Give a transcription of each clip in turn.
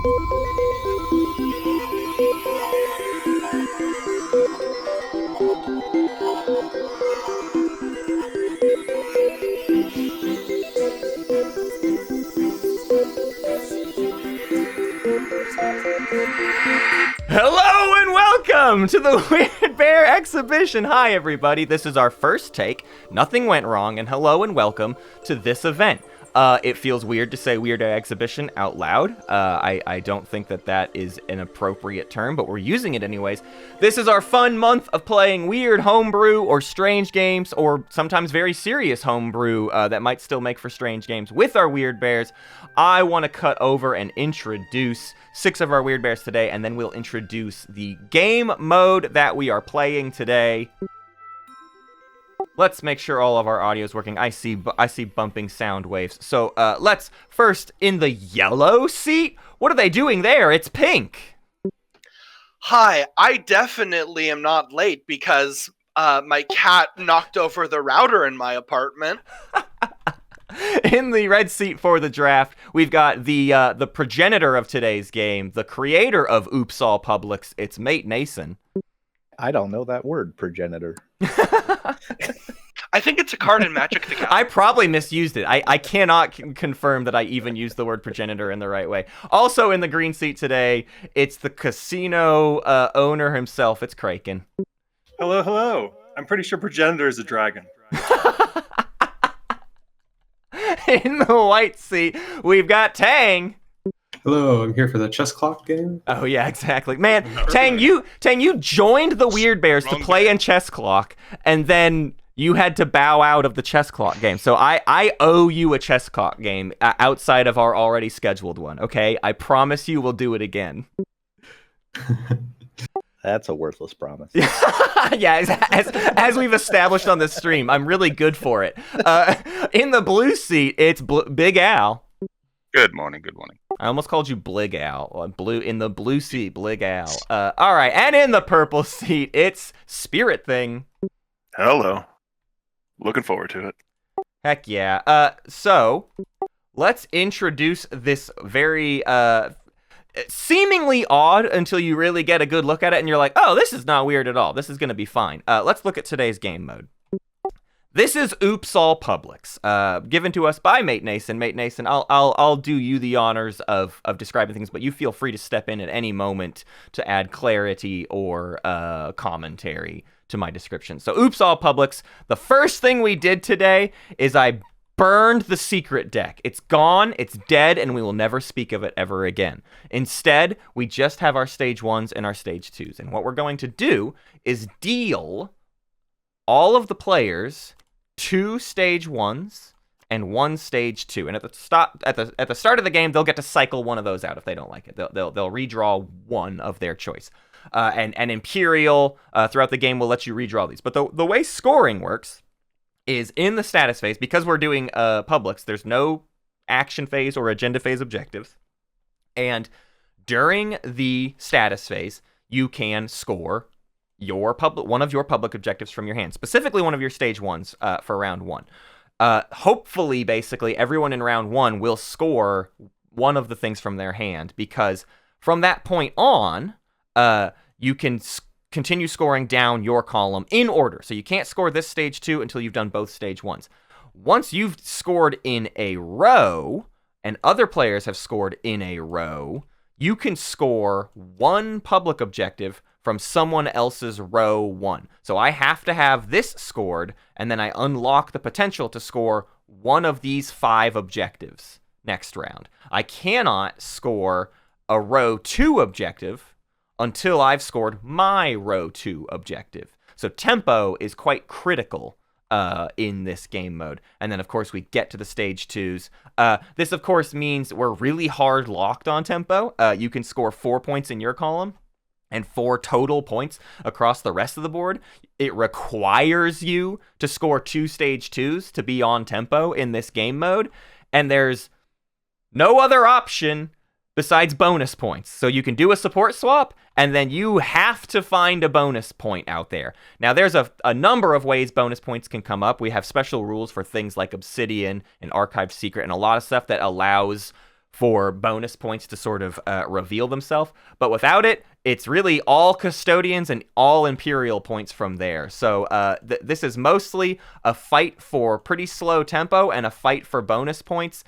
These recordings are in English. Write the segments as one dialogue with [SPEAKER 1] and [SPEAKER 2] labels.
[SPEAKER 1] Hello and welcome to the Weird Bear Exhibition. Hi everybody, this is our first take. Nothing went wrong, and hello and welcome to this event. It feels weird to say Weird Bear Exhibition out loud. I don't think that is an appropriate term, but we're using it anyways. This is our fun month of playing weird homebrew or strange games, or sometimes very serious homebrew that might still make for strange games with our Weird Bears. I want to cut over and introduce 6 of our Weird Bears today, and then we'll introduce the game mode that we are playing today. Let's make sure all of our audio is working. I see bumping sound waves. So let's first, in the yellow seat, what are they doing there? It's pink.
[SPEAKER 2] Hi, I definitely am not late because my cat knocked over the router in my apartment.
[SPEAKER 1] In the red seat for the draft, we've got the progenitor of today's game, the creator of Oops All Publics. It's Matenason.
[SPEAKER 3] I don't know that word, progenitor.
[SPEAKER 2] I think it's a card in Magic the Gathering.
[SPEAKER 1] I probably misused it. I cannot confirm that I even used the word progenitor in the right way. Also in the green seat today, it's the casino owner himself. It's Craiken.
[SPEAKER 4] Hello, hello. I'm pretty sure progenitor is a dragon.
[SPEAKER 1] In the white seat, we've got Tang.
[SPEAKER 5] Hello, I'm here for the chess clock game.
[SPEAKER 1] Oh yeah, exactly. Man, Tang, you joined the Weird Bears to play in chess clock, and then you had to bow out of the chess clock game. So I owe you a chess clock game outside of our already scheduled one, okay? I promise you we'll do it again.
[SPEAKER 3] That's a worthless promise.
[SPEAKER 1] Yeah, as we've established on this stream, I'm really good for it. In the blue seat, it's Big Al.
[SPEAKER 6] Good morning, good morning.
[SPEAKER 1] I almost called you Blig Al. In the blue seat, Blig Al. All right, and in the purple seat, it's Spiritthing.
[SPEAKER 6] Hello. Looking forward to it.
[SPEAKER 1] Heck yeah. So, let's introduce this very seemingly odd until you really get a good look at it and you're like, oh, this is not weird at all. This is going to be fine. Let's look at today's game mode. This is Oops All Publics, given to us by Matenason. Matenason, I'll do you the honors of describing things, but you feel free to step in at any moment to add clarity or commentary to my description. So Oops All Publics, the first thing we did today is I burned the secret deck. It's gone, it's dead, and we will never speak of it ever again. Instead, we just have our stage 1s and our stage 2s, and what we're going to do is deal all of the players 2 stage 1s and 1 stage 2. And at the start of the game, they'll get to cycle one of those out if they don't like it. They'll redraw one of their choice. And Imperial throughout the game will let you redraw these. But the way scoring works is in the status phase, because we're doing publics, there's no action phase or agenda phase objectives. And during the status phase, you can score one of your public objectives from your hand, specifically one of your stage 1s for round 1. Hopefully, basically, everyone in round 1 will score one of the things from their hand, because from that point on, you can continue scoring down your column in order. So you can't score this stage 2 until you've done both stage 1s. Once you've scored in a row, and other players have scored in a row, you can score one public objective from someone else's row 1. So I have to have this scored, and then I unlock the potential to score one of these 5 objectives next round. I cannot score a row 2 objective until I've scored my row 2 objective. So tempo is quite critical in this game mode. And then, of course, we get to the stage 2s. This, of course, means we're really hard locked on tempo. You can score 4 points in your column and 4 total points across the rest of the board. It requires you to score 2 stage 2s to be on tempo in this game mode. And there's no other option besides bonus points. So you can do a support swap, and then you have to find a bonus point out there. Now, there's a number of ways bonus points can come up. We have special rules for things like Obsidian and Archive Secret and a lot of stuff that allows for bonus points to sort of reveal themselves. But without it, it's really all custodians and all Imperial points from there. So this is mostly a fight for pretty slow tempo and a fight for bonus points.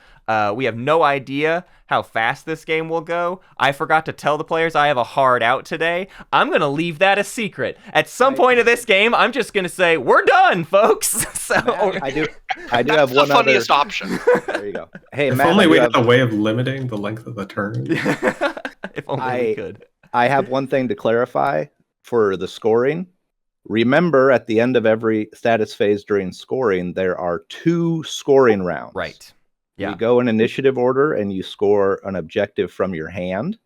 [SPEAKER 1] We have no idea how fast this game will go. I forgot to tell the players I have a hard out today. I'm going to leave that a secret. At some point of this game, I'm just going to say, we're done, folks. So
[SPEAKER 3] I do
[SPEAKER 2] That's
[SPEAKER 3] have
[SPEAKER 2] the
[SPEAKER 3] one
[SPEAKER 2] funniest
[SPEAKER 3] other.
[SPEAKER 2] option.
[SPEAKER 3] There you go. Hey,
[SPEAKER 5] If
[SPEAKER 3] Matt,
[SPEAKER 5] only
[SPEAKER 3] I
[SPEAKER 5] we
[SPEAKER 3] do
[SPEAKER 5] had
[SPEAKER 3] have-
[SPEAKER 5] a way of limiting the length of the turn.
[SPEAKER 1] if only we could.
[SPEAKER 3] I have one thing to clarify for the scoring. Remember, at the end of every status phase during scoring, there are 2 scoring rounds.
[SPEAKER 1] Right. Yeah.
[SPEAKER 3] We go in initiative order and you score an objective from your hand.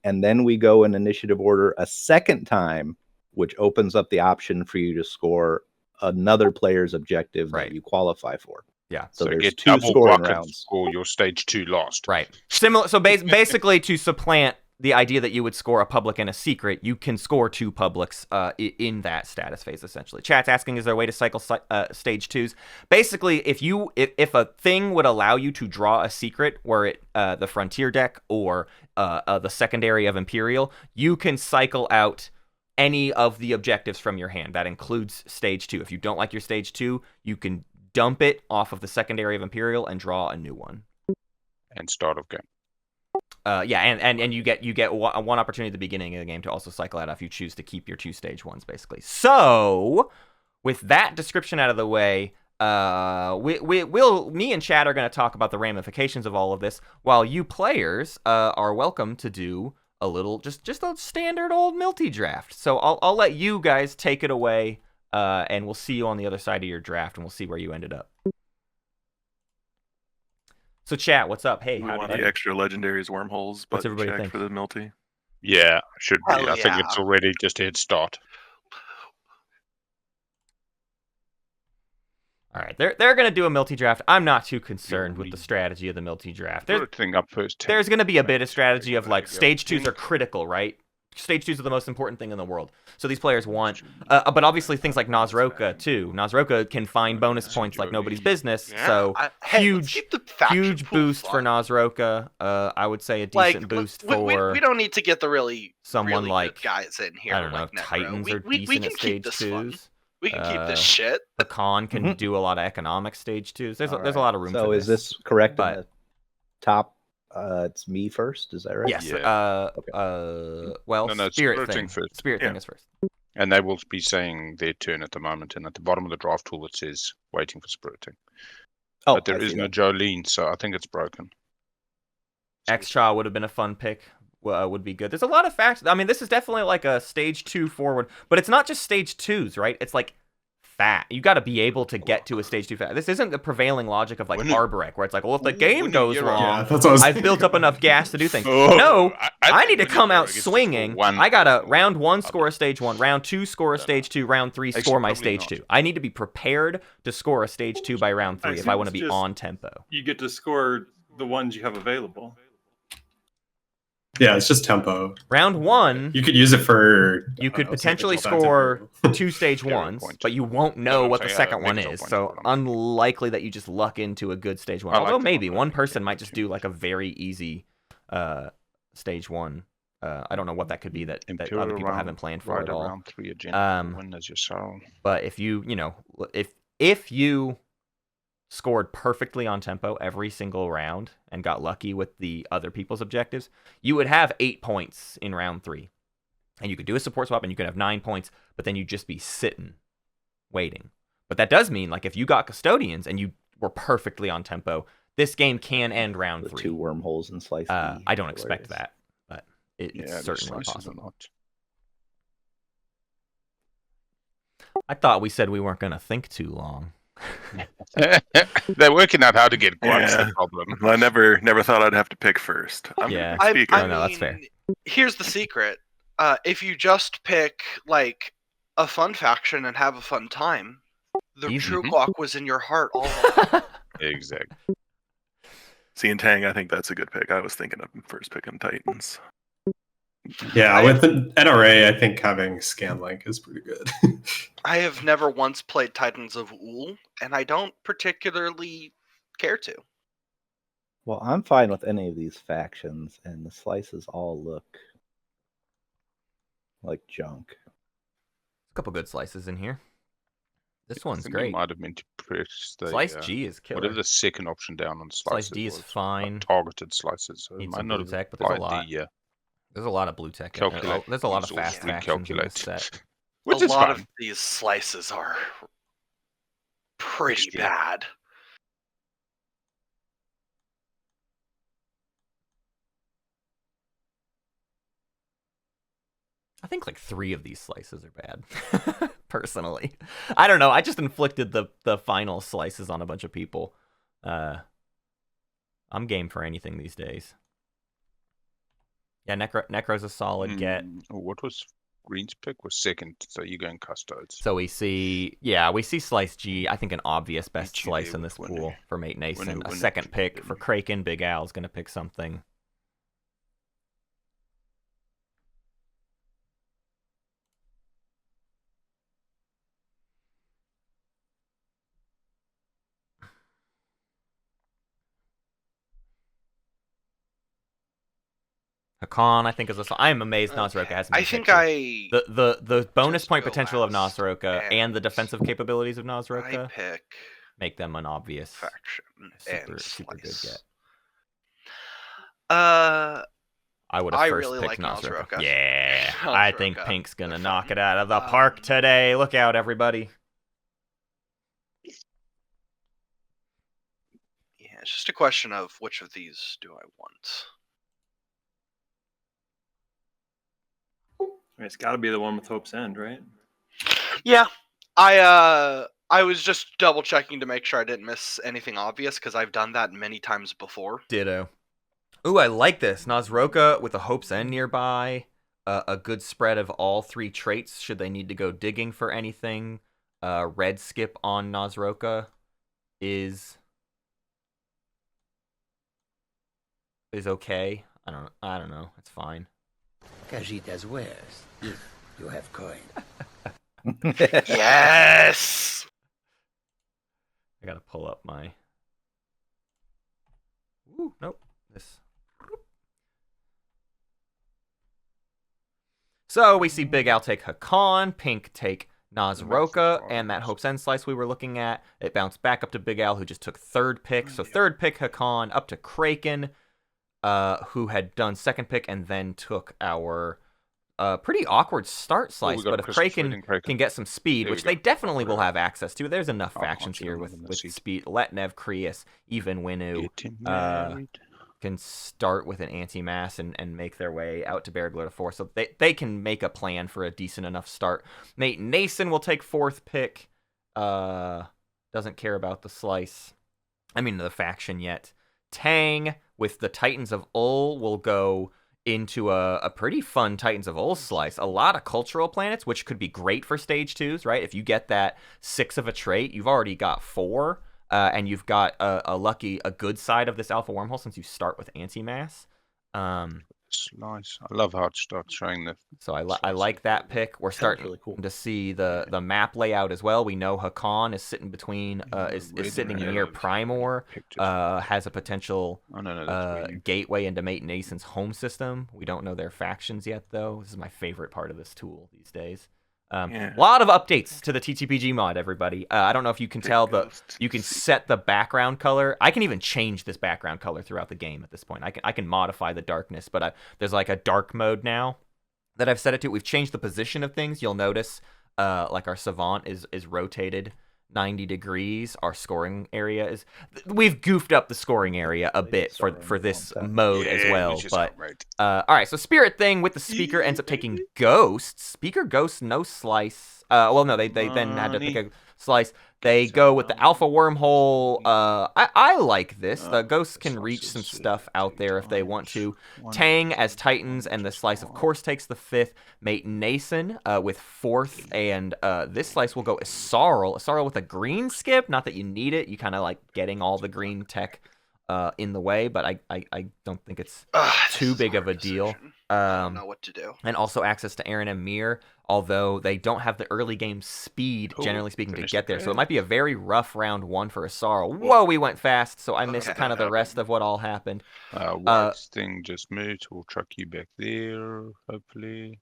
[SPEAKER 3] And then we go in initiative order a second time, which opens up the option for you to score another player's objective
[SPEAKER 1] Right.
[SPEAKER 3] that you qualify for.
[SPEAKER 1] Yeah.
[SPEAKER 3] So
[SPEAKER 7] you
[SPEAKER 3] there's
[SPEAKER 7] get
[SPEAKER 3] 2
[SPEAKER 7] double
[SPEAKER 3] scoring
[SPEAKER 7] buckets
[SPEAKER 3] rounds.
[SPEAKER 7] for your stage 2 last.
[SPEAKER 1] Right. Similar. So basically, to supplant the idea that you would score a public and a secret, you can score 2 publics in that status phase, essentially. Chat's asking, is there a way to cycle stage 2s? Basically, if a thing would allow you to draw a secret, were it the Frontier deck or the secondary of Imperial, you can cycle out any of the objectives from your hand. That includes stage 2. If you don't like your stage 2, you can dump it off of the secondary of Imperial and draw a new one.
[SPEAKER 7] And start of game.
[SPEAKER 1] Yeah, and you get one opportunity at the beginning of the game to also cycle out if you choose to keep your 2 stage 1s, basically. So, with that description out of the way, me and Chad are going to talk about the ramifications of all of this, while you players are welcome to do a little, just a standard old Milty draft. So I'll let you guys take it away, and we'll see you on the other side of your draft, and we'll see where you ended up. So, chat, what's up? Hey,
[SPEAKER 6] We
[SPEAKER 1] how
[SPEAKER 6] want
[SPEAKER 1] did
[SPEAKER 6] the extra legendaries wormholes,
[SPEAKER 1] What's
[SPEAKER 6] but
[SPEAKER 1] everybody
[SPEAKER 6] checked
[SPEAKER 1] think?
[SPEAKER 6] for the Milty.
[SPEAKER 7] Yeah, should be.
[SPEAKER 2] Hell
[SPEAKER 7] I think
[SPEAKER 2] yeah.
[SPEAKER 7] it's already just a head start.
[SPEAKER 1] All right, they're going to do a Milty draft. I'm not too concerned with the strategy of the Milty draft.
[SPEAKER 7] Put a thing up first.
[SPEAKER 1] There's going to be a bit of strategy of like stage 2s are critical, right? Stage 2s are the most important thing in the world. So these players want, but obviously things like Naaz-Rokha too. Naaz-Rokha can find bonus points like nobody's business.
[SPEAKER 2] Yeah,
[SPEAKER 1] So
[SPEAKER 2] hey, let's keep the faction
[SPEAKER 1] huge
[SPEAKER 2] pool
[SPEAKER 1] boost for
[SPEAKER 2] fun.
[SPEAKER 1] Naaz-Rokha. I would say a decent boost
[SPEAKER 2] we
[SPEAKER 1] for
[SPEAKER 2] we don't need to get the really
[SPEAKER 1] someone
[SPEAKER 2] really
[SPEAKER 1] like,
[SPEAKER 2] good guys in here.
[SPEAKER 1] I don't know,
[SPEAKER 2] like Necro.
[SPEAKER 1] Titans are
[SPEAKER 2] we
[SPEAKER 1] decent
[SPEAKER 2] can
[SPEAKER 1] at
[SPEAKER 2] keep
[SPEAKER 1] stage
[SPEAKER 2] this fun.
[SPEAKER 1] 2s.
[SPEAKER 2] We can keep this shit.
[SPEAKER 1] Hacan can do a lot of economic stage 2s. There's a lot of room
[SPEAKER 3] So
[SPEAKER 1] for
[SPEAKER 3] is this correct
[SPEAKER 1] but-
[SPEAKER 3] in the top? It's me first, is that right?
[SPEAKER 1] Yes.
[SPEAKER 7] Yeah.
[SPEAKER 1] Well,
[SPEAKER 7] No, it's
[SPEAKER 1] Spiritthing.
[SPEAKER 7] Spiritthing first.
[SPEAKER 1] Spiritthing
[SPEAKER 6] Yeah.
[SPEAKER 1] is first.
[SPEAKER 7] And they will be saying their turn at the moment. And at the bottom of the draft tool, it says waiting for Spiritthing.
[SPEAKER 3] Oh,
[SPEAKER 7] But there
[SPEAKER 3] I
[SPEAKER 7] is
[SPEAKER 3] see
[SPEAKER 7] no
[SPEAKER 3] that.
[SPEAKER 7] Jolene, so I think it's broken.
[SPEAKER 1] X-Chaw would have been a fun pick. Would be good. There's a lot of facts. I mean, this is definitely like a stage 2 forward, but it's not just stage 2s, right? It's like fat. You got to be able to get to a stage 2 fat. This isn't the prevailing logic of like
[SPEAKER 7] Winnu.
[SPEAKER 1] Arborec, where it's like, well, if the game
[SPEAKER 7] Winnu,
[SPEAKER 1] goes
[SPEAKER 7] you're right.
[SPEAKER 1] wrong,
[SPEAKER 5] Yeah, that's what I was
[SPEAKER 1] I've built up enough gas to do things.
[SPEAKER 7] Oh,
[SPEAKER 1] No, I need to
[SPEAKER 7] think
[SPEAKER 1] come
[SPEAKER 7] Winnu
[SPEAKER 1] out
[SPEAKER 7] gets to
[SPEAKER 1] swinging.
[SPEAKER 7] score one.
[SPEAKER 1] I got to round 1 score a stage 1, round 2 score a stage 2, round 3
[SPEAKER 7] Actually,
[SPEAKER 1] score my
[SPEAKER 7] probably
[SPEAKER 1] stage
[SPEAKER 7] not.
[SPEAKER 1] 2. I need to be prepared to score a stage 2 by round 3
[SPEAKER 4] I
[SPEAKER 1] if I
[SPEAKER 4] think
[SPEAKER 1] want to
[SPEAKER 4] it's
[SPEAKER 1] be
[SPEAKER 4] just-
[SPEAKER 1] on tempo.
[SPEAKER 4] You get to score the ones you have available.
[SPEAKER 5] Yeah, it's just tempo.
[SPEAKER 1] Round 1,
[SPEAKER 5] You could use it for.
[SPEAKER 1] you could
[SPEAKER 5] I don't know,
[SPEAKER 1] potentially
[SPEAKER 5] individual
[SPEAKER 1] score
[SPEAKER 5] battle.
[SPEAKER 1] 2 stage
[SPEAKER 7] Hero
[SPEAKER 1] 1s,
[SPEAKER 7] point.
[SPEAKER 1] but you won't know
[SPEAKER 7] Yeah,
[SPEAKER 1] what
[SPEAKER 7] I'm
[SPEAKER 1] the
[SPEAKER 7] saying,
[SPEAKER 1] second one
[SPEAKER 7] negative
[SPEAKER 1] is.
[SPEAKER 7] point,
[SPEAKER 1] So
[SPEAKER 7] what I'm-
[SPEAKER 1] unlikely that you just luck into a good stage 1.
[SPEAKER 7] I like
[SPEAKER 1] Although
[SPEAKER 7] the
[SPEAKER 1] maybe
[SPEAKER 7] one
[SPEAKER 1] one
[SPEAKER 7] that
[SPEAKER 1] person
[SPEAKER 7] you
[SPEAKER 1] might
[SPEAKER 7] get
[SPEAKER 1] just
[SPEAKER 7] to.
[SPEAKER 1] do like a very easy stage 1. I don't know what that could be that other
[SPEAKER 7] Imperial
[SPEAKER 1] people
[SPEAKER 7] round,
[SPEAKER 1] haven't planned for
[SPEAKER 7] right
[SPEAKER 1] at all.
[SPEAKER 7] around 3 agenda. Win as Yssaril.
[SPEAKER 1] But if if you scored perfectly on tempo every single round and got lucky with the other people's objectives, you would have 8 points in round 3. And you could do a support swap and you could have 9 points, but then you'd just be sitting, waiting. But that does mean, like, if you got custodians and you were perfectly on tempo, this game can end round
[SPEAKER 3] The
[SPEAKER 1] 3.
[SPEAKER 3] 2 wormholes in slice.
[SPEAKER 1] I don't expect that, but it's
[SPEAKER 7] Yeah, the
[SPEAKER 1] certainly
[SPEAKER 7] slices are
[SPEAKER 1] possible.
[SPEAKER 7] not.
[SPEAKER 1] I thought we said we weren't going to think too long.
[SPEAKER 7] They're working out how to get quite
[SPEAKER 6] Yeah.
[SPEAKER 7] the problem.
[SPEAKER 6] Well, I never thought I'd have to pick first. I'm
[SPEAKER 1] Yeah.
[SPEAKER 6] gonna pick Speaker.
[SPEAKER 1] No, that's fair.
[SPEAKER 2] Here's the secret. If you just pick like a fun faction and have a fun time, the
[SPEAKER 1] Easy.
[SPEAKER 2] true clock was in your heart all along.
[SPEAKER 7] Exactly.
[SPEAKER 6] Seeing Tang, I think that's a good pick. I was thinking of first picking Titans.
[SPEAKER 5] Yeah, with the NRA, I think having Scanlink is pretty good.
[SPEAKER 2] I have never once played Titans of Ul, and I don't particularly care to.
[SPEAKER 3] Well, I'm fine with any of these factions, and the slices all look like junk.
[SPEAKER 1] A couple good slices in here. This
[SPEAKER 7] I
[SPEAKER 1] one's
[SPEAKER 7] think
[SPEAKER 1] great.
[SPEAKER 7] You might have meant to press the
[SPEAKER 1] Slice G is killer.
[SPEAKER 7] whatever the second option down on
[SPEAKER 1] Slice
[SPEAKER 7] slices
[SPEAKER 1] D is
[SPEAKER 7] was,
[SPEAKER 1] fine.
[SPEAKER 7] targeted slices. So it
[SPEAKER 1] Need
[SPEAKER 7] might
[SPEAKER 1] some
[SPEAKER 7] not
[SPEAKER 1] blue
[SPEAKER 7] have
[SPEAKER 1] tech, but there's a
[SPEAKER 7] applied
[SPEAKER 1] lot.
[SPEAKER 7] the
[SPEAKER 1] There's a lot of blue tech.
[SPEAKER 7] calculate.
[SPEAKER 1] There's a lot of
[SPEAKER 7] resource
[SPEAKER 1] fast factions in this set.
[SPEAKER 7] Which
[SPEAKER 2] a
[SPEAKER 7] is
[SPEAKER 2] lot
[SPEAKER 7] fine.
[SPEAKER 2] of these slices are pretty
[SPEAKER 7] Extreme.
[SPEAKER 2] bad.
[SPEAKER 1] I think like 3 of these slices are bad. Personally, I don't know. I just inflicted the final slices on a bunch of people. I'm game for anything these days. Yeah, Necro's a solid get.
[SPEAKER 7] What was Green's pick? Was second, so you're going Custodes.
[SPEAKER 1] So we see Slice G. I think an obvious best
[SPEAKER 7] HGA
[SPEAKER 1] slice in
[SPEAKER 7] with
[SPEAKER 1] this
[SPEAKER 7] Winnu.
[SPEAKER 1] pool for Matenason. A
[SPEAKER 7] Winnu,
[SPEAKER 1] second pick
[SPEAKER 7] Winnu.
[SPEAKER 1] for Craiken. Big Al's gonna pick something. Hacan, I think, is a. I am amazed Naaz-Rokha hasn't been
[SPEAKER 2] I think
[SPEAKER 1] picked. The bonus
[SPEAKER 2] just
[SPEAKER 1] point
[SPEAKER 2] go
[SPEAKER 1] potential of
[SPEAKER 2] last,
[SPEAKER 1] Naaz-Rokha and the
[SPEAKER 2] and
[SPEAKER 1] defensive capabilities of
[SPEAKER 2] I
[SPEAKER 1] Naaz-Rokha
[SPEAKER 2] pick
[SPEAKER 1] make them an obvious
[SPEAKER 2] faction
[SPEAKER 1] super
[SPEAKER 2] and
[SPEAKER 1] good
[SPEAKER 2] slice.
[SPEAKER 1] get.
[SPEAKER 2] I
[SPEAKER 1] I would have first
[SPEAKER 2] really
[SPEAKER 1] picked
[SPEAKER 2] like
[SPEAKER 1] Naaz-Rokha.
[SPEAKER 2] Naaz-Rokha.
[SPEAKER 1] Yeah, I think
[SPEAKER 2] Naaz-Rokha.
[SPEAKER 1] Pink's gonna
[SPEAKER 2] They're
[SPEAKER 1] knock
[SPEAKER 2] fun.
[SPEAKER 1] it out of the park today. Look out, everybody!
[SPEAKER 2] Yeah, it's just a question of which of these do I want.
[SPEAKER 4] It's got to be the one with Hope's End, right?
[SPEAKER 2] Yeah, I was just double checking to make sure I didn't miss anything obvious because I've done that many times before.
[SPEAKER 1] Ditto. Ooh, I like this. Naaz-Rokha with a Hope's End nearby. A good spread of all 3 traits should they need to go digging for anything. Red skip on Naaz-Rokha is okay. I don't know. It's fine.
[SPEAKER 8] Cajitas wares, if you have coin.
[SPEAKER 2] Yes.
[SPEAKER 1] I gotta pull up my. Ooh, nope. This. So we see Big Al take Hacan, Pink take Naaz-Rokha, and that Hope's End slice we were looking at. It bounced back up to Big Al, who just took third pick. So third pick Hacan, up to Craiken, who had done second pick and then took our pretty awkward start slice. But if Craiken can get some speed, which they definitely will have access to, there's enough factions here with speed. Letnev, Creuss, even Winnu can start with an anti-mass and make their way out to Baragloda 4. So they can make a plan for a decent enough start. Matenason will take fourth pick. Doesn't care about the slice. I mean, the faction yet. Tang with the Titans of Ul will go into a pretty fun Titans of Ul slice. A lot of cultural planets, which could be great for stage 2s, right? If you get that 6 of a trait, you've already got 4. And you've got a good side of this alpha wormhole since you start with anti-mass.
[SPEAKER 7] Slice. I love how it starts showing the.
[SPEAKER 1] So I like that pick. We're starting
[SPEAKER 3] really cool.
[SPEAKER 1] to see the map layout as well. We know Hacan is sitting between is sitting near Primor. Has a potential gateway into Matenation's home system. We don't know their factions yet, though. This is my favorite part of this tool these days. A lot of updates to the TTPG mod, everybody. I don't know if you can tell you can set the background color. I can even change this background color throughout the game at this point. I can modify the darkness, but there's like a dark mode now that I've set it to. We've changed the position of things. You'll notice like our Savant is rotated 90 degrees. Our scoring area is. We've goofed up the scoring area a bit for this mode as well. But all right, so Spiritthing with the speaker ends up taking Ghost. Speaker Ghost, no slice. Well, no, they then had to pick a slice. They go with the Alpha Wormhole. I like this. The Ghosts can reach some stuff out there if they want to. Tang as Titans, and the slice, of course, takes the 5th. Matenason with 4th, and this slice will go Yssaril. Yssaril with a green skip. Not that you need it. You kind of like getting all the green tech in the way, but I don't think it's too big of a deal.
[SPEAKER 2] I don't know what to do.
[SPEAKER 1] And also access to Aaron and Mir, although they don't have the early game speed, generally speaking, to get there. So it might be a very rough round 1 for Yssaril. Whoa, we went fast, so I missed kind of the rest of what all happened.
[SPEAKER 7] Thing just moved. We'll chuck you back there, hopefully.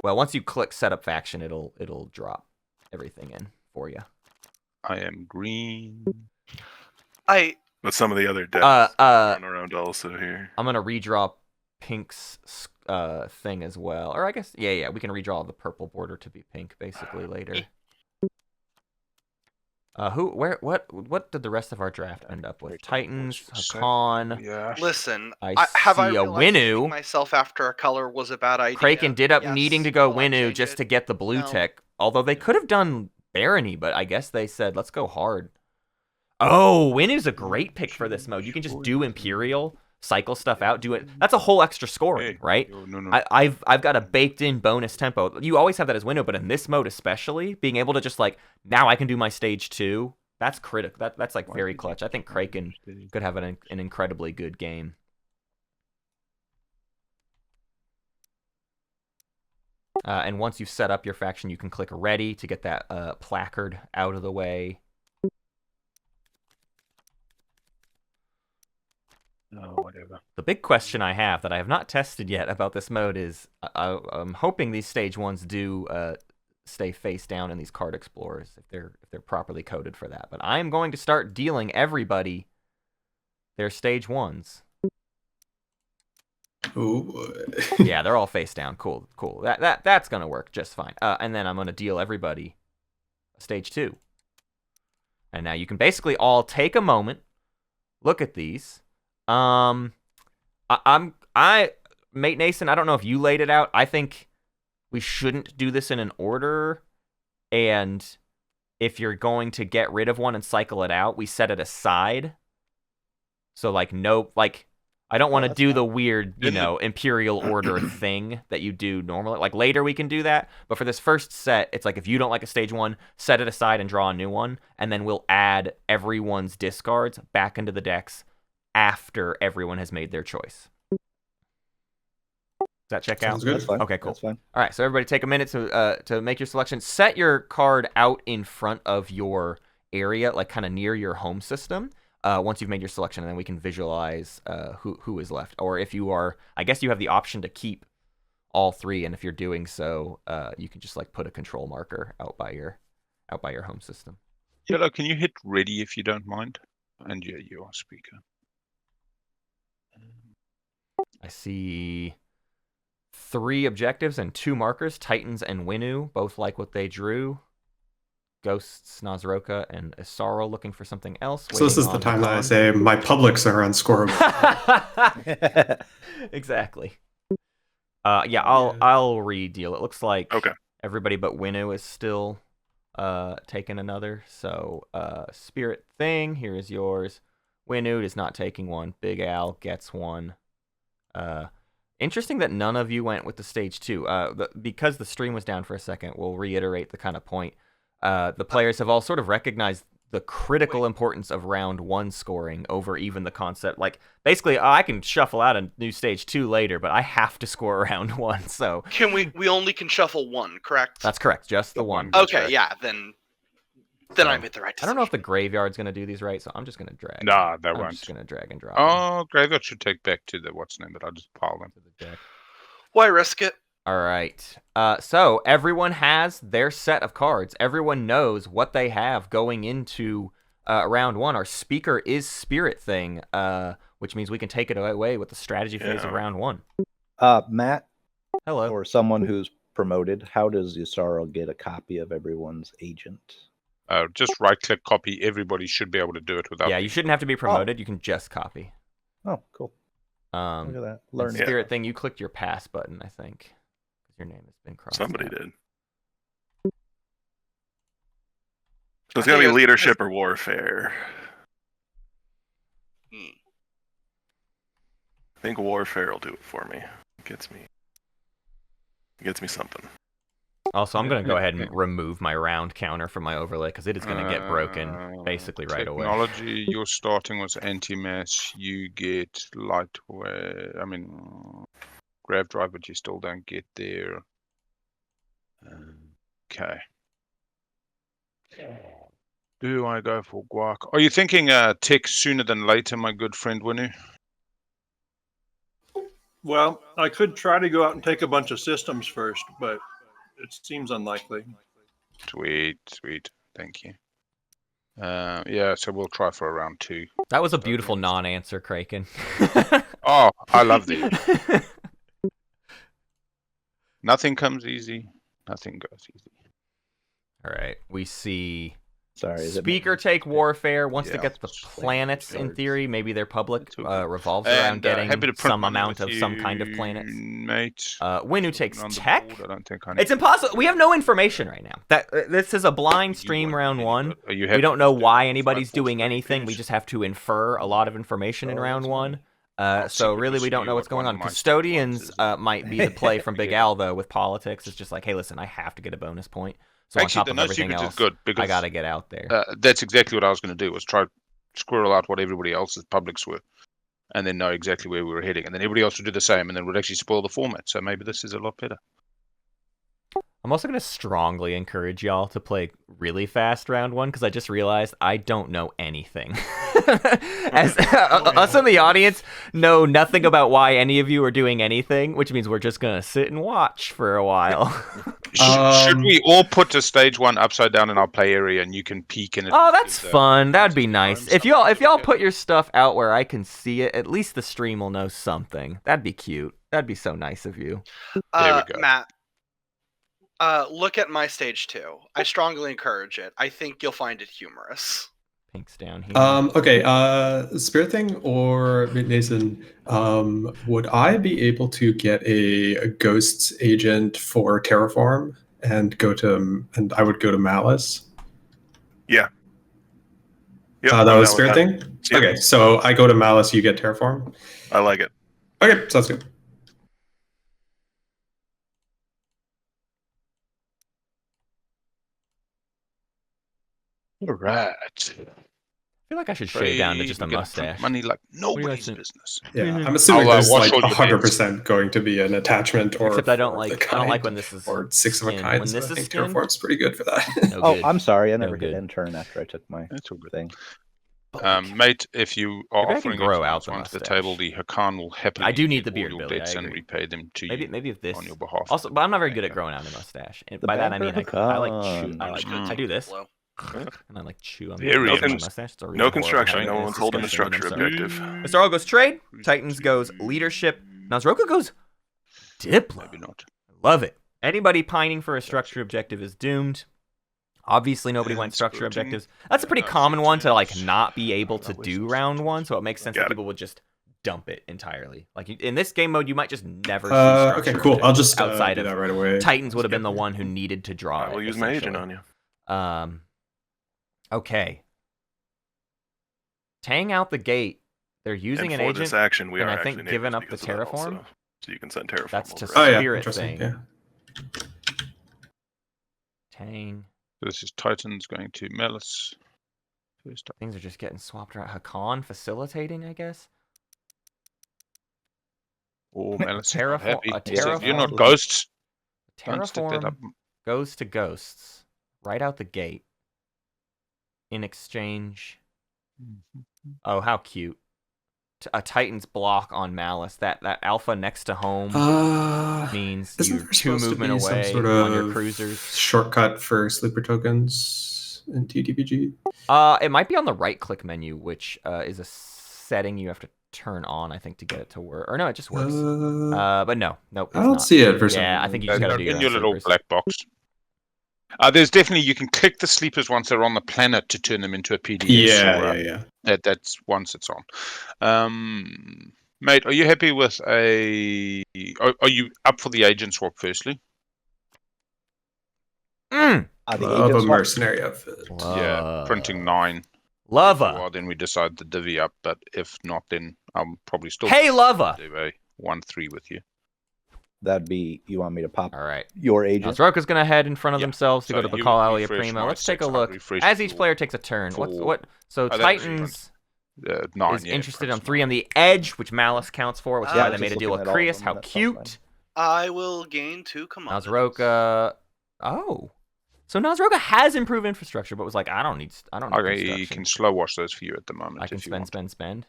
[SPEAKER 1] Well, once you click Setup Faction, it'll drop everything in for you.
[SPEAKER 7] I am green.
[SPEAKER 6] But some of the other decks run around also here.
[SPEAKER 1] I'm gonna redraw Pink's thing as well, or I guess yeah, we can redraw the purple border to be pink basically later. What did the rest of our draft end up with? Titans, Hacan.
[SPEAKER 7] Yeah.
[SPEAKER 2] Listen,
[SPEAKER 1] I
[SPEAKER 2] have
[SPEAKER 1] see
[SPEAKER 2] I
[SPEAKER 1] a
[SPEAKER 2] realized
[SPEAKER 1] Winnu.
[SPEAKER 2] naming myself after a color was a bad idea?
[SPEAKER 1] Craiken did up
[SPEAKER 2] Yes.
[SPEAKER 1] needing to go
[SPEAKER 2] Will I
[SPEAKER 1] Winnu
[SPEAKER 2] change
[SPEAKER 1] just
[SPEAKER 2] it?
[SPEAKER 1] to get the blue
[SPEAKER 2] No.
[SPEAKER 1] tech, although they could have done Barony, but I guess they said let's go hard. Oh, Winnu's a great pick for this mode. You can just do Imperial, cycle stuff out, do it. That's a whole extra scoring, right?
[SPEAKER 7] No.
[SPEAKER 1] I've got a baked-in bonus tempo. You always have that as Winnu, but in this mode especially, being able to just like now I can do my stage 2. That's critical. That's like very clutch. I think Craiken could have an incredibly good game. And once you've set up your faction, you can click ready to get that placard out of the way.
[SPEAKER 7] Whatever.
[SPEAKER 1] The big question I have that I have not tested yet about this mode is I'm hoping these stage 1s do stay face down in these card explorers if they're properly coded for that. But I am going to start dealing everybody their stage 1s.
[SPEAKER 5] Ooh.
[SPEAKER 1] Yeah, they're all face down. Cool. That's gonna work just fine. And then I'm gonna deal everybody stage 2. And now you can basically all take a moment, look at these. Matenason, I don't know if you laid it out. I think we shouldn't do this in an order. And if you're going to get rid of one and cycle it out, we set it aside. So like I don't want to do the weird, Imperial Order thing that you do normally. Like later we can do that, but for this first set, it's like if you don't like a stage 1, set it aside and draw a new one, and then we'll add everyone's discards back into the decks after everyone has made their choice. Does that check out?
[SPEAKER 5] Sounds good.
[SPEAKER 3] That's fine.
[SPEAKER 1] Okay, cool.
[SPEAKER 3] That's fine.
[SPEAKER 1] All right, so everybody take a minute to make your selection. Set your card out in front of your area, like kind of near your home system. Once you've made your selection, and then we can visualize who is left. Or if you are, I guess you have the option to keep all 3, and if you're doing so, you can just like put a control marker out by your home system.
[SPEAKER 7] Yellow, can you hit ready if you don't mind? And yeah, you are speaker.
[SPEAKER 1] I see 3 objectives and 2 markers. Titans and Winnu both like what they drew. Ghosts, Naaz-Rokha, and Yssaril looking for something else.
[SPEAKER 5] So this is the time that I say my publics are unscorable.
[SPEAKER 1] Exactly. Yeah, I'll re-deal. It looks like everybody but Winnu is still taking another. So Spiritthing, here is yours. Winnu is not taking one. Big Al gets one. Interesting that none of you went with the stage 2. Because the stream was down for a second, we'll reiterate the kind of point. The players have all sort of recognized the critical importance of round 1 scoring over even the concept. Like, basically, I can shuffle out a new stage 2 later, but I have to score round 1. So
[SPEAKER 2] We only can shuffle 1, correct?
[SPEAKER 1] that's correct, just the one.
[SPEAKER 2] Okay, yeah, then I made the right decision.
[SPEAKER 1] I don't know if the graveyard's going to do these right, so I'm just going to drag.
[SPEAKER 7] Nah, that
[SPEAKER 1] I'm
[SPEAKER 7] won't.
[SPEAKER 1] just going to drag and drop.
[SPEAKER 7] Oh, graveyard should take back to the what's name, but I'll just pile them.
[SPEAKER 1] to the deck.
[SPEAKER 2] Why risk it?
[SPEAKER 1] All right. So everyone has their set of cards. Everyone knows what they have going into round 1. Our speaker is Spiritthing, which means we can take it away with the strategy phase of round 1.
[SPEAKER 3] Matt,
[SPEAKER 1] Hello.
[SPEAKER 3] or someone who's promoted, how does Yssaril get a copy of everyone's agent?
[SPEAKER 7] Just right-click copy. Everybody should be able to do it without.
[SPEAKER 1] Yeah, you shouldn't have to be promoted. You can just copy.
[SPEAKER 3] Oh, cool. Look at that. Learn.
[SPEAKER 1] Spiritthing, you clicked your pass button, I think. Your name has been crossed.
[SPEAKER 6] Somebody
[SPEAKER 1] out.
[SPEAKER 6] did. So it's gonna be leadership or warfare. I think warfare will do it for me. It gets me something.
[SPEAKER 1] Also, I'm going to go ahead and remove my round counter from my overlay because it is going to get broken basically right away.
[SPEAKER 7] Technology, your starting was anti-mass. You get lightweight. I mean, Grav drive, but you still don't get there. Okay. Do I go for guac? Are you thinking tech sooner than later, my good friend Winnu?
[SPEAKER 4] Well, I could try to go out and take a bunch of systems first, but it seems unlikely.
[SPEAKER 7] Sweet. Thank you. Yeah, so we'll try for around 2.
[SPEAKER 1] That was a beautiful non-answer, Craiken.
[SPEAKER 7] Oh, I love these. Nothing comes easy. Nothing goes easy.
[SPEAKER 1] All right, we see
[SPEAKER 3] Sorry.
[SPEAKER 1] Speaker Take Warfare wants to
[SPEAKER 7] Yeah,
[SPEAKER 1] get the planets in theory. Maybe their public revolves
[SPEAKER 7] And,
[SPEAKER 1] around getting
[SPEAKER 7] happy to print
[SPEAKER 1] some
[SPEAKER 7] money
[SPEAKER 1] amount
[SPEAKER 7] with
[SPEAKER 1] of some kind of
[SPEAKER 7] you,
[SPEAKER 1] planets.
[SPEAKER 7] Mate.
[SPEAKER 1] Winnu takes
[SPEAKER 7] On the
[SPEAKER 1] tech.
[SPEAKER 7] board, I don't think I need
[SPEAKER 1] It's impossible. We have no information right now. That this is a blind
[SPEAKER 7] You
[SPEAKER 1] stream
[SPEAKER 7] want
[SPEAKER 1] round
[SPEAKER 7] any,
[SPEAKER 1] one.
[SPEAKER 7] but are you
[SPEAKER 1] We
[SPEAKER 7] happy
[SPEAKER 1] don't
[SPEAKER 7] to
[SPEAKER 1] know
[SPEAKER 7] do
[SPEAKER 1] why
[SPEAKER 7] that?
[SPEAKER 1] anybody's
[SPEAKER 7] Five, four,
[SPEAKER 1] doing
[SPEAKER 7] three,
[SPEAKER 1] anything. We
[SPEAKER 7] please.
[SPEAKER 1] just have to infer a lot of information in round one.
[SPEAKER 7] I'll see
[SPEAKER 1] So
[SPEAKER 7] what
[SPEAKER 1] really,
[SPEAKER 7] this
[SPEAKER 1] we don't know
[SPEAKER 7] new
[SPEAKER 1] what's going
[SPEAKER 7] one
[SPEAKER 1] on.
[SPEAKER 7] of my
[SPEAKER 1] Custodians
[SPEAKER 7] ones is.
[SPEAKER 1] might be the play from Big
[SPEAKER 7] Yeah.
[SPEAKER 1] Al though with politics. It's just like, hey, listen, I have to get a bonus point. So
[SPEAKER 7] Actually,
[SPEAKER 1] on top
[SPEAKER 7] the
[SPEAKER 1] of
[SPEAKER 7] no
[SPEAKER 1] everything
[SPEAKER 7] secrets
[SPEAKER 1] else,
[SPEAKER 7] is good because
[SPEAKER 1] I gotta get out there.
[SPEAKER 7] that's exactly what I was going to do, was try to squirrel out what everybody else's publics were, and then know exactly where we were heading, and then everybody else would do the same, and then would actually spoil the format. So maybe this is a lot better.
[SPEAKER 1] I'm also going to strongly encourage y'all to play really fast round one because I just realized I don't know anything. As us in the audience know nothing about why any of you are doing anything, which means we're just going to sit and watch for a while.
[SPEAKER 7] Should we all put a stage 1 upside down in our play area, and you can peek in it?
[SPEAKER 1] Oh, that's fun. That'd be nice. If y'all put your stuff out where I can see it, at least the stream will know something. That'd be cute. That'd be so nice of you.
[SPEAKER 7] There we go.
[SPEAKER 2] Matt, look at my stage 2. I strongly encourage it. I think you'll find it humorous.
[SPEAKER 1] Pink's down here.
[SPEAKER 5] Okay, Spiritthing or Matenason, would I be able to get a ghosts agent for Terraform and I would go to Malice?
[SPEAKER 6] Yeah. Yep,
[SPEAKER 5] That
[SPEAKER 6] I'm
[SPEAKER 5] was
[SPEAKER 6] down with that.
[SPEAKER 5] Spiritthing?
[SPEAKER 6] Yep.
[SPEAKER 5] Okay, so I go to Malice, you get Terraform?
[SPEAKER 6] I like it.
[SPEAKER 5] Okay, sounds good.
[SPEAKER 7] All right.
[SPEAKER 1] I feel like I should shave down to just a mustache.
[SPEAKER 7] Money like nobody's
[SPEAKER 1] think?
[SPEAKER 7] business.
[SPEAKER 5] Yeah, I'm assuming
[SPEAKER 7] I'll,
[SPEAKER 5] there's
[SPEAKER 7] wash
[SPEAKER 5] like
[SPEAKER 7] all your
[SPEAKER 5] 100% going to be an attachment or
[SPEAKER 1] Except I don't
[SPEAKER 5] four of
[SPEAKER 1] like
[SPEAKER 5] the
[SPEAKER 1] I don't like
[SPEAKER 5] kind,
[SPEAKER 1] when this is
[SPEAKER 5] or 6 of a
[SPEAKER 1] skin.
[SPEAKER 5] kind.
[SPEAKER 1] When
[SPEAKER 5] So
[SPEAKER 1] this
[SPEAKER 5] I
[SPEAKER 1] is
[SPEAKER 5] think
[SPEAKER 1] skin,
[SPEAKER 5] Terraform's pretty good for that.
[SPEAKER 1] no
[SPEAKER 3] Oh,
[SPEAKER 1] good.
[SPEAKER 3] I'm sorry. I
[SPEAKER 1] No
[SPEAKER 3] never hit
[SPEAKER 1] good.
[SPEAKER 3] intern after I took my
[SPEAKER 7] That's all good.
[SPEAKER 3] thing.
[SPEAKER 7] Mate, if you are
[SPEAKER 1] Maybe I can
[SPEAKER 7] offering
[SPEAKER 1] grow
[SPEAKER 7] extra
[SPEAKER 1] out the
[SPEAKER 7] onto the
[SPEAKER 1] mustache.
[SPEAKER 7] table, the Hacan will happily
[SPEAKER 1] I do need the
[SPEAKER 7] give all
[SPEAKER 1] beard,
[SPEAKER 7] your
[SPEAKER 1] Billy,
[SPEAKER 7] debts
[SPEAKER 1] I
[SPEAKER 7] and
[SPEAKER 1] agree.
[SPEAKER 7] repay them to you
[SPEAKER 1] Maybe if this
[SPEAKER 7] on your behalf.
[SPEAKER 1] Also, but I'm not very good at growing out a mustache. And
[SPEAKER 3] The
[SPEAKER 1] by that I
[SPEAKER 3] Banker
[SPEAKER 1] mean I like chew.
[SPEAKER 3] Hacan.
[SPEAKER 1] I like
[SPEAKER 7] Mm.
[SPEAKER 1] I do this,
[SPEAKER 2] Blow.
[SPEAKER 1] and I like chew on
[SPEAKER 7] Very
[SPEAKER 1] the
[SPEAKER 6] interesting.
[SPEAKER 1] mustache. It's a really
[SPEAKER 6] No
[SPEAKER 1] horrible
[SPEAKER 6] construction.
[SPEAKER 1] habit.
[SPEAKER 6] No
[SPEAKER 1] It's
[SPEAKER 6] one's holding a
[SPEAKER 1] disgusting, and
[SPEAKER 6] structure
[SPEAKER 1] I'm sorry.
[SPEAKER 6] objective.
[SPEAKER 1] Yssaril goes trade. Titans goes leadership. Naaz-Rokha goes Diplo.
[SPEAKER 7] Maybe not.
[SPEAKER 1] Love it. Anybody pining for a structure objective is doomed. Obviously, nobody
[SPEAKER 7] And
[SPEAKER 1] went structure
[SPEAKER 7] Spiritthing.
[SPEAKER 1] objectives. That's a pretty
[SPEAKER 7] No,
[SPEAKER 1] common one to like
[SPEAKER 7] Spiritthing.
[SPEAKER 1] not be able to
[SPEAKER 7] No,
[SPEAKER 1] do
[SPEAKER 7] Spiritthing.
[SPEAKER 1] round one, so it makes sense that
[SPEAKER 6] Got it.
[SPEAKER 1] people would just dump it entirely. Like in this game mode, you might just never see structure
[SPEAKER 5] Okay, cool. I'll
[SPEAKER 1] objectives
[SPEAKER 5] just
[SPEAKER 1] outside
[SPEAKER 5] do
[SPEAKER 1] of
[SPEAKER 5] that right away.
[SPEAKER 1] Titans would have been the
[SPEAKER 5] Skip.
[SPEAKER 1] one who needed to draw
[SPEAKER 6] I
[SPEAKER 1] it.
[SPEAKER 6] will use my agent on
[SPEAKER 1] essentially.
[SPEAKER 6] you.
[SPEAKER 1] Okay. Tang out the gate. They're using
[SPEAKER 6] And
[SPEAKER 1] an
[SPEAKER 6] for
[SPEAKER 1] agent.
[SPEAKER 6] this action, we
[SPEAKER 1] and
[SPEAKER 6] are
[SPEAKER 1] I think
[SPEAKER 6] actually
[SPEAKER 1] giving
[SPEAKER 6] neighbors
[SPEAKER 1] up the
[SPEAKER 6] because of that
[SPEAKER 1] terraform?
[SPEAKER 6] also. So you can send terraform.
[SPEAKER 1] That's to
[SPEAKER 6] over.
[SPEAKER 5] Oh yeah,
[SPEAKER 1] Spiritthing.
[SPEAKER 5] interesting. Yeah.
[SPEAKER 1] Tang.
[SPEAKER 7] So this is Titans going to Malice. First up.
[SPEAKER 1] Things are just getting swapped around. Hacan facilitating, I guess.
[SPEAKER 7] Or Malice is not
[SPEAKER 1] Terraform-
[SPEAKER 7] happy.
[SPEAKER 1] a
[SPEAKER 7] He says, You're not
[SPEAKER 3] terraform-
[SPEAKER 7] ghosts. Don't stick that up.
[SPEAKER 1] Terraform goes to ghosts right out the gate. In exchange. Oh, how cute. A Titan's block on Malice. That alpha next to home means
[SPEAKER 5] Isn't
[SPEAKER 1] you're
[SPEAKER 5] there
[SPEAKER 1] 2
[SPEAKER 5] supposed to
[SPEAKER 1] movement
[SPEAKER 5] be some
[SPEAKER 1] away
[SPEAKER 5] sort
[SPEAKER 1] on your
[SPEAKER 5] of
[SPEAKER 1] cruisers.
[SPEAKER 5] shortcut for sleeper tokens in TTPG?
[SPEAKER 1] It might be on the right click menu, which is a setting you have to turn on, I think, to get it to work. Or no, it just works. But no, nope.
[SPEAKER 5] I
[SPEAKER 1] it's
[SPEAKER 5] don't
[SPEAKER 1] not.
[SPEAKER 5] see it for some
[SPEAKER 1] Yeah, I think you just gotta do
[SPEAKER 7] in
[SPEAKER 1] your
[SPEAKER 7] your
[SPEAKER 1] own
[SPEAKER 7] little
[SPEAKER 1] sleepers.
[SPEAKER 7] black box. There's definitely, you can click the sleepers once they're on the planet to turn them into a PDF.
[SPEAKER 5] Yeah.
[SPEAKER 7] That's once it's on. Mate, are you happy with a... Are you up for the agent swap, firstly?
[SPEAKER 3] The
[SPEAKER 5] Of
[SPEAKER 3] agent
[SPEAKER 5] a
[SPEAKER 3] swap-
[SPEAKER 5] mercenary outfit.
[SPEAKER 7] Yeah, printing 9. If you
[SPEAKER 1] Lava.
[SPEAKER 7] are, then we decide to divvy up, but if not, then I'm probably still
[SPEAKER 1] Hey, Lava.
[SPEAKER 7] do a 1-3 with you.
[SPEAKER 3] That'd be, you want me to pop
[SPEAKER 1] All right.
[SPEAKER 3] your agent?
[SPEAKER 1] Naaz-Rokha's going to head in front of
[SPEAKER 7] Yeah.
[SPEAKER 1] themselves to
[SPEAKER 7] So
[SPEAKER 1] go to
[SPEAKER 7] you
[SPEAKER 1] Bacall Alia
[SPEAKER 7] refresh
[SPEAKER 1] Primo.
[SPEAKER 7] my
[SPEAKER 1] Let's take a
[SPEAKER 7] 600,
[SPEAKER 1] look.
[SPEAKER 7] refresh
[SPEAKER 1] As each
[SPEAKER 7] your
[SPEAKER 1] player takes a turn.
[SPEAKER 7] full-
[SPEAKER 1] So
[SPEAKER 7] that was
[SPEAKER 1] Titans
[SPEAKER 7] 9.
[SPEAKER 1] is
[SPEAKER 7] Yeah,
[SPEAKER 1] interested on
[SPEAKER 7] perhaps
[SPEAKER 1] 3 on the edge, which Malice counts for, which is
[SPEAKER 2] Yeah,
[SPEAKER 1] why they
[SPEAKER 2] just
[SPEAKER 1] made a deal with
[SPEAKER 3] looking at all of
[SPEAKER 1] Creuss.
[SPEAKER 3] them,
[SPEAKER 1] How
[SPEAKER 3] that sounds
[SPEAKER 1] cute.
[SPEAKER 2] I will gain 2 commodities.
[SPEAKER 1] Naaz-Rokha. Oh. So Naaz-Rokha has improved infrastructure, but was like, I don't need
[SPEAKER 7] Okay, you
[SPEAKER 1] construction.
[SPEAKER 7] can slow wash those for you at the moment.
[SPEAKER 1] I can
[SPEAKER 7] if you want.
[SPEAKER 1] spend.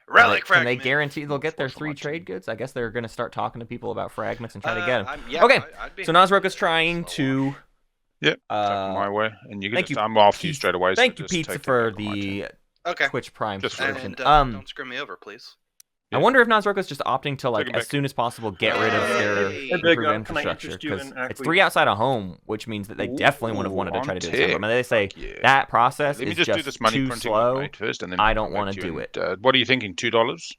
[SPEAKER 2] Relic
[SPEAKER 1] Can they
[SPEAKER 2] fragment.
[SPEAKER 1] guarantee they'll get their
[SPEAKER 7] Not for
[SPEAKER 1] 3
[SPEAKER 7] much.
[SPEAKER 1] trade goods? I guess they're going to start talking to people about fragments and try to get them.
[SPEAKER 2] Yeah,
[SPEAKER 1] Okay,
[SPEAKER 2] I'd be
[SPEAKER 1] so
[SPEAKER 2] happy
[SPEAKER 1] Naaz-Rokha's
[SPEAKER 2] to
[SPEAKER 1] trying
[SPEAKER 2] slow
[SPEAKER 1] to...
[SPEAKER 2] wash.
[SPEAKER 7] Yep, my way, and you can
[SPEAKER 1] Thank
[SPEAKER 7] just,
[SPEAKER 1] you,
[SPEAKER 7] I'm off you
[SPEAKER 1] Pizza-
[SPEAKER 7] straight away.
[SPEAKER 1] Thank
[SPEAKER 7] so
[SPEAKER 1] you,
[SPEAKER 7] just
[SPEAKER 1] Pizza,
[SPEAKER 7] take that
[SPEAKER 1] for
[SPEAKER 7] back on my turn.
[SPEAKER 1] the
[SPEAKER 2] Okay.
[SPEAKER 1] Twitch Prime
[SPEAKER 7] Just for
[SPEAKER 1] subscription.
[SPEAKER 2] And don't screw me over, please.
[SPEAKER 1] I
[SPEAKER 7] Yeah.
[SPEAKER 1] wonder if Naaz-Rokha's just opting to, like,
[SPEAKER 7] Take it
[SPEAKER 1] as
[SPEAKER 7] back.
[SPEAKER 1] soon as possible, get rid of their
[SPEAKER 2] Hey,
[SPEAKER 1] improved
[SPEAKER 4] Big Al, can I
[SPEAKER 1] infrastructure.
[SPEAKER 4] interest you
[SPEAKER 1] Because
[SPEAKER 4] in
[SPEAKER 1] it's
[SPEAKER 4] actually-
[SPEAKER 1] 3 outside of home, which means that they definitely would have wanted to try to do this. I mean, they say
[SPEAKER 7] Yeah.
[SPEAKER 1] that process
[SPEAKER 7] Let me
[SPEAKER 1] is
[SPEAKER 7] just do this money
[SPEAKER 1] too
[SPEAKER 7] printing
[SPEAKER 1] slow.
[SPEAKER 7] mate first, and then
[SPEAKER 1] I
[SPEAKER 7] we'll
[SPEAKER 1] don't
[SPEAKER 7] come
[SPEAKER 1] wanna
[SPEAKER 7] back to you
[SPEAKER 1] do
[SPEAKER 7] and,
[SPEAKER 1] it.
[SPEAKER 7] what are you thinking? $2?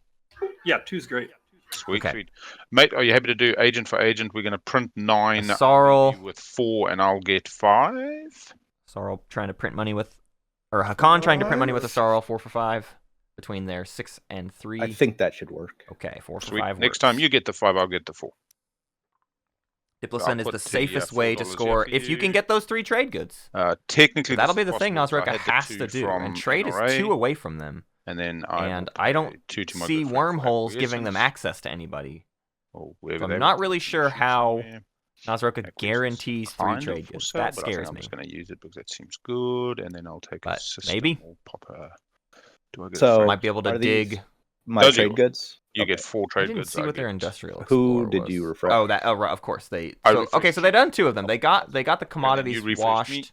[SPEAKER 4] Yeah, 2's great.
[SPEAKER 7] Sweet,
[SPEAKER 1] Okay.
[SPEAKER 7] sweet. Mate, are you happy to do agent for agent? We're going to print 9.
[SPEAKER 1] Yssaril.
[SPEAKER 7] I'll leave you with 4, and I'll get 5.
[SPEAKER 1] Yssaril trying to print money with... Or Hacan trying to print money with Yssaril, 4 for 5. Between their 6 and 3.
[SPEAKER 3] I think that should work.
[SPEAKER 1] Okay, 4 for
[SPEAKER 7] Sweet.
[SPEAKER 1] 5
[SPEAKER 7] Next
[SPEAKER 1] works.
[SPEAKER 7] time you get the 5, I'll get the 4.
[SPEAKER 1] Diploson
[SPEAKER 7] I'll
[SPEAKER 1] is
[SPEAKER 7] put
[SPEAKER 1] the
[SPEAKER 7] the,
[SPEAKER 1] safest way to
[SPEAKER 7] $4
[SPEAKER 1] score
[SPEAKER 7] here for
[SPEAKER 1] if you can
[SPEAKER 7] you.
[SPEAKER 1] get those 3 trade goods.
[SPEAKER 7] Technically,
[SPEAKER 1] That'll
[SPEAKER 7] this
[SPEAKER 1] be
[SPEAKER 7] is
[SPEAKER 1] the thing
[SPEAKER 7] possible, so I
[SPEAKER 1] Naaz-Rokha
[SPEAKER 7] had the
[SPEAKER 1] has
[SPEAKER 7] 2
[SPEAKER 1] to do.
[SPEAKER 7] from
[SPEAKER 1] And trade is
[SPEAKER 7] NRA,
[SPEAKER 1] 2 away from them.
[SPEAKER 7] and then
[SPEAKER 1] I don't
[SPEAKER 7] 2 to my
[SPEAKER 1] see
[SPEAKER 7] good friend
[SPEAKER 1] wormholes
[SPEAKER 7] Craiken.
[SPEAKER 1] giving them access to anybody.
[SPEAKER 7] Or wherever
[SPEAKER 1] So
[SPEAKER 7] they
[SPEAKER 1] I'm not
[SPEAKER 7] were.
[SPEAKER 1] really sure how
[SPEAKER 7] Somewhere.
[SPEAKER 1] Naaz-Rokha
[SPEAKER 7] Acquisitions
[SPEAKER 1] guarantees 3
[SPEAKER 7] kind of
[SPEAKER 1] trade
[SPEAKER 7] for
[SPEAKER 1] goods.
[SPEAKER 7] sale,
[SPEAKER 1] That
[SPEAKER 7] but I think
[SPEAKER 1] scares
[SPEAKER 7] I'm
[SPEAKER 1] me.
[SPEAKER 7] just going to use it because that seems good, and then I'll take a
[SPEAKER 1] But
[SPEAKER 7] system.
[SPEAKER 1] maybe.
[SPEAKER 7] Or pop a, do I get
[SPEAKER 3] So-
[SPEAKER 7] a
[SPEAKER 1] Might be able to
[SPEAKER 3] Are these
[SPEAKER 1] dig.
[SPEAKER 3] My
[SPEAKER 7] Those are
[SPEAKER 3] trade
[SPEAKER 7] yours.
[SPEAKER 3] goods?
[SPEAKER 7] You
[SPEAKER 3] Okay.
[SPEAKER 7] get 4
[SPEAKER 1] I
[SPEAKER 7] trade
[SPEAKER 1] didn't
[SPEAKER 7] goods.
[SPEAKER 1] see
[SPEAKER 7] I
[SPEAKER 1] what their
[SPEAKER 7] get-
[SPEAKER 1] industrial
[SPEAKER 3] Who
[SPEAKER 1] explorer
[SPEAKER 3] did
[SPEAKER 1] was.
[SPEAKER 3] you refresh?
[SPEAKER 1] Oh, that. Oh, right, of course they.
[SPEAKER 7] I
[SPEAKER 1] So, okay,
[SPEAKER 7] refreshed
[SPEAKER 1] so they
[SPEAKER 7] you.
[SPEAKER 1] done 2 of them. They got the
[SPEAKER 7] And then
[SPEAKER 1] commodities
[SPEAKER 7] you refresh
[SPEAKER 1] washed.
[SPEAKER 7] me,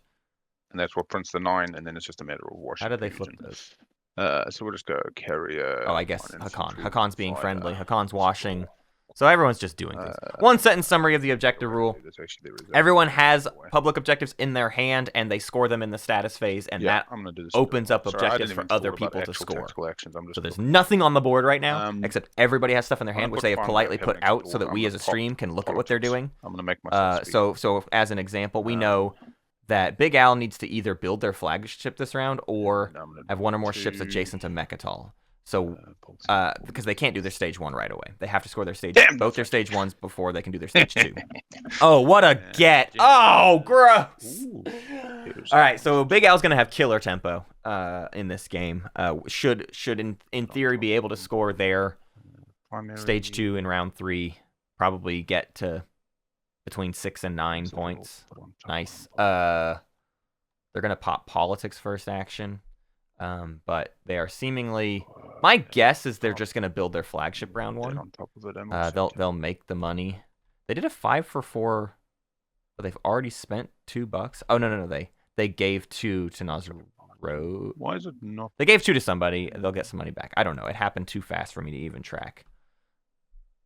[SPEAKER 7] and that's what prints the 9, and then it's just a matter of washing.
[SPEAKER 1] How did they
[SPEAKER 7] the
[SPEAKER 1] flip
[SPEAKER 7] region.
[SPEAKER 1] those?
[SPEAKER 7] So we'll just go carrier.
[SPEAKER 1] Oh, I guess
[SPEAKER 7] finance,
[SPEAKER 1] Hacan.
[SPEAKER 7] infantry,
[SPEAKER 1] Hacan's being
[SPEAKER 7] fire,
[SPEAKER 1] friendly. Hacan's washing. So everyone's just doing things.
[SPEAKER 7] Uh,
[SPEAKER 1] One sentence summary of the objective rule.
[SPEAKER 7] That's actually the reserve.
[SPEAKER 1] Everyone has
[SPEAKER 7] Away.
[SPEAKER 1] public objectives in their hand, and they score them in the status phase, and
[SPEAKER 7] Yeah,
[SPEAKER 1] that
[SPEAKER 7] I'm gonna do this
[SPEAKER 1] opens up
[SPEAKER 7] Sorry, I
[SPEAKER 1] objectives
[SPEAKER 7] didn't
[SPEAKER 1] for
[SPEAKER 7] even
[SPEAKER 1] other
[SPEAKER 7] thought about
[SPEAKER 1] people to
[SPEAKER 7] actual
[SPEAKER 1] score.
[SPEAKER 7] tactical actions. I'm just
[SPEAKER 1] So there's
[SPEAKER 7] looking.
[SPEAKER 1] nothing on the board right now,
[SPEAKER 7] Um,
[SPEAKER 1] except everybody has stuff in their
[SPEAKER 7] I'm
[SPEAKER 1] hand,
[SPEAKER 7] gonna
[SPEAKER 1] which
[SPEAKER 7] put
[SPEAKER 1] they have
[SPEAKER 7] farm
[SPEAKER 1] politely
[SPEAKER 7] back
[SPEAKER 1] put
[SPEAKER 7] next to
[SPEAKER 1] out
[SPEAKER 7] the
[SPEAKER 1] so that
[SPEAKER 7] wall.
[SPEAKER 1] we
[SPEAKER 7] I'm
[SPEAKER 1] as a
[SPEAKER 7] gonna
[SPEAKER 1] stream
[SPEAKER 7] pop
[SPEAKER 1] can look at what they're
[SPEAKER 7] politics.
[SPEAKER 1] doing.
[SPEAKER 7] I'm gonna make myself speak.
[SPEAKER 1] So as an example, we know that Big Al needs to either build their flagship this round or
[SPEAKER 7] And I'm gonna
[SPEAKER 1] have
[SPEAKER 7] do
[SPEAKER 1] one or more ships
[SPEAKER 7] 2,
[SPEAKER 1] adjacent to Mechatol. So
[SPEAKER 7] pulse-
[SPEAKER 1] because they can't do their stage 1 right away. They have to score their
[SPEAKER 7] Damn,
[SPEAKER 1] both their stage 1s before they can do their stage 2. Oh, what a get. Oh, gross.
[SPEAKER 7] Ooh. Here's-
[SPEAKER 1] All right, so Big Al's going to have killer tempo in this game. Should in theory be able to score their
[SPEAKER 7] primary-
[SPEAKER 1] stage 2 in round 3, probably get to between 6 and 9 points. Nice. They're going to pop politics first action. But they are seemingly... My guess is they're just going to build their flagship round
[SPEAKER 7] Then
[SPEAKER 1] 1.
[SPEAKER 7] on top of it, I'm
[SPEAKER 1] They'll make the money. They did a 5 for 4, but they've already spent $2. Oh no, they gave 2 to Naaz-Rokha.
[SPEAKER 7] Why is it not?
[SPEAKER 1] They gave 2 to somebody. They'll get some money back. I don't know. It happened too fast for me to even track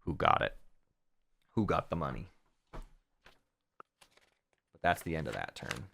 [SPEAKER 1] who got it. Who got the money? But that's the end of that turn.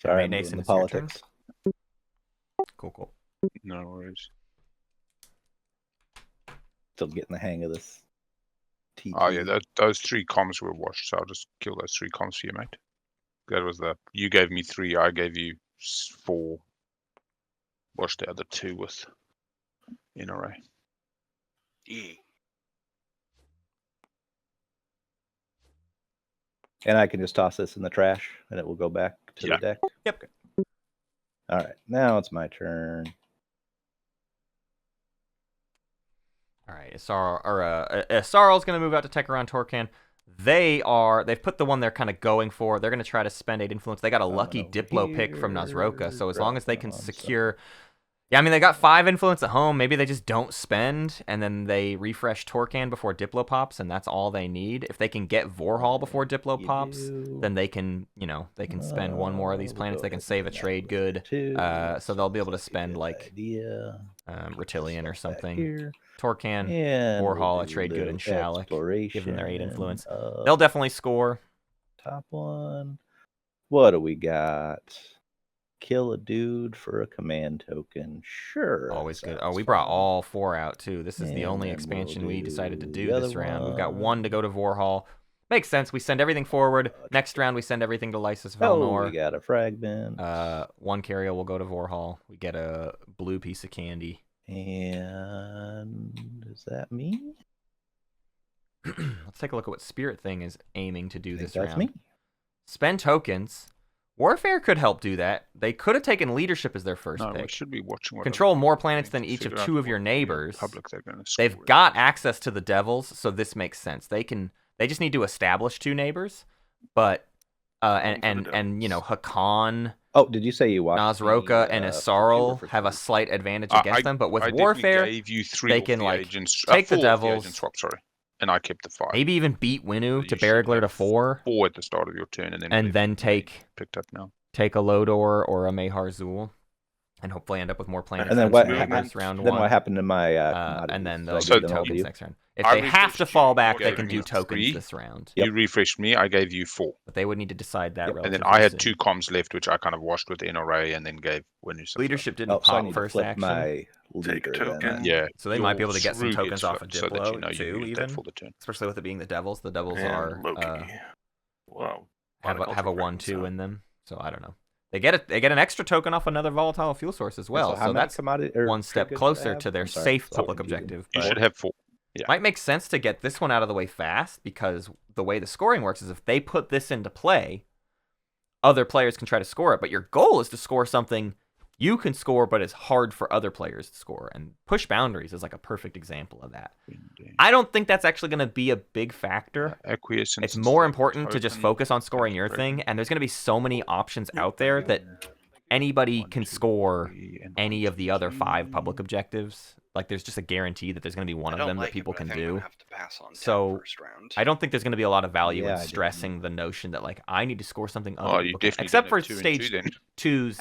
[SPEAKER 3] Sorry, I'm
[SPEAKER 1] Nason,
[SPEAKER 3] doing the
[SPEAKER 1] it's your turn.
[SPEAKER 3] politics.
[SPEAKER 1] Cool.
[SPEAKER 7] No worries.
[SPEAKER 3] Still getting the hang of this.
[SPEAKER 7] Oh yeah,
[SPEAKER 3] TT.
[SPEAKER 7] those 3 comms were washed, so I'll just kill those 3 comms for you, mate. That was you gave me 3, I gave you 4. Wash the other 2 with NRA.
[SPEAKER 2] Yeah.
[SPEAKER 3] And I can just toss this in the trash and it will go back to
[SPEAKER 7] Yeah.
[SPEAKER 3] the deck.
[SPEAKER 1] Yep.
[SPEAKER 3] All right, now it's my turn.
[SPEAKER 1] All right, Yssaril is going to move out to Techeron Torcan. They've put the one they're kind of going for. They're going to try to spend 8 influence. They got a lucky
[SPEAKER 3] over
[SPEAKER 1] Diplo pick from
[SPEAKER 3] here,
[SPEAKER 1] Naaz-Rokha, so as long as they can
[SPEAKER 3] grab on
[SPEAKER 1] secure... Yeah, I mean, they got 5 influence at home. Maybe they just don't spend, and then they refresh Torcan before Diplo pops, and that's all they need. If they can get Vorhal before Diplo pops, then they can, they can spend 1 more of these planets. They can save a trade good. So they'll be able to spend, like, Reptilian or something. Torcan, Vorhal, a trade good, and Shalak. Give them their 8 influence. They'll definitely score.
[SPEAKER 3] Top one. What do we got? Kill a dude for a command token. Sure.
[SPEAKER 1] Always good. Oh,
[SPEAKER 3] sounds
[SPEAKER 1] we brought
[SPEAKER 3] fun.
[SPEAKER 1] all 4 out too. This is the
[SPEAKER 3] And
[SPEAKER 1] only
[SPEAKER 3] then
[SPEAKER 1] expansion
[SPEAKER 3] we'll
[SPEAKER 1] we decided to
[SPEAKER 3] do
[SPEAKER 1] do
[SPEAKER 3] the
[SPEAKER 1] this
[SPEAKER 3] other
[SPEAKER 1] round. We've got 1
[SPEAKER 3] one.
[SPEAKER 1] to go to Vorhall. Makes sense. We send everything forward. Next round we send everything to Lysis
[SPEAKER 3] Oh, we
[SPEAKER 1] Valnor.
[SPEAKER 3] got a fragment.
[SPEAKER 1] 1 carrier will go to Vorhall. We get a blue piece of candy.
[SPEAKER 3] And is that me?
[SPEAKER 1] Let's take a look at what Spiritthing is aiming to do
[SPEAKER 3] I think
[SPEAKER 1] this
[SPEAKER 3] that's
[SPEAKER 1] round.
[SPEAKER 3] me.
[SPEAKER 1] Spend tokens. Warfare could help do that. They could have taken leadership as their first
[SPEAKER 7] No, we
[SPEAKER 1] pick.
[SPEAKER 7] should be watching. What
[SPEAKER 1] Control more planets
[SPEAKER 7] trying
[SPEAKER 1] than
[SPEAKER 7] to
[SPEAKER 1] each of
[SPEAKER 7] figure out
[SPEAKER 1] 2 of your
[SPEAKER 7] what
[SPEAKER 1] neighbors.
[SPEAKER 7] Public they're going to
[SPEAKER 1] They've
[SPEAKER 7] score.
[SPEAKER 1] got access to the devils, so this makes sense. They just need to establish 2 neighbors, but and you know, Hacan,
[SPEAKER 3] Oh, did you say you watched
[SPEAKER 1] Naaz-Rokha,
[SPEAKER 3] the,
[SPEAKER 1] and
[SPEAKER 3] Future
[SPEAKER 1] Yssaril
[SPEAKER 3] for
[SPEAKER 1] have a
[SPEAKER 3] free?
[SPEAKER 1] slight advantage against them, but with
[SPEAKER 7] I definitely
[SPEAKER 1] Warfare,
[SPEAKER 7] gave you 3
[SPEAKER 1] they
[SPEAKER 7] of
[SPEAKER 1] can,
[SPEAKER 7] the
[SPEAKER 1] like,
[SPEAKER 7] agents,
[SPEAKER 1] take the
[SPEAKER 7] 4 of
[SPEAKER 1] devils.
[SPEAKER 7] agent swap, sorry, and I kept the 5.
[SPEAKER 1] maybe even beat Winnu to
[SPEAKER 7] You should
[SPEAKER 1] Barragler to
[SPEAKER 7] have
[SPEAKER 1] 4,
[SPEAKER 7] 4 at the start of your turn, and then whatever
[SPEAKER 1] take
[SPEAKER 7] picked up now.
[SPEAKER 1] a Lodor or a Mehar Zul, and hopefully end up with more planets.
[SPEAKER 3] And then
[SPEAKER 1] than
[SPEAKER 3] what
[SPEAKER 1] some
[SPEAKER 3] happened?
[SPEAKER 1] neighbors round
[SPEAKER 3] Then
[SPEAKER 1] 1.
[SPEAKER 3] what happened to my
[SPEAKER 1] And then they'll
[SPEAKER 3] commodities?
[SPEAKER 7] So
[SPEAKER 1] do
[SPEAKER 3] Did I give them all to
[SPEAKER 1] tokens
[SPEAKER 3] you?
[SPEAKER 1] next round. If
[SPEAKER 7] I
[SPEAKER 1] they have to
[SPEAKER 7] refreshed
[SPEAKER 1] fall
[SPEAKER 7] you,
[SPEAKER 1] back,
[SPEAKER 7] you
[SPEAKER 1] they
[SPEAKER 7] gave
[SPEAKER 1] can
[SPEAKER 7] me
[SPEAKER 1] do tokens
[SPEAKER 7] 3.
[SPEAKER 1] this round.
[SPEAKER 3] Yep.
[SPEAKER 7] You refreshed me, I gave you 4.
[SPEAKER 1] But they would need to decide that
[SPEAKER 3] Yep.
[SPEAKER 7] And
[SPEAKER 1] relatively
[SPEAKER 7] then I had
[SPEAKER 1] soon.
[SPEAKER 7] 2 comms left, which I kind of washed with NRA and then gave Winnu some
[SPEAKER 1] Leadership didn't
[SPEAKER 3] Oh, so I
[SPEAKER 1] pop
[SPEAKER 3] need to
[SPEAKER 1] first
[SPEAKER 3] flip
[SPEAKER 1] action,
[SPEAKER 3] my
[SPEAKER 6] Take a
[SPEAKER 3] leader
[SPEAKER 6] token.
[SPEAKER 3] then.
[SPEAKER 7] stuff. Yeah.
[SPEAKER 1] so they might be
[SPEAKER 7] your
[SPEAKER 1] able to get some
[SPEAKER 7] shrew
[SPEAKER 1] tokens
[SPEAKER 7] gets
[SPEAKER 1] off of
[SPEAKER 7] flipped so that
[SPEAKER 1] Diplo
[SPEAKER 7] you know you
[SPEAKER 1] too,
[SPEAKER 7] used that
[SPEAKER 1] even
[SPEAKER 7] for the turn.
[SPEAKER 1] especially with it being the devils. The devils
[SPEAKER 6] And
[SPEAKER 1] are
[SPEAKER 6] Loki. Wow.
[SPEAKER 1] have a
[SPEAKER 6] Monoculture
[SPEAKER 1] 1/2
[SPEAKER 6] fragments,
[SPEAKER 1] in them, so I don't know. They get an extra token off another volatile fuel source as well,
[SPEAKER 3] So, how
[SPEAKER 1] so
[SPEAKER 3] many
[SPEAKER 1] that's
[SPEAKER 3] commodity- or
[SPEAKER 1] 1 step
[SPEAKER 3] trinkets
[SPEAKER 1] closer
[SPEAKER 3] do I have?
[SPEAKER 1] to their
[SPEAKER 3] I'm sorry,
[SPEAKER 1] safe
[SPEAKER 3] so
[SPEAKER 1] public
[SPEAKER 3] confusing.
[SPEAKER 1] objective.
[SPEAKER 7] You
[SPEAKER 1] But
[SPEAKER 7] should have 4. Yeah.
[SPEAKER 1] might make sense to get this one out of the way fast, because the way the scoring works is if they put this into play, other players can try to score it, but your goal is to score something you can score, but it's hard for other players to score. And push boundaries is like a perfect example of that. I don't think that's actually going to be a big factor.
[SPEAKER 7] Acquiescence.
[SPEAKER 1] It's
[SPEAKER 7] is
[SPEAKER 1] more
[SPEAKER 7] the
[SPEAKER 1] important to just
[SPEAKER 7] token.
[SPEAKER 1] focus on scoring your thing, and there's going to be so many options out there that anybody
[SPEAKER 7] 1,
[SPEAKER 1] can
[SPEAKER 7] 2,
[SPEAKER 1] score
[SPEAKER 7] 3, and
[SPEAKER 1] any of the other 5
[SPEAKER 7] 3.
[SPEAKER 1] public objectives. Like, there's just a guarantee that there's going to be one of them that people can do.
[SPEAKER 2] Have to pass on
[SPEAKER 1] So,
[SPEAKER 2] first round.
[SPEAKER 1] I don't think there's going to be a lot of value
[SPEAKER 3] Yeah, I
[SPEAKER 1] in
[SPEAKER 3] didn't.
[SPEAKER 1] stressing the notion that, like, I need to score something other
[SPEAKER 7] Oh, you
[SPEAKER 1] people can,
[SPEAKER 7] definitely
[SPEAKER 1] except
[SPEAKER 7] done
[SPEAKER 1] for
[SPEAKER 7] it 2 and
[SPEAKER 1] stage
[SPEAKER 7] 2 then.
[SPEAKER 1] 2s.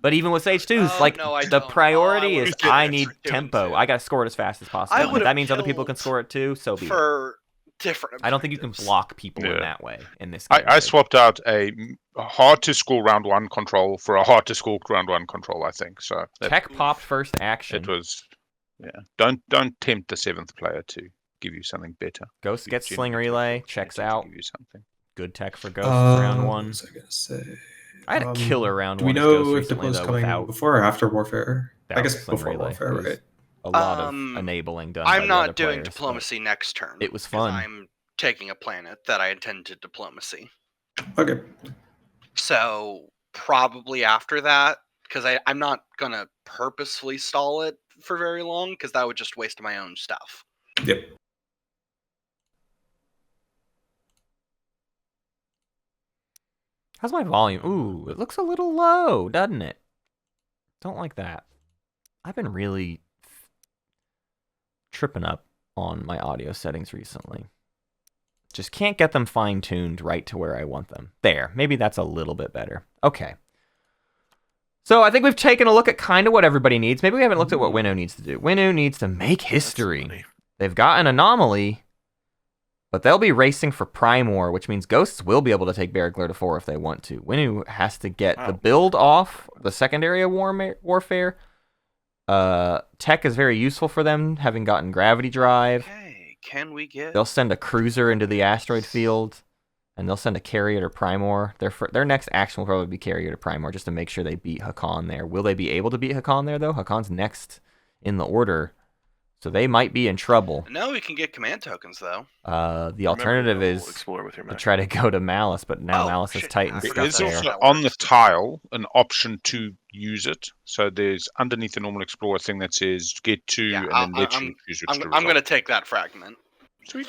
[SPEAKER 1] But even with stage 2s,
[SPEAKER 2] Oh,
[SPEAKER 1] like,
[SPEAKER 2] no, I
[SPEAKER 1] the
[SPEAKER 2] don't.
[SPEAKER 1] priority
[SPEAKER 2] Oh, I
[SPEAKER 1] is
[SPEAKER 2] would've given
[SPEAKER 1] I
[SPEAKER 2] it
[SPEAKER 1] need
[SPEAKER 2] for 2 and
[SPEAKER 1] tempo.
[SPEAKER 2] 2.
[SPEAKER 1] I got to score it as fast as possible.
[SPEAKER 2] I
[SPEAKER 1] And if
[SPEAKER 2] would've
[SPEAKER 1] that means other people can
[SPEAKER 2] killed
[SPEAKER 1] score it too, so be it.
[SPEAKER 2] for different.
[SPEAKER 1] I don't think you can
[SPEAKER 2] objectives.
[SPEAKER 1] block people in
[SPEAKER 7] Yeah.
[SPEAKER 1] that way in this game.
[SPEAKER 7] I swapped out a hard to score round 1 control for a hard to score round 1 control, I think. So
[SPEAKER 1] Tech popped first action.
[SPEAKER 7] it was, yeah. Don't tempt the 7th player to give you something better.
[SPEAKER 1] Ghost
[SPEAKER 7] You
[SPEAKER 1] gets Sling
[SPEAKER 7] genuinely
[SPEAKER 1] Relay,
[SPEAKER 7] want
[SPEAKER 1] checks
[SPEAKER 7] them to
[SPEAKER 1] out.
[SPEAKER 7] Give you something.
[SPEAKER 1] Good tech for Ghost round 1.
[SPEAKER 5] What was I gonna say?
[SPEAKER 1] I had a killer round
[SPEAKER 5] Do
[SPEAKER 1] 1
[SPEAKER 5] we
[SPEAKER 1] as Ghost
[SPEAKER 5] know if
[SPEAKER 1] recently,
[SPEAKER 5] Diplo's
[SPEAKER 1] though,
[SPEAKER 5] coming
[SPEAKER 1] without
[SPEAKER 5] before or after Warfare? I
[SPEAKER 1] without
[SPEAKER 5] guess
[SPEAKER 1] Sling
[SPEAKER 5] before
[SPEAKER 1] Relay.
[SPEAKER 5] Warfare,
[SPEAKER 1] It was
[SPEAKER 5] right?
[SPEAKER 1] a lot
[SPEAKER 2] Um,
[SPEAKER 1] of enabling done by
[SPEAKER 2] I'm
[SPEAKER 1] the
[SPEAKER 2] not
[SPEAKER 1] other
[SPEAKER 2] doing
[SPEAKER 1] players, but
[SPEAKER 2] diplomacy next turn.
[SPEAKER 1] It was
[SPEAKER 2] 'cause
[SPEAKER 1] fun.
[SPEAKER 2] I'm taking a planet that I intend to diplomacy.
[SPEAKER 5] Okay.
[SPEAKER 2] So probably after that, because I'm not gonna purposefully stall it for very long, because that would just waste my own stuff.
[SPEAKER 5] Yep.
[SPEAKER 1] How's my volume? Ooh, it looks a little low, doesn't it? Don't like that. I've been really tripping up on my audio settings recently. Just can't get them fine-tuned right to where I want them. There, maybe that's a little bit better. Okay. So I think we've taken a look at kind of what everybody needs. Maybe we haven't looked at what Winnu needs to do. Winnu needs to make history.
[SPEAKER 6] funny.
[SPEAKER 1] They've got an anomaly, but they'll be racing for Primor, which means Ghosts will be able to take Barragler to 4 if they want to. Winnu has to get the
[SPEAKER 6] Wow.
[SPEAKER 1] build off, the secondary warfare. Tech is very useful for them, having gotten Gravity Drive.
[SPEAKER 2] Okay, can we get?
[SPEAKER 1] They'll send a cruiser into the asteroid field, and they'll send a carrier to Primor. Their next action will probably be carrier to Primor, just to make sure they beat Hacan there. Will they be able to beat Hacan there, though? Hacan's next in the order, so they might be in trouble.
[SPEAKER 2] No, we can get command tokens though.
[SPEAKER 1] The alternative
[SPEAKER 6] Remember,
[SPEAKER 1] is
[SPEAKER 6] explore with your
[SPEAKER 1] to
[SPEAKER 6] mech.
[SPEAKER 1] try to go to Malice, but now
[SPEAKER 2] Oh,
[SPEAKER 1] Malice has
[SPEAKER 2] shit,
[SPEAKER 1] Titan
[SPEAKER 2] I
[SPEAKER 1] stuff
[SPEAKER 2] forgot
[SPEAKER 7] There's
[SPEAKER 2] that.
[SPEAKER 1] there.
[SPEAKER 7] also
[SPEAKER 2] That
[SPEAKER 7] on the
[SPEAKER 2] works.
[SPEAKER 7] tile an option to use it. So there's underneath the normal explorer thing that says get to
[SPEAKER 2] Yeah,
[SPEAKER 7] and then let
[SPEAKER 2] I'm-
[SPEAKER 7] you choose which
[SPEAKER 2] I'm
[SPEAKER 7] to
[SPEAKER 2] going to
[SPEAKER 7] resolve.
[SPEAKER 2] take that fragment.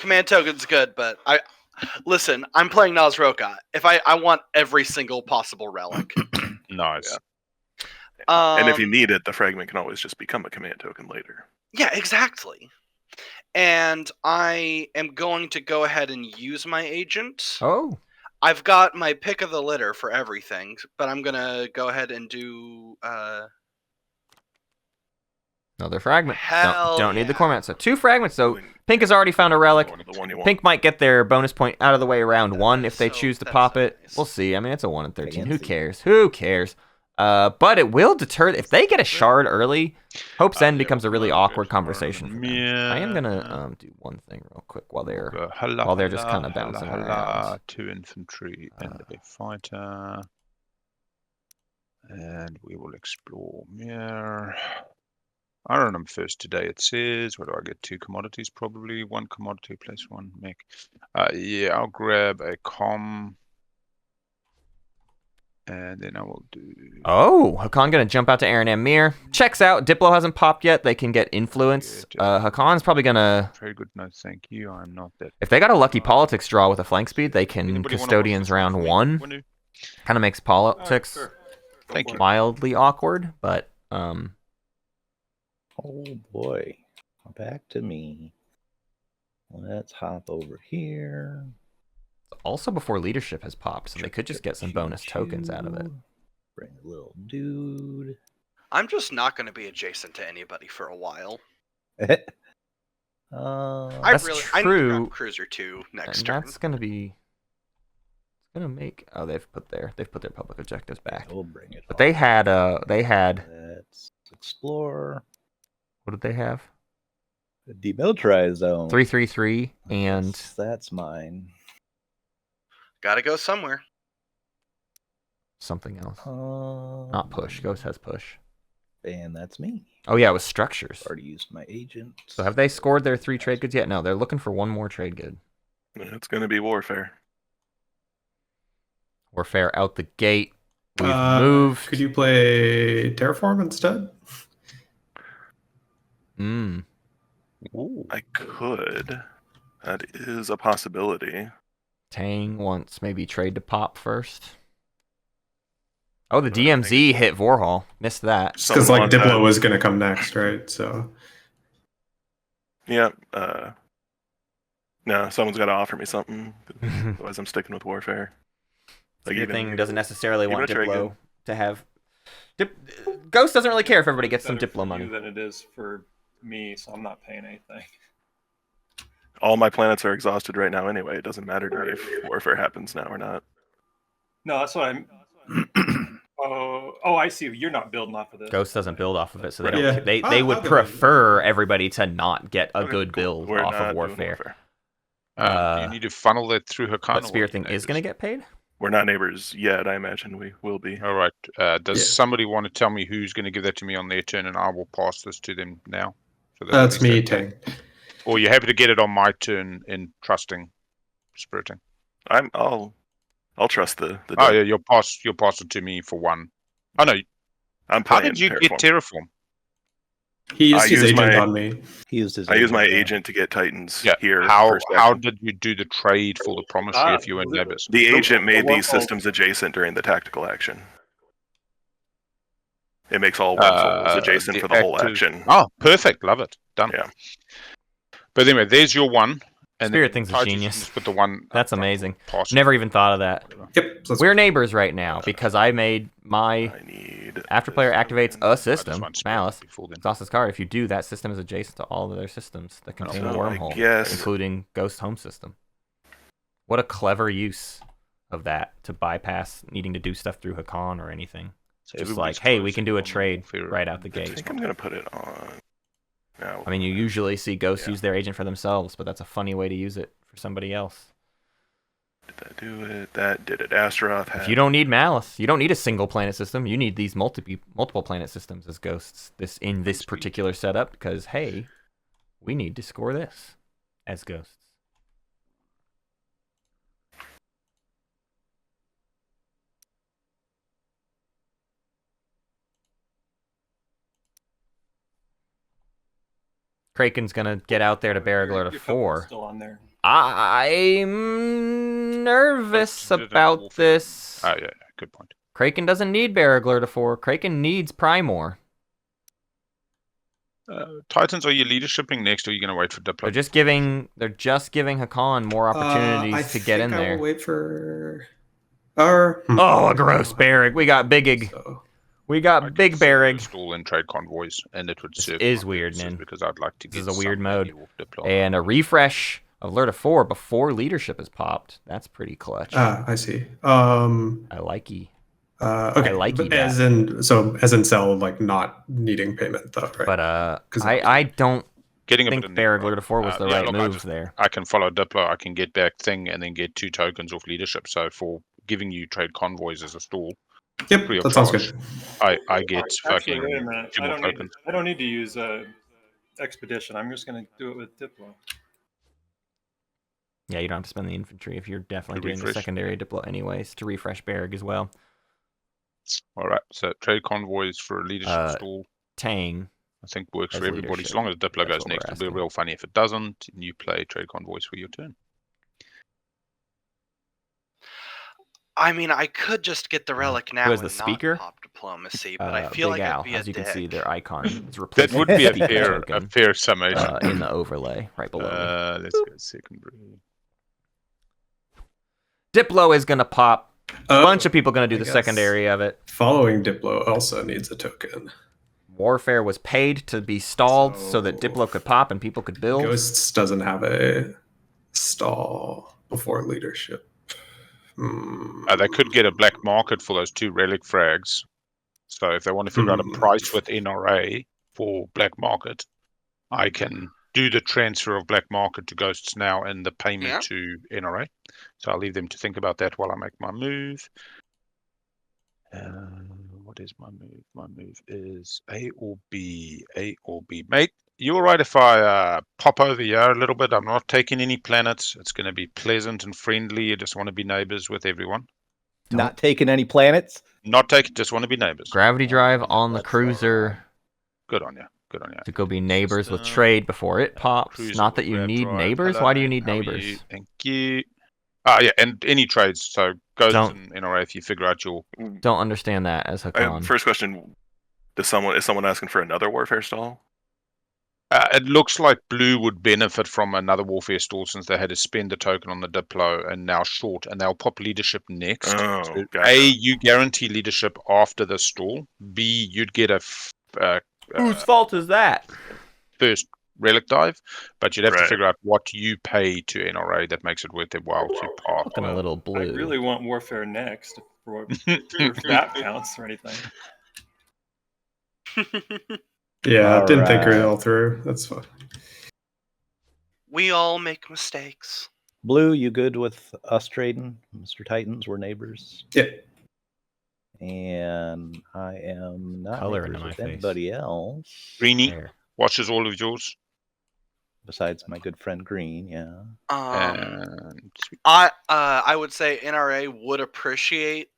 [SPEAKER 2] Command token's good, but listen. I'm playing Naaz-Rokha. If I want every single possible relic.
[SPEAKER 7] Nice.
[SPEAKER 6] Yeah. And if you
[SPEAKER 2] Um,
[SPEAKER 6] need it, the fragment can always just become a command token later.
[SPEAKER 2] Yeah, exactly. And I am going to go ahead and use my agent.
[SPEAKER 1] Oh,
[SPEAKER 2] I've got my pick of the litter for everything, but I'm gonna go ahead and do.
[SPEAKER 1] another fragment.
[SPEAKER 2] Hell
[SPEAKER 1] Don't need the
[SPEAKER 2] yeah.
[SPEAKER 1] Cormat. So 2 fragments. So Pink has already found a relic.
[SPEAKER 6] The one you want.
[SPEAKER 1] Pink might get their bonus point out of the way around 1 if they
[SPEAKER 2] So-
[SPEAKER 1] choose to
[SPEAKER 2] that's
[SPEAKER 1] pop
[SPEAKER 2] so
[SPEAKER 1] it.
[SPEAKER 2] nice.
[SPEAKER 1] We'll see. I mean, it's a 1 in 13. Who
[SPEAKER 3] Fancy.
[SPEAKER 1] cares? Who cares? But it will deter if they get a shard early. Hope's End becomes a really awkward conversation for them. I am gonna do one thing real quick while they're just kind of bouncing around.
[SPEAKER 7] 2 infantry and a fighter, and we will explore Mir. I run them first today. It says, what do I get? 2 commodities probably. 1 commodity place 1 mech. Yeah, I'll grab a com. And then I will do...
[SPEAKER 1] Oh, Hacan gonna jump out to Aaron and Mir. Checks out. Diplo hasn't popped yet. They can get influence. Hakan's probably gonna...
[SPEAKER 7] Very good, no thank you. I'm not that...
[SPEAKER 1] If they got a lucky politics draw with a flank speed, they can Custodians round 1. Kind of makes politics
[SPEAKER 7] Thank you.
[SPEAKER 1] mildly awkward, but...
[SPEAKER 3] Oh boy. Back to me. Let's hop over here.
[SPEAKER 1] Also before leadership has popped, so they could just get some bonus tokens out of it.
[SPEAKER 3] Bring a little dude.
[SPEAKER 2] I'm just not going to be adjacent to anybody for a while.
[SPEAKER 1] That's
[SPEAKER 2] I need to
[SPEAKER 1] true.
[SPEAKER 2] grab Cruiser 2 next
[SPEAKER 1] And
[SPEAKER 2] turn.
[SPEAKER 1] that's gonna be... It's gonna make... Oh, they've put their public objectives back.
[SPEAKER 3] We'll bring it.
[SPEAKER 1] But they had...
[SPEAKER 3] Let's explore.
[SPEAKER 1] What did they have?
[SPEAKER 3] The demilitarized zone.
[SPEAKER 1] 333 and...
[SPEAKER 3] That's mine.
[SPEAKER 2] Gotta go somewhere.
[SPEAKER 1] something else. Not push. Ghost has push.
[SPEAKER 3] And that's me.
[SPEAKER 1] Oh yeah, it was structures.
[SPEAKER 3] Already used my agent.
[SPEAKER 1] So have they scored their 3 trade goods yet? No, they're looking for 1 more trade good.
[SPEAKER 6] It's going to be warfare.
[SPEAKER 1] Warfare out the gate. We've moved.
[SPEAKER 5] Could you play Terraform instead?
[SPEAKER 6] I could. That is a possibility.
[SPEAKER 1] Tang wants maybe trade to pop first. Oh, the DMZ hit Vorhal. Missed that.
[SPEAKER 5] Because like Diplo was going to come next, right? So.
[SPEAKER 6] Yeah. No, someone's got to offer me something. Otherwise, I'm sticking with warfare.
[SPEAKER 1] Like Spiritthing doesn't necessarily want
[SPEAKER 6] even a
[SPEAKER 1] Diplo to have. Ghost doesn't really care if everybody gets some Diplo money.
[SPEAKER 4] Than it is for me, so I'm not paying anything.
[SPEAKER 6] All my planets are exhausted right now anyway. It doesn't matter to me if warfare happens now or not.
[SPEAKER 4] No, that's what I'm. Oh, I see. You're not building off of this.
[SPEAKER 1] Ghost doesn't build off of it, so they
[SPEAKER 5] Yeah.
[SPEAKER 1] don't. They would prefer everybody to not get a good build
[SPEAKER 6] We're
[SPEAKER 1] off
[SPEAKER 6] not
[SPEAKER 1] of
[SPEAKER 6] doing
[SPEAKER 1] warfare.
[SPEAKER 7] You need to funnel that through Hacan.
[SPEAKER 1] But Spiritthing is going to get paid.
[SPEAKER 6] We're not neighbors yet. I imagine we will be.
[SPEAKER 7] All right. Does somebody want to tell me who's going to give that to me on their turn, and I will pass this to them now? So
[SPEAKER 5] That's me, Tang.
[SPEAKER 7] Or you're happy to get it on my turn in trusting Spiritthing?
[SPEAKER 6] I'll trust the.
[SPEAKER 7] Oh yeah, you'll pass it to me for 1. Oh no.
[SPEAKER 6] I'm
[SPEAKER 7] How
[SPEAKER 6] playing
[SPEAKER 7] did you
[SPEAKER 6] Terraform.
[SPEAKER 7] get Terraform?
[SPEAKER 5] He used his
[SPEAKER 6] used
[SPEAKER 5] agent
[SPEAKER 6] my-
[SPEAKER 5] on me.
[SPEAKER 3] He used his
[SPEAKER 6] I use my
[SPEAKER 3] agent, yeah.
[SPEAKER 6] agent to get Titans
[SPEAKER 7] Yeah.
[SPEAKER 6] here.
[SPEAKER 7] How
[SPEAKER 6] first
[SPEAKER 7] how
[SPEAKER 6] action.
[SPEAKER 7] did you do the trade for the promissory if you weren't neighbors?
[SPEAKER 6] The agent made
[SPEAKER 4] the
[SPEAKER 6] these
[SPEAKER 4] wormhole-
[SPEAKER 6] systems adjacent during the tactical action. It makes all wormholes adjacent for the whole action.
[SPEAKER 7] Oh, perfect. Love it. Done.
[SPEAKER 6] Yeah.
[SPEAKER 7] But anyway, there's your 1. And
[SPEAKER 1] Spiritthing's a
[SPEAKER 7] Titus
[SPEAKER 1] genius.
[SPEAKER 7] just put the 1.
[SPEAKER 1] That's amazing.
[SPEAKER 7] Pass it.
[SPEAKER 1] Never even thought of that.
[SPEAKER 5] Yep. So
[SPEAKER 1] We're neighbors right now because I made my
[SPEAKER 6] I need
[SPEAKER 1] after player activates a
[SPEAKER 7] I just
[SPEAKER 1] system,
[SPEAKER 7] want Spirit
[SPEAKER 1] Malice,
[SPEAKER 7] before then.
[SPEAKER 1] exhausts his card. If you do, that system is adjacent to all of their systems that contain a
[SPEAKER 6] So, I
[SPEAKER 1] wormhole,
[SPEAKER 6] guess-
[SPEAKER 1] including Ghost Home System. What a clever use of that to bypass needing to do stuff through Hacan or anything.
[SPEAKER 7] So
[SPEAKER 1] Just
[SPEAKER 7] everybody's
[SPEAKER 1] like, hey, we
[SPEAKER 7] close
[SPEAKER 1] can do a
[SPEAKER 7] on
[SPEAKER 1] trade
[SPEAKER 7] warfare.
[SPEAKER 1] right out the
[SPEAKER 6] I
[SPEAKER 1] gate.
[SPEAKER 6] think I'm gonna put it on. Now,
[SPEAKER 1] I mean, you usually see Ghosts
[SPEAKER 6] Yeah.
[SPEAKER 1] use their agent for themselves, but that's a funny way to use it for somebody else.
[SPEAKER 6] did that do it? That did it. Astaroth had.
[SPEAKER 1] If you don't need Malice, you don't need a single planet system. You need these multiple planet systems as Ghosts in this particular setup because, hey, we need to score this as Ghosts. Craiken's gonna get out there to Barragler to
[SPEAKER 4] Your
[SPEAKER 1] 4.
[SPEAKER 4] Still on there.
[SPEAKER 1] I'm nervous
[SPEAKER 7] Consider it
[SPEAKER 1] about
[SPEAKER 7] warfare.
[SPEAKER 1] this.
[SPEAKER 7] Oh yeah, good point.
[SPEAKER 1] Craiken doesn't need Barragler to 4. Craiken needs Primor.
[SPEAKER 7] Titans, are you leadershiping next, or are you going to wait for Diplo?
[SPEAKER 1] They're just giving Hacan more opportunities to get in
[SPEAKER 5] I
[SPEAKER 1] there.
[SPEAKER 5] will wait for. Or
[SPEAKER 1] Oh, a gross Barrag. We got Big.
[SPEAKER 5] So,
[SPEAKER 1] We
[SPEAKER 7] I
[SPEAKER 1] got
[SPEAKER 7] could
[SPEAKER 1] Big Barrag.
[SPEAKER 7] Install in trade convoys, and it would serve.
[SPEAKER 1] is
[SPEAKER 7] my
[SPEAKER 1] weird,
[SPEAKER 7] purposes
[SPEAKER 1] Nin.
[SPEAKER 7] because I'd like to
[SPEAKER 1] This
[SPEAKER 7] get
[SPEAKER 1] is a weird
[SPEAKER 7] some
[SPEAKER 1] mode.
[SPEAKER 7] value off Diplo.
[SPEAKER 1] And a refresh of Lure to 4 before leadership is popped. That's pretty clutch.
[SPEAKER 5] I see.
[SPEAKER 1] I like ye.
[SPEAKER 5] Okay,
[SPEAKER 1] I like
[SPEAKER 5] but
[SPEAKER 1] that.
[SPEAKER 5] as in sell, like not needing payment though, right?
[SPEAKER 1] But
[SPEAKER 5] 'Cause
[SPEAKER 1] I don't
[SPEAKER 7] Getting a
[SPEAKER 1] think
[SPEAKER 7] bit of
[SPEAKER 1] Barragler
[SPEAKER 7] network.
[SPEAKER 1] to 4 was the
[SPEAKER 7] Yeah,
[SPEAKER 1] right
[SPEAKER 7] look,
[SPEAKER 1] move there.
[SPEAKER 7] I can follow Diplo, I can get back Thing, and then get 2 tokens off leadership. So for giving you trade convoys as a stall,
[SPEAKER 5] Yep,
[SPEAKER 7] free of
[SPEAKER 5] that sounds
[SPEAKER 7] charge,
[SPEAKER 5] good.
[SPEAKER 7] I get
[SPEAKER 4] Actually,
[SPEAKER 7] fucking
[SPEAKER 4] wait a minute.
[SPEAKER 7] 2 more tokens.
[SPEAKER 4] I don't need to use expedition. I'm just going to do it with Diplo.
[SPEAKER 1] Yeah, you don't have to spend the infantry if you're definitely
[SPEAKER 7] To
[SPEAKER 1] doing the
[SPEAKER 7] refresh.
[SPEAKER 1] secondary Diplo anyways to refresh Barrag as well.
[SPEAKER 7] All right, so trade convoys for a leadership stall,
[SPEAKER 1] Tang.
[SPEAKER 7] I think works
[SPEAKER 1] as
[SPEAKER 7] for everybody. As
[SPEAKER 1] leadership.
[SPEAKER 7] long as Diplo
[SPEAKER 1] That's
[SPEAKER 7] goes
[SPEAKER 1] what we're
[SPEAKER 7] next, it'll be
[SPEAKER 1] asking.
[SPEAKER 7] real funny. If it doesn't, and you play trade convoys for your turn.
[SPEAKER 2] I mean, I could just get the relic now
[SPEAKER 1] Who has
[SPEAKER 2] and
[SPEAKER 1] the
[SPEAKER 2] not
[SPEAKER 1] speaker?
[SPEAKER 2] pop diplomacy, but I feel
[SPEAKER 1] Big
[SPEAKER 2] like
[SPEAKER 1] Al,
[SPEAKER 2] I'd be a
[SPEAKER 1] as you can see,
[SPEAKER 2] dick.
[SPEAKER 1] their icon is
[SPEAKER 7] That
[SPEAKER 1] replacing
[SPEAKER 7] would be
[SPEAKER 1] the
[SPEAKER 7] a
[SPEAKER 1] speaker token
[SPEAKER 7] fair summation.
[SPEAKER 1] in the overlay right below me.
[SPEAKER 7] Let's go secondary.
[SPEAKER 1] Diplo is gonna pop. A bunch of people gonna do
[SPEAKER 5] I
[SPEAKER 1] the
[SPEAKER 5] guess
[SPEAKER 1] secondary of it.
[SPEAKER 5] Following Diplo also needs a token.
[SPEAKER 1] Warfare was paid to be stalled so that
[SPEAKER 5] So-
[SPEAKER 1] Diplo could pop and people could build.
[SPEAKER 5] Ghosts doesn't have a stall before leadership.
[SPEAKER 7] They could get a black market for those 2 relic frags. So if they want to figure out a price with NRA for black market, I can do the transfer of black market to ghosts now and the payment to NRA. So I'll leave them to think about that while I make my move. What is my move? My move is A or B. A or B. Mate, you all right if I pop over here a little bit? I'm not taking any planets. It's going to be pleasant and friendly. I just want to be neighbors with everyone.
[SPEAKER 3] Not taking any planets.
[SPEAKER 7] Not take, just want to be neighbors.
[SPEAKER 1] Gravity drive on the
[SPEAKER 3] Let's
[SPEAKER 1] cruiser
[SPEAKER 7] Good on you. Good on you.
[SPEAKER 1] to go be neighbors with
[SPEAKER 7] System.
[SPEAKER 1] trade before it pops.
[SPEAKER 7] Cruiser
[SPEAKER 1] Not that
[SPEAKER 7] will
[SPEAKER 1] you
[SPEAKER 7] grab
[SPEAKER 1] need
[SPEAKER 7] drive.
[SPEAKER 1] neighbors.
[SPEAKER 7] Hello,
[SPEAKER 1] Why do you
[SPEAKER 7] mate.
[SPEAKER 1] need
[SPEAKER 7] How are
[SPEAKER 1] neighbors?
[SPEAKER 7] you? Thank you. Yeah, and any trades. So ghosts
[SPEAKER 1] Don't-
[SPEAKER 7] and NRA if you figure out your.
[SPEAKER 1] Don't understand that as Hacan.
[SPEAKER 6] First question: is someone asking for another warfare stall?
[SPEAKER 7] It looks like blue would benefit from another warfare stall since they had to spend a token on the Diplo and now short, and they'll pop leadership next.
[SPEAKER 6] Oh,
[SPEAKER 7] So
[SPEAKER 6] gotcha.
[SPEAKER 7] A, you guarantee leadership after the stall. B, you'd get a
[SPEAKER 1] Whose fault is that?
[SPEAKER 7] first relic dive, but you'd have to
[SPEAKER 6] Right.
[SPEAKER 7] figure out what you pay to NRA that makes it worth their while to park.
[SPEAKER 1] Looking a little blue.
[SPEAKER 4] I really want warfare next, if that counts or anything.
[SPEAKER 5] Yeah,
[SPEAKER 3] All
[SPEAKER 5] didn't think it
[SPEAKER 3] right.
[SPEAKER 5] all through. That's fine.
[SPEAKER 2] We all make mistakes.
[SPEAKER 3] Blue, you good with us trading? Mr. Titans, we're neighbors.
[SPEAKER 5] Yeah.
[SPEAKER 3] And I am not
[SPEAKER 1] Color
[SPEAKER 3] neighbors
[SPEAKER 1] into my
[SPEAKER 3] with
[SPEAKER 1] face.
[SPEAKER 3] anybody else.
[SPEAKER 7] Greeny
[SPEAKER 1] There.
[SPEAKER 7] watches all of yours.
[SPEAKER 3] Besides my good friend Green, yeah.
[SPEAKER 7] And
[SPEAKER 2] I would say NRA would appreciate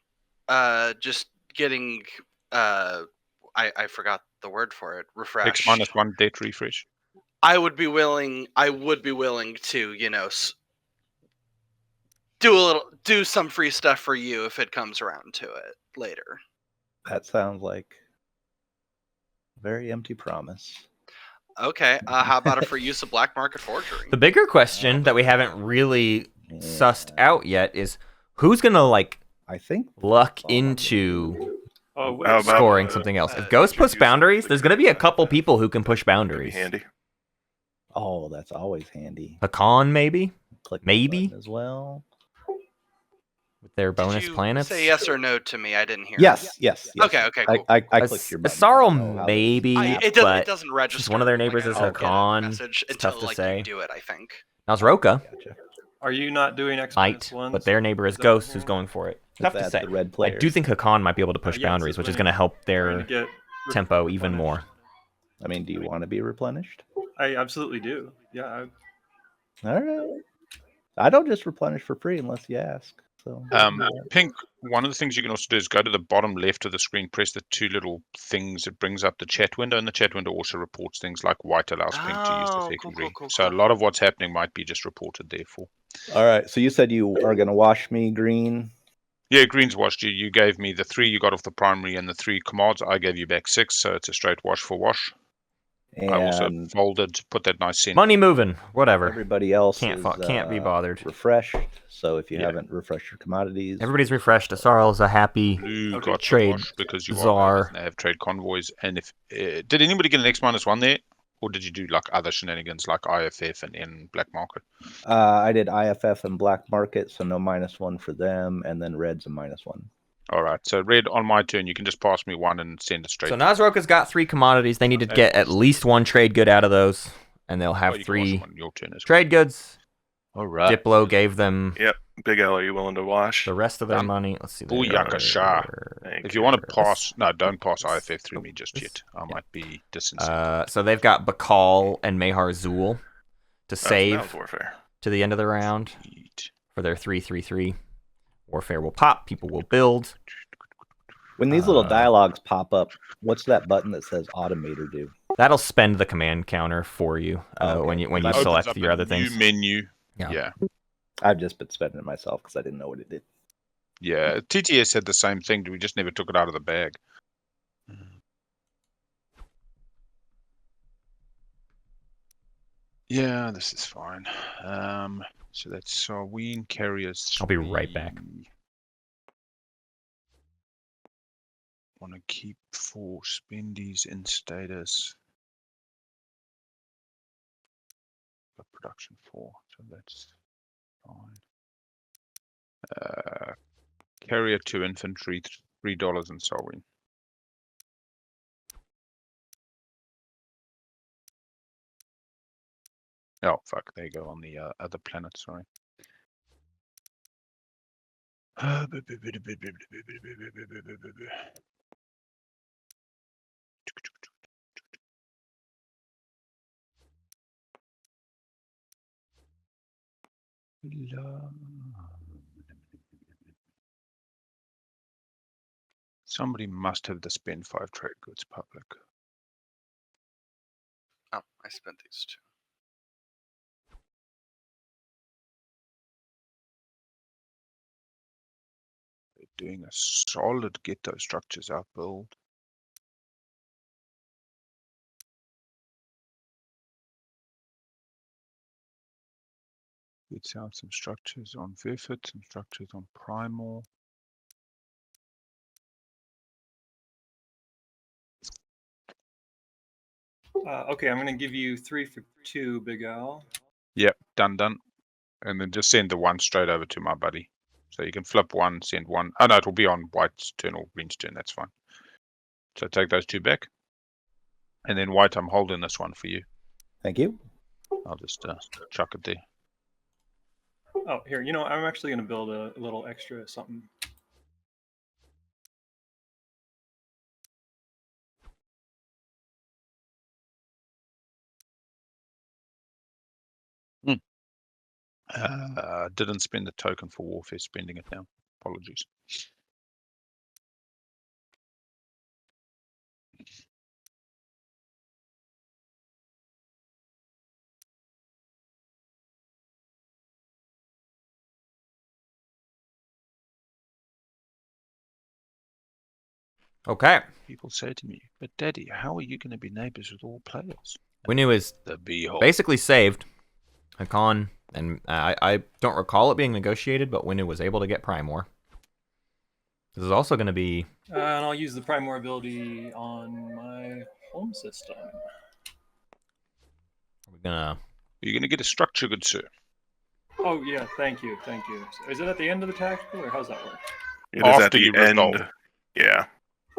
[SPEAKER 2] just getting I forgot the word for it. Refreshed.
[SPEAKER 7] X-1 debt refresh.
[SPEAKER 2] I would be willing to, do some free stuff for you if it comes around to it later.
[SPEAKER 3] That sounds like a very empty promise.
[SPEAKER 2] Okay, how about a free use of black market forgery?
[SPEAKER 1] The bigger question that we haven't really sussed out yet is who's gonna
[SPEAKER 3] I think
[SPEAKER 1] luck into
[SPEAKER 4] Oh, wait.
[SPEAKER 6] How about,
[SPEAKER 1] scoring something else. If Ghost puts boundaries, there's gonna be a couple people who can push
[SPEAKER 6] That'd be
[SPEAKER 1] boundaries.
[SPEAKER 6] handy.
[SPEAKER 3] oh, that's always handy.
[SPEAKER 1] Hacan maybe
[SPEAKER 3] Click that
[SPEAKER 1] Maybe.
[SPEAKER 3] button as well.
[SPEAKER 1] with their bonus
[SPEAKER 2] Did you
[SPEAKER 1] planets.
[SPEAKER 2] say yes or no to me? I didn't hear.
[SPEAKER 3] Yes, yes.
[SPEAKER 2] Okay, okay, cool.
[SPEAKER 3] I clicked your button. I don't know
[SPEAKER 1] Yssaril
[SPEAKER 3] how
[SPEAKER 1] maybe,
[SPEAKER 2] It
[SPEAKER 1] but
[SPEAKER 2] doesn't register.
[SPEAKER 1] since one of their neighbors
[SPEAKER 2] I
[SPEAKER 1] is
[SPEAKER 2] don't get a
[SPEAKER 1] Hacan,
[SPEAKER 2] message
[SPEAKER 1] it's
[SPEAKER 2] until
[SPEAKER 1] tough to
[SPEAKER 2] like
[SPEAKER 1] say.
[SPEAKER 2] you do it. I think.
[SPEAKER 1] Naaz-Rokha
[SPEAKER 3] Gotcha.
[SPEAKER 4] Are you not doing X
[SPEAKER 1] might,
[SPEAKER 4] ones?
[SPEAKER 1] but their neighbor is
[SPEAKER 4] that
[SPEAKER 1] Ghost,
[SPEAKER 4] what
[SPEAKER 1] who's
[SPEAKER 4] we're-
[SPEAKER 1] going for it.
[SPEAKER 3] Is
[SPEAKER 1] Tough to
[SPEAKER 3] that
[SPEAKER 1] say.
[SPEAKER 3] the red
[SPEAKER 1] I
[SPEAKER 3] players?
[SPEAKER 1] do think Hacan might be able to push
[SPEAKER 4] yes,
[SPEAKER 1] boundaries,
[SPEAKER 4] it's
[SPEAKER 1] which is
[SPEAKER 4] when
[SPEAKER 1] going to help
[SPEAKER 4] trying to
[SPEAKER 1] their
[SPEAKER 4] get
[SPEAKER 1] tempo even more.
[SPEAKER 3] I mean, do you want to be replenished?
[SPEAKER 4] I absolutely do. Yeah.
[SPEAKER 3] All right. I don't just replenish for free unless you ask. So
[SPEAKER 7] Pink, one of the things you can also do is go to the bottom left of the screen, press the 2 little things. It brings up the chat window, and the chat window also reports things like white allows Pink to use the
[SPEAKER 2] Oh,
[SPEAKER 7] secondary.
[SPEAKER 2] cool,
[SPEAKER 7] So a lot of what's happening might be just reported therefore.
[SPEAKER 3] all right. So you said you are going to wash me green.
[SPEAKER 7] Yeah, Green's washed you. You gave me the 3 you got off the primary and the 3 commods. I gave you back 6, so it's a straight wash for wash. I also
[SPEAKER 3] And
[SPEAKER 7] folded, put that nice cent.
[SPEAKER 1] Money moving, whatever.
[SPEAKER 3] everybody else
[SPEAKER 1] Can't be bothered.
[SPEAKER 3] refreshed. So if you
[SPEAKER 7] Yeah.
[SPEAKER 3] haven't refreshed your commodities,
[SPEAKER 1] Everybody's refreshed. Yssaril is a happy.
[SPEAKER 7] Blue
[SPEAKER 4] Okay.
[SPEAKER 7] got
[SPEAKER 1] Trade
[SPEAKER 7] the wash because you
[SPEAKER 1] czar.
[SPEAKER 7] are they have trade convoys. And if did anybody get an X-1 there, or did you do like other shenanigans like IFF and N black market?
[SPEAKER 3] I did IFF and black market, so no -1 for them, and then red's a -1.
[SPEAKER 7] All right. So red on my turn, you can just pass me one and send it straight.
[SPEAKER 1] So Naaz-Rokha's got 3 commodities. They need to get at least 1 trade good out of those, and they'll have 3
[SPEAKER 7] your turn as
[SPEAKER 1] trade goods.
[SPEAKER 7] All right.
[SPEAKER 1] Diplo gave them
[SPEAKER 6] Yep. Big L, are you willing to wash?
[SPEAKER 1] the rest of their money. Let's see.
[SPEAKER 7] Booyakasha. If you want to pass, no, don't pass IFF through me just yet. I might be disincentivized.
[SPEAKER 1] So they've got Bakal and Mahar Zul to save
[SPEAKER 6] Warfare
[SPEAKER 1] to the end of the round for their 3/3/3. Warfare will pop. People will build.
[SPEAKER 3] When these little dialogues pop up, what's that button that says Automator do?
[SPEAKER 1] That'll spend the command counter for you when you select your other things.
[SPEAKER 7] New menu.
[SPEAKER 1] Yeah.
[SPEAKER 3] I've just been spending it myself because I didn't know what it did.
[SPEAKER 7] Yeah, TTS said the same thing. We just never took it out of the bag. Yeah, this is fine. So that's Sarween carriers.
[SPEAKER 1] I'll be right back.
[SPEAKER 7] Want to keep 4 spendies in status. But production 4, so that's fine. Carrier 2 infantry, $3 in Sarween. Oh, fuck, there you go on the other planet, sorry. Somebody must have the spend 5 trade goods public.
[SPEAKER 2] Oh, I spent these 2.
[SPEAKER 7] They're doing a solid get those structures out build. Gets out some structures on Verfit, some structures on Primal.
[SPEAKER 4] Okay, I'm going to give you 3 for 2, Big Al.
[SPEAKER 7] Yep, done. And then just send the 1 straight over to my buddy. So you can flip 1, send 1. Oh no, it'll be on white's turn or green's turn, that's fine. So take those 2 back. And then white, I'm holding this 1 for you.
[SPEAKER 3] Thank you.
[SPEAKER 7] I'll just chuck it there.
[SPEAKER 4] Oh, here, you know, I'm actually going to build a little extra something.
[SPEAKER 7] Didn't spend the token for warfare, spending it now. Apologies.
[SPEAKER 1] Okay.
[SPEAKER 7] People say to me, but Daddy, how are you going to be neighbors with all players?
[SPEAKER 1] Winnu is basically saved. Hacan, and I don't recall it being negotiated, but Winnu was able to get Primor. This is also going to be...
[SPEAKER 4] and I'll use the Primor ability on my home system.
[SPEAKER 1] We're gonna...
[SPEAKER 7] You're going to get a structure, good sir.
[SPEAKER 4] Oh, yeah, thank you. Is it at the end of the tactical, or how's that work?
[SPEAKER 6] It is at the end. Yeah.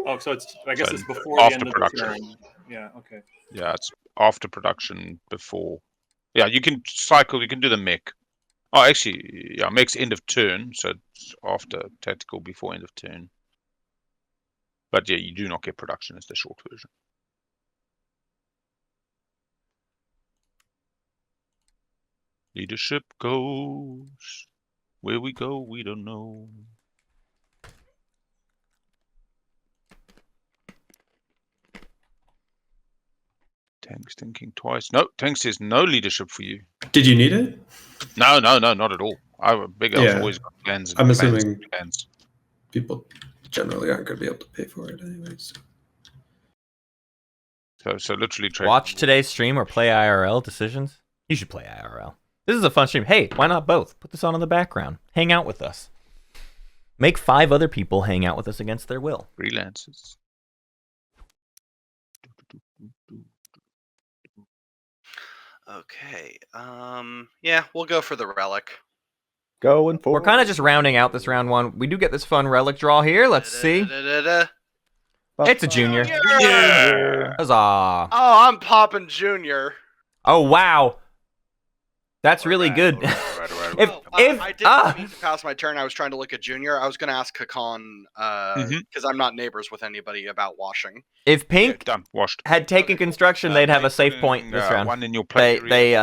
[SPEAKER 4] Oh, so I guess it's before the end of
[SPEAKER 7] production.
[SPEAKER 4] the turn. Yeah, okay.
[SPEAKER 7] Yeah, it's after production, before. Yeah, you can cycle, you can do the mech. Oh, actually, yeah, mech's end of turn, so it's after tactical, before end of turn. But yeah, you do not get production, it's the short version. Leadership goes. Where we go, we don't know. Tank's thinking twice. No, Tank says no leadership for you.
[SPEAKER 5] Did you need it?
[SPEAKER 7] No, not at all. Big Al's always got plans.
[SPEAKER 5] I'm assuming people generally aren't going to be able to pay for it anyways.
[SPEAKER 7] So literally
[SPEAKER 1] watch today's stream or play IRL decisions. You should play IRL. This is a fun stream. Hey, why not both? Put this on in the background. Hang out with us. Make 5 other people hang out with us against their will.
[SPEAKER 7] Freelancers.
[SPEAKER 2] Okay. Yeah, we'll go for the relic.
[SPEAKER 3] Going for
[SPEAKER 1] We're kind of just rounding out this round 1. We do get this fun relic draw here. Let's see. It's a junior.
[SPEAKER 7] Yeah.
[SPEAKER 1] Huzzah.
[SPEAKER 2] Oh, I'm popping Junior.
[SPEAKER 1] Oh, wow. That's really good. If-
[SPEAKER 2] I didn't mean to pass my turn. I was trying to look at Junior. I was going to ask Hacan, because I'm not neighbors with anybody, about washing.
[SPEAKER 1] If Pink
[SPEAKER 7] done, washed.
[SPEAKER 1] had taken construction, they'd have a safe point this round.
[SPEAKER 7] One in your play
[SPEAKER 1] They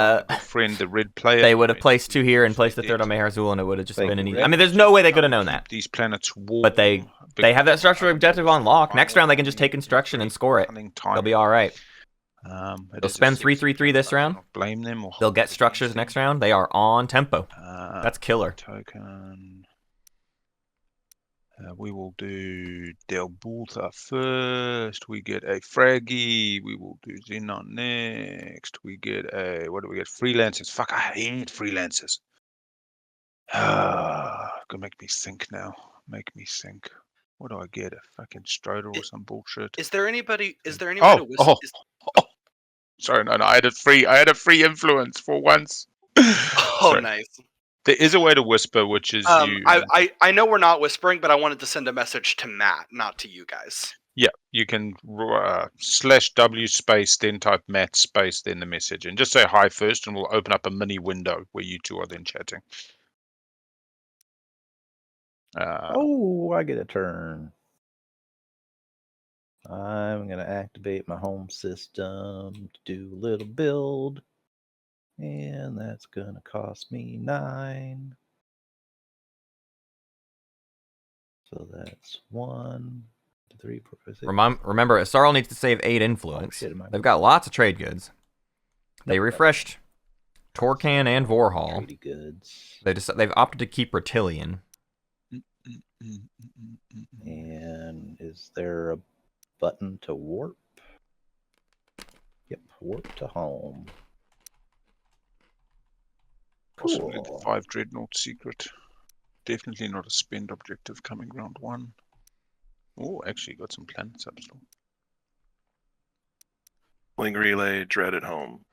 [SPEAKER 7] friend, the red player.
[SPEAKER 1] they would have placed 2 here and placed the 3rd on Meherzul, and it would have just
[SPEAKER 3] Thank
[SPEAKER 1] been an
[SPEAKER 3] you,
[SPEAKER 1] easy.
[SPEAKER 3] Red.
[SPEAKER 1] I mean, there's no way they could have known that.
[SPEAKER 7] These planets warm.
[SPEAKER 1] But they have that structural objective on lock. Next round, they can just take construction and score it. They'll be all right. They'll spend 3/3/3 this round.
[SPEAKER 7] Blame them. Or
[SPEAKER 1] They'll get structures next round. They are on tempo. That's killer.
[SPEAKER 7] Token. We will do Del Bulta first. We get a Fraggy. We will do Xenon next. We get a, what do we get? Freelancers. Fuck, I hate freelancers. Gonna make me think now. Make me think. What do I get? A fucking Stroder or some bullshit?
[SPEAKER 2] Is there anybody? Is there anyone to whistle?
[SPEAKER 7] Sorry, no, I had a free influence for once.
[SPEAKER 2] Oh,
[SPEAKER 7] Sorry.
[SPEAKER 2] nice.
[SPEAKER 7] There is a way to whisper, which is you.
[SPEAKER 2] I know we're not whispering, but I wanted to send a message to Matt, not to you guys.
[SPEAKER 7] Yeah, you can /W space, then type Matt space, then the message, and just say hi first, and we'll open up a mini window where you two are then chatting.
[SPEAKER 3] Oh, I get a turn. I'm going to activate my home system to do a little build. And that's going to cost me 9. So that's 1, 2, 3, 4, 5, 6.
[SPEAKER 1] Remember, Yssaril needs to save 8 influence.
[SPEAKER 3] Oh, shit,
[SPEAKER 1] They've got lots of trade goods. They refreshed Torcan and Vorhal.
[SPEAKER 3] Trade goods.
[SPEAKER 1] They've opted to keep Reptilian.
[SPEAKER 3] And is there a button to warp? Yep, warp to home.
[SPEAKER 7] Possibly the
[SPEAKER 3] Cool.
[SPEAKER 7] 5 Dreadnought secret. Definitely not a spend objective coming round 1. Oh, actually got some planets up still.
[SPEAKER 6] Sling Relay, Dread at home.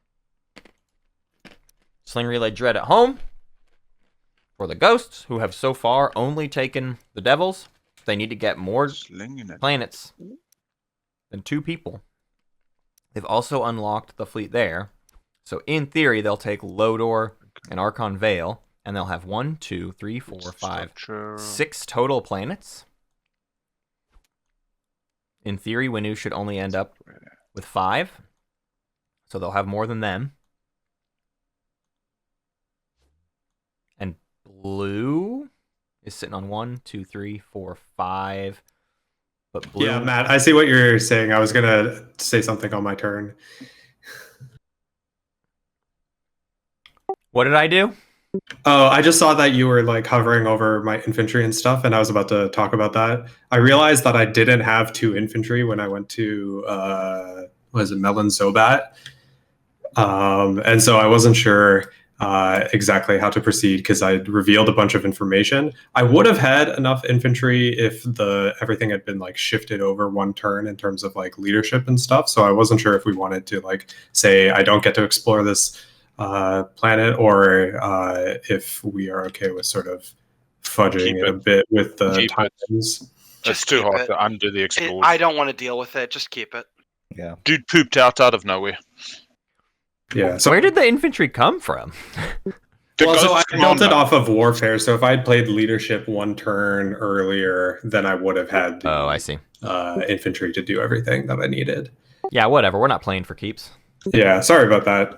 [SPEAKER 1] Sling Relay Dread at home. For the Ghosts, who have so far only taken the Devils, they need to get more
[SPEAKER 7] Slinging it.
[SPEAKER 1] planets than 2 people. They've also unlocked the fleet there. So in theory, they'll take Lodor and Archon Vale, and they'll have 1, 2, 3, 4, 5, 6 total planets. In theory, Winnu should only end up with 5. So they'll have more than them. And Blue is sitting on 1, 2, 3, 4, 5. But Blue...
[SPEAKER 5] Yeah, Matt, I see what you're saying. I was going to say something on my turn.
[SPEAKER 1] What did I do?
[SPEAKER 5] Oh, I just saw that you were like hovering over my infantry and stuff, and I was about to talk about that. I realized that I didn't have 2 infantry when I went to Melon Zobat, and so I wasn't sure exactly how to proceed because I revealed a bunch of information. I would have had enough infantry if everything had been like shifted over 1 turn in terms of like leadership and stuff. So I wasn't sure if we wanted to like say I don't get to explore this planet, or if we are okay with sort of fudging it a bit with the times.
[SPEAKER 7] It's too hard to undo the explore.
[SPEAKER 2] I don't want to deal with it. Just keep it.
[SPEAKER 3] Yeah.
[SPEAKER 7] Dude pooped out of nowhere.
[SPEAKER 5] Yeah. So
[SPEAKER 1] where did the infantry come from?
[SPEAKER 5] Well, so I built it off of warfare. So if I'd played leadership 1 turn earlier, then I would have had
[SPEAKER 1] I see.
[SPEAKER 5] Infantry to do everything that I needed.
[SPEAKER 1] Yeah, whatever. We're not playing for keeps.
[SPEAKER 5] Yeah, sorry about that.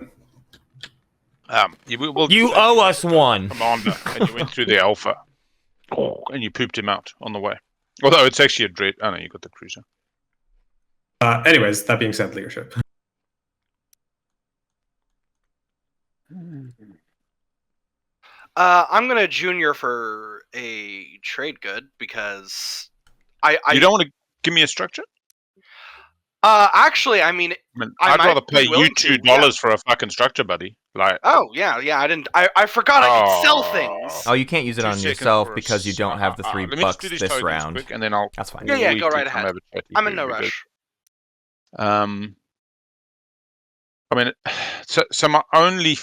[SPEAKER 1] You owe us 1.
[SPEAKER 7] Commander, and you went through the alpha, and you pooped him out on the way. Although it's actually a dread. Oh no, you got the cruiser.
[SPEAKER 5] Anyways, that being said, leadership.
[SPEAKER 2] I'm gonna junior for a trade good because
[SPEAKER 7] You don't want to give me a structure?
[SPEAKER 2] Actually, I mean,
[SPEAKER 7] I'd rather pay you $2 for a fucking structure, buddy. Like,
[SPEAKER 2] oh yeah, I didn't. I forgot I could sell things.
[SPEAKER 1] Oh, you can't use it on yourself because you don't have the $3 this round.
[SPEAKER 7] Quick, and then I'll.
[SPEAKER 1] That's fine.
[SPEAKER 2] Yeah, go right ahead. I'm in no rush.
[SPEAKER 7] I mean, so my only.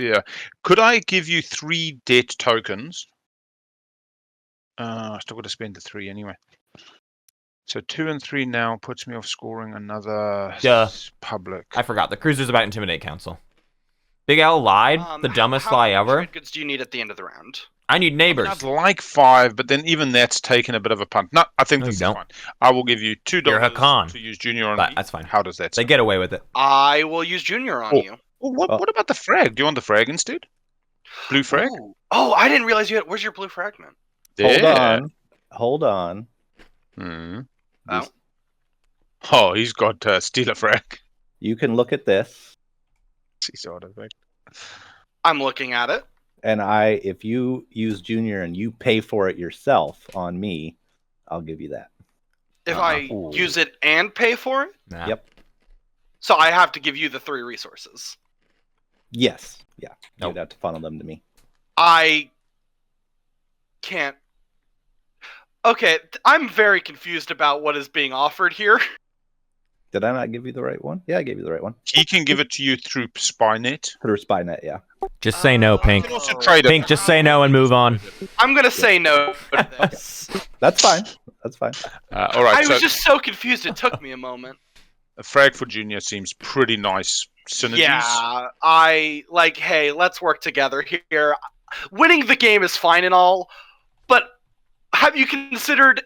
[SPEAKER 7] Yeah. Could I give you 3 debt tokens? I still got to spend the 3 anyway. So 2 and 3 now puts me off scoring another public.
[SPEAKER 1] I forgot. The cruiser's about Intimidate Council. Big Al lied. The dumbest lie
[SPEAKER 2] How
[SPEAKER 1] ever.
[SPEAKER 2] many trade goods do you need at the end of the round?
[SPEAKER 1] I need neighbors.
[SPEAKER 7] I'd like 5, but then even that's taken a bit of a punt. No, I think
[SPEAKER 1] No,
[SPEAKER 7] this
[SPEAKER 1] you
[SPEAKER 7] is
[SPEAKER 1] don't.
[SPEAKER 7] fine. I will give you $2
[SPEAKER 1] You're Hacan.
[SPEAKER 7] to use Junior on
[SPEAKER 1] But
[SPEAKER 7] me.
[SPEAKER 1] that's fine.
[SPEAKER 7] How does that
[SPEAKER 1] They
[SPEAKER 7] sound?
[SPEAKER 1] get away with it.
[SPEAKER 2] I will use Junior on you.
[SPEAKER 7] Well, what about the frag? Do you want the frag instead? Blue frag?
[SPEAKER 2] Ooh. Oh, I didn't realize you had. Where's your blue fragment?
[SPEAKER 3] Hold on.
[SPEAKER 7] Hmm.
[SPEAKER 2] Oh.
[SPEAKER 7] Oh, he's got steal a frag.
[SPEAKER 3] You can look at this,
[SPEAKER 7] Sort of thing.
[SPEAKER 2] I'm looking at it.
[SPEAKER 3] and if you use Junior and you pay for it yourself on me, I'll give you that.
[SPEAKER 2] If I use it and pay for it,
[SPEAKER 1] Nah.
[SPEAKER 3] Yep.
[SPEAKER 2] so I have to give you the 3 resources.
[SPEAKER 3] Yes. Yeah.
[SPEAKER 1] Nope.
[SPEAKER 3] You'd have to funnel them to me.
[SPEAKER 2] I can't. Okay, I'm very confused about what is being offered here.
[SPEAKER 3] Did I not give you the right one? Yeah, I gave you the right one.
[SPEAKER 7] He can give it to you through Spynet.
[SPEAKER 3] Through Spynet, yeah.
[SPEAKER 1] Just say no, Pink.
[SPEAKER 7] You can also trade it.
[SPEAKER 1] Pink, just say no and move on.
[SPEAKER 2] I'm gonna say no to this.
[SPEAKER 3] That's fine. That's fine.
[SPEAKER 7] All right,
[SPEAKER 2] I
[SPEAKER 7] so
[SPEAKER 2] was just so confused. It took me a moment.
[SPEAKER 7] a frag for Junior seems pretty nice synergies.
[SPEAKER 2] Yeah, I like. Hey, let's work together here. Winning the game is fine and all, but have you considered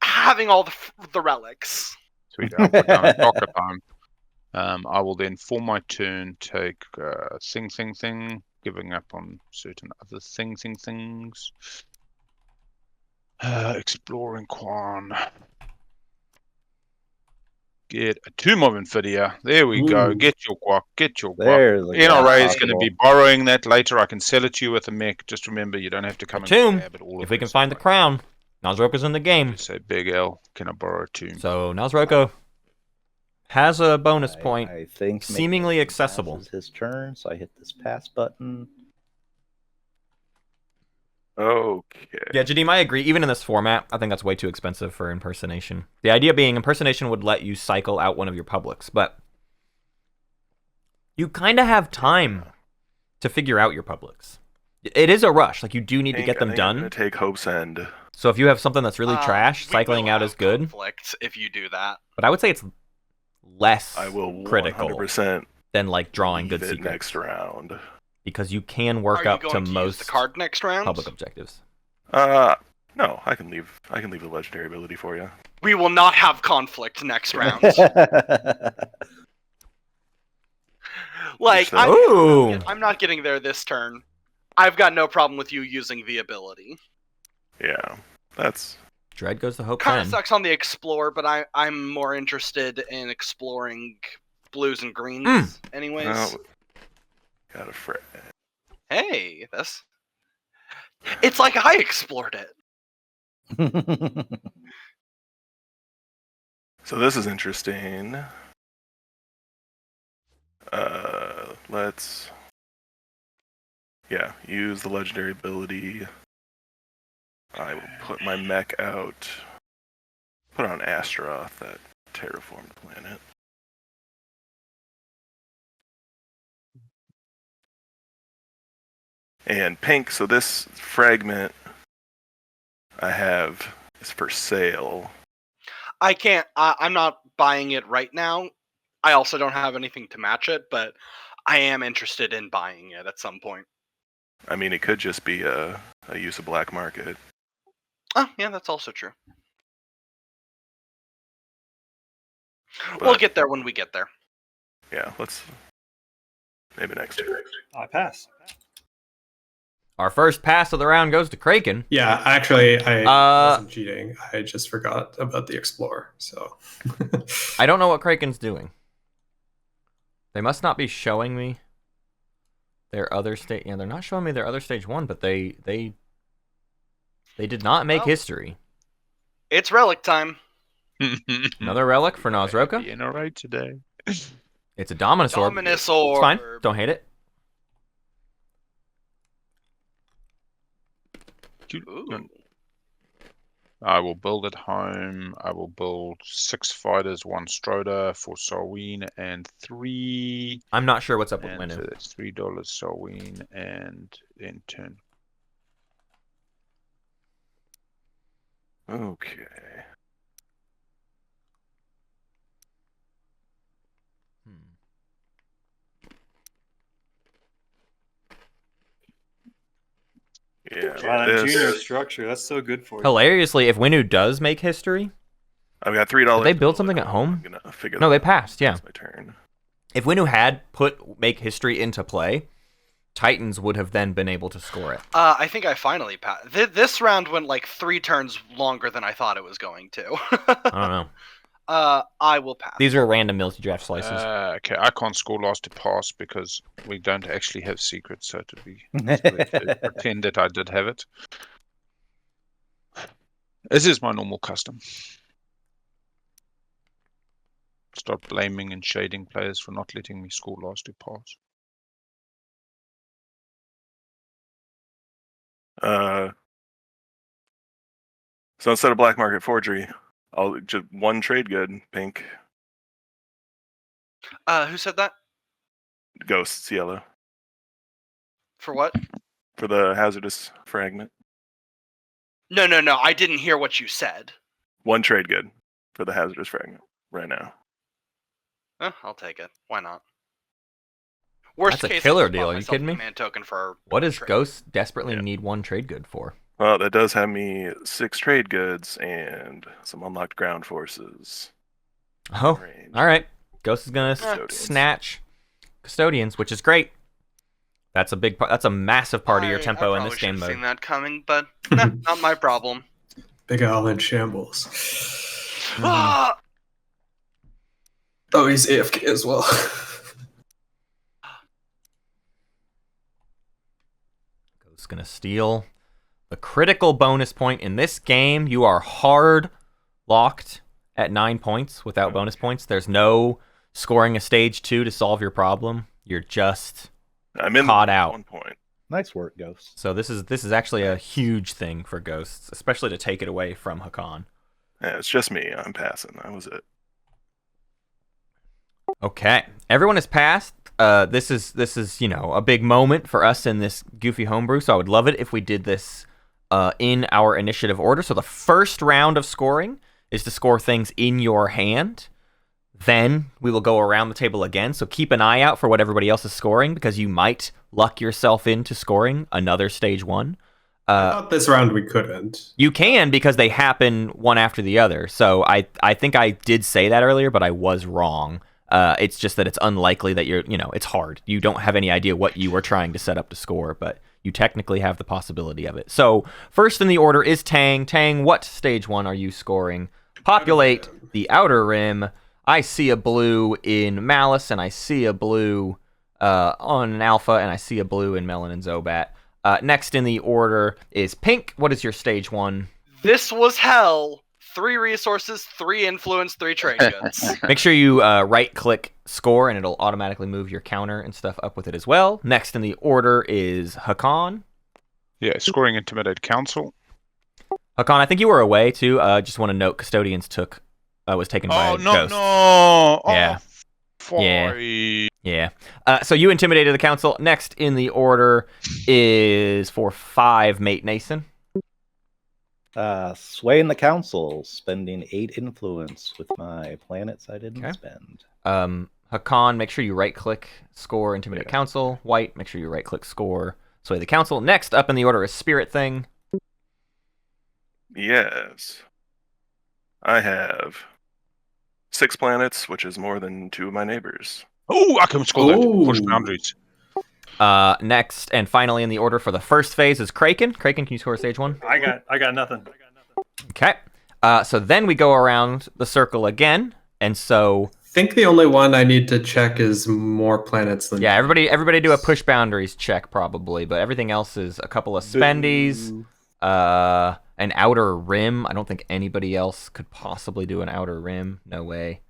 [SPEAKER 2] having all the relics?
[SPEAKER 7] Sweet. I'll put down a docker time. I will then, for my turn, take thing, giving up on certain other things. Exploring Quan. Get a Tomb of Infidia. There we go.
[SPEAKER 3] Ooh.
[SPEAKER 7] Get your guac. Get your guac.
[SPEAKER 3] There's a
[SPEAKER 7] NRA is
[SPEAKER 3] guac.
[SPEAKER 7] going to be borrowing that later. I can sell it to you with a mech. Just remember, you don't have to come and
[SPEAKER 1] Tomb.
[SPEAKER 7] grab it all.
[SPEAKER 1] If we can find the crown, Naaz-Rokha's in the game.
[SPEAKER 7] Just say, Big L, can I borrow a tomb?
[SPEAKER 1] So Naaz-Rokha has a bonus point.
[SPEAKER 3] I think
[SPEAKER 1] Seemingly
[SPEAKER 3] Matenason
[SPEAKER 1] accessible.
[SPEAKER 3] passes his turn, so I hit this pass button.
[SPEAKER 6] Okay.
[SPEAKER 1] Yeah, Jadim, I agree. Even in this format, I think that's way too expensive for impersonation. The idea being impersonation would let you cycle out one of your publics, but you kind of have time to figure out your publics. It is a rush. Like, you do need to get them
[SPEAKER 6] I'm
[SPEAKER 1] done.
[SPEAKER 6] gonna take Hope's End.
[SPEAKER 1] So if you have something that's really trash,
[SPEAKER 2] We
[SPEAKER 1] cycling
[SPEAKER 2] will
[SPEAKER 1] out
[SPEAKER 2] have
[SPEAKER 1] is good.
[SPEAKER 2] conflict if you do that.
[SPEAKER 1] But I would say it's less
[SPEAKER 6] I will
[SPEAKER 1] critical
[SPEAKER 6] 100%
[SPEAKER 1] than like drawing good
[SPEAKER 6] leave it
[SPEAKER 1] secrets.
[SPEAKER 6] next round.
[SPEAKER 1] Because you can work
[SPEAKER 2] Are
[SPEAKER 1] up
[SPEAKER 2] you
[SPEAKER 1] to
[SPEAKER 2] going to use
[SPEAKER 1] most
[SPEAKER 2] the card next round?
[SPEAKER 1] public objectives.
[SPEAKER 6] No, I can leave the legendary ability for you.
[SPEAKER 2] We will not have conflict next round. Like,
[SPEAKER 1] Ooh.
[SPEAKER 2] I'm not getting there this turn. I've got no problem with you using the ability.
[SPEAKER 6] Yeah, that's
[SPEAKER 1] Dread goes to Hope
[SPEAKER 2] Kind of
[SPEAKER 1] 10.
[SPEAKER 2] sucks on the explore, but I'm more interested in exploring blues and greens, anyways.
[SPEAKER 6] well, got a friend.
[SPEAKER 2] Hey, this. It's like I explored it.
[SPEAKER 6] So this is interesting. Let's use the legendary ability. I will put my mech out. Put on Astaroth, that terraformed planet. And pink, so this fragment I have is for sale.
[SPEAKER 2] I can't. I'm not buying it right now. I also don't have anything to match it, but I am interested in buying it at some point.
[SPEAKER 6] I mean, it could just be a use of black market.
[SPEAKER 2] Oh, yeah, that's also true. We'll
[SPEAKER 6] But,
[SPEAKER 2] get there when we get there.
[SPEAKER 6] yeah, let's maybe next year.
[SPEAKER 4] I pass.
[SPEAKER 1] Our first pass of the round goes to Craiken.
[SPEAKER 5] Yeah, actually, I wasn't cheating. I just forgot about the Explorer. So
[SPEAKER 1] I don't know what Kraken's doing. They must not be showing me their other stage. Yeah, they're not showing me their other stage 1, but they did not make history.
[SPEAKER 2] It's relic time.
[SPEAKER 1] Another relic for Naaz-Rokha.
[SPEAKER 7] Being alright today.
[SPEAKER 1] It's a Dominus Orb.
[SPEAKER 2] Dominus
[SPEAKER 1] It's
[SPEAKER 2] Orb.
[SPEAKER 1] fine. Don't hate it.
[SPEAKER 2] Ooh.
[SPEAKER 7] I will build at home. I will build 6 fighters, 1 Stroder for Sarween, and 3.
[SPEAKER 1] I'm not sure what's up with
[SPEAKER 7] And so
[SPEAKER 1] Winnu.
[SPEAKER 7] that's $3 Sarween, and then turn.
[SPEAKER 6] Okay. Yeah,
[SPEAKER 4] Wow, that
[SPEAKER 6] this.
[SPEAKER 4] junior structure, that's so good for you.
[SPEAKER 1] Hilariously, if Winnu does make history,
[SPEAKER 6] I've got $3.
[SPEAKER 1] did they build something at home?
[SPEAKER 6] I'm gonna figure
[SPEAKER 1] No,
[SPEAKER 6] that
[SPEAKER 1] they passed. Yeah.
[SPEAKER 6] It's my turn.
[SPEAKER 1] If Winnu had put make history into play, Titans would have then been able to score it.
[SPEAKER 2] I think I finally passed. This round went like 3 turns longer than I thought it was going to.
[SPEAKER 1] I don't know.
[SPEAKER 2] I will pass.
[SPEAKER 1] These are random multi-draft slices.
[SPEAKER 7] Okay, I can't score last to pass because we don't actually have secrets, so to be to pretend that I did have it. This is my normal custom. Start blaming and shading players for not letting me score last to pass.
[SPEAKER 6] So instead of black market forgery, I'll just 1 trade good, pink.
[SPEAKER 2] Who said that?
[SPEAKER 6] Ghosts, yellow.
[SPEAKER 2] For what?
[SPEAKER 6] For the hazardous fragment.
[SPEAKER 2] No. I didn't hear what you said.
[SPEAKER 6] 1 trade good for the hazardous fragment right now.
[SPEAKER 2] I'll take it. Why not? Worst
[SPEAKER 1] That's a
[SPEAKER 2] case,
[SPEAKER 1] killer
[SPEAKER 2] I'll just
[SPEAKER 1] deal.
[SPEAKER 2] pop
[SPEAKER 1] Are you
[SPEAKER 2] myself
[SPEAKER 1] kidding
[SPEAKER 2] a
[SPEAKER 1] me?
[SPEAKER 2] command token for
[SPEAKER 1] What does
[SPEAKER 2] trade.
[SPEAKER 1] Ghost desperately
[SPEAKER 6] Yeah.
[SPEAKER 1] need 1 trade good for?
[SPEAKER 6] Well, that does have me 6 trade goods and some unlocked ground forces.
[SPEAKER 1] Oh,
[SPEAKER 6] Range.
[SPEAKER 1] all right. Ghost is gonna
[SPEAKER 6] Custodians.
[SPEAKER 1] snatch custodians, which is great. That's a big part. That's a massive part of your tempo
[SPEAKER 2] I
[SPEAKER 1] in this game
[SPEAKER 2] probably should've
[SPEAKER 1] mode.
[SPEAKER 2] seen that coming, but not my problem.
[SPEAKER 5] Big Al in shambles.
[SPEAKER 2] Ah!
[SPEAKER 5] Oh, he's AFK as well.
[SPEAKER 1] Ghost's gonna steal the critical bonus point in this game. You are hard locked at 9 points without bonus points. There's no scoring a stage 2 to solve your problem. You're just
[SPEAKER 6] I'm in
[SPEAKER 1] caught out.
[SPEAKER 6] 1 point.
[SPEAKER 3] Nice work, Ghost.
[SPEAKER 1] So this is actually a huge thing for Ghosts, especially to take it away from Hacan.
[SPEAKER 6] Yeah, it's just me. I'm passing. That was it.
[SPEAKER 1] Okay, everyone has passed. This is a big moment for us in this goofy homebrew. So I would love it if we did this in our initiative order. So the first round of scoring is to score things in your hand. Then we will go around the table again. So keep an eye out for what everybody else is scoring because you might luck yourself into scoring another stage 1.
[SPEAKER 5] I thought this round we couldn't.
[SPEAKER 1] You can because they happen one after the other. So I think I did say that earlier, but I was wrong. It's just that it's unlikely that it's hard. You don't have any idea what you were trying to set up to score, but you technically have the possibility of it. So first in the order is Tang. Tang, what stage 1 are you scoring? Populate the outer rim. I see a blue in Malice, and I see a blue on Alpha, and I see a blue in Melon and Zobat. Next in the order is Pink. What is your stage 1?
[SPEAKER 2] This was hell. 3 resources, 3 influence, 3 trade goods.
[SPEAKER 1] Make sure you right-click score, and it'll automatically move your counter and stuff up with it as well. Next in the order is Hacan.
[SPEAKER 7] Yeah, scoring Intimidate Council.
[SPEAKER 1] Hacan, I think you were away too. Just want to note, Custodians was taken by Ghost.
[SPEAKER 7] No!
[SPEAKER 1] Yeah. Yeah. So you intimidated the council. Next in the order is for 5 Matenason.
[SPEAKER 3] Swaying the council, spending 8 influence with my planets I didn't spend.
[SPEAKER 1] Hacan, make sure you right-click score Intimidate Council. White, make sure you right-click score Sway the Council. Next up in the order is Spiritthing.
[SPEAKER 6] Yes. I have 6 planets, which is more than 2 of my neighbors.
[SPEAKER 7] Oh, I can score that. Push
[SPEAKER 5] Ooh.
[SPEAKER 7] boundaries.
[SPEAKER 1] Next and finally in the order for the first phase is Craiken. Craiken, can you score stage 1?
[SPEAKER 4] I got nothing.
[SPEAKER 1] Okay. So then we go around the circle again, and so
[SPEAKER 5] I think the only one I need to check is more planets than
[SPEAKER 1] everybody do a push boundaries check probably, but everything else is a couple of spendies, an outer rim. I don't think anybody else could possibly do an outer rim. No way.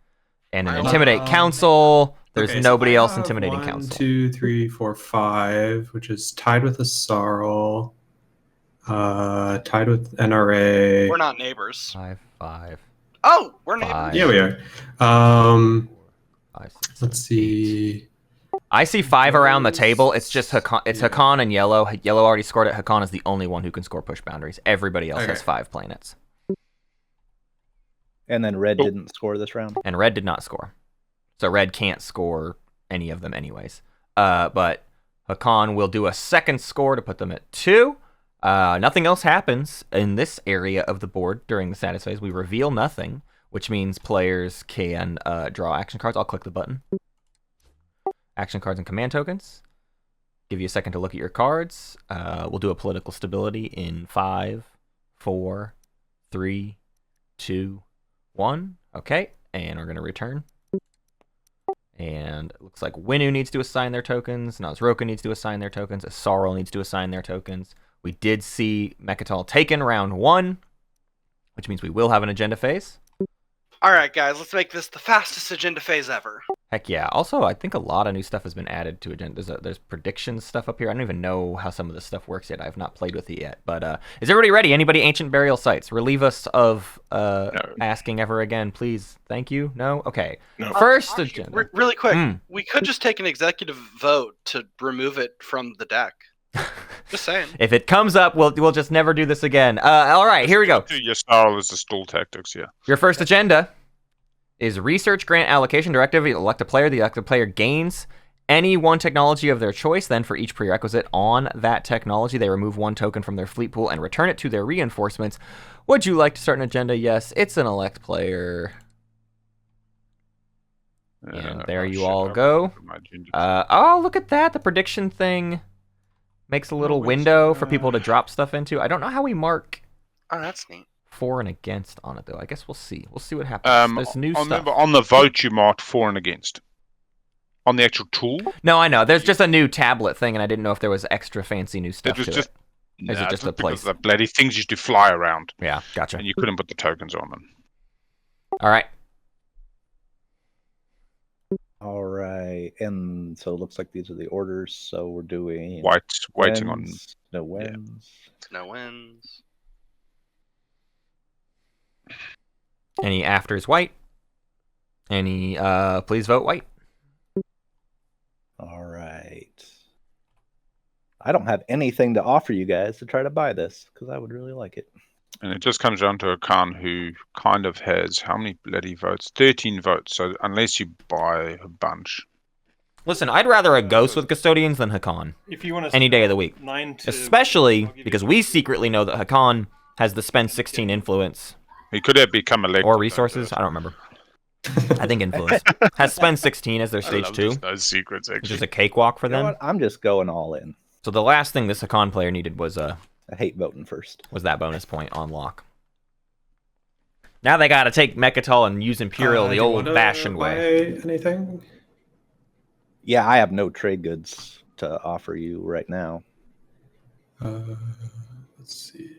[SPEAKER 1] And an intimidate council. There's
[SPEAKER 5] Okay, so
[SPEAKER 1] nobody
[SPEAKER 5] I
[SPEAKER 1] else
[SPEAKER 5] have
[SPEAKER 1] intimidating
[SPEAKER 5] 1,
[SPEAKER 1] council.
[SPEAKER 5] 2, 3, 4, 5, which is tied with Yssaril. Tied with NRA.
[SPEAKER 2] We're not neighbors.
[SPEAKER 1] 5, 5,
[SPEAKER 2] Oh, we're neighbors.
[SPEAKER 1] 5.
[SPEAKER 5] Yeah, we are.
[SPEAKER 1] 5, 6,
[SPEAKER 5] Let's
[SPEAKER 1] 7, 8.
[SPEAKER 5] see.
[SPEAKER 1] I see 5 around the table. It's just Hacan. It's
[SPEAKER 5] Yeah.
[SPEAKER 1] Hacan and Yellow. Yellow already scored it. Hacan is the only one who can score push boundaries. Everybody else has
[SPEAKER 5] Okay.
[SPEAKER 1] 5 planets.
[SPEAKER 3] And then red didn't score this round.
[SPEAKER 1] And red did not score. So red can't score any of them anyways. But Hacan will do a second score to put them at 2. Nothing else happens in this area of the board during the status phase. We reveal nothing, which means players can draw action cards. I'll click the button. Action cards and command tokens. Give you a second to look at your cards. We'll do a political stability in 5, 4, 3, 2, 1. Okay, and we're going to return. And it looks like Winnu needs to assign their tokens. Naaz-Rokha needs to assign their tokens. Yssaril needs to assign their tokens. We did see Mechatol taken round 1, which means we will have an agenda phase.
[SPEAKER 2] All right, guys, let's make this the fastest agenda phase ever.
[SPEAKER 1] Heck yeah. Also, I think a lot of new stuff has been added to agenda. There's predictions stuff up here. I don't even know how some of this stuff works yet. I've not played with it yet. But is everybody ready? Anybody ancient burial sites? Relieve us of asking ever again, please. Thank you. No? Okay.
[SPEAKER 6] No.
[SPEAKER 1] First agenda.
[SPEAKER 2] Really quick,
[SPEAKER 1] Mm.
[SPEAKER 2] we could just take an executive vote to remove it from the deck. Just saying.
[SPEAKER 1] If it comes up, we'll just never do this again. All right, here we go.
[SPEAKER 7] Yssaril is the stall tactics, yeah.
[SPEAKER 1] Your first agenda is Research Grant Allocation Directive. You elect a player. The elected player gains any one technology of their choice. Then for each prerequisite on that technology, they remove 1 token from their fleet pool and return it to their reinforcements. Would you like to start an agenda? Yes, it's an elect player. And there you all go. Oh, look at that. The prediction thing makes a little window for people to drop stuff into. I don't know how we mark
[SPEAKER 2] Oh, that's neat.
[SPEAKER 1] for and against on it, though. I guess we'll see. We'll see what happens. There's new stuff.
[SPEAKER 7] Remember, on the vote, you marked for and against. On the actual tool,
[SPEAKER 1] No, I know. There's just a new tablet thing, and I didn't know if there was extra fancy new stuff
[SPEAKER 7] it was
[SPEAKER 1] to
[SPEAKER 7] just.
[SPEAKER 1] it. Is it just a
[SPEAKER 7] because
[SPEAKER 1] place?
[SPEAKER 7] the bloody things used to fly around,
[SPEAKER 1] Yeah, gotcha.
[SPEAKER 7] and you couldn't put the tokens on them.
[SPEAKER 1] All right.
[SPEAKER 3] All right. And so it looks like these are the orders. So we're doing
[SPEAKER 7] White's waiting on.
[SPEAKER 3] wins, no wins.
[SPEAKER 2] No wins.
[SPEAKER 1] Any afters white? Any please vote white?
[SPEAKER 3] All right. I don't have anything to offer you guys to try to buy this because I would really like it.
[SPEAKER 7] And it just comes down to a Khan who kind of has how many bloody votes? 13 votes. So unless you buy a bunch,
[SPEAKER 1] Listen, I'd rather a ghost with custodians than Hacan
[SPEAKER 4] If you want to
[SPEAKER 1] any day of the week.
[SPEAKER 4] 9 to
[SPEAKER 1] Especially
[SPEAKER 4] I'll give you
[SPEAKER 1] because we secretly know that Hacan has the spend 16 influence
[SPEAKER 7] he could have become elected.
[SPEAKER 1] or resources. I don't remember. I think influence has spend 16 as their stage 2,
[SPEAKER 7] Those secrets,
[SPEAKER 1] which
[SPEAKER 7] actually.
[SPEAKER 1] is a cakewalk for
[SPEAKER 3] You know
[SPEAKER 1] them.
[SPEAKER 3] what? I'm just going all in.
[SPEAKER 1] So the last thing this Hacan player needed was
[SPEAKER 3] I hate voting first.
[SPEAKER 1] that bonus point on lock. Now they got to take Mechatol and use Imperial the
[SPEAKER 5] Do you wanna
[SPEAKER 1] old-fashioned way.
[SPEAKER 5] buy anything?
[SPEAKER 3] Yeah, I have no trade goods to offer you right now.
[SPEAKER 5] Let's see.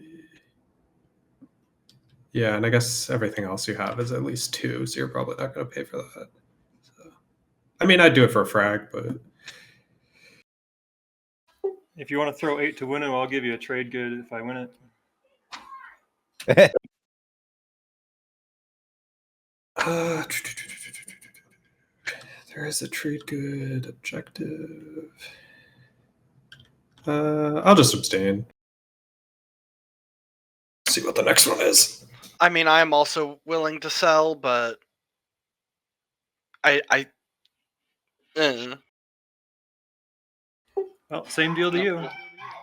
[SPEAKER 5] Yeah, and I guess everything else you have is at least 2, so you're probably not going to pay for that. So, I mean, I'd do it for a frag, but
[SPEAKER 4] If you want to throw 8 to Winnu, I'll give you a trade good if I win it.
[SPEAKER 5] There is a trade good objective. I'll just abstain. See what the next one is.
[SPEAKER 2] I mean, I am also willing to sell, but I
[SPEAKER 4] Well, same deal to you.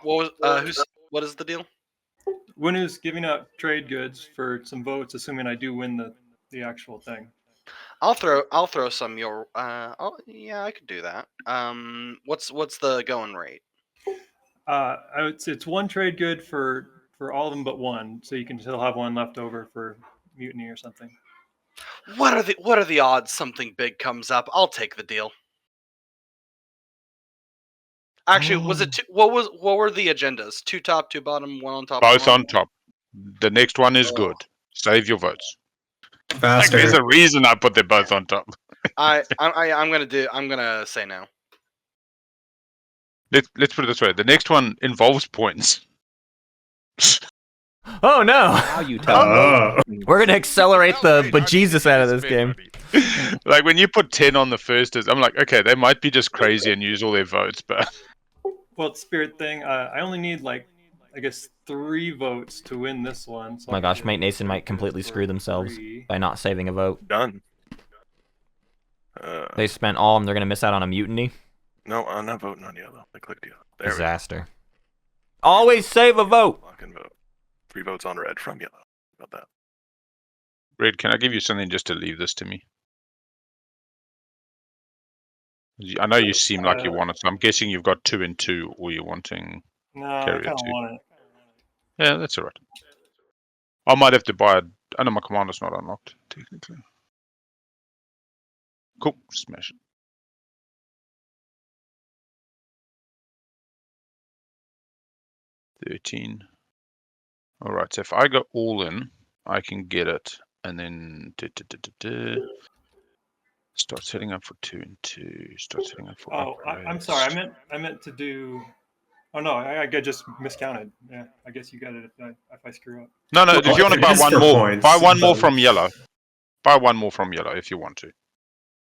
[SPEAKER 2] what is the deal?
[SPEAKER 4] Winnu's giving out trade goods for some votes, assuming I do win the actual thing.
[SPEAKER 2] I'll throw some your yeah, I could do that. What's the going rate?
[SPEAKER 4] It's 1 trade good for all of them but 1, so you can still have 1 left over for mutiny or something.
[SPEAKER 2] What are the odds something big comes up? I'll take the deal. Actually, was it what were the agendas? 2 top, 2 bottom, 1 on top.
[SPEAKER 7] Both
[SPEAKER 2] 1?
[SPEAKER 7] on top. The next one is good. Save your votes.
[SPEAKER 5] Faster.
[SPEAKER 7] There's a reason I put them both on top.
[SPEAKER 2] I'm gonna say no.
[SPEAKER 7] Let's put it this way. The next one involves points.
[SPEAKER 1] Oh no!
[SPEAKER 3] Now you tell me.
[SPEAKER 5] Oh.
[SPEAKER 1] We're gonna accelerate the bejesus out of this game.
[SPEAKER 7] Like when you put 10 on the first, I'm like, okay, they might be just crazy and use all their votes, but
[SPEAKER 4] Well, Spiritthing, I only need like, I guess 3 votes to win this one. So
[SPEAKER 1] Oh my gosh, Matenason might completely screw themselves by not saving a vote.
[SPEAKER 6] Done.
[SPEAKER 1] They spent all of them. They're gonna miss out on a mutiny.
[SPEAKER 6] No, I'm not voting on yellow. I clicked yellow. There we go.
[SPEAKER 1] Disaster. Always save a vote.
[SPEAKER 6] Lock and vote. 3 votes on red from yellow. How about that?
[SPEAKER 7] Red, can I give you something just to leave this to me? I know you seem like you want it, so I'm guessing you've got 2 and 2, or you're wanting.
[SPEAKER 4] No, I
[SPEAKER 7] Carry it
[SPEAKER 4] kind of
[SPEAKER 7] too.
[SPEAKER 4] want it.
[SPEAKER 7] Yeah, that's alright. I might have to buy it. I know my commander's not unlocked, technically. Cool, smash it. $13. Alright, so if I go all in, I can get it, and then start setting up for 2 and 2. Start setting up for
[SPEAKER 4] Oh, I'm
[SPEAKER 7] upgrades.
[SPEAKER 4] sorry. I meant to do. Oh no, I just miscounted. Yeah, I guess you got it if I screw up.
[SPEAKER 7] No, if
[SPEAKER 5] Well,
[SPEAKER 7] you want to
[SPEAKER 5] it
[SPEAKER 7] buy
[SPEAKER 5] is
[SPEAKER 7] one
[SPEAKER 5] for
[SPEAKER 7] more,
[SPEAKER 5] points,
[SPEAKER 7] buy one more
[SPEAKER 5] but-
[SPEAKER 7] from yellow. Buy one more from yellow if you want to.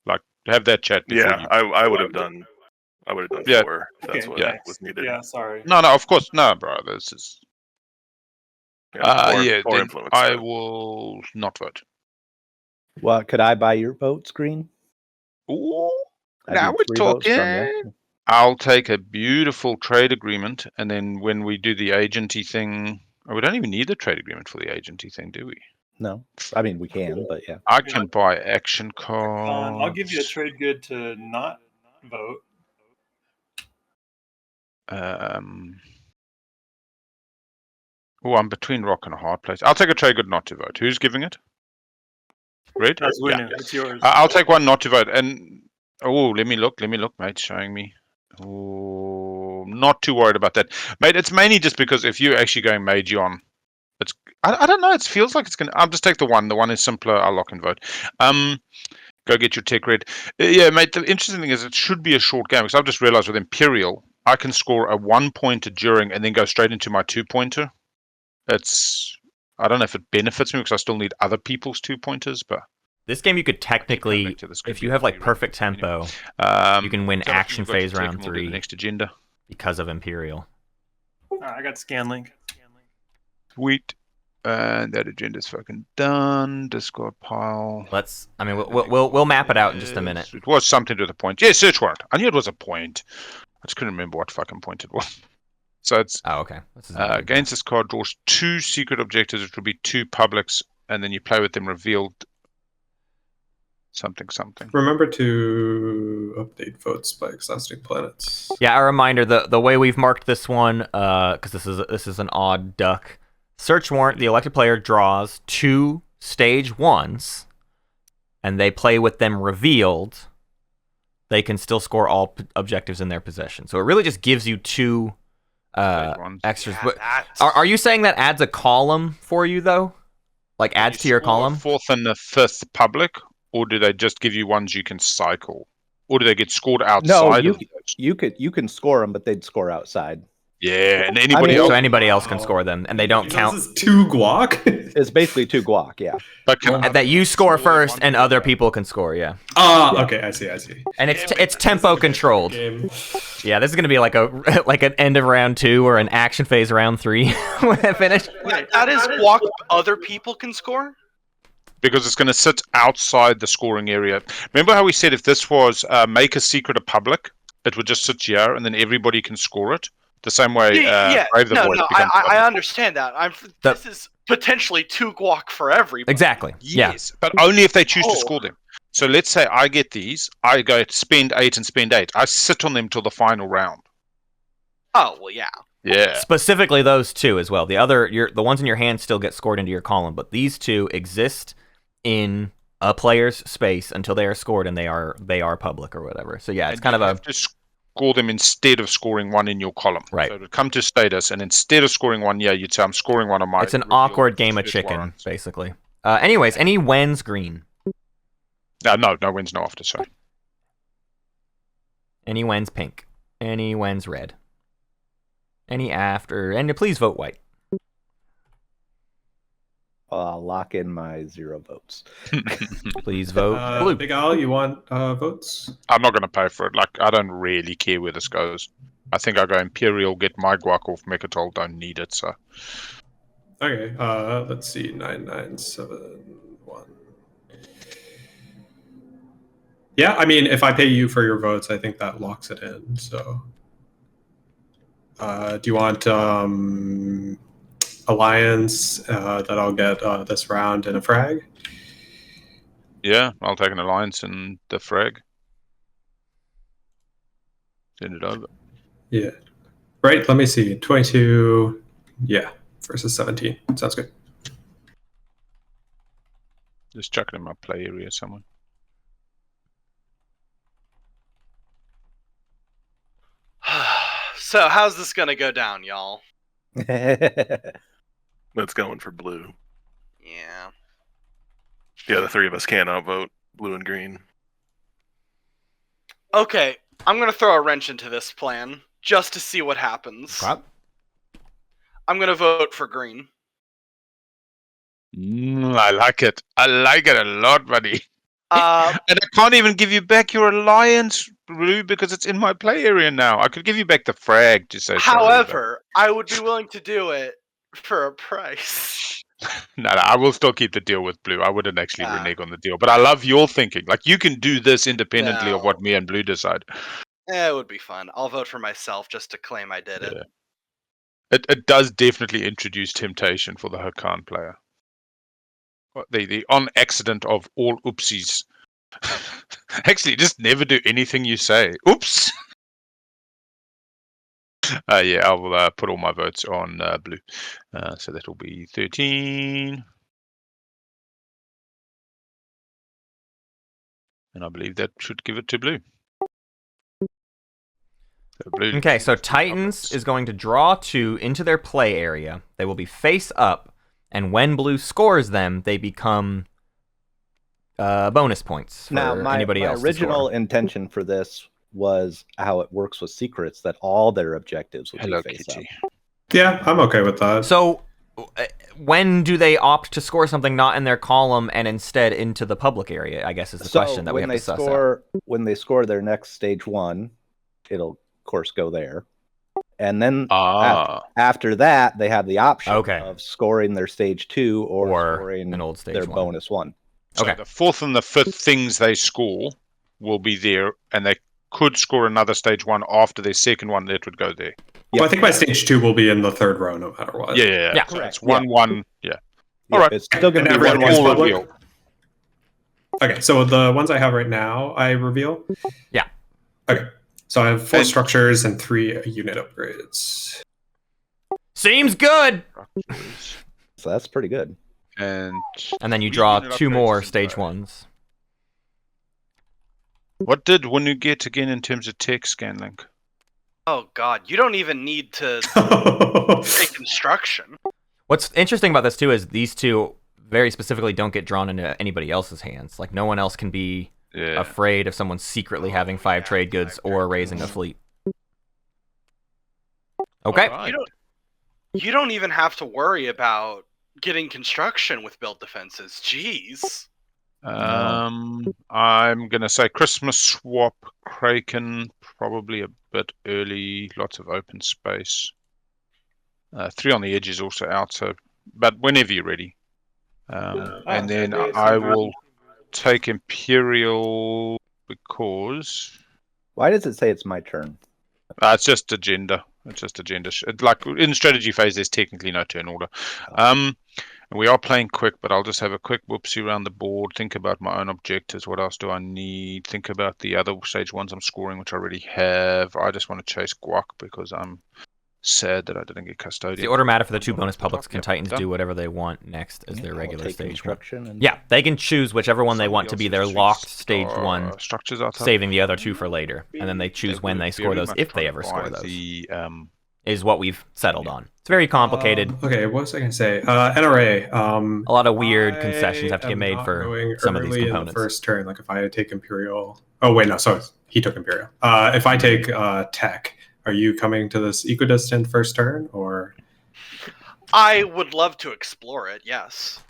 [SPEAKER 7] Like, have that chat before
[SPEAKER 6] Yeah,
[SPEAKER 7] you.
[SPEAKER 6] I would have done. I would have done
[SPEAKER 7] Yeah.
[SPEAKER 6] 4 if that's
[SPEAKER 4] Okay,
[SPEAKER 6] what
[SPEAKER 4] thanks.
[SPEAKER 6] was needed.
[SPEAKER 4] Yeah, sorry.
[SPEAKER 7] No, of course, no, bro. This is.
[SPEAKER 6] Four
[SPEAKER 7] Then
[SPEAKER 6] influence.
[SPEAKER 7] I will not vote.
[SPEAKER 3] Well, could I buy your votes, Green?
[SPEAKER 7] Ooh,
[SPEAKER 3] I
[SPEAKER 7] now
[SPEAKER 3] need
[SPEAKER 7] we're
[SPEAKER 3] 3 votes from
[SPEAKER 7] talking.
[SPEAKER 3] you.
[SPEAKER 7] I'll take a beautiful trade agreement, and then when we do the agenty thing, we don't even need the trade agreement for the agenty thing, do we?
[SPEAKER 3] No, I mean we can, but yeah.
[SPEAKER 7] I can buy action cards.
[SPEAKER 4] I'll give you a trade good to not vote.
[SPEAKER 7] Oh, I'm between rock and a hard place. I'll take a trade good not to vote. Who's giving it? Red?
[SPEAKER 4] That's Winnu. It's yours.
[SPEAKER 7] I'll take one not to vote. And oh, let me look, mate. Showing me. Oh, not too worried about that, mate. It's mainly just because if you're actually going mage on, it's I don't know. It feels like it's gonna. I'll just take the one. The one is simpler. I'll lock and vote. Go get your tech red. Yeah, mate. The interesting thing is it should be a short game because I've just realized with Imperial I can score a 1-pointer during and then go straight into my 2-pointer. I don't know if it benefits me because I still need other people's 2-pointers, but
[SPEAKER 1] This game you could technically, if you have like perfect tempo, you can win
[SPEAKER 7] so
[SPEAKER 1] action
[SPEAKER 7] we've got to
[SPEAKER 1] phase
[SPEAKER 7] check
[SPEAKER 1] round
[SPEAKER 7] and we'll do
[SPEAKER 1] 3
[SPEAKER 7] The next agenda.
[SPEAKER 1] because of Imperial.
[SPEAKER 4] I got Scanlink.
[SPEAKER 7] Sweet. And that agenda's fucking done. Discard pile.
[SPEAKER 1] I mean, we'll map it out in just a minute.
[SPEAKER 7] It was something to the point. Yeah, search warrant. I knew it was a point. I just couldn't remember what fucking point it was. So it's
[SPEAKER 1] Oh, okay.
[SPEAKER 7] against this card draws 2 secret objectives, which will be 2 publics, and then you play with them revealed something.
[SPEAKER 5] Remember to update votes by exhausting planets.
[SPEAKER 1] Yeah, a reminder: the way we've marked this one, because this is an odd duck. Search warrant: the elected player draws 2 stage 1s, and they play with them revealed. They can still score all objectives in their possession. So it really just gives you 2 extras.
[SPEAKER 2] Yeah,
[SPEAKER 1] But
[SPEAKER 2] that's-
[SPEAKER 1] are you saying that adds a column for you though? Like adds to your column?
[SPEAKER 7] 4th and the 5th public, or do they just give you ones you can cycle, or do they get scored outside?
[SPEAKER 3] No,
[SPEAKER 7] of those?
[SPEAKER 3] you can score them, but they'd score outside.
[SPEAKER 7] Yeah, and anybody
[SPEAKER 3] mean-
[SPEAKER 7] else.
[SPEAKER 1] So anybody else can score them, and they don't
[SPEAKER 5] You know,
[SPEAKER 1] count.
[SPEAKER 5] This is 2 guac.
[SPEAKER 3] It's basically 2 guac, yeah.
[SPEAKER 7] But can
[SPEAKER 1] That you score first, and other people can score. Yeah,
[SPEAKER 5] Okay, I see.
[SPEAKER 1] and it's tempo controlled.
[SPEAKER 5] Game.
[SPEAKER 1] Yeah, this is gonna be like an end of round 2 or an action phase round 3 when I finish.
[SPEAKER 2] That is walk other people can score?
[SPEAKER 7] because it's going to sit outside the scoring area. Remember how we said if this was make a secret a public, it would just sit here and then everybody can score it? The same way Brave the Void becomes public.
[SPEAKER 2] I understand that. This is potentially 2 guac for everybody.
[SPEAKER 1] Exactly.
[SPEAKER 7] Yes, but only if they choose to score them. So let's say I get these, I go spend 8 and spend 8. I sit on them till the final round.
[SPEAKER 2] Oh, well, yeah.
[SPEAKER 7] Yeah.
[SPEAKER 1] Specifically those 2 as well. The ones in your hand still get scored into your column, but these 2 exist in a player's space until they are scored, and they are public or whatever. So yeah, it's kind of
[SPEAKER 7] have to score them instead of scoring one in your column.
[SPEAKER 1] Right.
[SPEAKER 7] So it would come to status, and instead of scoring one, you'd say I'm scoring one of my.
[SPEAKER 1] It's an awkward game of chicken, basically. Anyways, any Wen's green?
[SPEAKER 7] No wins, no after. Sorry.
[SPEAKER 1] Any Wen's pink? Any Wen's red? Any after? And please vote white.
[SPEAKER 3] I'll lock in my 0 votes.
[SPEAKER 1] Please vote blue.
[SPEAKER 5] Big Al, you want votes?
[SPEAKER 7] I'm not going to pay for it. Like, I don't really care where this goes. I think I go Imperial, get my guac off Mechatol, don't need it, so.
[SPEAKER 5] Okay, let's see, 9971. Yeah, I mean, if I pay you for your votes, I think that locks it in. So, do you want Alliance that I'll get this round in a frag?
[SPEAKER 7] Yeah, I'll take an Alliance and the frag. Send it over.
[SPEAKER 5] Yeah. Right, let me see. 22, yeah, versus 17. Sounds good.
[SPEAKER 7] Just chuck it in my play area somewhere.
[SPEAKER 2] So how's this gonna go down, y'all?
[SPEAKER 6] That's going for blue.
[SPEAKER 2] Yeah.
[SPEAKER 6] The other 3 of us can't outvote blue and green.
[SPEAKER 2] Okay, I'm gonna throw a wrench into this plan just to see what happens.
[SPEAKER 1] Okay.
[SPEAKER 2] I'm gonna vote for green.
[SPEAKER 7] I like it. I like it a lot, buddy.
[SPEAKER 2] Uh,
[SPEAKER 7] And I can't even give you back your Alliance, Blue, because it's in my play area now. I could give you back the frag to say sorry,
[SPEAKER 2] however, I would be willing to do it for a price.
[SPEAKER 7] No, I will still keep the deal with Blue. I wouldn't actually
[SPEAKER 2] Ah.
[SPEAKER 7] renege on the deal. But I love your thinking. Like, you can do this independently of
[SPEAKER 2] No.
[SPEAKER 7] what me and Blue decide.
[SPEAKER 2] It would be fun. I'll vote for myself just to claim I did it.
[SPEAKER 7] Yeah. It does definitely introduce temptation for the Hacan player. The on accident of all oopsies. Actually, just never do anything you say. Oops. Yeah, I'll put all my votes on blue. So that'll be 13. And I believe that should give it to blue. So blue.
[SPEAKER 1] Okay, so Titans is going to draw 2 into their play area. They will be face up, and when blue scores them, they become bonus points for
[SPEAKER 3] Now, my
[SPEAKER 1] anybody else.
[SPEAKER 3] original intention for this was how it works with secrets, that all their objectives would
[SPEAKER 7] Hello,
[SPEAKER 3] be face
[SPEAKER 7] Kitty.
[SPEAKER 3] up.
[SPEAKER 5] Yeah, I'm okay with that.
[SPEAKER 1] So, when do they opt to score something not in their column and instead into the public area? I guess is the question that we have to suss out.
[SPEAKER 3] When they score their next stage 1, it'll of course go there, and then after that they have the option of scoring their stage 2 or scoring
[SPEAKER 1] an old stage
[SPEAKER 3] their
[SPEAKER 1] 1.
[SPEAKER 3] bonus 1.
[SPEAKER 7] So the 4th and the 5th things they score will be there, and they could score another stage 1 after their second one. That would go there.
[SPEAKER 5] Well, I think my stage 2 will be in the 3rd row no matter what.
[SPEAKER 7] Yeah. So
[SPEAKER 3] Correct.
[SPEAKER 7] it's 1-1. Yeah.
[SPEAKER 3] All right. It's still going to be
[SPEAKER 5] everyone
[SPEAKER 3] one
[SPEAKER 5] gets
[SPEAKER 3] all
[SPEAKER 5] public?
[SPEAKER 3] reveal.
[SPEAKER 5] Okay, so the ones I have right now, I reveal?
[SPEAKER 1] Yeah.
[SPEAKER 5] Okay, so I have 4 structures and 3 unit upgrades.
[SPEAKER 1] Seems good!
[SPEAKER 3] So that's pretty good.
[SPEAKER 7] And
[SPEAKER 1] then you draw 2 more stage 1s.
[SPEAKER 7] What did Winnu get again in terms of tech scan link?
[SPEAKER 2] Oh god, you don't even need to take construction.
[SPEAKER 1] What's interesting about this too is these 2 very specifically don't get drawn into anybody else's hands. Like no one else can be afraid of someone secretly having 5 trade goods or raising a fleet. Okay.
[SPEAKER 2] Right. You don't even have to worry about getting construction with build defenses. Jeez.
[SPEAKER 7] I'm gonna say Christmas swap, Craiken, probably a bit early, lots of open space. 3 on the edge is also out, so but whenever you're ready. And then I will take Imperial because.
[SPEAKER 3] Why does it say it's my turn?
[SPEAKER 7] It's just agenda. It's just agenda. Like in strategy phase, there's technically no turn order. We are playing quick, but I'll just have a quick whoopsie around the board. Think about my own objectives. What else do I need? Think about the other stage 1s I'm scoring, which I already have. I just want to chase guac because I'm sad that I didn't get custodian.
[SPEAKER 1] The order matter for the 2 bonus publics. Can Titans do whatever they want next as their regular stage 1? Yeah, they can choose whichever one they want to be their locked stage 1,
[SPEAKER 7] structures
[SPEAKER 1] saving the other 2 for later, and then they choose when they score those, if they ever score those. Is what we've settled on. It's very complicated.
[SPEAKER 5] Okay, what was I going to say? NRA.
[SPEAKER 1] A lot of weird concessions have to get made for some of these components.
[SPEAKER 5] In the first turn, like if I take Imperial. Oh wait, no, sorry, he took Imperial. If I take Tech, are you coming to this equidistant first turn or?
[SPEAKER 2] I would love to explore it, yes.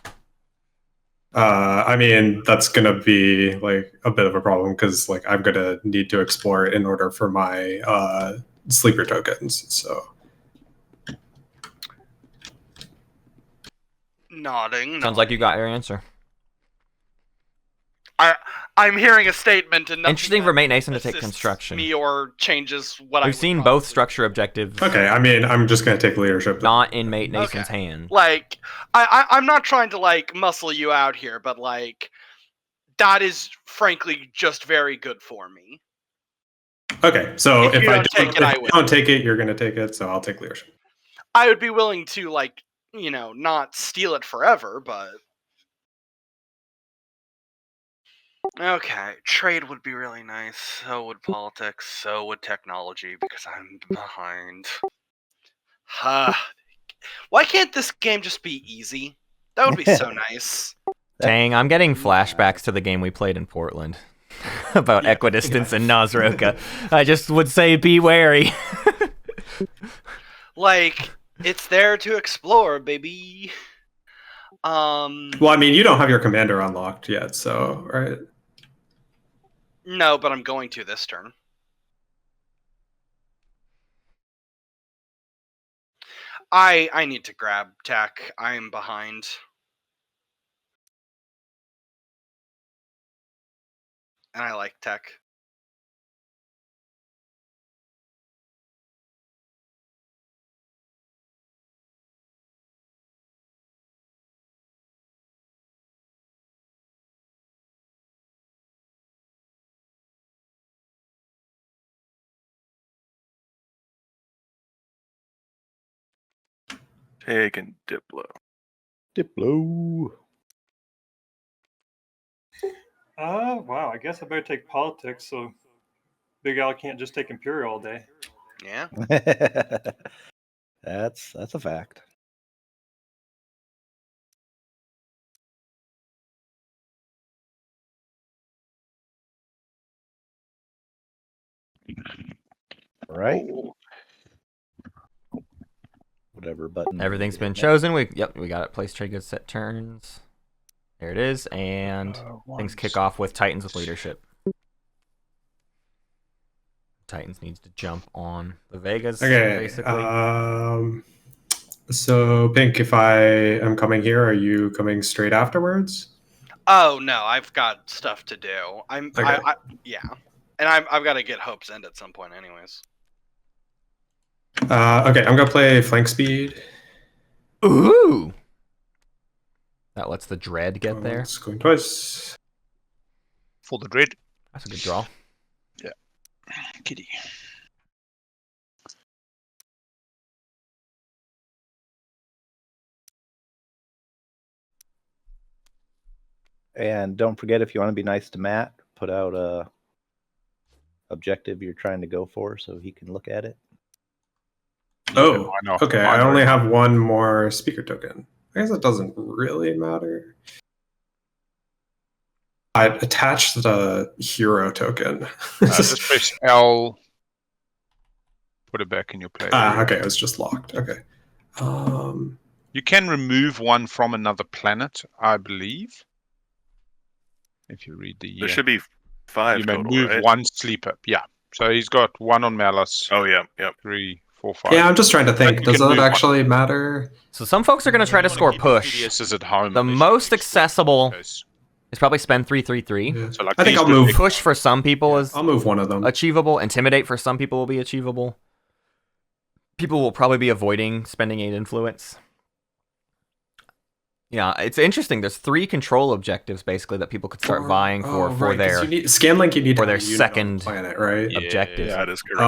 [SPEAKER 5] I mean, that's gonna be like a bit of a problem because like I'm gonna need to explore it in order for my sleeper tokens. So
[SPEAKER 2] Nodding.
[SPEAKER 1] Sounds like you got your answer.
[SPEAKER 2] I'm hearing a statement and nothing
[SPEAKER 1] Interesting for
[SPEAKER 2] that
[SPEAKER 1] Matenason to take
[SPEAKER 2] assists
[SPEAKER 1] construction.
[SPEAKER 2] me or changes what I
[SPEAKER 1] We've
[SPEAKER 2] would
[SPEAKER 1] seen
[SPEAKER 2] probably
[SPEAKER 1] both
[SPEAKER 2] do.
[SPEAKER 1] structure objectives.
[SPEAKER 5] okay, I mean, I'm just gonna take leadership. then.
[SPEAKER 1] Not in Matenason's hand.
[SPEAKER 2] Like, I'm not trying to like muscle you out here, but like, that is frankly just very good for me.
[SPEAKER 5] Okay, so
[SPEAKER 2] If you don't take it, I
[SPEAKER 5] if
[SPEAKER 2] will.
[SPEAKER 5] you don't take it, you're gonna take it. So I'll take leadership.
[SPEAKER 2] I would be willing to like, you know, not steal it forever, but okay, trade would be really nice. So would politics. So would technology because I'm behind. Why can't this game just be easy? That would be so nice.
[SPEAKER 1] Dang, I'm getting flashbacks to the game we played in Portland about equidistance and Naaz-Rokha. I just would say be wary.
[SPEAKER 2] Like, it's there to explore, baby.
[SPEAKER 5] Well, I mean, you don't have your commander unlocked yet, so right.
[SPEAKER 2] No, but I'm going to this turn. I need to grab tech. I'm behind. And I like tech.
[SPEAKER 6] Taking Diplo.
[SPEAKER 3] Diplo.
[SPEAKER 4] Wow. I guess I better take politics so Big Al can't just take Imperial all day.
[SPEAKER 2] Yeah.
[SPEAKER 3] That's a fact. Right. Whatever button.
[SPEAKER 1] Everything's been chosen. We got it. Place trade goods, set turns. There it is, and things kick off with Titans with leadership. Titans needs to jump on the Vegas,
[SPEAKER 5] Okay.
[SPEAKER 1] basically.
[SPEAKER 5] So Pink, if I am coming here, are you coming straight afterwards?
[SPEAKER 2] Oh no, I've got stuff to do.
[SPEAKER 5] Okay.
[SPEAKER 2] Yeah, and I've got to get Hope's End at some point, anyways.
[SPEAKER 5] Okay, I'm gonna play flank speed.
[SPEAKER 1] Ooh! That lets the Dread get there.
[SPEAKER 5] It's going twice.
[SPEAKER 7] For the dread.
[SPEAKER 1] That's a good draw.
[SPEAKER 7] Kitty.
[SPEAKER 3] And don't forget, if you want to be nice to Matt, put out a objective you're trying to go for so he can look at it.
[SPEAKER 5] Oh,
[SPEAKER 7] I know.
[SPEAKER 5] okay. I only have one more speaker token. I guess it doesn't really matter. I attached the hero token.
[SPEAKER 7] Just press L. Put it back in your play.
[SPEAKER 5] Okay, it was just locked. Okay.
[SPEAKER 7] You can remove one from another planet, I believe. If you read the
[SPEAKER 6] There should be 5
[SPEAKER 7] you may
[SPEAKER 6] total,
[SPEAKER 7] move
[SPEAKER 6] right?
[SPEAKER 7] one sleeper. Yeah. So he's got one on Malice.
[SPEAKER 6] Oh, yeah, yep.
[SPEAKER 7] 3, 4, 5.
[SPEAKER 5] Yeah, I'm just trying to think.
[SPEAKER 7] You
[SPEAKER 5] Does
[SPEAKER 7] can
[SPEAKER 5] that
[SPEAKER 7] move one.
[SPEAKER 5] actually matter?
[SPEAKER 1] So some folks are going to try to score push.
[SPEAKER 7] Is at home.
[SPEAKER 1] The most accessible is probably spend 3/3/3.
[SPEAKER 5] Yeah.
[SPEAKER 7] So like
[SPEAKER 5] I think
[SPEAKER 7] these
[SPEAKER 5] I'll
[SPEAKER 7] two
[SPEAKER 5] move.
[SPEAKER 7] big-
[SPEAKER 1] Push for some people is
[SPEAKER 5] I'll move one of them.
[SPEAKER 1] achievable. Intimidate for some people will be achievable. People will probably be avoiding spending 8 influence. Yeah, it's interesting. There's 3 control objectives basically that people could start vying for
[SPEAKER 5] right, 'cause
[SPEAKER 1] their
[SPEAKER 5] you need, Scanlink. You need
[SPEAKER 1] for
[SPEAKER 5] to
[SPEAKER 1] their
[SPEAKER 5] have a unit on the
[SPEAKER 1] second
[SPEAKER 5] planet, right?
[SPEAKER 7] Yeah,
[SPEAKER 1] objectives.
[SPEAKER 6] That is correct.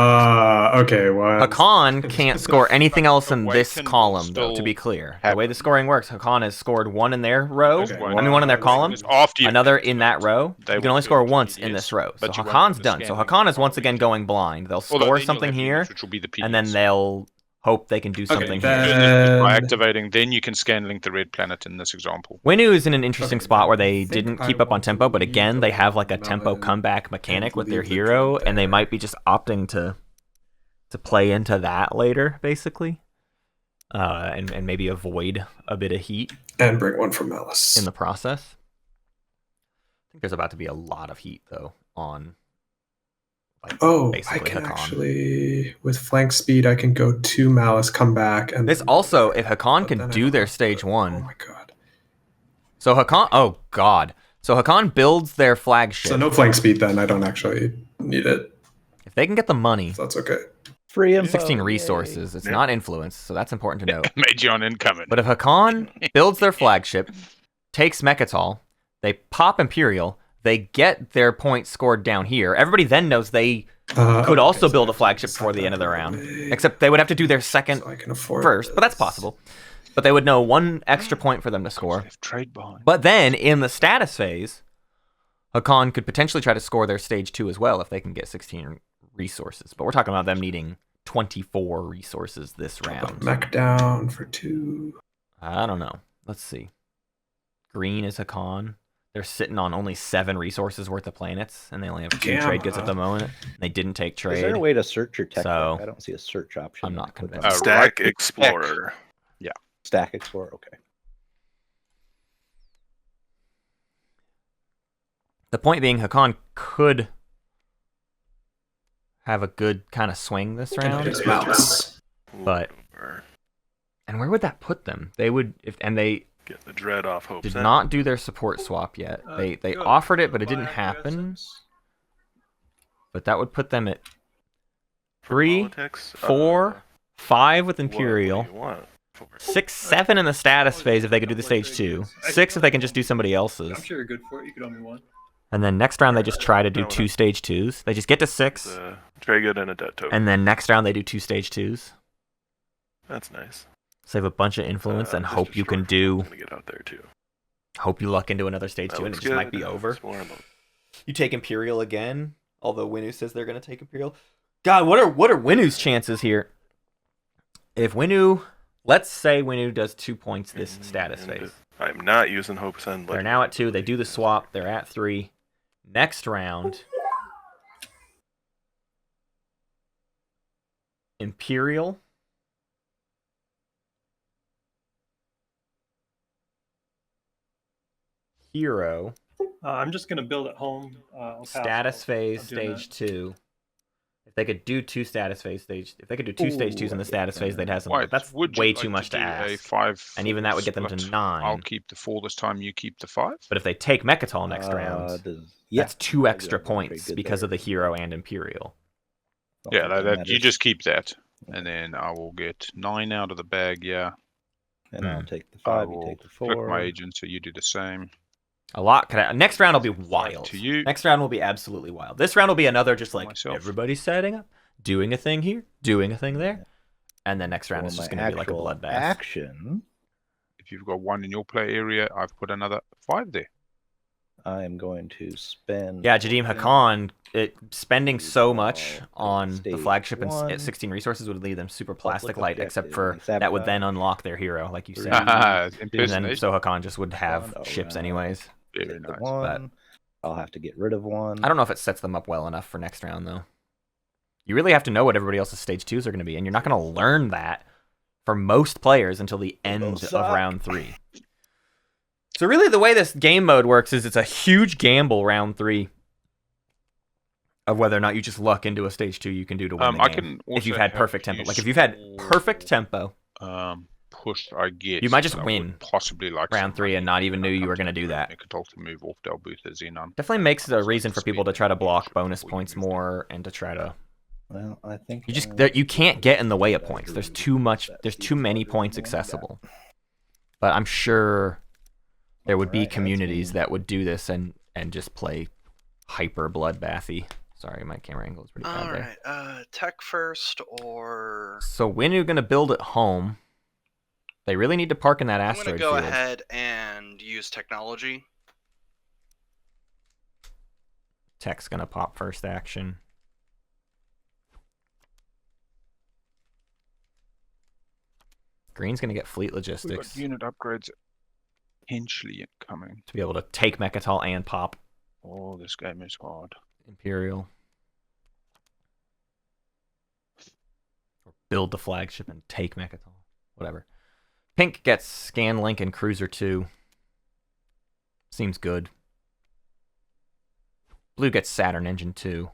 [SPEAKER 5] Okay. Well,
[SPEAKER 1] Hacan can't score anything else in this
[SPEAKER 7] Awaken will
[SPEAKER 1] column, though, to
[SPEAKER 7] still
[SPEAKER 1] be clear. The
[SPEAKER 7] happen.
[SPEAKER 1] way the scoring works, Hacan has scored 1 in their row.
[SPEAKER 5] Okay,
[SPEAKER 1] I mean, 1 in their column.
[SPEAKER 7] After you
[SPEAKER 1] Another in that row.
[SPEAKER 7] They
[SPEAKER 1] You can
[SPEAKER 7] will
[SPEAKER 1] only
[SPEAKER 7] do
[SPEAKER 1] score
[SPEAKER 7] it
[SPEAKER 1] once
[SPEAKER 7] TDS,
[SPEAKER 1] in this row. So
[SPEAKER 7] but you won't
[SPEAKER 1] Hakan's
[SPEAKER 7] have the
[SPEAKER 1] done. So
[SPEAKER 7] scanning
[SPEAKER 1] Hacan is once
[SPEAKER 7] power
[SPEAKER 1] again
[SPEAKER 7] yet.
[SPEAKER 1] going blind. They'll
[SPEAKER 7] Although
[SPEAKER 1] score
[SPEAKER 7] then you'll
[SPEAKER 1] something
[SPEAKER 7] have
[SPEAKER 1] here,
[SPEAKER 7] units, which will be the
[SPEAKER 1] and then
[SPEAKER 7] PDs.
[SPEAKER 1] they'll hope they can do something here.
[SPEAKER 5] then-
[SPEAKER 7] By activating, then you can scan link the red planet in this example.
[SPEAKER 1] Winnu is in an interesting
[SPEAKER 5] Okay,
[SPEAKER 1] spot where
[SPEAKER 5] I
[SPEAKER 1] they
[SPEAKER 5] think
[SPEAKER 1] didn't
[SPEAKER 5] I
[SPEAKER 1] keep up on
[SPEAKER 5] want to
[SPEAKER 1] tempo, but again,
[SPEAKER 5] leave
[SPEAKER 1] they
[SPEAKER 5] the
[SPEAKER 1] have like a tempo
[SPEAKER 5] melon
[SPEAKER 1] comeback mechanic
[SPEAKER 5] and
[SPEAKER 1] with their
[SPEAKER 5] leave the
[SPEAKER 1] hero,
[SPEAKER 5] Dread
[SPEAKER 1] and they
[SPEAKER 5] there.
[SPEAKER 1] might be just opting to play into that later, basically. and maybe avoid a bit of heat
[SPEAKER 5] And bring one from Malice.
[SPEAKER 1] in the process. I think there's about to be a lot of heat though on. Like,
[SPEAKER 5] I
[SPEAKER 1] basically
[SPEAKER 5] can
[SPEAKER 1] Hacan.
[SPEAKER 5] actually, with flank speed, I can go to Malice, come back, and
[SPEAKER 1] This also, if Hacan
[SPEAKER 5] but
[SPEAKER 1] can
[SPEAKER 5] then I
[SPEAKER 1] do
[SPEAKER 5] don't
[SPEAKER 1] their
[SPEAKER 5] have
[SPEAKER 1] stage
[SPEAKER 5] the-
[SPEAKER 1] one.
[SPEAKER 5] Oh my god!
[SPEAKER 1] So Hacan, oh god. So Hacan builds their flagship.
[SPEAKER 5] So no flank speed, then I don't actually need it.
[SPEAKER 1] If they can get the money,
[SPEAKER 5] So that's okay.
[SPEAKER 3] Free info.
[SPEAKER 1] 16
[SPEAKER 3] yay.
[SPEAKER 1] resources, it's
[SPEAKER 6] Yeah.
[SPEAKER 1] not influence, so that's important to note.
[SPEAKER 7] Made you on incoming.
[SPEAKER 1] But if Hacan builds their flagship, takes Mechatol, they pop Imperial, they get their points scored down here. Everybody then knows they could also
[SPEAKER 5] so
[SPEAKER 1] build
[SPEAKER 5] I
[SPEAKER 1] a
[SPEAKER 5] have to
[SPEAKER 1] flagship
[SPEAKER 5] decide
[SPEAKER 1] before the
[SPEAKER 5] that
[SPEAKER 1] end of the
[SPEAKER 5] right
[SPEAKER 1] round.
[SPEAKER 5] away.
[SPEAKER 1] Except they would have to do their second
[SPEAKER 5] So I can afford
[SPEAKER 1] first, but that's
[SPEAKER 5] this.
[SPEAKER 1] possible. But they would know one extra point for them to
[SPEAKER 7] They
[SPEAKER 1] score.
[SPEAKER 7] have trade behind.
[SPEAKER 1] But then in the status phase, Hacan could potentially try to score their stage 2 as well if they can get 16 resources. But we're talking about them needing 24 resources this
[SPEAKER 5] Put
[SPEAKER 1] round.
[SPEAKER 5] mech down for 2.
[SPEAKER 1] I don't know. Let's see. Green is Hacan. They're sitting on only 7 resources worth of planets, and they only have 2
[SPEAKER 5] Gamma.
[SPEAKER 1] trade goods at the moment. They didn't take trade.
[SPEAKER 3] Is there a way to search your tech?
[SPEAKER 1] So,
[SPEAKER 3] deck? I don't see a search option.
[SPEAKER 1] I'm
[SPEAKER 3] when
[SPEAKER 1] not
[SPEAKER 3] I click on
[SPEAKER 1] convinced.
[SPEAKER 3] it.
[SPEAKER 7] Right
[SPEAKER 6] Stack
[SPEAKER 7] click
[SPEAKER 6] Explorer.
[SPEAKER 3] Stack Explorer. Okay.
[SPEAKER 1] The point being, Hacan could have a good kind of swing this
[SPEAKER 5] And
[SPEAKER 1] round.
[SPEAKER 5] there's Malice.
[SPEAKER 1] But-
[SPEAKER 6] Or
[SPEAKER 1] And where would that put them? They would, and they
[SPEAKER 6] get the dread off Hope's
[SPEAKER 1] did
[SPEAKER 6] End.
[SPEAKER 1] not do their support swap yet. They
[SPEAKER 4] Good.
[SPEAKER 1] offered it, but it didn't
[SPEAKER 4] Bye,
[SPEAKER 1] happen.
[SPEAKER 4] USS.
[SPEAKER 1] But that would put them at
[SPEAKER 6] For
[SPEAKER 1] 3,
[SPEAKER 6] politics,
[SPEAKER 1] 4, 5 with
[SPEAKER 6] what
[SPEAKER 1] Imperial,
[SPEAKER 6] do you want for it?
[SPEAKER 1] 6, 7 in the status phase if they could do the stage 2, 6 if they can just do somebody else's.
[SPEAKER 4] I'm sure you're good for it. You could owe me one.
[SPEAKER 1] And then next round they just try to do 2 stage 2s. They just get to 6,
[SPEAKER 6] It's a trade good and a debt token.
[SPEAKER 1] and then next round they do 2 stage 2s.
[SPEAKER 6] That's nice.
[SPEAKER 1] Save a bunch of influence and
[SPEAKER 6] Just
[SPEAKER 1] hope
[SPEAKER 6] a
[SPEAKER 1] you can
[SPEAKER 6] short
[SPEAKER 1] do.
[SPEAKER 6] I'm gonna get out there too.
[SPEAKER 1] Hope you luck into another stage
[SPEAKER 6] That
[SPEAKER 1] 2 and it
[SPEAKER 6] looks
[SPEAKER 1] just might
[SPEAKER 6] good.
[SPEAKER 1] be over.
[SPEAKER 6] It's more about-
[SPEAKER 1] You take Imperial again, although Winnu says they're going to take Imperial. God, what are Winnu's chances here? If Winnu, let's say Winnu does 2 points this status
[SPEAKER 6] and
[SPEAKER 1] phase.
[SPEAKER 6] I'm not using Hope's End.
[SPEAKER 1] They're now at 2. They do the swap. They're at 3. Next round, Imperial. Hero.
[SPEAKER 4] I'm just gonna build at home. I'll pass.
[SPEAKER 1] Status
[SPEAKER 4] I'll
[SPEAKER 1] phase
[SPEAKER 4] do
[SPEAKER 1] stage
[SPEAKER 4] that.
[SPEAKER 1] 2. If they could do 2 status phase stage, if they could do 2 stage 2s in the status phase, they'd have some.
[SPEAKER 7] Wait,
[SPEAKER 1] That's
[SPEAKER 7] would you
[SPEAKER 1] way
[SPEAKER 7] like
[SPEAKER 1] too much to
[SPEAKER 7] do a
[SPEAKER 1] ask.
[SPEAKER 7] 5
[SPEAKER 1] And even that would get them to
[SPEAKER 7] split?
[SPEAKER 1] 9.
[SPEAKER 7] I'll keep the 4 this time. You keep the 5.
[SPEAKER 1] But if they take Mechatol next round,
[SPEAKER 3] Yeah.
[SPEAKER 1] that's 2
[SPEAKER 3] I
[SPEAKER 1] extra
[SPEAKER 3] got one
[SPEAKER 1] points
[SPEAKER 3] trade good
[SPEAKER 1] because
[SPEAKER 3] there.
[SPEAKER 1] of the hero and Imperial.
[SPEAKER 3] Don't
[SPEAKER 7] Yeah,
[SPEAKER 3] think
[SPEAKER 7] that,
[SPEAKER 3] that
[SPEAKER 7] you
[SPEAKER 3] matters.
[SPEAKER 7] just keep that, and then I will get 9 out of the bag. Yeah,
[SPEAKER 3] And I'll take the
[SPEAKER 7] I
[SPEAKER 3] 5. You
[SPEAKER 7] will
[SPEAKER 3] take the
[SPEAKER 7] flick
[SPEAKER 3] 4.
[SPEAKER 7] my agent, so you do the same.
[SPEAKER 1] A lot. Next round will be wild.
[SPEAKER 7] To you.
[SPEAKER 1] Next round will be absolutely wild. This round will be another just like
[SPEAKER 7] Myself.
[SPEAKER 1] everybody's setting up, doing a thing here, doing a thing there, and then next round
[SPEAKER 3] For
[SPEAKER 1] is just
[SPEAKER 3] my
[SPEAKER 1] going to be like a
[SPEAKER 3] actual
[SPEAKER 1] bloodbath.
[SPEAKER 3] Action.
[SPEAKER 7] If you've got 1 in your play area, I've put another 5 there.
[SPEAKER 3] I am going to spend.
[SPEAKER 1] Yeah, Jadim Hacan, spending so much
[SPEAKER 3] All
[SPEAKER 1] on the
[SPEAKER 3] stage
[SPEAKER 1] flagship and
[SPEAKER 3] 1.
[SPEAKER 1] 16 resources would leave them super plastic
[SPEAKER 3] Public
[SPEAKER 1] light, except for
[SPEAKER 3] objective,
[SPEAKER 1] that would then
[SPEAKER 3] sabotage.
[SPEAKER 1] unlock their hero, like you said.
[SPEAKER 3] 3,
[SPEAKER 1] And then
[SPEAKER 7] Impersonation.
[SPEAKER 1] so Hacan just would have
[SPEAKER 3] One
[SPEAKER 1] ships
[SPEAKER 3] around.
[SPEAKER 1] anyways.
[SPEAKER 7] Very
[SPEAKER 3] Take the
[SPEAKER 7] nice.
[SPEAKER 3] 1. I'll have to get rid of 1.
[SPEAKER 1] I don't know if it sets them up well enough for next round, though. You really have to know what everybody else's stage 2s are going to be, and you're not going to learn that for most players until the end of
[SPEAKER 3] suck.
[SPEAKER 1] round 3. So really the way this game mode works is it's a huge gamble round 3 of whether or not you just luck into a stage 2 you can do to win the
[SPEAKER 7] I
[SPEAKER 1] game.
[SPEAKER 7] can
[SPEAKER 1] If you've
[SPEAKER 7] also
[SPEAKER 1] had
[SPEAKER 7] have
[SPEAKER 1] perfect
[SPEAKER 7] you
[SPEAKER 1] tempo. Like if you've had perfect tempo
[SPEAKER 7] push I get.
[SPEAKER 1] You might just
[SPEAKER 7] I would
[SPEAKER 1] win
[SPEAKER 7] possibly like
[SPEAKER 1] round
[SPEAKER 7] some
[SPEAKER 1] 3 and not even knew you were going to do that.
[SPEAKER 7] Mechatol to move off Delbutha Xenon.
[SPEAKER 1] Definitely makes it a reason for people to try to block
[SPEAKER 7] Speed
[SPEAKER 1] bonus
[SPEAKER 7] before you
[SPEAKER 1] points
[SPEAKER 7] move them.
[SPEAKER 1] more and to try to
[SPEAKER 3] Well, I think
[SPEAKER 1] you just you can't get in the way of points. There's too many points accessible. But I'm sure there would be
[SPEAKER 3] Alright,
[SPEAKER 1] communities that would do this and just play hyper bloodbathy. Sorry, my camera angle is pretty bad
[SPEAKER 2] All
[SPEAKER 1] there.
[SPEAKER 2] right, tech first or
[SPEAKER 1] So Winnu gonna build at home. They really need to park in that
[SPEAKER 2] I'm gonna
[SPEAKER 1] asteroid
[SPEAKER 2] go
[SPEAKER 1] field.
[SPEAKER 2] ahead and use technology.
[SPEAKER 1] Tech's gonna pop first action. Green's gonna get fleet
[SPEAKER 7] We've
[SPEAKER 1] logistics
[SPEAKER 7] got unit upgrades potentially incoming.
[SPEAKER 1] to be able to take Mechatol and pop
[SPEAKER 7] Oh, this game is hard.
[SPEAKER 1] Imperial. Or build the flagship and take Mechatol. whatever. Pink gets Scanlink and Cruiser 2. Seems good. Blue gets Saturn Engine 2.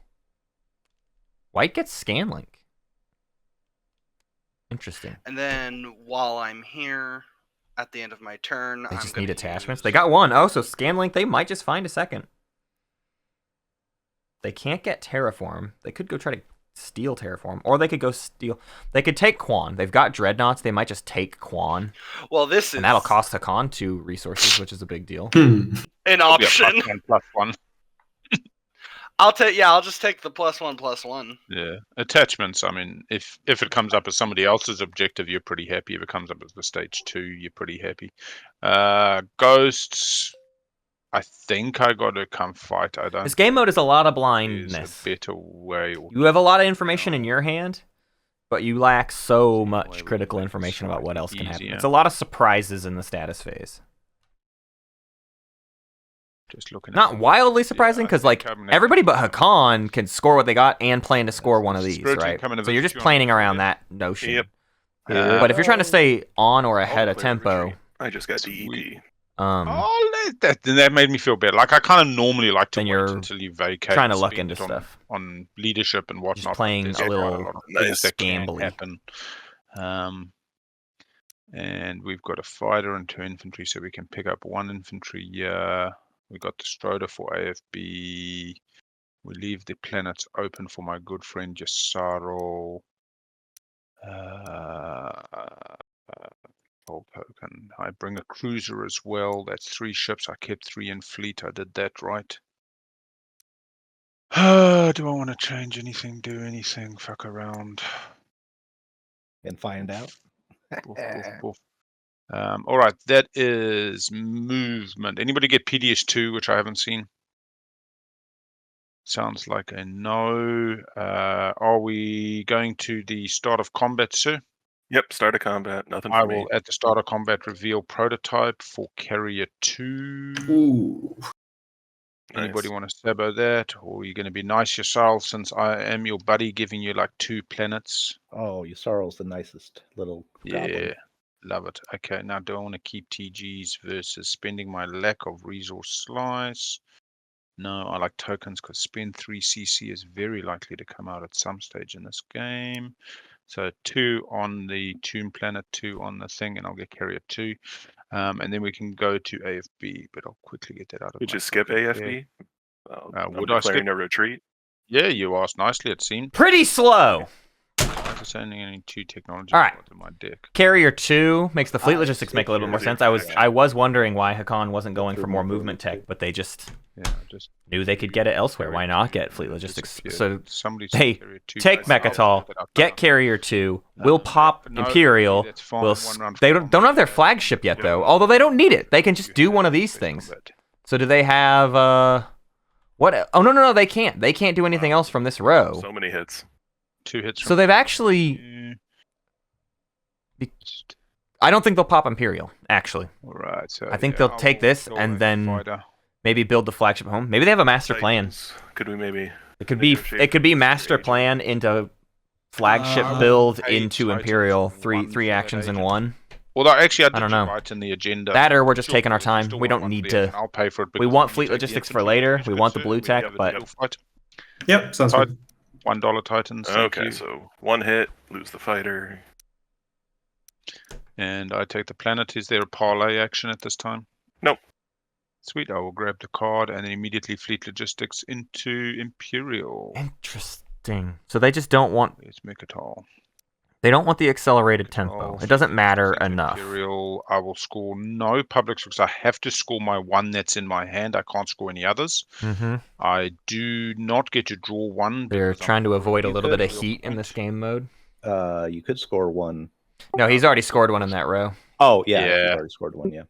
[SPEAKER 1] White gets Scanlink. Interesting.
[SPEAKER 2] And then while I'm here, at the end of my turn,
[SPEAKER 1] They
[SPEAKER 2] I'm
[SPEAKER 1] just
[SPEAKER 2] gonna
[SPEAKER 1] need attachments.
[SPEAKER 2] use-
[SPEAKER 1] They got one. Oh, so Scanlink, they might just find a second. They can't get Terraform. They could go try to steal Terraform. Or they could go steal... They could take Quan. They've got Dreadnoughts. They might just take Quan.
[SPEAKER 2] Well, this is
[SPEAKER 1] And that'll cost Hacan 2 resources, which is a big deal.
[SPEAKER 2] an
[SPEAKER 7] Yeah,
[SPEAKER 2] option.
[SPEAKER 7] +1/+1.
[SPEAKER 2] I'll just take the +1/+1.
[SPEAKER 7] Yeah, attachments. I mean, if it comes up as somebody else's objective, you're pretty happy. If it comes up as the stage 2, you're pretty happy. Ghosts. I think I got to come fight. I don't.
[SPEAKER 1] This game mode is a lot of
[SPEAKER 7] There's
[SPEAKER 1] blindness.
[SPEAKER 7] a better way.
[SPEAKER 1] You have a lot of information in your hand, but you lack so
[SPEAKER 7] Way
[SPEAKER 1] much
[SPEAKER 7] we
[SPEAKER 1] critical
[SPEAKER 7] make it
[SPEAKER 1] information about what
[SPEAKER 7] slightly
[SPEAKER 1] else can happen.
[SPEAKER 7] easier.
[SPEAKER 1] It's a lot of surprises in the status phase.
[SPEAKER 7] Just looking.
[SPEAKER 1] Not
[SPEAKER 7] at
[SPEAKER 1] wildly surprising, because like everybody but Hacan can score what they got and plan to score one of these,
[SPEAKER 7] Spiritthing
[SPEAKER 1] right?
[SPEAKER 7] coming in
[SPEAKER 1] So you're just
[SPEAKER 7] with
[SPEAKER 1] planning
[SPEAKER 7] 200,
[SPEAKER 1] around
[SPEAKER 7] yeah.
[SPEAKER 1] that notion.
[SPEAKER 6] Yep.
[SPEAKER 1] But if you're trying to stay on or ahead of
[SPEAKER 6] Clear
[SPEAKER 1] tempo,
[SPEAKER 6] retreat. I just got DED.
[SPEAKER 7] Oh, that made me feel better. Like I kind of normally like to
[SPEAKER 1] Then
[SPEAKER 7] wait
[SPEAKER 1] you're
[SPEAKER 7] until you vacate.
[SPEAKER 1] trying to
[SPEAKER 7] and
[SPEAKER 1] luck
[SPEAKER 7] spend
[SPEAKER 1] into
[SPEAKER 7] it
[SPEAKER 1] stuff.
[SPEAKER 7] on leadership and whatnot. but
[SPEAKER 1] playing
[SPEAKER 7] there's
[SPEAKER 1] a
[SPEAKER 7] quite
[SPEAKER 1] little
[SPEAKER 7] lot of
[SPEAKER 6] nice
[SPEAKER 7] things that can
[SPEAKER 1] gambly.
[SPEAKER 7] happen. And we've got a fighter and 2 infantry, so we can pick up 1 infantry. We got the Stroder for AFB. We leave the planets open for my good friend Yssaril. Token. I bring a cruiser as well. That's 3 ships. I kept 3 in fleet. I did that right. Do I want to change anything? Do anything? Fuck around.
[SPEAKER 3] And find out.
[SPEAKER 7] Boof, boof, boof. All right, that is movement. Anybody get PDS2, which I haven't seen? Sounds like a no. Are we going to the start of combat, sir?
[SPEAKER 6] Yep, start of combat. Nothing
[SPEAKER 7] I
[SPEAKER 6] for me.
[SPEAKER 7] will, at the start of combat, reveal prototype for Carrier 2.
[SPEAKER 5] Ooh.
[SPEAKER 7] Anybody
[SPEAKER 6] Nice.
[SPEAKER 7] want to sabo that? Or are you going to be nice yourself since I am your buddy giving you like 2 planets?
[SPEAKER 3] Oh, Ysaril's the nicest little goblin.
[SPEAKER 7] Yeah, love it. Okay, now do I want to keep TGs versus spending my lack of resource slice? No, I like tokens because spend 3 CC is very likely to come out at some stage in this game. So 2 on the Tomb Planet, 2 on the thing, and I'll get Carrier 2. And then we can go to AFB, but I'll quickly get that out of
[SPEAKER 6] Did
[SPEAKER 7] my
[SPEAKER 6] you skip
[SPEAKER 7] pocket
[SPEAKER 6] AFB? I'm
[SPEAKER 7] would I skip?
[SPEAKER 6] declaring a retreat.
[SPEAKER 7] Yeah, you asked nicely, it seemed.
[SPEAKER 1] pretty slow.
[SPEAKER 7] There's only 2 technology
[SPEAKER 1] All right.
[SPEAKER 7] pods in my deck.
[SPEAKER 1] Carrier 2 makes the fleet
[SPEAKER 3] Ah,
[SPEAKER 1] logistics make a little bit more
[SPEAKER 6] yeah,
[SPEAKER 1] sense. I was wondering why Hacan wasn't going for more
[SPEAKER 3] Movement
[SPEAKER 1] movement tech, but they just
[SPEAKER 7] Yeah, just
[SPEAKER 1] knew they could get it elsewhere. Why not get fleet logistics? So
[SPEAKER 7] somebody
[SPEAKER 1] hey, take Mechatol, get Carrier 2. We'll pop
[SPEAKER 7] no,
[SPEAKER 1] Imperial.
[SPEAKER 7] that's fine,
[SPEAKER 1] We'll
[SPEAKER 7] one round
[SPEAKER 1] they
[SPEAKER 7] for
[SPEAKER 1] don't have their flagship yet though. Although they don't need it. They can just do one of these things. So do they have what? Oh no, they can't. They can't do anything else from this row.
[SPEAKER 6] So many hits.
[SPEAKER 7] 2 hits.
[SPEAKER 1] So they've actually. I don't think they'll pop Imperial. Actually,
[SPEAKER 7] All right. So
[SPEAKER 1] I think
[SPEAKER 7] yeah,
[SPEAKER 1] they'll
[SPEAKER 7] I
[SPEAKER 1] take
[SPEAKER 7] will
[SPEAKER 1] this
[SPEAKER 7] go
[SPEAKER 1] and
[SPEAKER 7] with
[SPEAKER 1] then
[SPEAKER 7] fighter.
[SPEAKER 1] maybe build the flagship home. Maybe they have a master plan.
[SPEAKER 6] Titans. Could we maybe?
[SPEAKER 1] It could be master
[SPEAKER 6] agent.
[SPEAKER 1] plan into flagship build
[SPEAKER 7] Hey,
[SPEAKER 1] into
[SPEAKER 7] Titans
[SPEAKER 1] Imperial.
[SPEAKER 7] in
[SPEAKER 1] Three
[SPEAKER 7] one for that
[SPEAKER 1] actions in
[SPEAKER 7] agent.
[SPEAKER 1] one.
[SPEAKER 7] Although actually, I
[SPEAKER 1] don't
[SPEAKER 7] did
[SPEAKER 1] know.
[SPEAKER 7] write in the agenda.
[SPEAKER 1] That or we're just
[SPEAKER 7] Sure,
[SPEAKER 1] taking our
[SPEAKER 7] we
[SPEAKER 1] time.
[SPEAKER 7] still
[SPEAKER 1] We
[SPEAKER 7] want
[SPEAKER 1] don't
[SPEAKER 7] one for
[SPEAKER 1] need
[SPEAKER 7] the
[SPEAKER 1] to.
[SPEAKER 7] agent. I'll pay for it.
[SPEAKER 1] We
[SPEAKER 7] because
[SPEAKER 1] want
[SPEAKER 7] when
[SPEAKER 1] fleet
[SPEAKER 7] you take the
[SPEAKER 1] logistics for
[SPEAKER 7] infantry,
[SPEAKER 1] later.
[SPEAKER 7] which
[SPEAKER 1] We
[SPEAKER 7] is
[SPEAKER 1] want the
[SPEAKER 7] good,
[SPEAKER 1] blue
[SPEAKER 7] we
[SPEAKER 1] tech,
[SPEAKER 7] have a
[SPEAKER 1] but
[SPEAKER 7] deal fight.
[SPEAKER 5] Yep, sounds
[SPEAKER 7] Tight-
[SPEAKER 5] good.
[SPEAKER 7] $1 Titans. Thank
[SPEAKER 6] Okay,
[SPEAKER 7] you.
[SPEAKER 6] so 1 hit, lose the fighter.
[SPEAKER 7] And I take the planet. Is there a parlay action at this time?
[SPEAKER 6] Nope.
[SPEAKER 7] Sweet. I will grab the card and then immediately fleet logistics into Imperial.
[SPEAKER 1] interesting. So they just don't want.
[SPEAKER 7] Let's make it all.
[SPEAKER 1] They don't want the accelerated tempo. It doesn't matter enough.
[SPEAKER 7] Imperial. I will score no publics because I have to score my 1 that's in my hand. I can't score any others.
[SPEAKER 1] Mm-hmm.
[SPEAKER 7] I do not get to draw 1.
[SPEAKER 1] They're
[SPEAKER 7] because I'm
[SPEAKER 1] trying to avoid a
[SPEAKER 3] You
[SPEAKER 1] little
[SPEAKER 3] could
[SPEAKER 1] bit of
[SPEAKER 7] real
[SPEAKER 1] heat in
[SPEAKER 7] point.
[SPEAKER 1] this game mode.
[SPEAKER 3] You could score 1.
[SPEAKER 1] No, he's already scored one in that row.
[SPEAKER 3] Oh, yeah.
[SPEAKER 7] Yeah.
[SPEAKER 3] He's already scored 1, yeah.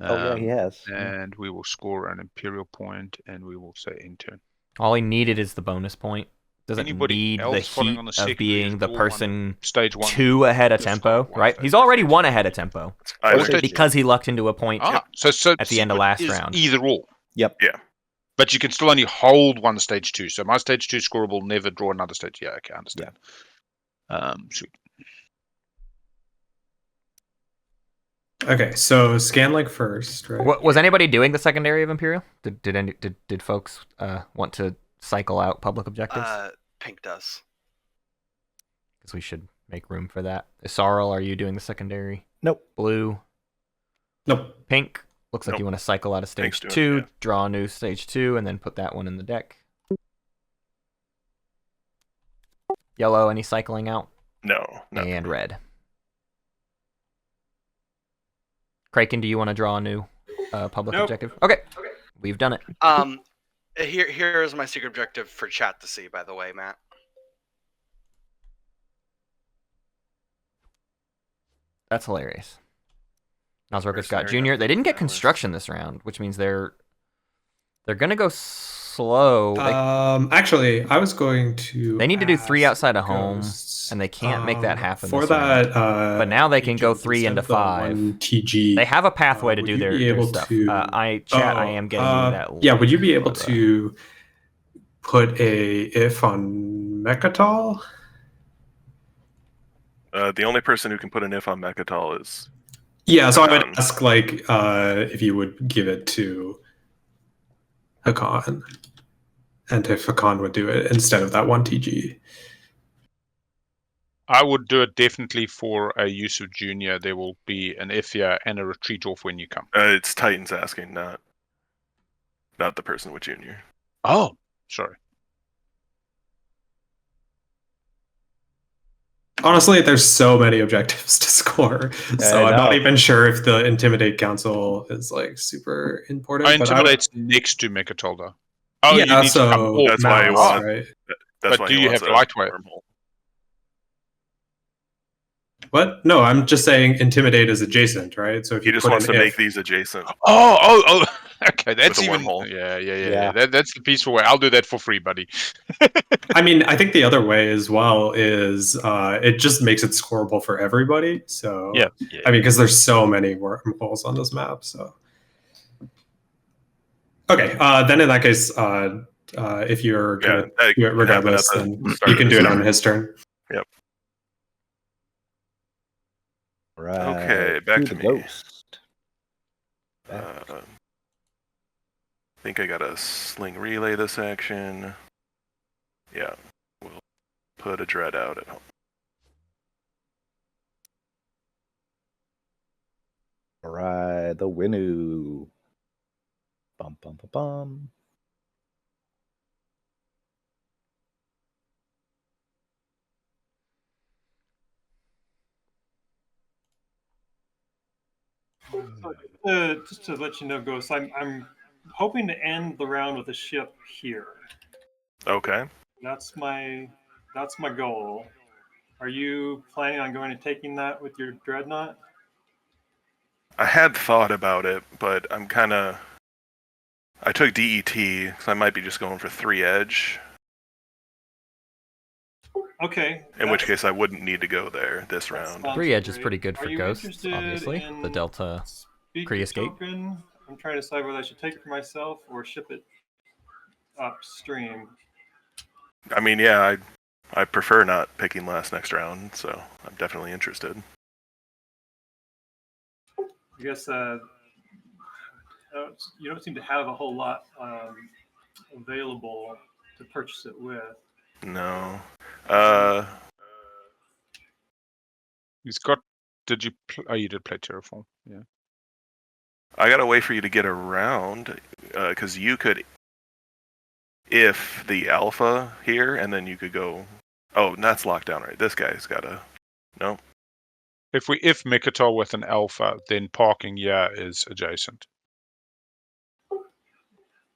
[SPEAKER 3] Oh, yeah, he has.
[SPEAKER 7] And we will score an Imperial point and we will say enter.
[SPEAKER 1] All he needed is the bonus point. Doesn't
[SPEAKER 7] Anybody
[SPEAKER 1] need the
[SPEAKER 7] else following
[SPEAKER 1] heat
[SPEAKER 7] on the
[SPEAKER 1] of
[SPEAKER 7] secondary
[SPEAKER 1] being
[SPEAKER 7] is
[SPEAKER 1] the
[SPEAKER 7] draw
[SPEAKER 1] person
[SPEAKER 7] Stage 1.
[SPEAKER 1] 2 ahead of
[SPEAKER 7] Just
[SPEAKER 1] tempo,
[SPEAKER 7] score one
[SPEAKER 1] right?
[SPEAKER 7] stage.
[SPEAKER 1] He's already 1 ahead of tempo
[SPEAKER 6] I
[SPEAKER 7] What
[SPEAKER 6] would-
[SPEAKER 7] stage?
[SPEAKER 1] because he lucked into a point.
[SPEAKER 7] So
[SPEAKER 1] At the end of last
[SPEAKER 7] secret is
[SPEAKER 1] round.
[SPEAKER 7] Either or.
[SPEAKER 3] Yep.
[SPEAKER 6] Yeah.
[SPEAKER 7] But you can still only hold 1 stage 2. So my stage 2 scorable, never draw another stage. Yeah, okay, I understand. Sweet.
[SPEAKER 5] Okay, so Scanlink first, right?
[SPEAKER 1] Was anybody doing the secondary of Imperial? Did folks want to cycle out public objectives?
[SPEAKER 2] Pink does.
[SPEAKER 1] Because we should make room for that. Yssaril, are you doing the secondary?
[SPEAKER 3] Nope.
[SPEAKER 1] Blue,
[SPEAKER 5] Nope.
[SPEAKER 1] pink. Looks like
[SPEAKER 6] Nope.
[SPEAKER 1] you want to cycle out of stage
[SPEAKER 6] Pink's doing it,
[SPEAKER 1] 2,
[SPEAKER 6] yeah.
[SPEAKER 1] draw a new stage 2, and then put that one in the deck. Yellow, any cycling out?
[SPEAKER 6] No.
[SPEAKER 1] And red. Craiken, do you want to draw a new public
[SPEAKER 4] Nope.
[SPEAKER 1] objective? Okay, we've done it.
[SPEAKER 2] Here's my secret objective for chat to see, by the way, Matt.
[SPEAKER 1] That's hilarious. Naaz-Rokha's got
[SPEAKER 6] Mercenary
[SPEAKER 1] junior. They didn't get
[SPEAKER 6] Hours.
[SPEAKER 1] construction this round, which means they're gonna go slow.
[SPEAKER 5] Actually, I was going to.
[SPEAKER 1] They need to do 3
[SPEAKER 5] ask
[SPEAKER 1] outside of home,
[SPEAKER 5] Ghosts,
[SPEAKER 1] and they can't make that happen
[SPEAKER 5] for
[SPEAKER 1] this round.
[SPEAKER 5] that.
[SPEAKER 1] But now they can go
[SPEAKER 5] agent,
[SPEAKER 1] 3
[SPEAKER 5] instead
[SPEAKER 1] into
[SPEAKER 5] of the
[SPEAKER 1] 5.
[SPEAKER 5] one TG.
[SPEAKER 1] They have a pathway to
[SPEAKER 5] would
[SPEAKER 1] do
[SPEAKER 5] you
[SPEAKER 1] their,
[SPEAKER 5] be
[SPEAKER 1] their
[SPEAKER 5] able
[SPEAKER 1] stuff.
[SPEAKER 5] to-
[SPEAKER 1] I am getting you that.
[SPEAKER 5] Yeah, would you be able
[SPEAKER 1] for the-
[SPEAKER 5] to put a if on Mechatol?
[SPEAKER 6] The only person who can put an if on Mechatol is
[SPEAKER 5] Yeah, so I would
[SPEAKER 6] Hacan.
[SPEAKER 5] ask if you would give it to Hacan, and if Hacan would do it instead of that one TG.
[SPEAKER 7] I would do it definitely for a use of junior. There will be an if here and a retreat off when you come.
[SPEAKER 6] It's Titans asking, not the person with junior.
[SPEAKER 7] Oh, sorry.
[SPEAKER 5] Honestly, there's so many objectives to score, so
[SPEAKER 3] I
[SPEAKER 5] I'm not
[SPEAKER 3] know.
[SPEAKER 5] even sure if the Intimidate Council is super important.
[SPEAKER 7] Oh,
[SPEAKER 5] but I would-
[SPEAKER 7] Intimidate's next to Mechatol, though. Oh,
[SPEAKER 5] yeah,
[SPEAKER 7] you need
[SPEAKER 5] so
[SPEAKER 7] to come off.
[SPEAKER 6] That's why he
[SPEAKER 5] mouse,
[SPEAKER 6] wants-
[SPEAKER 5] right?
[SPEAKER 6] That's
[SPEAKER 7] But
[SPEAKER 6] why
[SPEAKER 7] do
[SPEAKER 6] he
[SPEAKER 7] you
[SPEAKER 6] wants
[SPEAKER 7] have
[SPEAKER 6] a
[SPEAKER 7] Lightweight?
[SPEAKER 6] wormhole.
[SPEAKER 5] What? No, I'm just saying Intimidate is adjacent, right? So if
[SPEAKER 6] He
[SPEAKER 5] you
[SPEAKER 6] just
[SPEAKER 5] put
[SPEAKER 6] wants
[SPEAKER 5] an
[SPEAKER 6] to
[SPEAKER 5] if-
[SPEAKER 6] make these adjacent.
[SPEAKER 7] Oh. Okay, that's
[SPEAKER 6] With a
[SPEAKER 7] even.
[SPEAKER 6] wormhole.
[SPEAKER 7] Yeah.
[SPEAKER 3] Yeah.
[SPEAKER 7] That's the peaceful way. I'll do that for free, buddy.
[SPEAKER 5] I mean, I think the other way as well is it just makes it scoreable for everybody. So
[SPEAKER 7] Yeah.
[SPEAKER 5] I mean, because there's so many wormholes on this map. So okay, then in that case, if you're gonna
[SPEAKER 6] that
[SPEAKER 5] do it
[SPEAKER 6] can
[SPEAKER 5] regardless,
[SPEAKER 6] happen at
[SPEAKER 5] then
[SPEAKER 6] the start
[SPEAKER 5] you
[SPEAKER 6] of
[SPEAKER 5] can
[SPEAKER 6] the
[SPEAKER 5] do it
[SPEAKER 6] turn.
[SPEAKER 5] on his turn.
[SPEAKER 3] Right.
[SPEAKER 6] Okay, back to
[SPEAKER 3] the
[SPEAKER 6] me.
[SPEAKER 3] Ghost.
[SPEAKER 6] I think I gotta sling relay this action. Yeah, we'll put a dread out at home.
[SPEAKER 3] All right, the Winnu. Bum bum bum bum.
[SPEAKER 4] Just to let you know, Ghost, I'm hoping to end the round with a ship here.
[SPEAKER 6] Okay.
[SPEAKER 4] That's my goal. Are you planning on going and taking that with your dreadnought?
[SPEAKER 6] I had thought about it, but I'm kind of. I took DET, because I might be just going for 3 edge,
[SPEAKER 4] Okay.
[SPEAKER 6] in which case I wouldn't need to go there this round.
[SPEAKER 1] 3 edge is pretty good
[SPEAKER 4] Are
[SPEAKER 1] for
[SPEAKER 4] you
[SPEAKER 1] ghosts,
[SPEAKER 4] interested
[SPEAKER 1] obviously.
[SPEAKER 4] in
[SPEAKER 1] The Delta
[SPEAKER 4] Speak
[SPEAKER 1] Kree
[SPEAKER 4] the
[SPEAKER 1] escape.
[SPEAKER 4] token? I'm trying to decide whether I should take it for myself or ship it upstream.
[SPEAKER 6] I mean, yeah, I prefer not picking last next round, so I'm definitely interested.
[SPEAKER 4] I guess you don't seem to have a whole lot available to purchase it with.
[SPEAKER 6] No.
[SPEAKER 7] He's got. Did you? Oh, you did play Terraform. Yeah.
[SPEAKER 6] I gotta wait for you to get around, because you could, if the alpha here, and then you could go. Oh, that's locked down, right? This guy's gotta. No.
[SPEAKER 7] If Mechatol with an alpha, then parking is adjacent.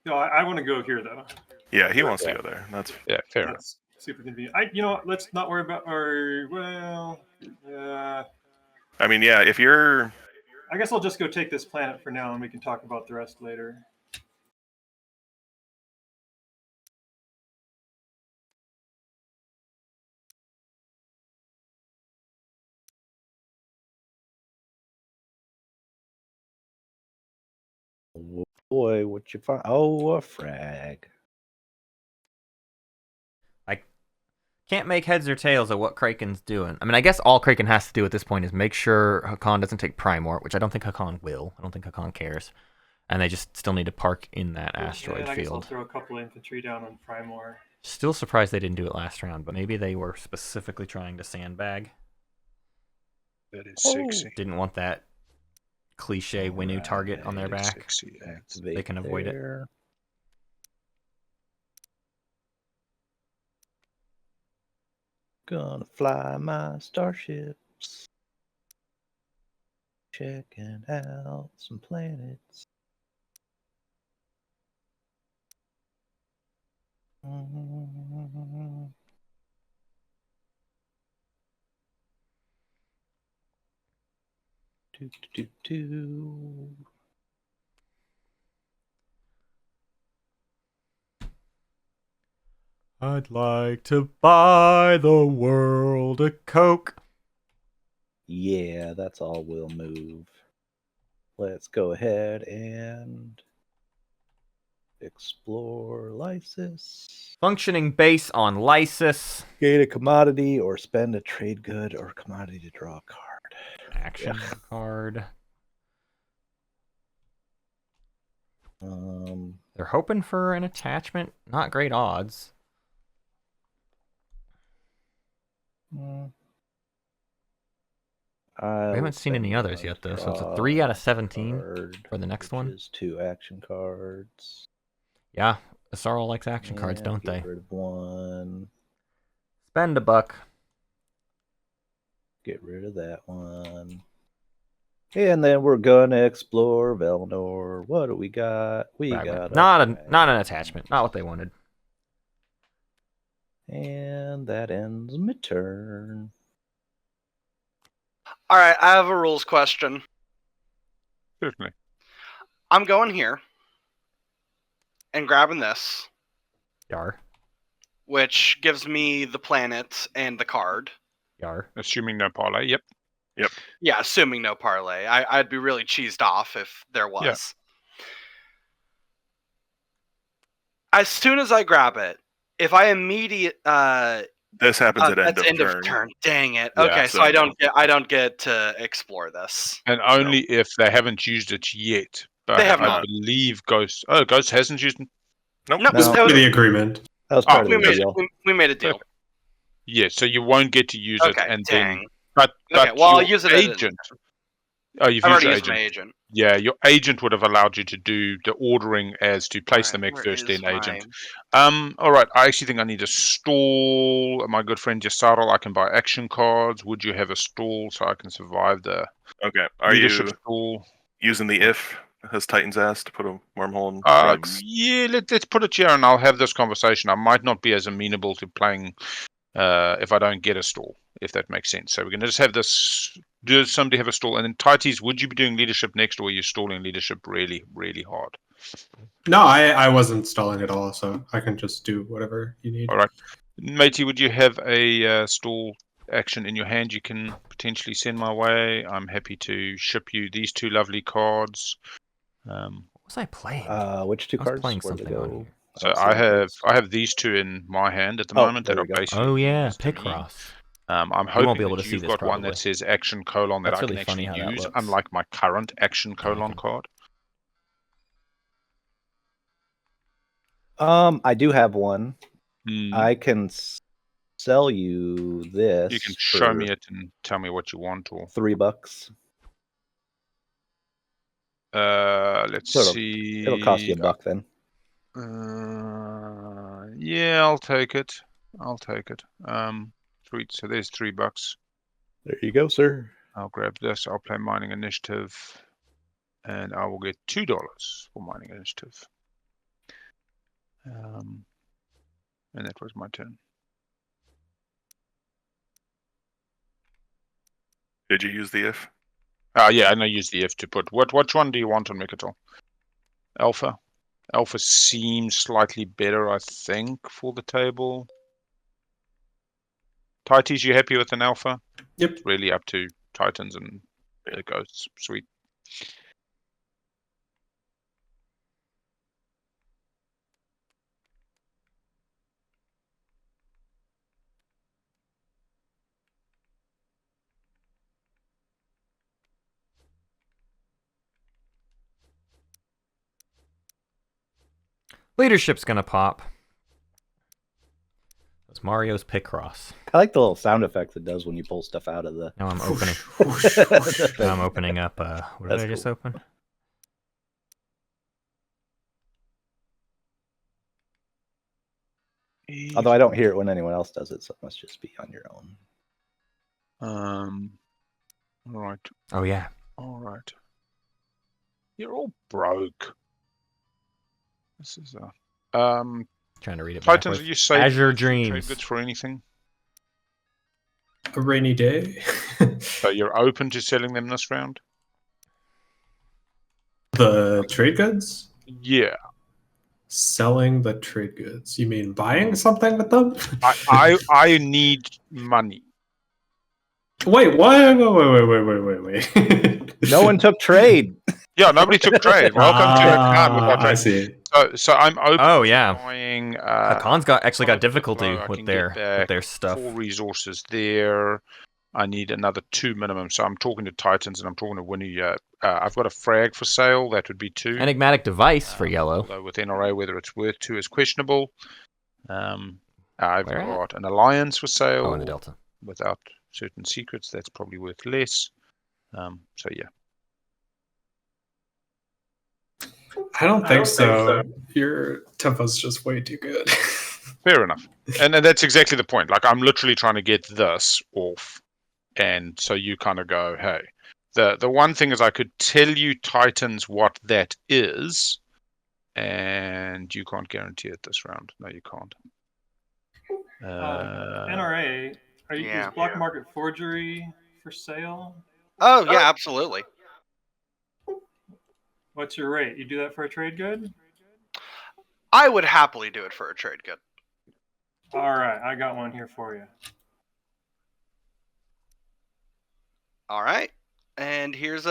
[SPEAKER 4] No, I want to go here though.
[SPEAKER 6] Yeah, he wants to go there. That's.
[SPEAKER 7] Yeah, fair.
[SPEAKER 4] That's super convenient. You know what? Let's not worry about
[SPEAKER 6] I mean, yeah, if you're.
[SPEAKER 4] I guess I'll just go take this planet for now, and we can talk about the rest later.
[SPEAKER 3] Oh, boy, what you find? Oh, a frag.
[SPEAKER 1] Can't make heads or tails of what Craiken's doing. I mean, I guess all Craiken has to do at this point is make sure Hacan doesn't take Primor, which I don't think Hacan will. I don't think Hacan cares. And they just still need to park in that asteroid
[SPEAKER 4] and I guess I'll
[SPEAKER 1] field.
[SPEAKER 4] throw a couple infantry down on Primor.
[SPEAKER 1] Still surprised they didn't do it last round, but maybe they were specifically trying to sandbag.
[SPEAKER 7] That is sexy.
[SPEAKER 1] Didn't want that cliche Winnu target on their
[SPEAKER 7] That is
[SPEAKER 1] back.
[SPEAKER 7] sexy. Yeah.
[SPEAKER 3] Activate
[SPEAKER 1] They can avoid it.
[SPEAKER 3] there. Gonna fly my starships. Checking out some planets. Do, do, do, do.
[SPEAKER 1] I'd like to buy the world a Coke.
[SPEAKER 3] Yeah, that's all we'll move. Let's go ahead and explore Lysis.
[SPEAKER 1] Functioning base on Lysis.
[SPEAKER 3] Gain a commodity or spend a trade good or commodity to draw a card.
[SPEAKER 1] Action card. They're hoping for an attachment. Not great odds.
[SPEAKER 3] We
[SPEAKER 1] We haven't seen any others yet, though, so it's a 3 out of 17 for the next one.
[SPEAKER 3] Is 2 action cards.
[SPEAKER 1] Yeah, Yssaril likes action cards,
[SPEAKER 3] And
[SPEAKER 1] don't
[SPEAKER 3] get
[SPEAKER 1] they?
[SPEAKER 3] rid of 1.
[SPEAKER 1] Spend a buck.
[SPEAKER 3] Get rid of that one. And then we're gonna explore Velnor. What do we got? We
[SPEAKER 1] Fragment.
[SPEAKER 3] got
[SPEAKER 1] not an attachment. Not what they wanted.
[SPEAKER 3] And that ends my turn.
[SPEAKER 2] All right, I have a rules question.
[SPEAKER 7] Certainly.
[SPEAKER 2] I'm going here and grabbing this,
[SPEAKER 1] Yar.
[SPEAKER 2] which gives me the planet and the card.
[SPEAKER 1] Yar.
[SPEAKER 7] Assuming no parlay. Yep.
[SPEAKER 2] Yeah, assuming no parlay. I'd be really cheesed off if there was.
[SPEAKER 7] Yeah.
[SPEAKER 2] As soon as I grab it, if I immediate
[SPEAKER 6] This happens at
[SPEAKER 2] that's
[SPEAKER 6] end of turn.
[SPEAKER 2] Dang it.
[SPEAKER 7] Yeah,
[SPEAKER 2] Okay, so I don't get to explore this.
[SPEAKER 7] And only if they haven't used it yet. But
[SPEAKER 2] They have
[SPEAKER 7] I
[SPEAKER 2] not.
[SPEAKER 7] believe Ghost. Oh, Ghost hasn't used it.
[SPEAKER 2] No,
[SPEAKER 3] No.
[SPEAKER 5] This
[SPEAKER 2] that
[SPEAKER 5] was
[SPEAKER 2] was-
[SPEAKER 5] the agreement.
[SPEAKER 3] That was part
[SPEAKER 2] we
[SPEAKER 3] of the
[SPEAKER 2] made
[SPEAKER 3] deal.
[SPEAKER 2] we made a deal.
[SPEAKER 7] Yeah, so you won't get to use it,
[SPEAKER 2] Okay,
[SPEAKER 7] and
[SPEAKER 2] dang.
[SPEAKER 7] then. But
[SPEAKER 2] Okay, well, I'll
[SPEAKER 7] your
[SPEAKER 2] use it as an-
[SPEAKER 7] agent. Oh, you've
[SPEAKER 2] I've
[SPEAKER 7] used
[SPEAKER 2] already
[SPEAKER 7] your
[SPEAKER 2] used
[SPEAKER 7] agent.
[SPEAKER 2] my agent.
[SPEAKER 7] Yeah, your agent would have allowed you to do the ordering as to place the mech
[SPEAKER 2] Where
[SPEAKER 7] first,
[SPEAKER 2] is
[SPEAKER 7] then agent.
[SPEAKER 2] my-
[SPEAKER 7] All right. I actually think I need a stall. My good friend Yssaril, I can buy action cards. Would you have a stall so I can survive the
[SPEAKER 6] Okay. Are
[SPEAKER 7] leadership
[SPEAKER 6] you
[SPEAKER 7] stall?
[SPEAKER 6] using the if as Titan's ass to put a wormhole in Crux?
[SPEAKER 7] Yeah, let's put it here, and I'll have this conversation. I might not be as amenable to playing if I don't get a stall, if that makes sense. So we're going to just have this. Does somebody have a stall? And then Tites, would you be doing leadership next, or are you stalling leadership really, really hard?
[SPEAKER 5] No, I wasn't stalling at all, so I can just do whatever you need.
[SPEAKER 7] All right. Matey, would you have a stall action in your hand you can potentially send my way? I'm happy to ship you these 2 lovely cards.
[SPEAKER 1] What was I playing?
[SPEAKER 3] Which 2
[SPEAKER 1] I was
[SPEAKER 3] cards?
[SPEAKER 1] playing
[SPEAKER 3] Where'd they
[SPEAKER 1] something on
[SPEAKER 3] go?
[SPEAKER 1] here.
[SPEAKER 7] So
[SPEAKER 3] don't see
[SPEAKER 7] I
[SPEAKER 3] any
[SPEAKER 7] have
[SPEAKER 3] cards.
[SPEAKER 7] these 2 in my hand at the
[SPEAKER 3] Oh,
[SPEAKER 7] moment
[SPEAKER 3] there
[SPEAKER 7] that
[SPEAKER 3] we
[SPEAKER 7] are
[SPEAKER 3] go.
[SPEAKER 7] basically
[SPEAKER 1] Oh yeah,
[SPEAKER 7] yours to me.
[SPEAKER 1] Picross.
[SPEAKER 7] I'm
[SPEAKER 1] We
[SPEAKER 7] hoping
[SPEAKER 1] won't be able
[SPEAKER 7] that
[SPEAKER 1] to see
[SPEAKER 7] you've
[SPEAKER 1] this,
[SPEAKER 7] got one
[SPEAKER 1] probably.
[SPEAKER 7] that says action colon that
[SPEAKER 1] That's
[SPEAKER 7] I can
[SPEAKER 1] really funny
[SPEAKER 7] actually
[SPEAKER 1] how that
[SPEAKER 7] use,
[SPEAKER 1] looks.
[SPEAKER 7] unlike my current action colon
[SPEAKER 1] can-
[SPEAKER 7] card.
[SPEAKER 3] I do have one.
[SPEAKER 7] Hmm.
[SPEAKER 3] I can sell you this.
[SPEAKER 7] You can show
[SPEAKER 3] for
[SPEAKER 7] me it and tell me what you want, or
[SPEAKER 3] $3.
[SPEAKER 7] let's
[SPEAKER 3] So
[SPEAKER 7] see.
[SPEAKER 3] it'll cost you $1 then.
[SPEAKER 7] Yeah, I'll take it. Sweet. So there's $3.
[SPEAKER 3] There you go, sir.
[SPEAKER 7] I'll grab this. I'll play Mining Initiative, and I will get $2 for Mining Initiative. And that was my turn.
[SPEAKER 6] Did you use the if?
[SPEAKER 7] Yeah, and I use the F to put. Which one do you want on Mikatel? Alpha. Alpha seems slightly better, I think, for the table. Tites, you happy with an alpha?
[SPEAKER 5] Yep.
[SPEAKER 7] It's really up to Titans and the Ghosts. Sweet.
[SPEAKER 1] Leadership's gonna pop. It's Mario's Picross.
[SPEAKER 3] I like the little sound effects it does when you pull stuff out of the.
[SPEAKER 1] Now I'm opening.
[SPEAKER 5] Whoosh, whoosh.
[SPEAKER 1] Now I'm opening up. What did
[SPEAKER 3] That's
[SPEAKER 1] I just
[SPEAKER 3] cool.
[SPEAKER 1] open?
[SPEAKER 3] Although I don't hear it when anyone else does it, so it must just be on your own.
[SPEAKER 7] All right.
[SPEAKER 1] Oh yeah.
[SPEAKER 7] All right. You're all broke. This is
[SPEAKER 1] Trying to read it.
[SPEAKER 7] Titans.
[SPEAKER 1] backwards.
[SPEAKER 7] Are you saving
[SPEAKER 1] Azure
[SPEAKER 7] trade
[SPEAKER 1] Dreams.
[SPEAKER 7] goods for anything?
[SPEAKER 5] A rainy day.
[SPEAKER 7] So you're open to selling them this round?
[SPEAKER 5] The trade goods?
[SPEAKER 7] Yeah.
[SPEAKER 5] Selling the trade goods. You mean buying something with them?
[SPEAKER 7] I need money.
[SPEAKER 5] Wait, wait.
[SPEAKER 3] No one took trade.
[SPEAKER 7] Yeah, nobody took trade. Welcome to Hacan without
[SPEAKER 5] I
[SPEAKER 7] trade.
[SPEAKER 5] see.
[SPEAKER 7] So I'm open.
[SPEAKER 1] Oh,
[SPEAKER 7] to
[SPEAKER 1] yeah.
[SPEAKER 7] buying.
[SPEAKER 1] Hacan's actually got difficulty
[SPEAKER 7] I
[SPEAKER 1] with
[SPEAKER 7] can
[SPEAKER 1] their
[SPEAKER 7] get back
[SPEAKER 1] stuff.
[SPEAKER 7] 4 resources there. I need another 2 minimum. So I'm talking to Titans and I'm talking to Winnu. I've got a frag for sale. That would be 2.
[SPEAKER 1] Enigmatic device for yellow.
[SPEAKER 7] Although with NRA, whether it's worth 2 is questionable. I've
[SPEAKER 1] Where at?
[SPEAKER 7] got an alliance for sale.
[SPEAKER 1] Oh, in the Delta.
[SPEAKER 7] Without certain secrets, that's probably worth less. So yeah.
[SPEAKER 5] I don't think so. Your tempo's just way too good.
[SPEAKER 7] Fair enough. And that's exactly the point. Like, I'm literally trying to get this off. And so you kind of go, hey. The one thing is I could tell you, Titans, what that is. And you can't guarantee it this round. No, you can't.
[SPEAKER 4] NRA, is Black Market Forgery for sale?
[SPEAKER 2] Oh, yeah, absolutely.
[SPEAKER 4] What's your rate? You do that for a trade good?
[SPEAKER 2] I would happily do it for a trade good.
[SPEAKER 4] All right, I got one here for you.
[SPEAKER 2] All right. And here's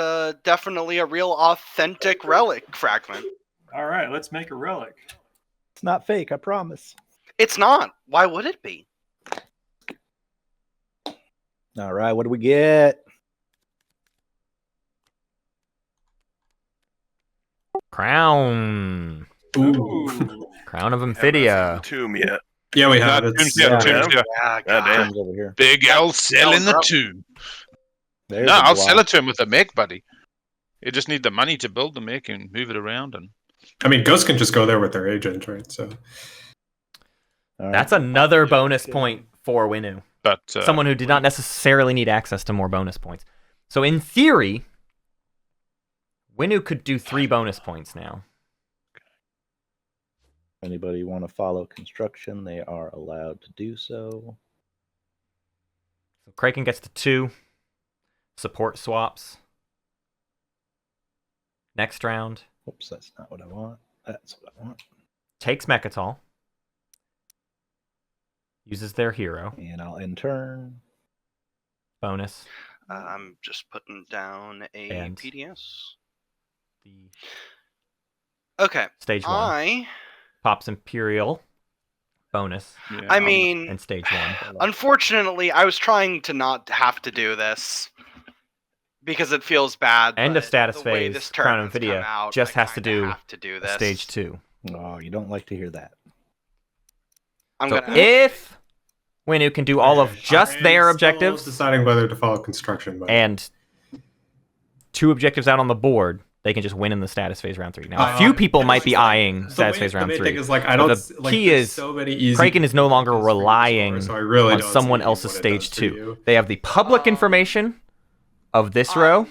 [SPEAKER 2] definitely a real authentic relic fragment.
[SPEAKER 4] All right, let's make a relic.
[SPEAKER 3] It's not fake, I promise.
[SPEAKER 2] It's not. Why would it be?
[SPEAKER 3] All right, what do we get?
[SPEAKER 1] Crown.
[SPEAKER 5] Ooh.
[SPEAKER 1] Crown of
[SPEAKER 6] Haven't
[SPEAKER 1] Amphidia.
[SPEAKER 6] seen the tomb yet.
[SPEAKER 5] Yeah, we have.
[SPEAKER 7] Tombs,
[SPEAKER 5] It's,
[SPEAKER 7] yeah,
[SPEAKER 3] yeah.
[SPEAKER 7] tombs, yeah.
[SPEAKER 2] Yeah,
[SPEAKER 6] God damn.
[SPEAKER 3] Comes over here.
[SPEAKER 7] Big L selling the
[SPEAKER 2] bro.
[SPEAKER 7] tomb.
[SPEAKER 3] There's
[SPEAKER 7] No,
[SPEAKER 3] a
[SPEAKER 7] I'll
[SPEAKER 3] block.
[SPEAKER 7] sell it to him with the mech, buddy. You just need the money to build the mech and move it around. And
[SPEAKER 5] I mean, Ghosts can just go there with their agent, right? So
[SPEAKER 3] All right.
[SPEAKER 1] That's another bonus point for Winnu.
[SPEAKER 7] but
[SPEAKER 1] Someone who did not necessarily need access to more bonus points. So in theory, Winnu could do 3 bonus points now.
[SPEAKER 3] Anybody want to follow construction? They are allowed to do so.
[SPEAKER 1] So Craiken gets to 2. Support swaps. Next round,
[SPEAKER 3] Oops, that's not what I want. That's what I want.
[SPEAKER 1] takes Mechatol. Uses their hero.
[SPEAKER 3] And I'll end turn.
[SPEAKER 1] Bonus.
[SPEAKER 2] I'm just putting down a
[SPEAKER 1] And-
[SPEAKER 2] PDS.
[SPEAKER 1] The
[SPEAKER 2] Okay.
[SPEAKER 1] stage 1.
[SPEAKER 2] I
[SPEAKER 1] Pops Imperial. Bonus.
[SPEAKER 7] yeah,
[SPEAKER 2] I mean,
[SPEAKER 1] And stage 1.
[SPEAKER 2] unfortunately, I was trying to not have to do this because it feels bad.
[SPEAKER 1] End of
[SPEAKER 2] but
[SPEAKER 1] status
[SPEAKER 2] the way
[SPEAKER 1] phase,
[SPEAKER 2] this
[SPEAKER 1] Crown of
[SPEAKER 2] tournament's come
[SPEAKER 1] Amphidia
[SPEAKER 2] out,
[SPEAKER 1] just
[SPEAKER 2] I
[SPEAKER 1] has to
[SPEAKER 2] kinda
[SPEAKER 1] do
[SPEAKER 2] have to do this.
[SPEAKER 1] Stage 2.
[SPEAKER 3] Oh, you don't like to hear that.
[SPEAKER 2] I'm
[SPEAKER 1] So
[SPEAKER 2] gonna.
[SPEAKER 1] if Winnu can do all of just
[SPEAKER 5] I'm
[SPEAKER 1] their
[SPEAKER 5] still
[SPEAKER 1] objectives
[SPEAKER 5] deciding whether to follow construction, but
[SPEAKER 1] and 2 objectives out on the board, they can just win in the status phase round 3. Now, a few people might be eyeing status phase round
[SPEAKER 5] the main
[SPEAKER 1] 3.
[SPEAKER 5] thing is, like, I
[SPEAKER 1] But
[SPEAKER 5] don't.
[SPEAKER 1] the
[SPEAKER 5] like,
[SPEAKER 1] key
[SPEAKER 5] there's
[SPEAKER 1] is
[SPEAKER 5] so many easy
[SPEAKER 1] Craiken is no longer
[SPEAKER 5] things for you to
[SPEAKER 1] relying
[SPEAKER 5] score, so I really
[SPEAKER 1] on
[SPEAKER 5] don't
[SPEAKER 1] someone
[SPEAKER 5] see
[SPEAKER 1] else's
[SPEAKER 5] what it
[SPEAKER 1] stage
[SPEAKER 5] does for
[SPEAKER 1] 2.
[SPEAKER 5] you.
[SPEAKER 1] They have the public information of this row.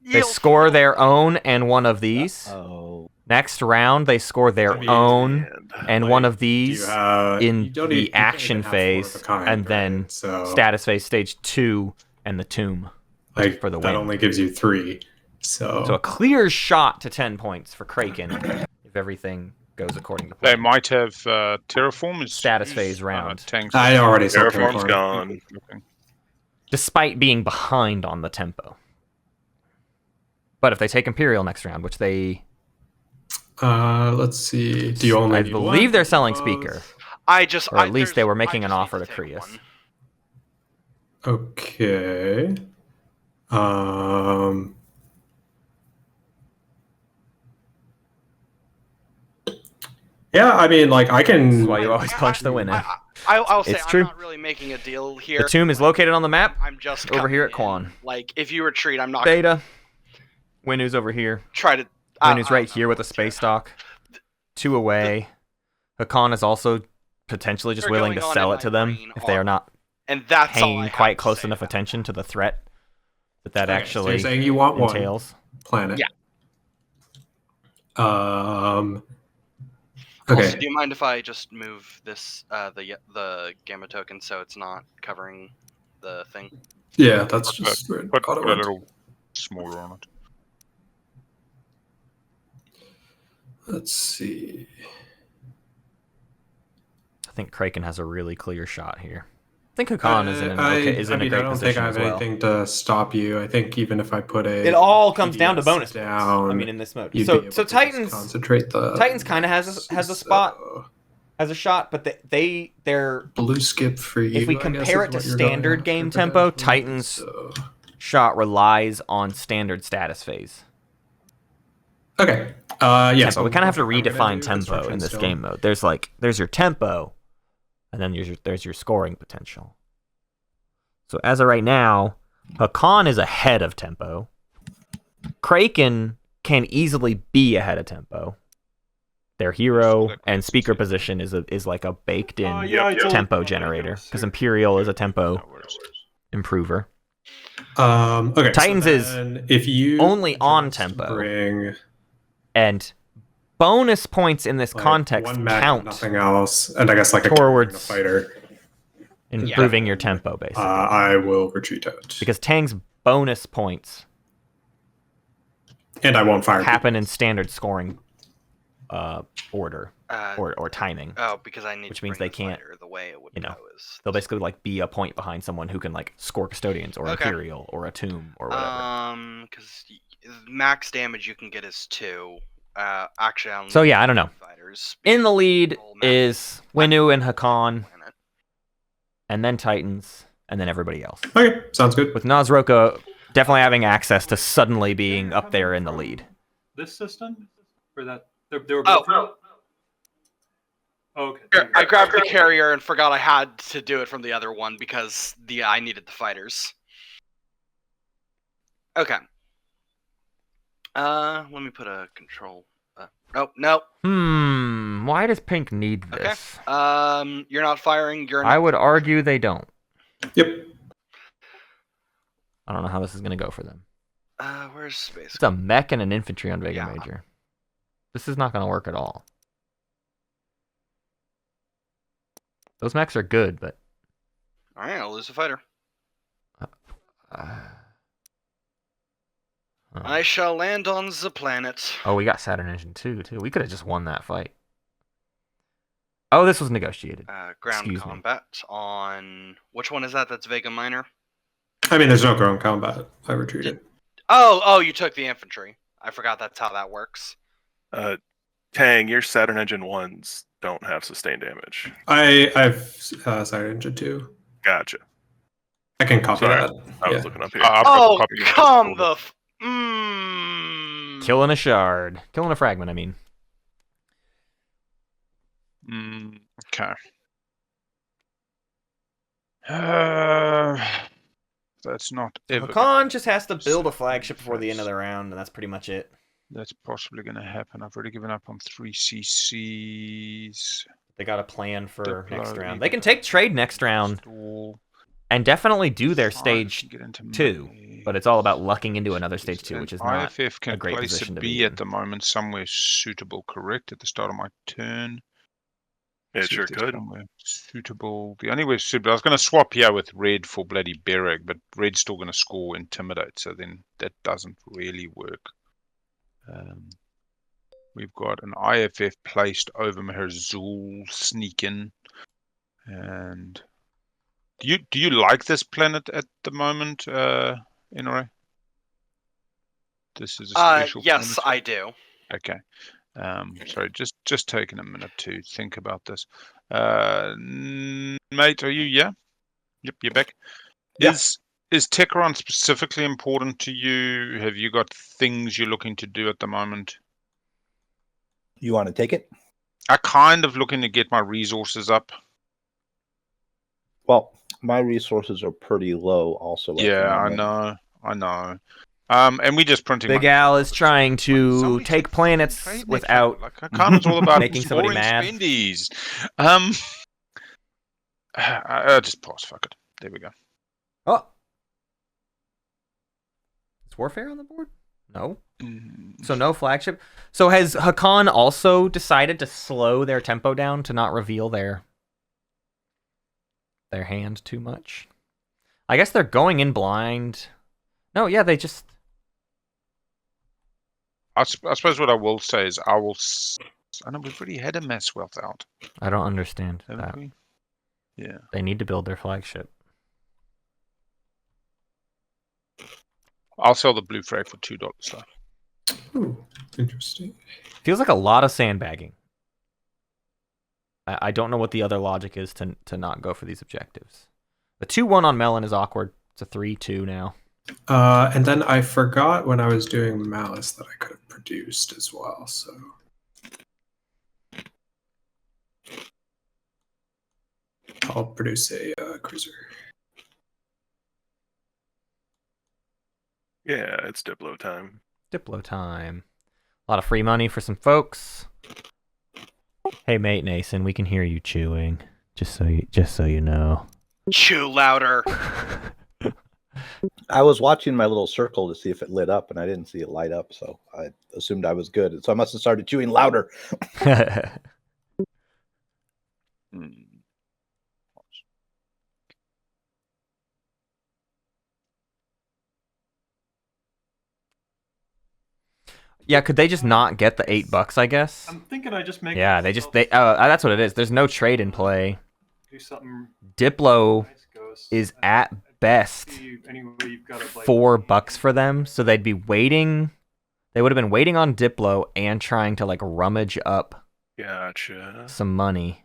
[SPEAKER 1] They
[SPEAKER 2] You'll
[SPEAKER 1] score
[SPEAKER 2] feel-
[SPEAKER 1] their own and one of these.
[SPEAKER 3] Oh,
[SPEAKER 1] Next round, they score their
[SPEAKER 5] I mean,
[SPEAKER 1] own and
[SPEAKER 5] like,
[SPEAKER 1] one of
[SPEAKER 5] Do you
[SPEAKER 1] these
[SPEAKER 5] have-
[SPEAKER 1] in
[SPEAKER 5] you don't
[SPEAKER 1] the
[SPEAKER 5] need- you can't
[SPEAKER 1] action
[SPEAKER 5] even have 4 of a
[SPEAKER 1] phase,
[SPEAKER 5] kind,
[SPEAKER 1] and then
[SPEAKER 5] right? So,
[SPEAKER 1] status phase stage 2 and the tomb.
[SPEAKER 5] like,
[SPEAKER 1] for the
[SPEAKER 5] that
[SPEAKER 1] win.
[SPEAKER 5] only gives you 3. So
[SPEAKER 1] So a clear shot to 10 points for Craiken if everything goes according to
[SPEAKER 7] they
[SPEAKER 1] plan.
[SPEAKER 7] might have Terraform is
[SPEAKER 1] Status phase round.
[SPEAKER 7] Tanks.
[SPEAKER 5] I already saw
[SPEAKER 6] Terraform's
[SPEAKER 5] Terraform.
[SPEAKER 6] gone.
[SPEAKER 7] Okay.
[SPEAKER 1] Despite being behind on the tempo. But if they take Imperial next round, which they...
[SPEAKER 5] Let's see. Do you only?
[SPEAKER 1] I
[SPEAKER 5] need
[SPEAKER 1] believe
[SPEAKER 5] one?
[SPEAKER 1] they're selling
[SPEAKER 5] Both?
[SPEAKER 1] Speaker.
[SPEAKER 2] Or
[SPEAKER 1] at least they were making an offer to Creuss.
[SPEAKER 5] Okay. Yeah, I mean, like I can.
[SPEAKER 1] That's why you always punch the Winnu.
[SPEAKER 2] I'll say
[SPEAKER 1] It's
[SPEAKER 2] I'm
[SPEAKER 1] true.
[SPEAKER 2] not really making a deal here.
[SPEAKER 1] The tomb is located on the map.
[SPEAKER 2] I'm just
[SPEAKER 1] over here
[SPEAKER 2] coming
[SPEAKER 1] at Quan.
[SPEAKER 2] in. Like, if you retreat, I'm not gonna
[SPEAKER 1] Beta. Winnu's over here.
[SPEAKER 2] try to.
[SPEAKER 1] Winnu's right here with a space dock. 2 away. Hacan is also potentially just
[SPEAKER 2] They're
[SPEAKER 1] willing to
[SPEAKER 2] going on
[SPEAKER 1] sell
[SPEAKER 2] in
[SPEAKER 1] it to
[SPEAKER 2] my
[SPEAKER 1] them
[SPEAKER 2] brain
[SPEAKER 1] if they are not
[SPEAKER 2] And that's all I
[SPEAKER 1] paying
[SPEAKER 2] have
[SPEAKER 1] quite
[SPEAKER 2] to
[SPEAKER 1] close
[SPEAKER 2] say
[SPEAKER 1] enough
[SPEAKER 2] about
[SPEAKER 1] attention to the threat that
[SPEAKER 5] Okay, so
[SPEAKER 1] actually
[SPEAKER 5] you're saying you want
[SPEAKER 1] entails.
[SPEAKER 5] one planet.
[SPEAKER 2] Yeah.
[SPEAKER 5] Okay.
[SPEAKER 2] Also, do you mind if I just move this the gamma token so it's not covering the thing?
[SPEAKER 5] Yeah, that's just where
[SPEAKER 7] Put
[SPEAKER 5] auto
[SPEAKER 7] a
[SPEAKER 5] went.
[SPEAKER 7] little smaller on it.
[SPEAKER 5] Let's see.
[SPEAKER 1] I think Craiken has a really clear shot here. I think Hacan is in a
[SPEAKER 5] I
[SPEAKER 1] great
[SPEAKER 5] don't think
[SPEAKER 1] position
[SPEAKER 5] I
[SPEAKER 1] as
[SPEAKER 5] have
[SPEAKER 1] well.
[SPEAKER 5] anything to stop you. I think even if I put a,
[SPEAKER 1] It all comes down to
[SPEAKER 5] PDS
[SPEAKER 1] bonus
[SPEAKER 5] down,
[SPEAKER 1] points. I mean, in this mode.
[SPEAKER 5] you'd be
[SPEAKER 1] So
[SPEAKER 5] able to just
[SPEAKER 1] Titans
[SPEAKER 5] concentrate the
[SPEAKER 1] Titans kind of has a spot, has a shot, but they're
[SPEAKER 5] blue skip for you.
[SPEAKER 1] if we
[SPEAKER 5] I guess,
[SPEAKER 1] compare
[SPEAKER 5] is
[SPEAKER 1] it to
[SPEAKER 5] what you're going
[SPEAKER 1] standard
[SPEAKER 5] after
[SPEAKER 1] game tempo,
[SPEAKER 5] potentially,
[SPEAKER 1] Titans
[SPEAKER 5] so-
[SPEAKER 1] shot relies on standard status phase.
[SPEAKER 5] Okay. Yeah.
[SPEAKER 1] Tempo.
[SPEAKER 5] So
[SPEAKER 1] We kind of have to
[SPEAKER 5] what I'm gonna
[SPEAKER 1] redefine
[SPEAKER 5] do,
[SPEAKER 1] tempo
[SPEAKER 5] construction
[SPEAKER 1] in this
[SPEAKER 5] still.
[SPEAKER 1] game mode. There's your tempo, and then there's your scoring potential. So as of right now, Hacan is ahead of tempo. Craiken can easily be ahead of tempo. Their hero and speaker position is like a baked in tempo generator because Imperial is a tempo improver.
[SPEAKER 5] Okay.
[SPEAKER 1] Titans
[SPEAKER 5] so
[SPEAKER 1] is
[SPEAKER 5] then if you
[SPEAKER 1] only on
[SPEAKER 5] just
[SPEAKER 1] tempo.
[SPEAKER 5] bring
[SPEAKER 1] And bonus points in this
[SPEAKER 5] like,
[SPEAKER 1] context
[SPEAKER 5] one mech,
[SPEAKER 1] count
[SPEAKER 5] nothing else, and I guess like a
[SPEAKER 1] towards
[SPEAKER 5] carry and a fighter.
[SPEAKER 1] improving your tempo, basically.
[SPEAKER 5] I will retreat out,
[SPEAKER 1] Because Tang's bonus points
[SPEAKER 5] and I won't fire.
[SPEAKER 1] happen in standard scoring order
[SPEAKER 2] Uh,
[SPEAKER 1] or timing.
[SPEAKER 2] oh, because I need
[SPEAKER 1] which
[SPEAKER 2] to
[SPEAKER 1] means
[SPEAKER 2] bring
[SPEAKER 1] they
[SPEAKER 2] the
[SPEAKER 1] can't,
[SPEAKER 2] fighter the way it would
[SPEAKER 1] you know,
[SPEAKER 2] go is
[SPEAKER 1] They'll basically like be a point behind someone who can like score custodians or
[SPEAKER 2] Okay.
[SPEAKER 1] Imperial or a tomb or whatever.
[SPEAKER 2] Because max damage you can get is 2. Actually, I don't
[SPEAKER 1] So yeah, I don't know.
[SPEAKER 2] Fighters.
[SPEAKER 1] In the lead
[SPEAKER 2] All max-
[SPEAKER 1] is Winnu and Hacan,
[SPEAKER 2] planet.
[SPEAKER 1] and then Titans, and then everybody else.
[SPEAKER 5] Okay, sounds good.
[SPEAKER 1] With Naaz-Rokha definitely having access to suddenly being up there in the lead.
[SPEAKER 4] This system? Or that? They were
[SPEAKER 2] Oh.
[SPEAKER 4] both. Oh, okay.
[SPEAKER 2] Here, I grabbed the carrier and forgot I had to do it from the other one because I needed the fighters. Okay. Let me put a control. No.
[SPEAKER 1] Why does Pink need
[SPEAKER 2] Okay.
[SPEAKER 1] this?
[SPEAKER 2] You're not firing. You're not.
[SPEAKER 1] I would argue they don't.
[SPEAKER 5] Yep.
[SPEAKER 1] I don't know how this is going to go for them.
[SPEAKER 2] Where's space?
[SPEAKER 1] It's a mech and an infantry on Vega
[SPEAKER 2] Yeah.
[SPEAKER 1] Major. This is not going to work at all. Those mechs are good, but...
[SPEAKER 2] Alright, I'll lose a fighter. I shall land on the planet.
[SPEAKER 1] Oh, we got Saturn Engine 2, too. We could have just won that fight. Oh, this was negotiated.
[SPEAKER 2] Ground
[SPEAKER 1] Excuse me.
[SPEAKER 2] combat on... Which one is that? That's Vega Minor?
[SPEAKER 5] I mean, there's no ground combat. I retreated.
[SPEAKER 2] Oh, you took the infantry. I forgot that's how that works.
[SPEAKER 6] Tang, your Saturn Engine 1s don't have sustained damage.
[SPEAKER 5] I've Siren Engine 2.
[SPEAKER 6] Gotcha.
[SPEAKER 5] I can copy
[SPEAKER 6] Sorry,
[SPEAKER 5] that.
[SPEAKER 6] I was
[SPEAKER 5] Yeah.
[SPEAKER 6] looking up here.
[SPEAKER 7] I've got
[SPEAKER 2] Oh,
[SPEAKER 7] the copy.
[SPEAKER 2] come the...
[SPEAKER 1] Killing a shard. Killing a fragment, I mean.
[SPEAKER 7] Okay. That's not ever.
[SPEAKER 1] Hacan just has to build a flagship before the end of the round, and that's pretty much it.
[SPEAKER 7] That's possibly going to happen. I've already given up on 3 CCs.
[SPEAKER 1] They got a plan for
[SPEAKER 7] Diplo,
[SPEAKER 1] next round.
[SPEAKER 7] even
[SPEAKER 1] They can take trade next round
[SPEAKER 7] Stall.
[SPEAKER 1] and definitely do their
[SPEAKER 7] Fine,
[SPEAKER 1] stage
[SPEAKER 7] get into
[SPEAKER 1] 2,
[SPEAKER 7] money.
[SPEAKER 1] but it's all about lucking into another stage 2, which is not
[SPEAKER 7] IFF can
[SPEAKER 1] a great
[SPEAKER 7] place
[SPEAKER 1] position
[SPEAKER 7] a
[SPEAKER 1] to be
[SPEAKER 7] B
[SPEAKER 1] in.
[SPEAKER 7] at the moment somewhere suitable, correct, at the start of my turn.
[SPEAKER 6] It
[SPEAKER 7] See
[SPEAKER 6] sure
[SPEAKER 7] if there's
[SPEAKER 6] could.
[SPEAKER 7] somewhere suitable. The only way suitable, I was going to swap here with red for bloody Bereg, but red's still going to score Intimidate, so then that doesn't really work. We've got an IFF placed over Meherzul, sneak in. And do you like this planet at the moment, Inore? This is a special
[SPEAKER 2] yes,
[SPEAKER 7] planet?
[SPEAKER 2] I do.
[SPEAKER 7] Okay. Sorry, just taking a minute to think about this. Mate, are you? Yeah. Yep, you're back.
[SPEAKER 5] Yeah.
[SPEAKER 7] Is Techeron specifically important to you? Have you got things you're looking to do at the moment?
[SPEAKER 3] You want to take it?
[SPEAKER 7] I'm kind of looking to get my resources up.
[SPEAKER 3] Well, my resources are pretty low also. At the
[SPEAKER 7] Yeah, I
[SPEAKER 3] moment.
[SPEAKER 7] know. And we just printing.
[SPEAKER 1] Big Al is trying to
[SPEAKER 7] Somebody
[SPEAKER 1] take
[SPEAKER 7] check
[SPEAKER 1] planets
[SPEAKER 7] fucking trade
[SPEAKER 1] without
[SPEAKER 7] Like Hacan is all about
[SPEAKER 1] making somebody
[SPEAKER 7] exploring
[SPEAKER 1] mad.
[SPEAKER 7] spendies. I just pause. Fuck it. There we go.
[SPEAKER 1] Oh. Is Warfare on the board? No. So no flagship. So has Hacan also decided to slow their tempo down to not reveal their hand too much? I guess they're going in blind. No, yeah, they just...
[SPEAKER 7] I suppose what I will say is I know we've already had a mass wealth out.
[SPEAKER 1] I don't understand
[SPEAKER 7] Haven't
[SPEAKER 1] that.
[SPEAKER 7] we? Yeah.
[SPEAKER 1] They need to build their flagship.
[SPEAKER 7] I'll sell the blue frag for $2 though.
[SPEAKER 5] Ooh, interesting.
[SPEAKER 1] Feels like a lot of sandbagging. I don't know what the other logic is to not go for these objectives. The 2-1 on Melon is awkward. It's a 3-2 now.
[SPEAKER 5] And then I forgot when I was doing Malice that I could have produced as well, so... I'll produce a cruiser.
[SPEAKER 6] Yeah, it's Diplo time.
[SPEAKER 1] Diplo time. A lot of free money for some folks. Hey, Matenason, we can hear you chewing. Just so you know.
[SPEAKER 2] Chew louder.
[SPEAKER 3] I was watching my little circle to see if it lit up, and I didn't see it light up, so I assumed I was good. So I must have started chewing louder.
[SPEAKER 1] Yeah, could they just not get the $8, I guess?
[SPEAKER 4] I'm thinking I just make.
[SPEAKER 1] Yeah, that's what it is. There's no trade in play.
[SPEAKER 4] Do something.
[SPEAKER 1] Diplo
[SPEAKER 4] Nice ghost.
[SPEAKER 1] is at best
[SPEAKER 4] Anyway, you've got it, like,
[SPEAKER 1] $4 for them, so they'd be waiting. They would have been waiting on Diplo and trying to like rummage up
[SPEAKER 6] Gotcha.
[SPEAKER 1] some money.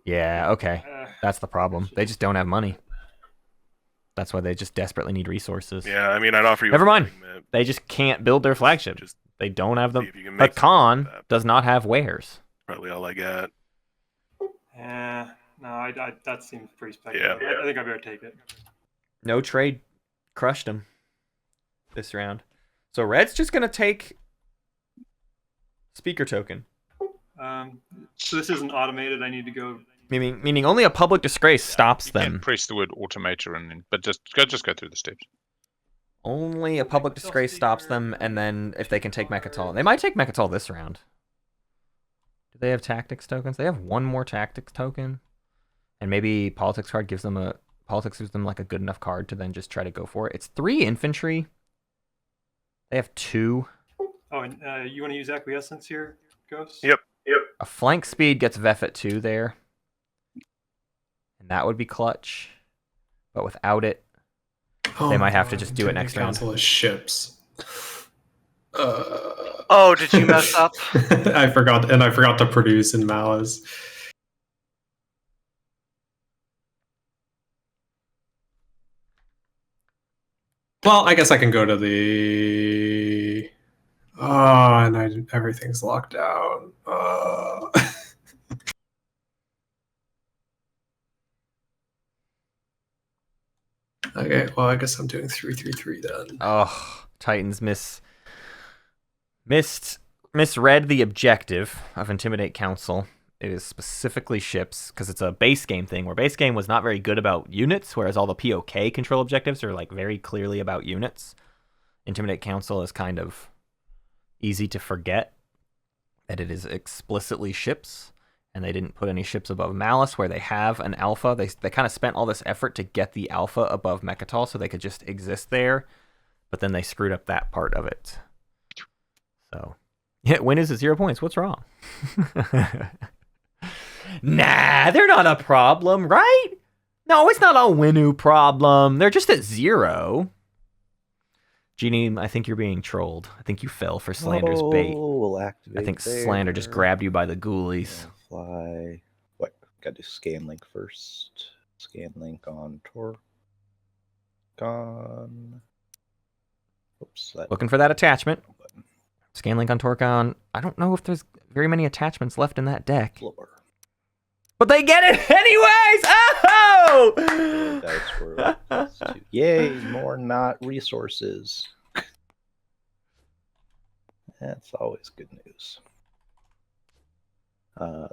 [SPEAKER 1] Yeah, okay. That's the problem. They just don't have money. That's why they just desperately need resources.
[SPEAKER 6] Yeah, I mean, I'd offer you.
[SPEAKER 1] Never
[SPEAKER 6] a
[SPEAKER 1] mind.
[SPEAKER 6] fragment.
[SPEAKER 1] They just can't build their flagship.
[SPEAKER 6] Just
[SPEAKER 1] They don't have
[SPEAKER 6] see
[SPEAKER 1] them.
[SPEAKER 6] if you can make something
[SPEAKER 1] Hacan
[SPEAKER 6] with that.
[SPEAKER 1] does not have wares.
[SPEAKER 6] Probably all I got.
[SPEAKER 4] No, I that seems pretty speculative.
[SPEAKER 6] Yeah.
[SPEAKER 4] I think I better take it.
[SPEAKER 1] No trade. Crushed him this round. So Red's just going to take speaker token.
[SPEAKER 4] So this isn't automated. I need to go.
[SPEAKER 1] Meaning only a public disgrace stops
[SPEAKER 7] You
[SPEAKER 1] them.
[SPEAKER 7] can press the word automator but just go through the steps.
[SPEAKER 1] Only a public disgrace stops them, and then if they can take Mechatol. They might take Mechatol this round. Do they have tactics tokens? They have one more tactics token. And maybe politics card gives them like a good enough card to then just try to go for it. It's 3 infantry. They have 2.
[SPEAKER 4] Oh, and you want to use acquiescence here, Ghost?
[SPEAKER 6] Yep.
[SPEAKER 1] A flank speed gets Vef at 2 there. And that would be clutch. But without it, they might have to just do it next round.
[SPEAKER 5] Council of ships.
[SPEAKER 2] Oh, did you mess up?
[SPEAKER 5] I forgot to produce in Malice. Well, I guess I can go to the. Oh, and everything's locked down. Okay, well, I guess I'm doing 333 then.
[SPEAKER 1] Oh, Titans misread the objective of Intimidate Council. It is specifically ships, because it's a base game thing, where base game was not very good about units, whereas all the POK control objectives are like very clearly about units. Intimidate Council is kind of easy to forget that it is explicitly ships, and they didn't put any ships above Malice, where they have an alpha. They kind of spent all this effort to get the alpha above Mechatol so they could just exist there, but then they screwed up that part of it. So, yeah, Winnu's at 0 points. What's wrong? Nah, they're not a problem, right? No, it's not a Winnu problem. They're just at 0. Genie, I think you're being trolled. I think you fell for Slander's bait.
[SPEAKER 3] We'll activate
[SPEAKER 1] I think
[SPEAKER 3] there.
[SPEAKER 1] Slander just grabbed you by the ghoulies.
[SPEAKER 3] Fly. What? Got to do scan link first. Scan link on Torcon. Oops.
[SPEAKER 1] Looking for that attachment. Scanlink on Torcon. I don't know if there's very many attachments left in that deck.
[SPEAKER 3] Floor.
[SPEAKER 1] But they get it anyways! Oh!
[SPEAKER 3] Dice were +2. Yay, more not resources. That's always good news.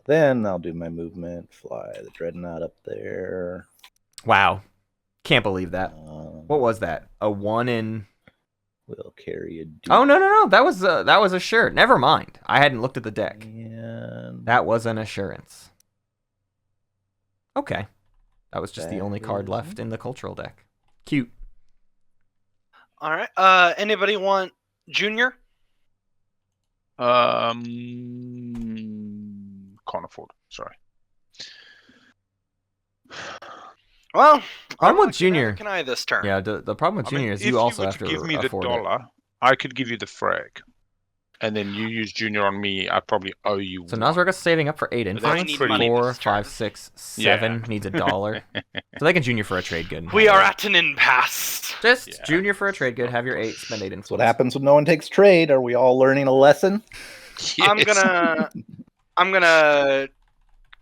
[SPEAKER 3] Then I'll do my movement, fly the Dreadnought up there.
[SPEAKER 1] Wow. Can't believe that. What was that? A 1 in...
[SPEAKER 3] We'll carry a dude.
[SPEAKER 1] Oh, no. That was a shirt. Never mind. I hadn't looked at the deck.
[SPEAKER 3] And
[SPEAKER 1] That was an assurance. Okay. That was just the only card
[SPEAKER 3] is-
[SPEAKER 1] left in the cultural deck. Cute.
[SPEAKER 2] All right. Anybody want Junior?
[SPEAKER 7] Can't afford. Sorry.
[SPEAKER 2] Well,
[SPEAKER 1] Problem with
[SPEAKER 2] I
[SPEAKER 1] Junior.
[SPEAKER 2] can I this turn?
[SPEAKER 1] Yeah, the problem with
[SPEAKER 7] I mean,
[SPEAKER 1] Junior is
[SPEAKER 7] if
[SPEAKER 1] you also
[SPEAKER 7] were
[SPEAKER 1] have to
[SPEAKER 7] give me the
[SPEAKER 1] afford it.
[SPEAKER 7] dollar, I could give you the frag, and then you use Junior on me. I probably owe you.
[SPEAKER 1] So
[SPEAKER 7] one.
[SPEAKER 1] Naaz-Rokha's saving up for 8
[SPEAKER 7] But that's
[SPEAKER 1] influence.
[SPEAKER 7] pretty- money
[SPEAKER 1] 4,
[SPEAKER 2] this turn.
[SPEAKER 1] 5, 6, 7 needs a dollar. So they can Junior for a trade good.
[SPEAKER 2] We are at an impasse.
[SPEAKER 1] Just
[SPEAKER 7] Yeah.
[SPEAKER 1] Junior for a trade good. Have your 8, spend 8
[SPEAKER 3] That's what
[SPEAKER 1] influence.
[SPEAKER 3] happens when no one takes trade. Are we all learning a lesson?
[SPEAKER 2] I'm
[SPEAKER 7] Yes.
[SPEAKER 2] gonna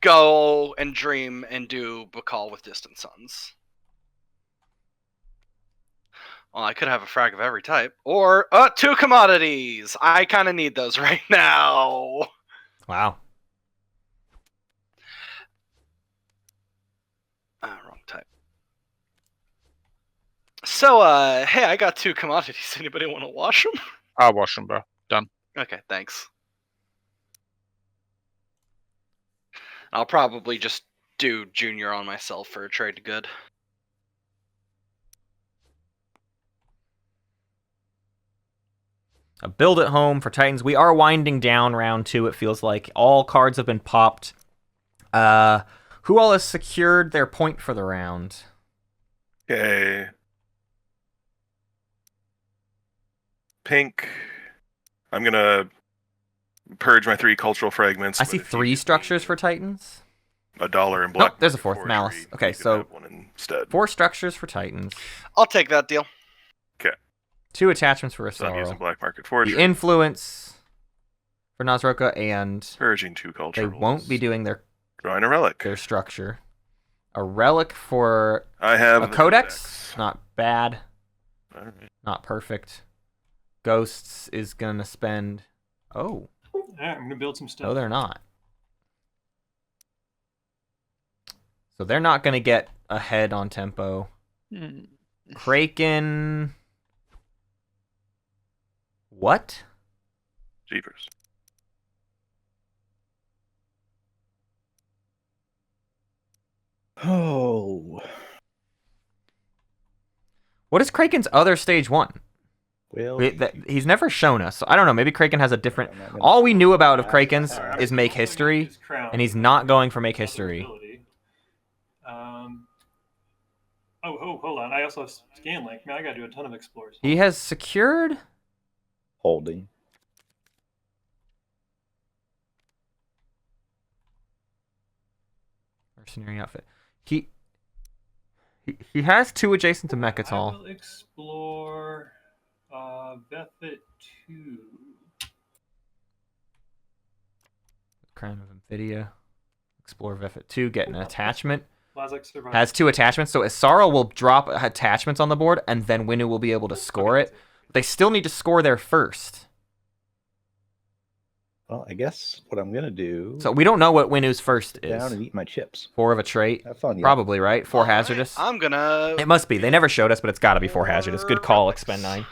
[SPEAKER 2] go and dream and do Bakal with Distant Suns. Well, I could have a frag of every type, or 2 commodities. I kind of need those right now.
[SPEAKER 1] Wow.
[SPEAKER 2] Wrong type. So, hey, I got 2 commodities. Anybody want to wash them?
[SPEAKER 7] I'll wash them, bro. Done.
[SPEAKER 2] Okay, thanks. I'll probably just do Junior on myself for a trade good.
[SPEAKER 1] A build at home for Titans. We are winding down round 2, it feels like. All cards have been popped. Who all has secured their point for the round?
[SPEAKER 6] Okay. Pink. I'm gonna purge my 3 cultural fragments.
[SPEAKER 1] I
[SPEAKER 6] but
[SPEAKER 1] see
[SPEAKER 6] if you
[SPEAKER 1] 3
[SPEAKER 6] give
[SPEAKER 1] structures
[SPEAKER 6] me
[SPEAKER 1] for Titans.
[SPEAKER 6] $1 in black.
[SPEAKER 1] Nope, there's a
[SPEAKER 6] market
[SPEAKER 1] 4th, Malice.
[SPEAKER 6] forestry,
[SPEAKER 1] Okay,
[SPEAKER 6] you can
[SPEAKER 1] so
[SPEAKER 6] have one instead.
[SPEAKER 1] 4 structures for Titans.
[SPEAKER 2] I'll take that deal.
[SPEAKER 1] 2 attachments for
[SPEAKER 6] So I'm using
[SPEAKER 1] Yssaril.
[SPEAKER 6] black market
[SPEAKER 1] The
[SPEAKER 6] forestry.
[SPEAKER 1] influence for Naaz-Rokha, and
[SPEAKER 6] Purging 2
[SPEAKER 1] they
[SPEAKER 6] cultural.
[SPEAKER 1] won't be doing their
[SPEAKER 6] Drawing a relic.
[SPEAKER 1] structure. A relic for
[SPEAKER 6] I have
[SPEAKER 1] a
[SPEAKER 6] the
[SPEAKER 1] codex. Not bad.
[SPEAKER 6] Alright.
[SPEAKER 1] Not perfect. Ghosts is gonna spend. Oh,
[SPEAKER 4] Yeah, I'm gonna build some stuff.
[SPEAKER 1] no, they're not. So they're not gonna get ahead on tempo. Craiken. What?
[SPEAKER 6] Jeepers.
[SPEAKER 3] Oh.
[SPEAKER 1] What is Kraken's other stage 1?
[SPEAKER 3] Well,
[SPEAKER 1] He's never shown us. So I don't know. Maybe Kraken has a different.
[SPEAKER 3] I'm not gonna-
[SPEAKER 1] All we knew about of Kraken's
[SPEAKER 4] Sorry, I'm
[SPEAKER 1] is make
[SPEAKER 4] also gonna
[SPEAKER 1] history,
[SPEAKER 4] use Crown
[SPEAKER 1] and he's
[SPEAKER 4] for
[SPEAKER 1] not going for make
[SPEAKER 4] another
[SPEAKER 1] history.
[SPEAKER 4] ability. Hold on. I also have Scanlink. Man, I gotta do a ton of explores.
[SPEAKER 1] He has secured.
[SPEAKER 3] holding.
[SPEAKER 1] Mercenary outfit. He has 2 adjacent to
[SPEAKER 4] I
[SPEAKER 1] Mechatol.
[SPEAKER 4] will explore Vethit 2.
[SPEAKER 1] Crown of Amphidia. Explore Vethit 2. Get an attachment.
[SPEAKER 4] Lazak survives.
[SPEAKER 1] Has 2 attachments, so Yssaril will drop attachments on the board, and then Winnu will be able to score it. They still need to score there first.
[SPEAKER 3] Well, I guess what I'm gonna do.
[SPEAKER 1] So we don't know what Winnu's first
[SPEAKER 3] sit down
[SPEAKER 1] is.
[SPEAKER 3] and eat my chips.
[SPEAKER 1] 4 of a trait.
[SPEAKER 3] Have fun. Yeah.
[SPEAKER 1] Probably, right? 4
[SPEAKER 2] Alright,
[SPEAKER 1] hazardous.
[SPEAKER 2] I'm gonna.
[SPEAKER 1] It must be. They never showed us, but it's got to be 4 hazardous. Good call, expend 9.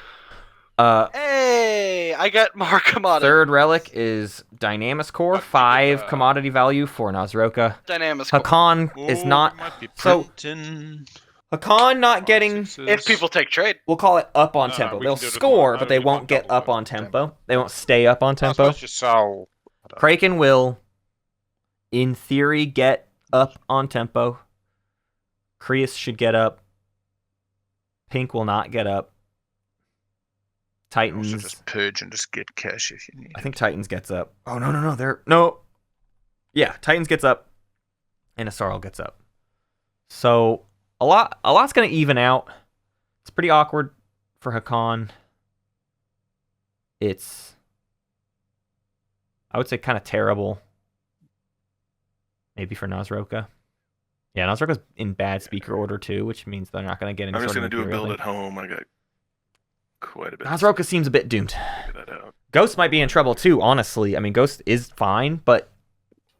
[SPEAKER 2] Hey, I get more commodities.
[SPEAKER 1] 3rd relic is Dynamis Core, 5 commodity value for Naaz-Rokha.
[SPEAKER 2] Dynamics.
[SPEAKER 1] Hacan is
[SPEAKER 7] Ooh,
[SPEAKER 1] not.
[SPEAKER 7] we might be
[SPEAKER 1] so-
[SPEAKER 7] printing
[SPEAKER 1] Hacan not getting.
[SPEAKER 2] If people take trade.
[SPEAKER 1] We'll call it up on
[SPEAKER 7] No,
[SPEAKER 1] tempo.
[SPEAKER 7] we
[SPEAKER 1] They'll
[SPEAKER 7] can do it
[SPEAKER 1] score,
[SPEAKER 7] more.
[SPEAKER 1] but they
[SPEAKER 7] We
[SPEAKER 1] won't
[SPEAKER 7] won't
[SPEAKER 1] get
[SPEAKER 7] double
[SPEAKER 1] up
[SPEAKER 7] it.
[SPEAKER 1] on tempo. They won't stay up on
[SPEAKER 7] I
[SPEAKER 1] tempo.
[SPEAKER 7] suppose you sell.
[SPEAKER 1] Craiken will, in theory, get up on tempo. Creuss should get up. Pink will not get up.
[SPEAKER 7] Also
[SPEAKER 1] Titans.
[SPEAKER 7] just purge and just get cash if you need.
[SPEAKER 1] I think Titans gets up. Oh no! They're no. Yeah, Titans gets up, and Yssaril gets up. So a lot's gonna even out. It's pretty awkward for Hacan. It's I would say kind of terrible. Maybe for Naaz-Rokha. Yeah, Naaz-Rokha's in bad speaker order too, which means they're not going to get any
[SPEAKER 6] I'm just
[SPEAKER 1] sort
[SPEAKER 6] gonna
[SPEAKER 1] of
[SPEAKER 6] do a
[SPEAKER 1] Imperial
[SPEAKER 6] build
[SPEAKER 1] thing.
[SPEAKER 6] at home. I got quite a bit.
[SPEAKER 1] Naaz-Rokha seems a bit doomed.
[SPEAKER 6] Figure that out.
[SPEAKER 1] Ghost might be in trouble too, honestly. I mean, Ghost is fine, but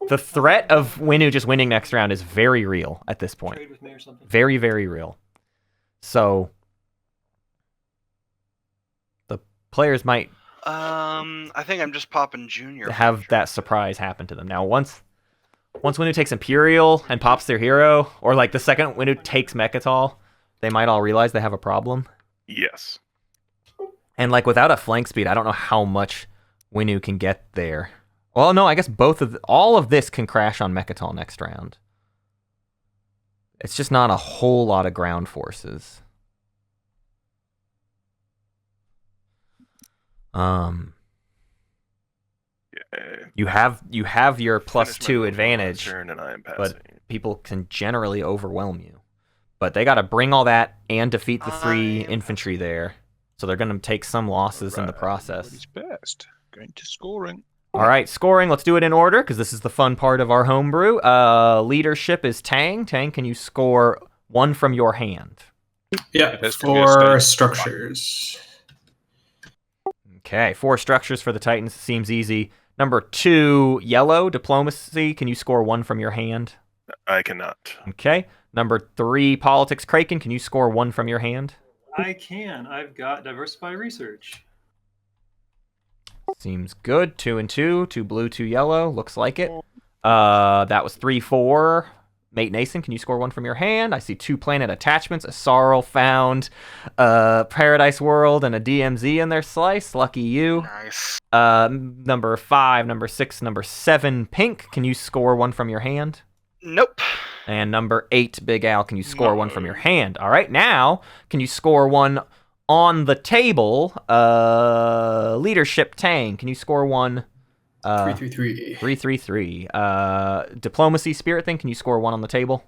[SPEAKER 1] the threat of Winnu just winning next round is very real at this point.
[SPEAKER 4] Trade with me or something.
[SPEAKER 1] Very, very real. So the players might
[SPEAKER 2] I think I'm just popping Junior.
[SPEAKER 1] have that surprise happen to them. Now, once Winnu takes Imperial and pops their hero, or like the second Winnu takes Mechatol, they might all realize they have a problem.
[SPEAKER 6] Yes.
[SPEAKER 1] And like without a flank speed, I don't know how much Winnu can get there. Well, no, I guess all of this can crash on Mechatol next round. It's just not a whole lot of ground forces.
[SPEAKER 6] Yeah.
[SPEAKER 1] You have your plus
[SPEAKER 6] Finish my
[SPEAKER 1] 2
[SPEAKER 6] move on my
[SPEAKER 1] advantage,
[SPEAKER 6] turn and I am
[SPEAKER 1] but
[SPEAKER 6] passing.
[SPEAKER 1] people can generally overwhelm you. But they got to bring all that and defeat the 3 infantry there. So they're going to take some losses in the
[SPEAKER 7] Right,
[SPEAKER 1] process.
[SPEAKER 7] What is best? Going to scoring.
[SPEAKER 1] All right, scoring. Let's do it in order because this is the fun part of our homebrew. Leadership is Tang. Tang, can you score 1 from your hand?
[SPEAKER 5] Yeah,
[SPEAKER 7] It has to be a
[SPEAKER 5] 4
[SPEAKER 7] state.
[SPEAKER 5] structures.
[SPEAKER 1] Okay, 4 structures for the Titans. Seems easy. Number 2, yellow, diplomacy. Can you score 1 from your hand?
[SPEAKER 6] I cannot.
[SPEAKER 1] Okay. Number 3, politics, Craiken. Can you score 1 from your hand?
[SPEAKER 4] I can. I've got diversify research.
[SPEAKER 1] Seems good. 2 and 2. 2 blue, 2 yellow. Looks like it. That was 3, 4. Matenason, can you score 1 from your hand? I see 2 planet attachments. Yssaril found Paradise World and a DMZ in their slice. Lucky you.
[SPEAKER 2] Nice.
[SPEAKER 1] Number 5, number 6, number 7, pink. Can you score 1 from your hand?
[SPEAKER 2] Nope.
[SPEAKER 1] And number 8, Big Al, can you score 1 from your hand? All right, now, can you score 1 on the table? Leadership Tang, can you score 1?
[SPEAKER 5] 333.
[SPEAKER 1] 333. Diplomacy, Spiritthing, can you score 1 on the table?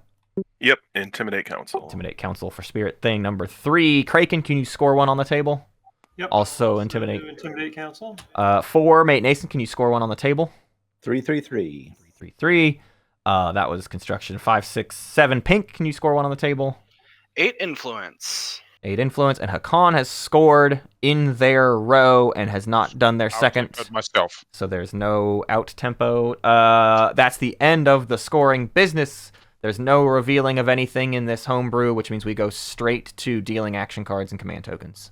[SPEAKER 6] Yep. Intimidate Council.
[SPEAKER 1] Intimidate Council for Spiritthing. Number 3, Craiken, can you score 1 on the table?
[SPEAKER 4] Yep.
[SPEAKER 1] Also Intimidate.
[SPEAKER 4] Intimidate Council.
[SPEAKER 1] 4, Matenason, can you score 1 on the table?
[SPEAKER 3] 333.
[SPEAKER 1] 333. That was construction. 5, 6, 7, pink, can you score 1 on the table?
[SPEAKER 2] 8 influence.
[SPEAKER 1] 8 influence, and Hacan has scored in their row and has not done their
[SPEAKER 7] I'll
[SPEAKER 1] second,
[SPEAKER 7] take that myself.
[SPEAKER 1] so there's no out tempo. That's the end of the scoring business. There's no revealing of anything in this homebrew, which means we go straight to dealing action cards and command tokens.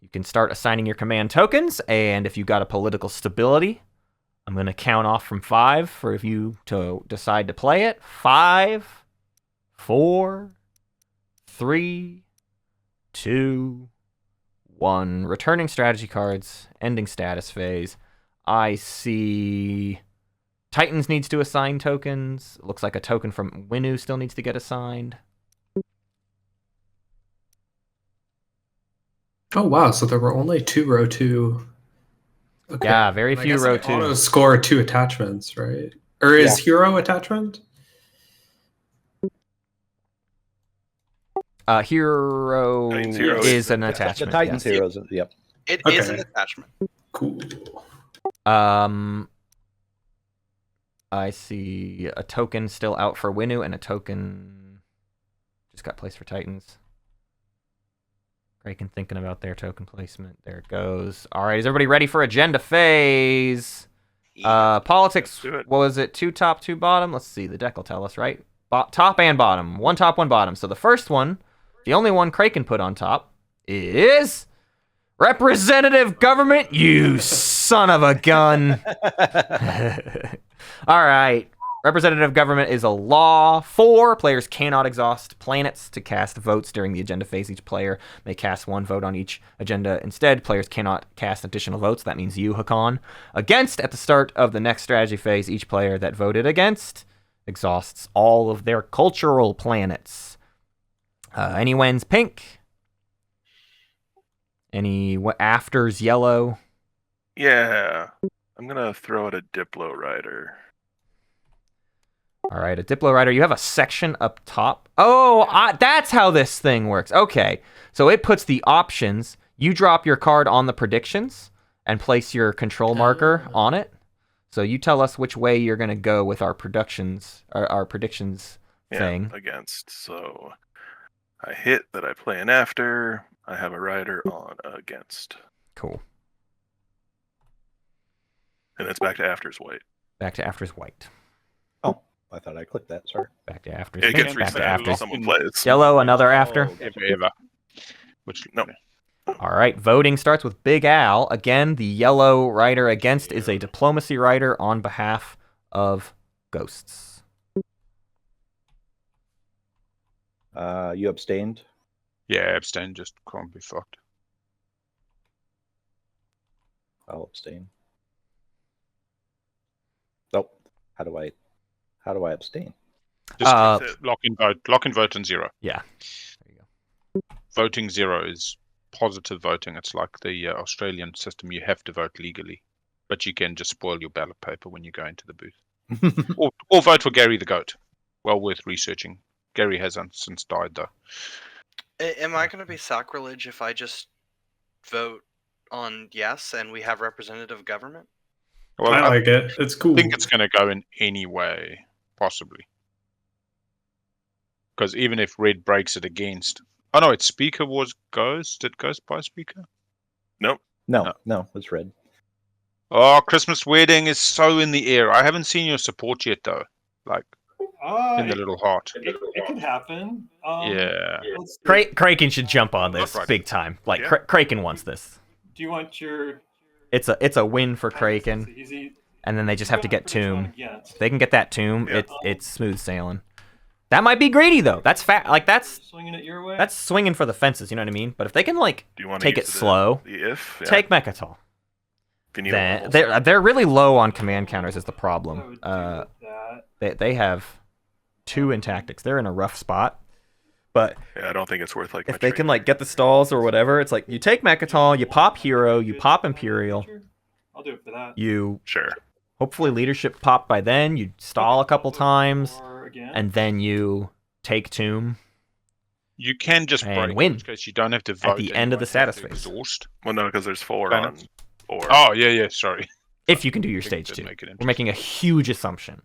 [SPEAKER 1] You can start assigning your command tokens, and if you've got a political stability, I'm going to count off from 5 for if you to decide to play it. 5, 4, 3, 2, 1. Returning strategy cards. Ending status phase. I see Titans needs to assign tokens. Looks like a token from Winnu still needs to get assigned.
[SPEAKER 5] Oh wow! So there were only 2 row 2. Okay.
[SPEAKER 1] Yeah, very
[SPEAKER 5] I
[SPEAKER 1] few
[SPEAKER 5] guess
[SPEAKER 1] row
[SPEAKER 5] I
[SPEAKER 1] 2.
[SPEAKER 5] auto score 2 attachments, right? Or is hero attachment?
[SPEAKER 1] Hero
[SPEAKER 6] Titans hero
[SPEAKER 1] is an
[SPEAKER 3] The
[SPEAKER 1] attachment.
[SPEAKER 3] Titans
[SPEAKER 1] yes.
[SPEAKER 3] heroes. Yep.
[SPEAKER 2] It is
[SPEAKER 5] Okay.
[SPEAKER 2] an attachment.
[SPEAKER 5] Cool.
[SPEAKER 1] I see a token still out for Winnu and a token just got placed for Titans. Craiken thinking about their token placement. There it goes. All right, is everybody ready for agenda phase? Politics,
[SPEAKER 6] Let's do it.
[SPEAKER 1] what was it? 2 top, 2 bottom? Let's see, the deck will tell us, right? Top and bottom. 1 top, 1 bottom. So the first one, the only one Craiken put on top, is representative government, you son of a gun. All right. Representative government is a law. 4, players cannot exhaust planets to cast votes during the agenda phase. Each player may cast 1 vote on each agenda. Instead, players cannot cast additional votes. That means you, Hacan. Against, at the start of the next strategy phase, each player that voted against exhausts all of their cultural planets. Any wins pink. Any afters yellow.
[SPEAKER 6] Yeah. I'm gonna throw out a Diplo Rider.
[SPEAKER 1] All right, a Diplo Rider. You have a section up top. Oh, that's how this thing works. Okay, so it puts the options. You drop your card on the predictions, and place your control marker on it. So you tell us which way you're going to go with our predictions thing.
[SPEAKER 6] Against. So I hit that I plan after. I have a rider on against.
[SPEAKER 1] Cool.
[SPEAKER 6] And it's back to after's white.
[SPEAKER 1] Back to after's white.
[SPEAKER 3] Oh, I thought I clicked that. Sorry.
[SPEAKER 1] Back to after's.
[SPEAKER 6] It gets
[SPEAKER 1] back to
[SPEAKER 6] reset
[SPEAKER 1] after's.
[SPEAKER 6] when someone plays.
[SPEAKER 1] Yellow, another after.
[SPEAKER 7] Ever. Which
[SPEAKER 6] No.
[SPEAKER 1] All right, voting starts with Big Al. Again, the yellow rider against is a diplomacy rider on behalf of ghosts.
[SPEAKER 3] You abstained.
[SPEAKER 7] Yeah, abstain. Just can't be fucked.
[SPEAKER 3] I'll abstain. Nope. How do I abstain?
[SPEAKER 7] Just lock in vote. Lock in vote and 0.
[SPEAKER 1] Yeah. There you go.
[SPEAKER 7] Voting 0 is positive voting. It's like the Australian system. You have to vote legally, but you can just spoil your ballot paper when you go into the booth. or vote for Gary the Goat. Well worth researching. Gary has since died though.
[SPEAKER 2] Am I going to be sacrilege if I just vote on yes and we have representative government?
[SPEAKER 7] Well,
[SPEAKER 5] I like it. It's cool.
[SPEAKER 7] I think it's going to go in any way, possibly. Because even if Red breaks it against... Oh no, its speaker was Ghost. Did Ghost buy speaker?
[SPEAKER 3] No, it's red.
[SPEAKER 7] Oh, Christmas Wedding is so in the air. I haven't seen your support yet though. Like, in the little heart.
[SPEAKER 4] It could happen.
[SPEAKER 7] Yeah.
[SPEAKER 1] Craiken should jump on this
[SPEAKER 6] Right.
[SPEAKER 1] big time. Like
[SPEAKER 6] Yeah.
[SPEAKER 1] Craiken wants this.
[SPEAKER 4] Do you want your?
[SPEAKER 1] It's a win for Craiken, and then they just have to get Tomb.
[SPEAKER 4] Yes.
[SPEAKER 1] If they can get that Tomb,
[SPEAKER 6] Yeah.
[SPEAKER 1] it's smooth sailing. That might be greedy though. That's that's
[SPEAKER 4] Swinging it your way.
[SPEAKER 1] that's swinging for the fences. You know what I mean? But if they can like
[SPEAKER 6] Do you want to
[SPEAKER 1] take it
[SPEAKER 6] use
[SPEAKER 1] slow,
[SPEAKER 6] The if? Yeah.
[SPEAKER 1] take Mechatol.
[SPEAKER 6] If you need
[SPEAKER 1] Then
[SPEAKER 6] a
[SPEAKER 1] they're really low on command counters is the
[SPEAKER 4] I
[SPEAKER 1] problem.
[SPEAKER 4] would do that.
[SPEAKER 1] They have 2 in tactics. They're in a rough spot. But
[SPEAKER 6] Yeah, I don't think it's worth like.
[SPEAKER 1] if
[SPEAKER 6] my
[SPEAKER 1] they
[SPEAKER 6] trade.
[SPEAKER 1] can like get the stalls or whatever, it's like you take Mechatol, you pop Hero, you pop Imperial,
[SPEAKER 4] I'll do it for that.
[SPEAKER 1] you
[SPEAKER 6] Sure.
[SPEAKER 1] hopefully leadership pop by then, you stall a couple times,
[SPEAKER 4] Or again.
[SPEAKER 1] and then you take Tomb.
[SPEAKER 7] You can just
[SPEAKER 1] And
[SPEAKER 7] break
[SPEAKER 1] win.
[SPEAKER 7] in which case you don't have to vote
[SPEAKER 1] the
[SPEAKER 7] and
[SPEAKER 1] end
[SPEAKER 7] you
[SPEAKER 1] of the
[SPEAKER 7] won't have
[SPEAKER 1] status
[SPEAKER 7] to
[SPEAKER 1] phase.
[SPEAKER 7] Exhaust.
[SPEAKER 6] Well, no, because there's 4
[SPEAKER 7] Fair
[SPEAKER 6] on. 4.
[SPEAKER 7] Oh yeah, sorry.
[SPEAKER 1] If you can do your
[SPEAKER 7] I
[SPEAKER 1] stage
[SPEAKER 7] think it did
[SPEAKER 1] 2.
[SPEAKER 7] make it
[SPEAKER 1] We're making a huge assumption.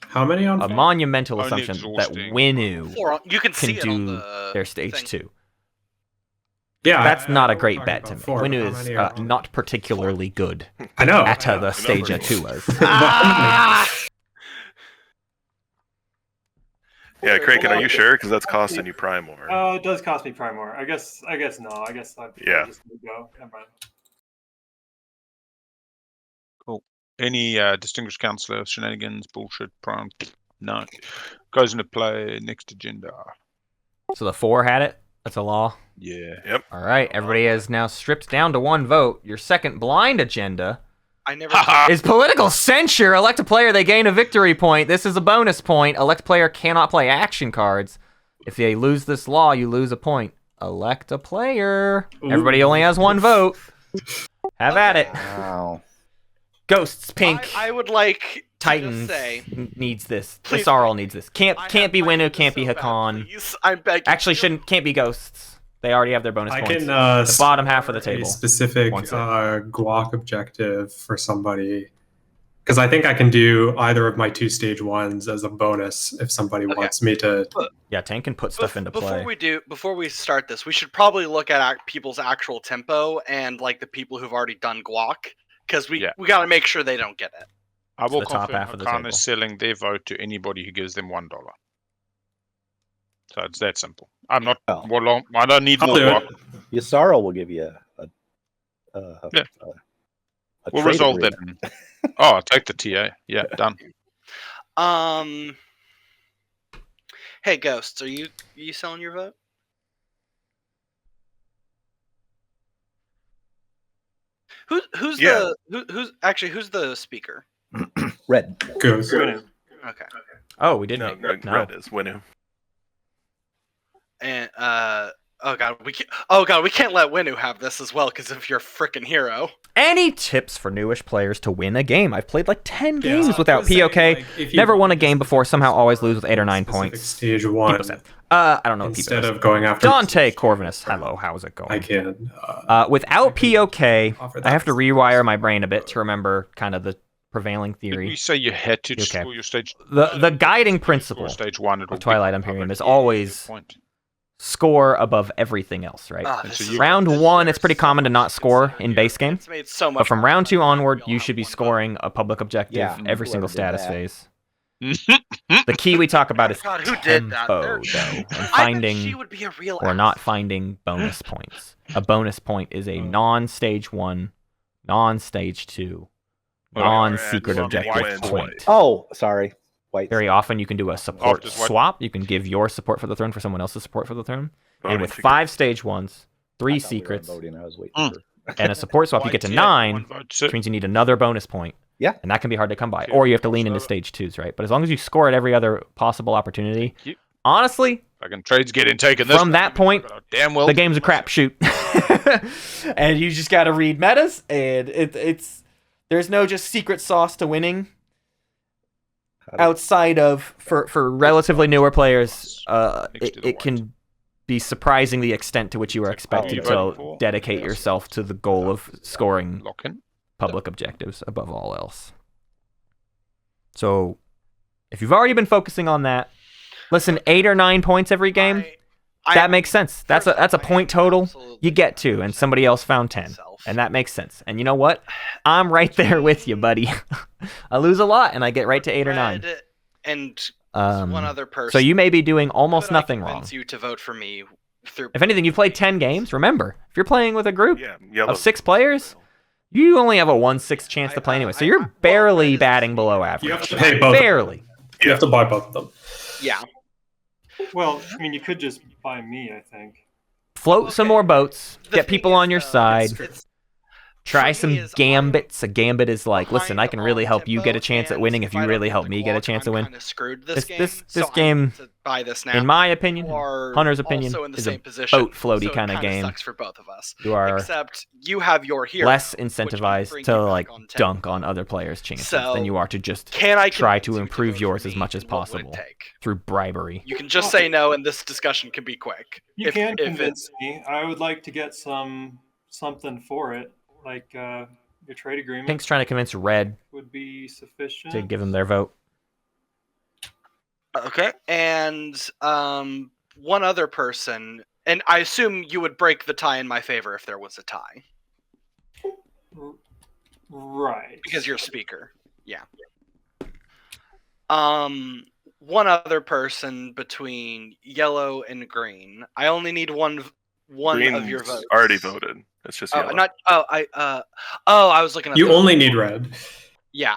[SPEAKER 5] How many on?
[SPEAKER 1] A monumental
[SPEAKER 7] Only
[SPEAKER 1] assumption that
[SPEAKER 7] exhausting.
[SPEAKER 1] Winnu
[SPEAKER 2] You can
[SPEAKER 1] can
[SPEAKER 2] see it on
[SPEAKER 1] do
[SPEAKER 2] the
[SPEAKER 1] their stage
[SPEAKER 2] thing.
[SPEAKER 1] 2.
[SPEAKER 5] Yeah,
[SPEAKER 1] That's
[SPEAKER 5] I
[SPEAKER 1] not
[SPEAKER 5] know
[SPEAKER 1] a
[SPEAKER 5] we're
[SPEAKER 1] great
[SPEAKER 5] talking
[SPEAKER 1] bet
[SPEAKER 5] about
[SPEAKER 1] to me.
[SPEAKER 5] 4, but
[SPEAKER 1] Winnu
[SPEAKER 5] how
[SPEAKER 1] is
[SPEAKER 5] many are-
[SPEAKER 1] not particularly good
[SPEAKER 5] I know.
[SPEAKER 1] at
[SPEAKER 5] I know.
[SPEAKER 1] the stage
[SPEAKER 6] numbers.
[SPEAKER 1] 2 was.
[SPEAKER 6] Yeah, Craiken, are you sure? Because that's costing you Prime more.
[SPEAKER 4] It does cost me Prime more. I guess no. I guess I'm
[SPEAKER 6] Yeah.
[SPEAKER 4] just gonna go. Never mind.
[SPEAKER 7] Any distinguished councillor shenanigans, bullshit, prime? No. Goes into play next agenda.
[SPEAKER 1] So the 4 had it. That's a law.
[SPEAKER 7] Yeah.
[SPEAKER 1] All right, everybody is now stripped down to 1 vote. Your second blind agenda
[SPEAKER 2] I never.
[SPEAKER 1] is political censure. Elect a player, they gain a victory point. This is a bonus point. Elect player cannot play action cards. If they lose this law, you lose a point. Elect a player. Everybody only has 1 vote. Have at it.
[SPEAKER 3] Wow.
[SPEAKER 1] Ghosts, pink.
[SPEAKER 2] I would like to
[SPEAKER 1] Titans
[SPEAKER 2] just say,
[SPEAKER 1] needs this.
[SPEAKER 2] Please,
[SPEAKER 1] Yssaril needs this.
[SPEAKER 2] I
[SPEAKER 1] Can't
[SPEAKER 2] have
[SPEAKER 1] be Winnu,
[SPEAKER 2] Titans
[SPEAKER 1] can't be
[SPEAKER 2] so bad,
[SPEAKER 1] Hacan.
[SPEAKER 2] please. I'm begging.
[SPEAKER 1] Actually,
[SPEAKER 2] you.
[SPEAKER 1] can't be ghosts. They already have their bonus
[SPEAKER 5] I
[SPEAKER 1] points.
[SPEAKER 5] can
[SPEAKER 1] The bottom half of the
[SPEAKER 5] a
[SPEAKER 1] table.
[SPEAKER 5] specific
[SPEAKER 1] wants it.
[SPEAKER 5] guac objective for somebody, because I think I can do either of my 2 stage 1s as a bonus if somebody
[SPEAKER 2] Okay.
[SPEAKER 5] wants me to.
[SPEAKER 1] Yeah, Tank can put stuff into play.
[SPEAKER 2] Before we start this, we should probably look at people's actual tempo and like the people who've already done guac, because we got to make sure they don't get it.
[SPEAKER 7] I will
[SPEAKER 1] the top
[SPEAKER 7] confirm
[SPEAKER 1] half of the
[SPEAKER 7] Hacan
[SPEAKER 1] table.
[SPEAKER 7] is selling their vote to anybody who gives them $1. So it's that simple. I'm not.
[SPEAKER 3] Oh.
[SPEAKER 7] Well, I don't need
[SPEAKER 5] I'll
[SPEAKER 7] more
[SPEAKER 5] do it.
[SPEAKER 7] guac.
[SPEAKER 3] Yssaril will give you a
[SPEAKER 7] Yeah.
[SPEAKER 3] a
[SPEAKER 7] We'll
[SPEAKER 3] trade
[SPEAKER 7] resolve that.
[SPEAKER 3] agreement.
[SPEAKER 7] Oh, I'll take the TA. Yeah, done.
[SPEAKER 2] Hey, ghosts, are you selling your vote? Who's
[SPEAKER 6] Yeah.
[SPEAKER 2] who's the speaker?
[SPEAKER 3] Red.
[SPEAKER 5] Goes.
[SPEAKER 4] Winnu.
[SPEAKER 2] Okay.
[SPEAKER 1] Oh, we didn't.
[SPEAKER 6] No,
[SPEAKER 1] No.
[SPEAKER 6] Red is Winnu.
[SPEAKER 2] And Oh god, we can't let Winnu have this as well because of your frickin' hero.
[SPEAKER 1] Any tips for newish players to win a game? I've played like 10
[SPEAKER 5] Yeah,
[SPEAKER 1] games without
[SPEAKER 5] I was saying,
[SPEAKER 1] POK.
[SPEAKER 5] like, if you
[SPEAKER 1] Never won a
[SPEAKER 5] want
[SPEAKER 1] game
[SPEAKER 5] to
[SPEAKER 1] before. Somehow always lose with 8 or 9
[SPEAKER 5] specific
[SPEAKER 1] points.
[SPEAKER 5] Stage
[SPEAKER 1] People
[SPEAKER 5] 1
[SPEAKER 1] said. I don't know what people
[SPEAKER 5] instead
[SPEAKER 1] said.
[SPEAKER 5] of going after
[SPEAKER 1] Dante Corvinus. Hello, how's it going?
[SPEAKER 5] I can.
[SPEAKER 1] Without POK,
[SPEAKER 5] offer
[SPEAKER 1] I
[SPEAKER 5] that
[SPEAKER 1] have to
[SPEAKER 5] as-
[SPEAKER 1] rewire my brain a bit to remember kind of the prevailing
[SPEAKER 7] Did we
[SPEAKER 1] theory.
[SPEAKER 7] say you had to
[SPEAKER 1] Okay.
[SPEAKER 7] score your stage?
[SPEAKER 1] The guiding
[SPEAKER 7] Score
[SPEAKER 1] principle
[SPEAKER 7] stage 1
[SPEAKER 1] of Twilight Imperium is
[SPEAKER 7] Yeah,
[SPEAKER 1] always
[SPEAKER 7] good point.
[SPEAKER 1] score above everything else, right?
[SPEAKER 2] Ah,
[SPEAKER 7] And
[SPEAKER 2] this
[SPEAKER 7] so
[SPEAKER 2] is-
[SPEAKER 7] you-
[SPEAKER 1] Round
[SPEAKER 2] this
[SPEAKER 1] 1,
[SPEAKER 2] is
[SPEAKER 1] it's pretty common to not score in base game.
[SPEAKER 2] It's made so much.
[SPEAKER 1] But from
[SPEAKER 2] more
[SPEAKER 1] round 2
[SPEAKER 2] fun.
[SPEAKER 1] onward,
[SPEAKER 2] We
[SPEAKER 1] you
[SPEAKER 2] all
[SPEAKER 1] should be
[SPEAKER 2] have one vote.
[SPEAKER 1] scoring a public objective
[SPEAKER 3] Yeah,
[SPEAKER 1] every single
[SPEAKER 3] whoever did
[SPEAKER 1] status
[SPEAKER 3] that.
[SPEAKER 1] phase. The key we talk about is
[SPEAKER 2] God, who did that?
[SPEAKER 1] tempo,
[SPEAKER 2] There-
[SPEAKER 1] though, and
[SPEAKER 2] I bet she
[SPEAKER 1] finding
[SPEAKER 2] would be a real
[SPEAKER 1] or not
[SPEAKER 2] ass.
[SPEAKER 1] finding bonus points. A bonus point is a non-stage 1, non-stage 2,
[SPEAKER 6] Well,
[SPEAKER 1] non-secret
[SPEAKER 6] or
[SPEAKER 1] objective
[SPEAKER 6] white
[SPEAKER 1] point.
[SPEAKER 3] Oh, sorry. White.
[SPEAKER 1] Very often you can do a support
[SPEAKER 7] just white.
[SPEAKER 1] swap. You can give your support for the throne for someone else's support for the throne.
[SPEAKER 6] Voting
[SPEAKER 1] And with
[SPEAKER 6] secret.
[SPEAKER 1] 5 stage 1s, 3
[SPEAKER 3] I thought we were
[SPEAKER 1] secrets,
[SPEAKER 3] voting. I was waiting
[SPEAKER 7] Mm.
[SPEAKER 3] for.
[SPEAKER 1] and a support swap, you get to
[SPEAKER 7] Yeah,
[SPEAKER 1] 9,
[SPEAKER 7] one vote,
[SPEAKER 1] which means you need another bonus point.
[SPEAKER 3] Yeah.
[SPEAKER 1] And that can be hard to come by.
[SPEAKER 7] Yeah,
[SPEAKER 1] Or you have to lean
[SPEAKER 7] so-
[SPEAKER 1] into stage 2s, right? But as long as you score at every other possible opportunity,
[SPEAKER 7] Thank you.
[SPEAKER 1] honestly,
[SPEAKER 7] Fucking trades getting taken. This
[SPEAKER 1] From that point,
[SPEAKER 7] damn well.
[SPEAKER 1] the game's a crapshoot. And you just got to read metas, and it's there's no just secret sauce to winning outside of for relatively newer players.
[SPEAKER 7] Next to the
[SPEAKER 1] It can be surprising the extent to which you are expected
[SPEAKER 7] voting
[SPEAKER 1] to
[SPEAKER 7] for?
[SPEAKER 1] dedicate yourself to the goal of scoring
[SPEAKER 7] Lock in.
[SPEAKER 1] public objectives above all else. So, if you've already been focusing on that, listen, 8 or 9 points every game. That makes sense. That's a point total you get to, and somebody else found 10, and that makes sense. And you know what? I'm right there with you, buddy. I lose a lot, and I get right to 8 or 9.
[SPEAKER 2] And
[SPEAKER 1] Um,
[SPEAKER 2] one other person.
[SPEAKER 1] So you may be doing almost
[SPEAKER 2] Could I
[SPEAKER 1] nothing wrong.
[SPEAKER 2] convince you to vote for me through.
[SPEAKER 1] If anything, you've played 10 games. Remember, if you're playing with a group
[SPEAKER 6] Yeah, yellow.
[SPEAKER 1] of 6 players, you only have a 1/6 chance to play anyway. So you're barely batting below average.
[SPEAKER 5] You have to pay both.
[SPEAKER 1] Barely.
[SPEAKER 5] You have to buy both of them.
[SPEAKER 2] Yeah.
[SPEAKER 4] Well, I mean, you could just buy me, I think.
[SPEAKER 1] Float some
[SPEAKER 2] Okay.
[SPEAKER 1] more boats.
[SPEAKER 2] The
[SPEAKER 1] Get
[SPEAKER 2] thing
[SPEAKER 1] people
[SPEAKER 2] is,
[SPEAKER 1] on your
[SPEAKER 2] though,
[SPEAKER 1] side. Try
[SPEAKER 2] for me
[SPEAKER 1] some
[SPEAKER 2] is
[SPEAKER 1] gambits. A gambit is like, listen, I
[SPEAKER 2] behind
[SPEAKER 1] can really
[SPEAKER 2] on
[SPEAKER 1] help you get a
[SPEAKER 2] tempo,
[SPEAKER 1] chance at
[SPEAKER 2] and
[SPEAKER 1] winning if you
[SPEAKER 2] I don't
[SPEAKER 1] really
[SPEAKER 2] have
[SPEAKER 1] help
[SPEAKER 2] the
[SPEAKER 1] me get a
[SPEAKER 2] clock,
[SPEAKER 1] chance to
[SPEAKER 2] I'm
[SPEAKER 1] win.
[SPEAKER 2] kinda screwed
[SPEAKER 1] This
[SPEAKER 2] game,
[SPEAKER 1] this
[SPEAKER 2] so I
[SPEAKER 1] game,
[SPEAKER 2] need to buy this now.
[SPEAKER 1] in my opinion,
[SPEAKER 2] You are
[SPEAKER 1] Hunter's opinion,
[SPEAKER 2] also in the
[SPEAKER 1] is a
[SPEAKER 2] same position,
[SPEAKER 1] boat floaty
[SPEAKER 2] so it
[SPEAKER 1] kinda
[SPEAKER 2] kinda
[SPEAKER 1] game.
[SPEAKER 2] Sucks for both of us.
[SPEAKER 1] you are
[SPEAKER 2] Except you have your hero.
[SPEAKER 1] less
[SPEAKER 2] which can
[SPEAKER 1] incentivized
[SPEAKER 2] bring
[SPEAKER 1] to
[SPEAKER 2] you back
[SPEAKER 1] like
[SPEAKER 2] on 10.
[SPEAKER 1] dunk on other players' chances
[SPEAKER 2] So,
[SPEAKER 1] than you are to just
[SPEAKER 2] Can I
[SPEAKER 1] try
[SPEAKER 2] convince
[SPEAKER 1] to
[SPEAKER 2] you
[SPEAKER 1] improve
[SPEAKER 2] vote
[SPEAKER 1] yours
[SPEAKER 2] for
[SPEAKER 1] as
[SPEAKER 2] me,
[SPEAKER 1] much as
[SPEAKER 2] and what would it
[SPEAKER 1] possible
[SPEAKER 2] take?
[SPEAKER 1] through bribery.
[SPEAKER 2] You can just say no, and this discussion can be quick.
[SPEAKER 4] You
[SPEAKER 2] If-
[SPEAKER 4] can
[SPEAKER 2] if
[SPEAKER 4] convince me. I would like to get something for it, like your trade agreement
[SPEAKER 1] Pink's trying to convince Red
[SPEAKER 4] would be sufficient.
[SPEAKER 1] to give him their vote.
[SPEAKER 2] Okay, and one other person, and I assume you would break the tie in my favor if there was a tie,
[SPEAKER 4] Right.
[SPEAKER 2] because you're speaker. Yeah. One other person between yellow and green. I only need one of your
[SPEAKER 6] Green's
[SPEAKER 2] votes.
[SPEAKER 6] already voted. It's just
[SPEAKER 2] Oh,
[SPEAKER 6] yellow.
[SPEAKER 2] not. Oh, I was looking at.
[SPEAKER 5] You
[SPEAKER 2] the-
[SPEAKER 5] only need red.
[SPEAKER 2] Yeah.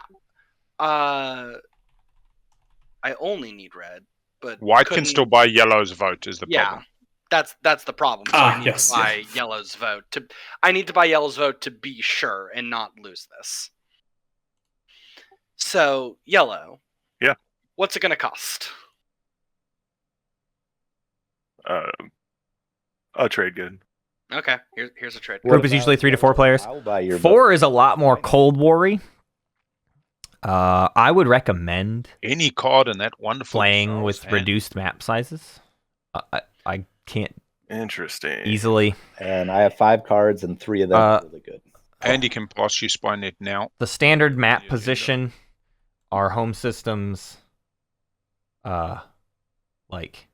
[SPEAKER 2] I only need red, but
[SPEAKER 7] White can
[SPEAKER 2] couldn't-
[SPEAKER 7] still buy yellow's vote. Is the
[SPEAKER 2] Yeah,
[SPEAKER 7] problem?
[SPEAKER 2] that's the problem. So I need
[SPEAKER 5] yes,
[SPEAKER 2] to buy yellow's vote I need to buy yellow's vote to be sure and not lose this. So yellow.
[SPEAKER 6] Yeah.
[SPEAKER 2] What's it gonna cost?
[SPEAKER 6] A trade good.
[SPEAKER 2] Okay, here's a trade.
[SPEAKER 1] Group is usually 3 to 4 players.
[SPEAKER 3] I'll buy your
[SPEAKER 1] 4 is a lot more Cold War-y. I would recommend
[SPEAKER 7] Any card in that wonderful
[SPEAKER 1] playing
[SPEAKER 7] Charles
[SPEAKER 1] with
[SPEAKER 7] hand.
[SPEAKER 1] reduced map sizes. I can't
[SPEAKER 6] Interesting.
[SPEAKER 1] easily.
[SPEAKER 3] And I have 5 cards, and 3 of them are really good.
[SPEAKER 7] Andy can pass you Spynet now.
[SPEAKER 1] The standard map
[SPEAKER 7] Yeah, yeah,
[SPEAKER 1] position are home systems, like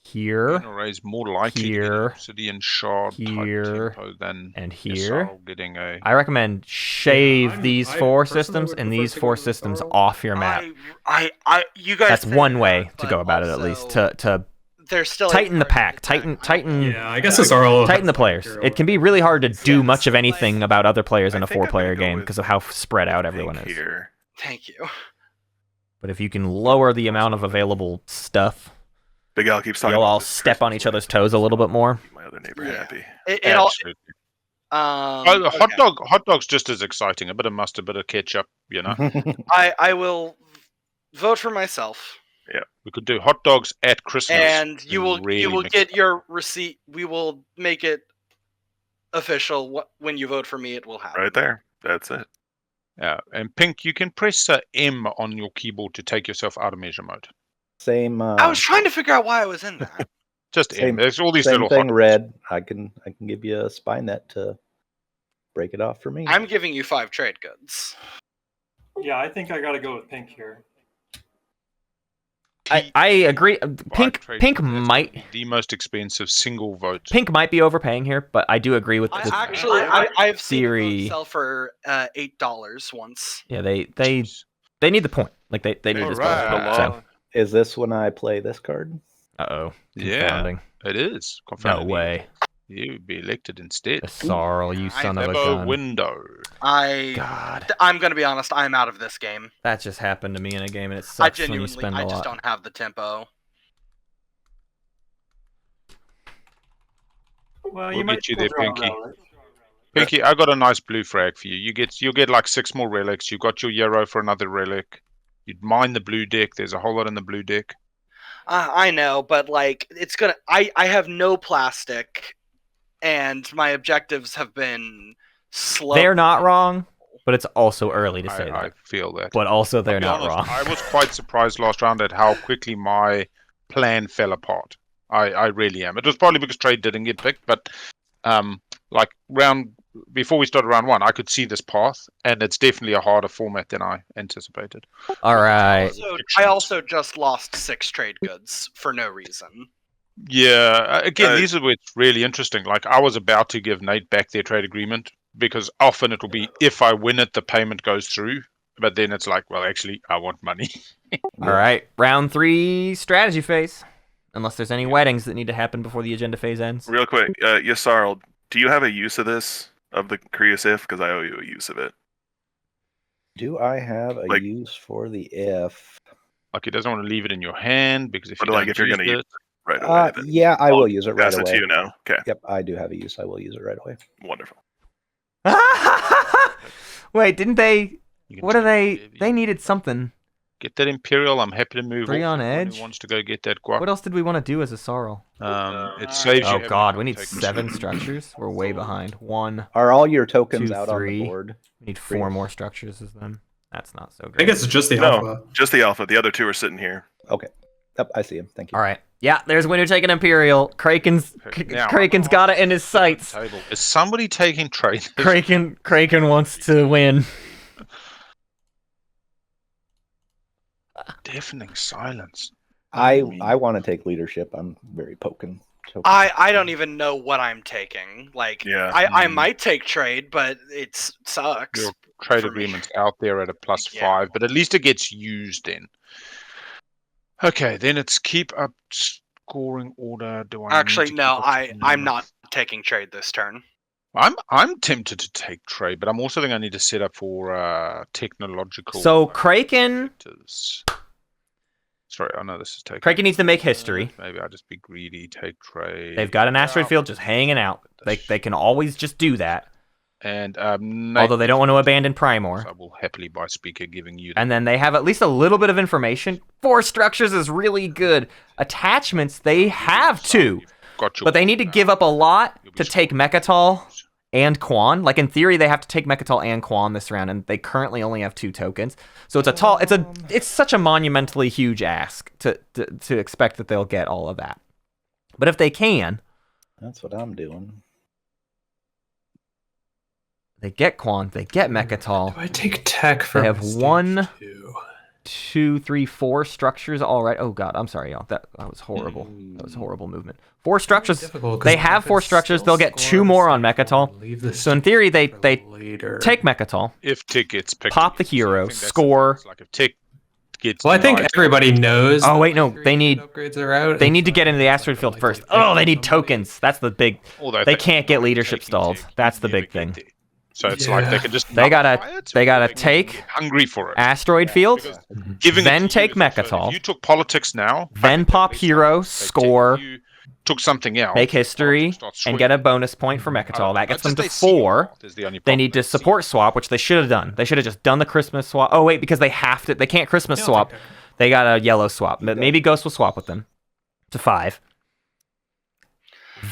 [SPEAKER 1] here
[SPEAKER 7] Raise more likely to get an
[SPEAKER 1] here,
[SPEAKER 7] obsidian shard
[SPEAKER 1] here,
[SPEAKER 7] type tempo than
[SPEAKER 1] and here.
[SPEAKER 7] Yssaril getting a.
[SPEAKER 1] I recommend shave these
[SPEAKER 5] I
[SPEAKER 1] 4
[SPEAKER 5] personally
[SPEAKER 1] systems
[SPEAKER 5] would
[SPEAKER 1] and
[SPEAKER 5] prefer
[SPEAKER 1] these
[SPEAKER 5] to
[SPEAKER 1] 4
[SPEAKER 5] go with
[SPEAKER 1] systems
[SPEAKER 5] Yssaril.
[SPEAKER 1] off your map.
[SPEAKER 2] You guys.
[SPEAKER 1] That's
[SPEAKER 2] say
[SPEAKER 1] one
[SPEAKER 2] that,
[SPEAKER 1] way to
[SPEAKER 2] but
[SPEAKER 1] go about it, at least.
[SPEAKER 2] also,
[SPEAKER 1] To
[SPEAKER 2] there's still
[SPEAKER 1] tighten the
[SPEAKER 2] a
[SPEAKER 1] pack, tighten
[SPEAKER 5] Yeah, I guess Yssaril.
[SPEAKER 1] tighten the players. It can be really hard to do much of anything about other players in
[SPEAKER 6] I
[SPEAKER 1] a
[SPEAKER 6] think I'm
[SPEAKER 1] 4-player
[SPEAKER 6] gonna go
[SPEAKER 1] game
[SPEAKER 6] with
[SPEAKER 1] because of how spread out everyone
[SPEAKER 6] Pink
[SPEAKER 1] is.
[SPEAKER 6] here.
[SPEAKER 2] Thank you.
[SPEAKER 1] But if you can lower the amount of available stuff,
[SPEAKER 6] Big Al keeps talking.
[SPEAKER 1] you'll
[SPEAKER 6] about
[SPEAKER 1] all
[SPEAKER 6] this
[SPEAKER 1] step on
[SPEAKER 6] Christmas
[SPEAKER 1] each other's
[SPEAKER 6] lights.
[SPEAKER 1] toes a little bit more.
[SPEAKER 6] Keep my other neighbor
[SPEAKER 2] Yeah.
[SPEAKER 6] happy.
[SPEAKER 2] It all.
[SPEAKER 7] Absolutely. Oh, hot
[SPEAKER 2] Okay.
[SPEAKER 7] dog's just as exciting. A bit of mustard, a bit of ketchup. You know.
[SPEAKER 2] I will vote for myself.
[SPEAKER 7] We could do hot dogs at Christmas.
[SPEAKER 2] And you will
[SPEAKER 7] really mix
[SPEAKER 2] get
[SPEAKER 7] it up.
[SPEAKER 2] your receipt. We will make it official. When you vote for me, it will happen.
[SPEAKER 6] Right there. That's it.
[SPEAKER 7] Yeah, and Pink, you can press M on your keyboard to take yourself out of measure mode.
[SPEAKER 3] Same.
[SPEAKER 2] I was trying to figure out why I was in that.
[SPEAKER 7] Just M.
[SPEAKER 3] Same-
[SPEAKER 7] There's all these
[SPEAKER 3] Same
[SPEAKER 7] little
[SPEAKER 3] thing,
[SPEAKER 7] hot
[SPEAKER 3] Red. I can give you a spy net to break it off for me.
[SPEAKER 2] I'm giving you 5 trade goods.
[SPEAKER 4] Yeah, I think I got to go with pink here.
[SPEAKER 1] I agree. Pink
[SPEAKER 7] trade
[SPEAKER 1] Pink
[SPEAKER 7] goods. That's
[SPEAKER 1] might
[SPEAKER 7] the most expensive single vote.
[SPEAKER 1] Pink might be overpaying here, but I do agree with
[SPEAKER 2] I
[SPEAKER 1] the
[SPEAKER 2] actually, I've seen
[SPEAKER 1] theory.
[SPEAKER 2] it sell for $8 once.
[SPEAKER 1] Yeah, they need the point. Like they need this
[SPEAKER 7] Alright.
[SPEAKER 1] point. So,
[SPEAKER 3] Is this when I play this card?
[SPEAKER 1] uh-oh.
[SPEAKER 7] Yeah,
[SPEAKER 1] Confounding.
[SPEAKER 7] it is.
[SPEAKER 1] No
[SPEAKER 7] Confounding.
[SPEAKER 1] way.
[SPEAKER 7] You'd be elected instead.
[SPEAKER 1] Yssaril, you
[SPEAKER 2] I
[SPEAKER 1] son of a
[SPEAKER 7] Debo
[SPEAKER 1] gun.
[SPEAKER 7] window.
[SPEAKER 1] God.
[SPEAKER 2] I'm gonna be honest. I'm out of this game.
[SPEAKER 1] That just happened to me in a game, and it
[SPEAKER 2] I
[SPEAKER 1] sucks when you
[SPEAKER 2] genuinely,
[SPEAKER 1] spend a
[SPEAKER 2] I
[SPEAKER 1] lot.
[SPEAKER 2] just don't have the tempo.
[SPEAKER 4] Well,
[SPEAKER 7] We'll
[SPEAKER 4] you might
[SPEAKER 7] get you
[SPEAKER 4] still
[SPEAKER 7] there,
[SPEAKER 4] draw a
[SPEAKER 7] Pinky.
[SPEAKER 4] relic.
[SPEAKER 7] Pinky, I got a nice blue frag for you. You'll get like 6 more relics. You got your euro for another relic. You'd mine the blue deck. There's a whole lot in the blue deck.
[SPEAKER 2] I know, but like, it's gonna. I have no plastic, and my objectives have been slow.
[SPEAKER 1] They're not wrong, but it's also early to say
[SPEAKER 7] I
[SPEAKER 1] that.
[SPEAKER 7] feel that.
[SPEAKER 1] But also, they're
[SPEAKER 7] I'll be
[SPEAKER 1] not
[SPEAKER 7] honest,
[SPEAKER 1] wrong.
[SPEAKER 7] I was quite surprised last round at how quickly my plan fell apart. I really am. It was probably because trade didn't get picked, but like before we started round 1, I could see this path, and it's definitely a harder format than I anticipated.
[SPEAKER 1] All right.
[SPEAKER 2] I also just lost 6 trade goods for no reason.
[SPEAKER 7] Yeah, again, these are where it's really interesting. Like, I was about to give Nate back their trade agreement because often it'll be if I win it, the payment goes through. But then it's like, well, actually, I want money.
[SPEAKER 1] All right. Round 3, strategy phase. Unless there's any weddings that need to happen before the agenda phase ends.
[SPEAKER 6] Real quick, Yssaril, do you have a use of this, of the Creuss if? Because I owe you a use of it.
[SPEAKER 3] Do I have a
[SPEAKER 6] Like-
[SPEAKER 3] use for the if?
[SPEAKER 7] Like, he doesn't want to leave it in your hand because if
[SPEAKER 6] But
[SPEAKER 7] you
[SPEAKER 6] like,
[SPEAKER 7] don't
[SPEAKER 6] if you're
[SPEAKER 7] use
[SPEAKER 6] going to use
[SPEAKER 7] it,
[SPEAKER 6] it right away, then
[SPEAKER 3] Yeah, I
[SPEAKER 6] I'll
[SPEAKER 3] will use it right
[SPEAKER 6] pass it
[SPEAKER 3] away.
[SPEAKER 6] to you now. Okay,
[SPEAKER 3] Yep, I do have a use. I will use it right away.
[SPEAKER 6] wonderful.
[SPEAKER 1] Wait, didn't they?
[SPEAKER 7] you can
[SPEAKER 1] What are
[SPEAKER 7] take
[SPEAKER 1] they?
[SPEAKER 7] whatever you
[SPEAKER 1] They
[SPEAKER 7] want.
[SPEAKER 1] needed something.
[SPEAKER 7] Get that Imperial. I'm happy to move
[SPEAKER 1] 3
[SPEAKER 7] off
[SPEAKER 1] on
[SPEAKER 7] anyone
[SPEAKER 1] edge?
[SPEAKER 7] who wants to go get that guac.
[SPEAKER 1] What else did we want to do as a Yssaril?
[SPEAKER 7] It saves you.
[SPEAKER 1] Oh
[SPEAKER 7] having
[SPEAKER 1] God,
[SPEAKER 7] to
[SPEAKER 1] we need
[SPEAKER 7] take
[SPEAKER 1] 7 structures. We're way behind. 1.
[SPEAKER 3] Are all your tokens
[SPEAKER 1] 2,
[SPEAKER 3] out
[SPEAKER 1] 3.
[SPEAKER 3] on the board?
[SPEAKER 1] We need 4 more structures as them. That's not so
[SPEAKER 5] I
[SPEAKER 1] great.
[SPEAKER 5] think it's just the
[SPEAKER 6] No.
[SPEAKER 5] alpha.
[SPEAKER 6] Just the alpha. The other 2 are sitting here.
[SPEAKER 3] Okay. Yep, I see him. Thank you.
[SPEAKER 1] All right. Yeah, there's Winnu taking Imperial. Kraken's
[SPEAKER 7] Now,
[SPEAKER 1] Kraken's got it in his sights.
[SPEAKER 7] Table. Is somebody taking trade?
[SPEAKER 1] Craiken wants to win.
[SPEAKER 7] Deafening silence.
[SPEAKER 3] I want to take leadership. I'm very token.
[SPEAKER 2] I don't even know what I'm taking. Like,
[SPEAKER 6] Yeah.
[SPEAKER 2] I might take trade, but it sucks.
[SPEAKER 7] Your trade
[SPEAKER 2] for me.
[SPEAKER 7] agreement's out there at a +5,
[SPEAKER 2] Yeah.
[SPEAKER 7] but at least it gets used then. Okay, then it's keep up scoring order. Do I need
[SPEAKER 2] Actually,
[SPEAKER 7] to
[SPEAKER 2] no,
[SPEAKER 7] keep up
[SPEAKER 2] I'm not taking trade this turn.
[SPEAKER 7] I'm tempted to take trade, but I'm also think I need to set up for technological.
[SPEAKER 1] So Craiken
[SPEAKER 7] factors. Sorry, I know this is taking.
[SPEAKER 1] Craiken needs to make history.
[SPEAKER 7] Maybe I'll just be greedy, take trade.
[SPEAKER 1] They've got an asteroid field just hanging out. They can always just do that.
[SPEAKER 7] And
[SPEAKER 1] Although they don't want to abandon Primor.
[SPEAKER 7] I will happily buy speaker, giving you.
[SPEAKER 1] And then they have at least a little bit of information. 4 structures is really good. Attachments, they have 2.
[SPEAKER 7] Got your
[SPEAKER 1] But they need to give up a lot to take Mechatol and Quan. Like, in theory, they have to take Mechatol and Quan this round, and they currently only have 2 tokens. So it's such a monumentally huge ask to expect that they'll get all of that. But if they can,
[SPEAKER 3] That's what I'm doing.
[SPEAKER 1] they get Quan, they get Mechatol.
[SPEAKER 5] Do I take tech for
[SPEAKER 1] They have
[SPEAKER 5] stage
[SPEAKER 1] 1,
[SPEAKER 5] 2?
[SPEAKER 1] 2, 3, 4 structures all right. Oh God, I'm sorry, y'all. That was horrible. That was horrible movement. 4 structures.
[SPEAKER 5] Difficult, 'cause
[SPEAKER 1] They have 4
[SPEAKER 5] Mechatol
[SPEAKER 1] structures.
[SPEAKER 5] still
[SPEAKER 1] They'll get 2
[SPEAKER 5] scores.
[SPEAKER 1] more on Mechatol.
[SPEAKER 5] Leave this
[SPEAKER 1] So in theory, they
[SPEAKER 5] for
[SPEAKER 1] they
[SPEAKER 5] later.
[SPEAKER 1] take Mechatol.
[SPEAKER 7] If Tick gets picked,
[SPEAKER 1] Pop the
[SPEAKER 7] again. So I
[SPEAKER 1] hero,
[SPEAKER 7] think that's the
[SPEAKER 1] score.
[SPEAKER 7] thing. It's like if Tick gets.
[SPEAKER 5] Well, I think
[SPEAKER 7] denied-
[SPEAKER 5] everybody knows.
[SPEAKER 1] Oh,
[SPEAKER 5] that
[SPEAKER 1] wait, no,
[SPEAKER 5] the
[SPEAKER 1] they need-
[SPEAKER 5] upgrades are out.
[SPEAKER 1] They
[SPEAKER 5] and
[SPEAKER 1] need to
[SPEAKER 5] so
[SPEAKER 1] get into the
[SPEAKER 5] it's
[SPEAKER 1] asteroid
[SPEAKER 5] like,
[SPEAKER 1] field
[SPEAKER 5] like,
[SPEAKER 1] first.
[SPEAKER 5] they
[SPEAKER 1] Oh, they
[SPEAKER 5] pick
[SPEAKER 1] need
[SPEAKER 5] somebody.
[SPEAKER 1] tokens. That's the big.
[SPEAKER 7] Although if
[SPEAKER 1] They can't get leadership
[SPEAKER 7] taking
[SPEAKER 1] stalled.
[SPEAKER 7] Tick,
[SPEAKER 1] That's the
[SPEAKER 7] you never
[SPEAKER 1] big
[SPEAKER 7] get
[SPEAKER 1] thing.
[SPEAKER 7] there. So it's like they can just.
[SPEAKER 1] They gotta-
[SPEAKER 7] nullify it,
[SPEAKER 1] they
[SPEAKER 7] or
[SPEAKER 1] gotta
[SPEAKER 7] can
[SPEAKER 1] take
[SPEAKER 7] get hungry for it.
[SPEAKER 1] Asteroid field,
[SPEAKER 7] Because giving
[SPEAKER 1] then
[SPEAKER 7] it to
[SPEAKER 1] take
[SPEAKER 7] you is also-
[SPEAKER 1] Mechatol,
[SPEAKER 7] if you took politics now,
[SPEAKER 1] then pop hero, score,
[SPEAKER 7] You took something else.
[SPEAKER 1] make history,
[SPEAKER 7] politics starts
[SPEAKER 1] and get a
[SPEAKER 7] swinging.
[SPEAKER 1] bonus point for Mechatol. That
[SPEAKER 7] I'd
[SPEAKER 1] gets them
[SPEAKER 7] just
[SPEAKER 1] to
[SPEAKER 7] say single
[SPEAKER 1] 4.
[SPEAKER 7] path is the only
[SPEAKER 1] They
[SPEAKER 7] problem.
[SPEAKER 1] need to
[SPEAKER 7] Single
[SPEAKER 1] support swap, which they should have done. They should have just done the Christmas swap. Oh wait, because they have to. They can't Christmas
[SPEAKER 5] Yeah, I'll
[SPEAKER 1] swap.
[SPEAKER 5] take that.
[SPEAKER 1] They got a yellow swap. Maybe Ghost will swap with them to 5.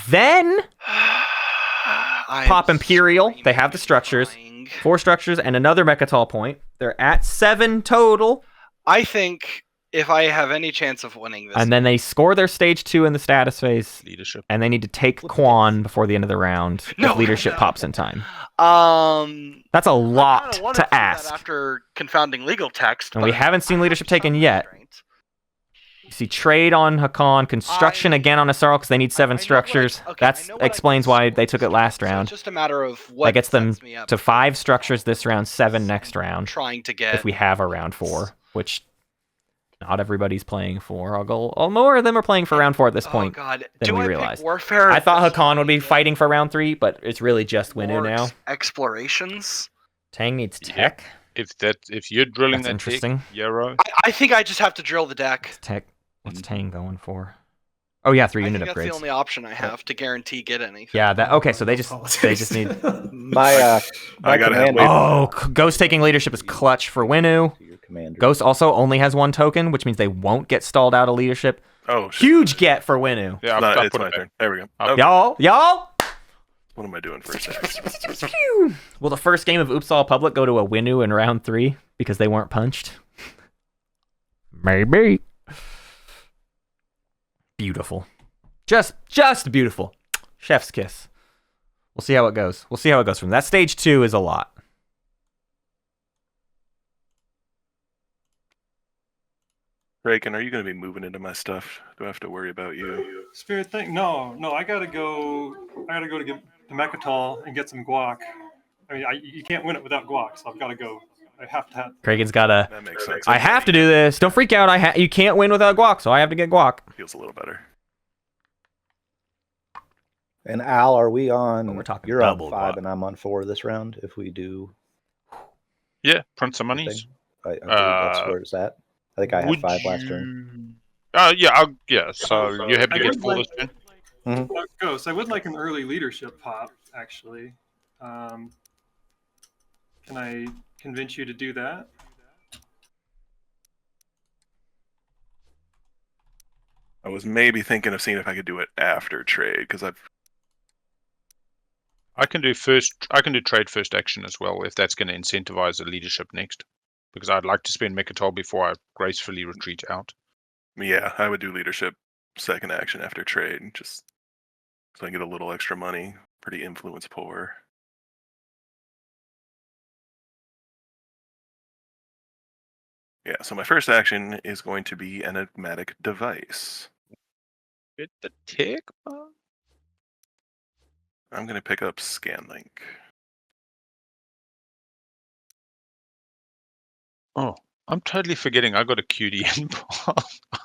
[SPEAKER 1] Then pop Imperial. They have the structures. 4 structures and another Mechatol point. They're at 7 total.
[SPEAKER 2] I think if I have any chance of winning this,
[SPEAKER 1] And then they score their stage 2 in the status phase.
[SPEAKER 7] Leadership.
[SPEAKER 1] And they need to take Quan before the end of the round.
[SPEAKER 2] No,
[SPEAKER 1] if leadership
[SPEAKER 2] no.
[SPEAKER 1] pops in time.
[SPEAKER 2] That's
[SPEAKER 1] a lot to ask.
[SPEAKER 2] After confounding legal text.
[SPEAKER 1] And we haven't seen leadership taken yet. You see trade on Hacan, construction again on Yssaril because they need 7 structures. That explains why they took it last
[SPEAKER 2] So
[SPEAKER 1] round.
[SPEAKER 2] it's just a matter of what
[SPEAKER 1] That gets them
[SPEAKER 2] sets me up
[SPEAKER 1] to 5 structures this round, 7 next round.
[SPEAKER 2] trying to get.
[SPEAKER 1] If we have a round 4, which not everybody's playing for. More of them are playing for round 4 at this point
[SPEAKER 2] God.
[SPEAKER 1] than
[SPEAKER 2] Do
[SPEAKER 1] we
[SPEAKER 2] I pick
[SPEAKER 1] realized.
[SPEAKER 2] Warfare
[SPEAKER 1] I thought
[SPEAKER 2] this
[SPEAKER 1] Hacan would be
[SPEAKER 2] weekend?
[SPEAKER 1] fighting for round 3, but it's really just Winnu now.
[SPEAKER 2] Explorations.
[SPEAKER 1] Tang needs tech.
[SPEAKER 7] If you're drilling
[SPEAKER 1] That's
[SPEAKER 7] that
[SPEAKER 1] interesting.
[SPEAKER 7] deck, Yarrow,
[SPEAKER 2] I think I just have to drill the deck.
[SPEAKER 1] Tech. What's Tang going for? Oh yeah, 3
[SPEAKER 2] I
[SPEAKER 1] unit
[SPEAKER 2] think that's the
[SPEAKER 1] upgrades.
[SPEAKER 2] only option I have to guarantee get anything.
[SPEAKER 1] Yeah, that okay. So they just need.
[SPEAKER 3] My
[SPEAKER 6] I gotta have
[SPEAKER 3] commander.
[SPEAKER 1] Oh, Ghost taking leadership is clutch for Winnu.
[SPEAKER 3] To your commander.
[SPEAKER 1] Ghost also only has 1 token, which means they won't get stalled out of leadership.
[SPEAKER 6] Oh, shit.
[SPEAKER 1] Huge get for Winnu.
[SPEAKER 7] yeah,
[SPEAKER 6] No,
[SPEAKER 7] I'll
[SPEAKER 6] it's
[SPEAKER 7] put
[SPEAKER 6] my
[SPEAKER 7] it back.
[SPEAKER 6] turn. There we go.
[SPEAKER 7] Okay.
[SPEAKER 6] Okay.
[SPEAKER 1] Y'all.
[SPEAKER 6] What am I doing first?
[SPEAKER 1] Will the first game of Oops All Public go to a Winnu in round 3 because they weren't punched? Maybe. Beautiful. Just beautiful. Chef's kiss. We'll see how it goes. We'll see how it goes from that. Stage 2 is a lot.
[SPEAKER 6] Craiken, are you going to be moving into my stuff? Do I have to worry about you?
[SPEAKER 4] Spiritthing? No, I gotta go to get to Mechatol and get some guac. I mean, you can't win it without guac, so I've got to go. I have to have.
[SPEAKER 1] Craigen's got to...
[SPEAKER 6] That makes sense.
[SPEAKER 1] I have to do this. Don't freak out. You can't win without guac, so I have to get guac.
[SPEAKER 6] Feels a little better.
[SPEAKER 3] And Al, are we on?
[SPEAKER 1] But we're talking
[SPEAKER 3] You're on
[SPEAKER 1] double
[SPEAKER 3] 5
[SPEAKER 1] guap.
[SPEAKER 3] and I'm on 4 this round. If we do,
[SPEAKER 7] Yeah, print some monies.
[SPEAKER 3] I believe that's where it's at. I think I had 5 last turn.
[SPEAKER 7] Yeah. So you're happy to
[SPEAKER 4] I
[SPEAKER 7] get
[SPEAKER 4] would
[SPEAKER 7] 4
[SPEAKER 4] like-
[SPEAKER 7] this turn?
[SPEAKER 4] Ghost, I would like an early leadership pop, actually. Can I convince you to do that?
[SPEAKER 6] I was maybe thinking of seeing if I could do it after trade because
[SPEAKER 7] I can do trade first action as well if that's going to incentivize the leadership next, because I'd like to spend Mechatol before I gracefully retreat out.
[SPEAKER 6] yeah, I would do leadership second action after trade, just so I get a little extra money. Pretty influence poor. Yeah, so my first action is going to be an enigmatic device.
[SPEAKER 7] Get the tick.
[SPEAKER 6] I'm going to pick up Scanlink.
[SPEAKER 7] Oh, I'm totally forgetting I got a QDN.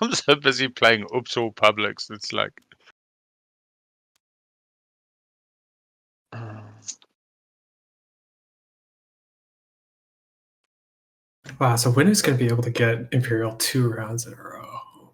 [SPEAKER 7] I'm so busy playing Oops All Publics. It's like.
[SPEAKER 5] Wow, so Winnu's going to be able to get Imperial 2 rounds in a row.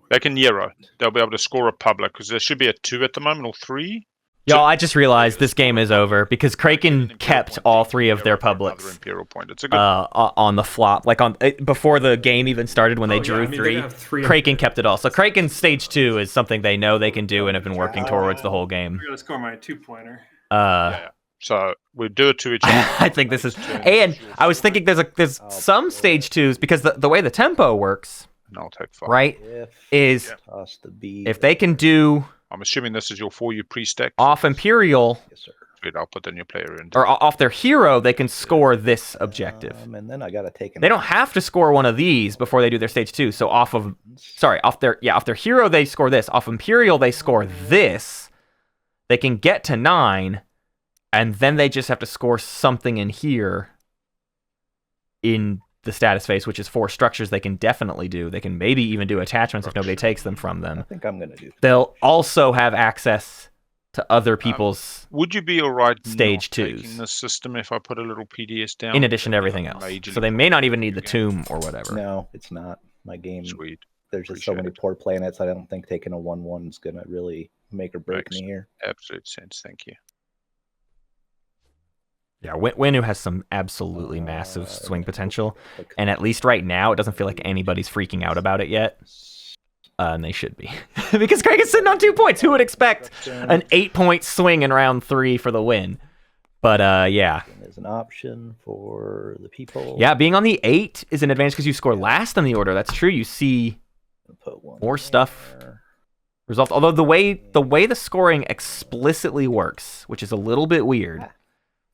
[SPEAKER 7] They can Nero. They'll be able to score a public because there should be a 2 at the moment or 3.
[SPEAKER 1] Y'all, I just realized this game is over because Craiken kept all 3 of their publics
[SPEAKER 7] Imperial point. It's a good.
[SPEAKER 1] on the flop, like before the game even started when they
[SPEAKER 5] Oh, yeah,
[SPEAKER 1] drew
[SPEAKER 5] I mean, they're
[SPEAKER 1] 3.
[SPEAKER 5] gonna have 3
[SPEAKER 1] Kraken kept it all. So Kraken stage 2 is something they know they can do and have been working towards the whole game.
[SPEAKER 4] I gotta score my 2-pointer.
[SPEAKER 7] Yeah. So we do it to each other.
[SPEAKER 1] I think this is, and I was thinking there's some stage 2s because the way the tempo works,
[SPEAKER 7] And I'll take 5.
[SPEAKER 1] right, is
[SPEAKER 3] Toss the B.
[SPEAKER 1] if they can do
[SPEAKER 7] I'm assuming this is your 4U pre-stack.
[SPEAKER 1] off Imperial
[SPEAKER 3] Yes, sir.
[SPEAKER 7] Good, I'll put the new player in.
[SPEAKER 1] or off their hero, they can score this objective.
[SPEAKER 3] And then I got to take.
[SPEAKER 1] They don't have to score one of these before they do their stage 2. So off their hero they score this. Off Imperial they score this. They can get to 9, and then they just have to score something in here in the status phase, which is 4 structures they can definitely do. They can maybe even do attachments if nobody takes them from
[SPEAKER 3] I
[SPEAKER 1] them.
[SPEAKER 3] think I'm gonna do.
[SPEAKER 1] They'll also have access to other people's
[SPEAKER 7] Would you be alright
[SPEAKER 1] Stage
[SPEAKER 7] not taking
[SPEAKER 1] 2s.
[SPEAKER 7] this system if I put a little PDS down?
[SPEAKER 1] in addition to everything else. So they may not even need the tomb or whatever.
[SPEAKER 3] No, it's not. My game.
[SPEAKER 7] Sweet.
[SPEAKER 3] There's just so
[SPEAKER 7] Appreciate
[SPEAKER 3] many
[SPEAKER 7] it.
[SPEAKER 3] poor planets. I don't think taking a 1/1 is gonna really make or break
[SPEAKER 7] Makes
[SPEAKER 3] me here.
[SPEAKER 7] absolute sense. Thank you.
[SPEAKER 1] Yeah, Winnu has some absolutely massive swing potential, and at least right now, it doesn't feel like anybody's freaking out about it yet. And they should be. Because Craiken's sitting on 2 points. Who would expect an 8-point swing in round 3 for the win? But, yeah.
[SPEAKER 3] Is an option for the people.
[SPEAKER 1] Yeah, being on the 8 is an advantage because you score last in the order. That's true. You see more stuff resolved. Although the way the scoring explicitly works, which is a little bit weird,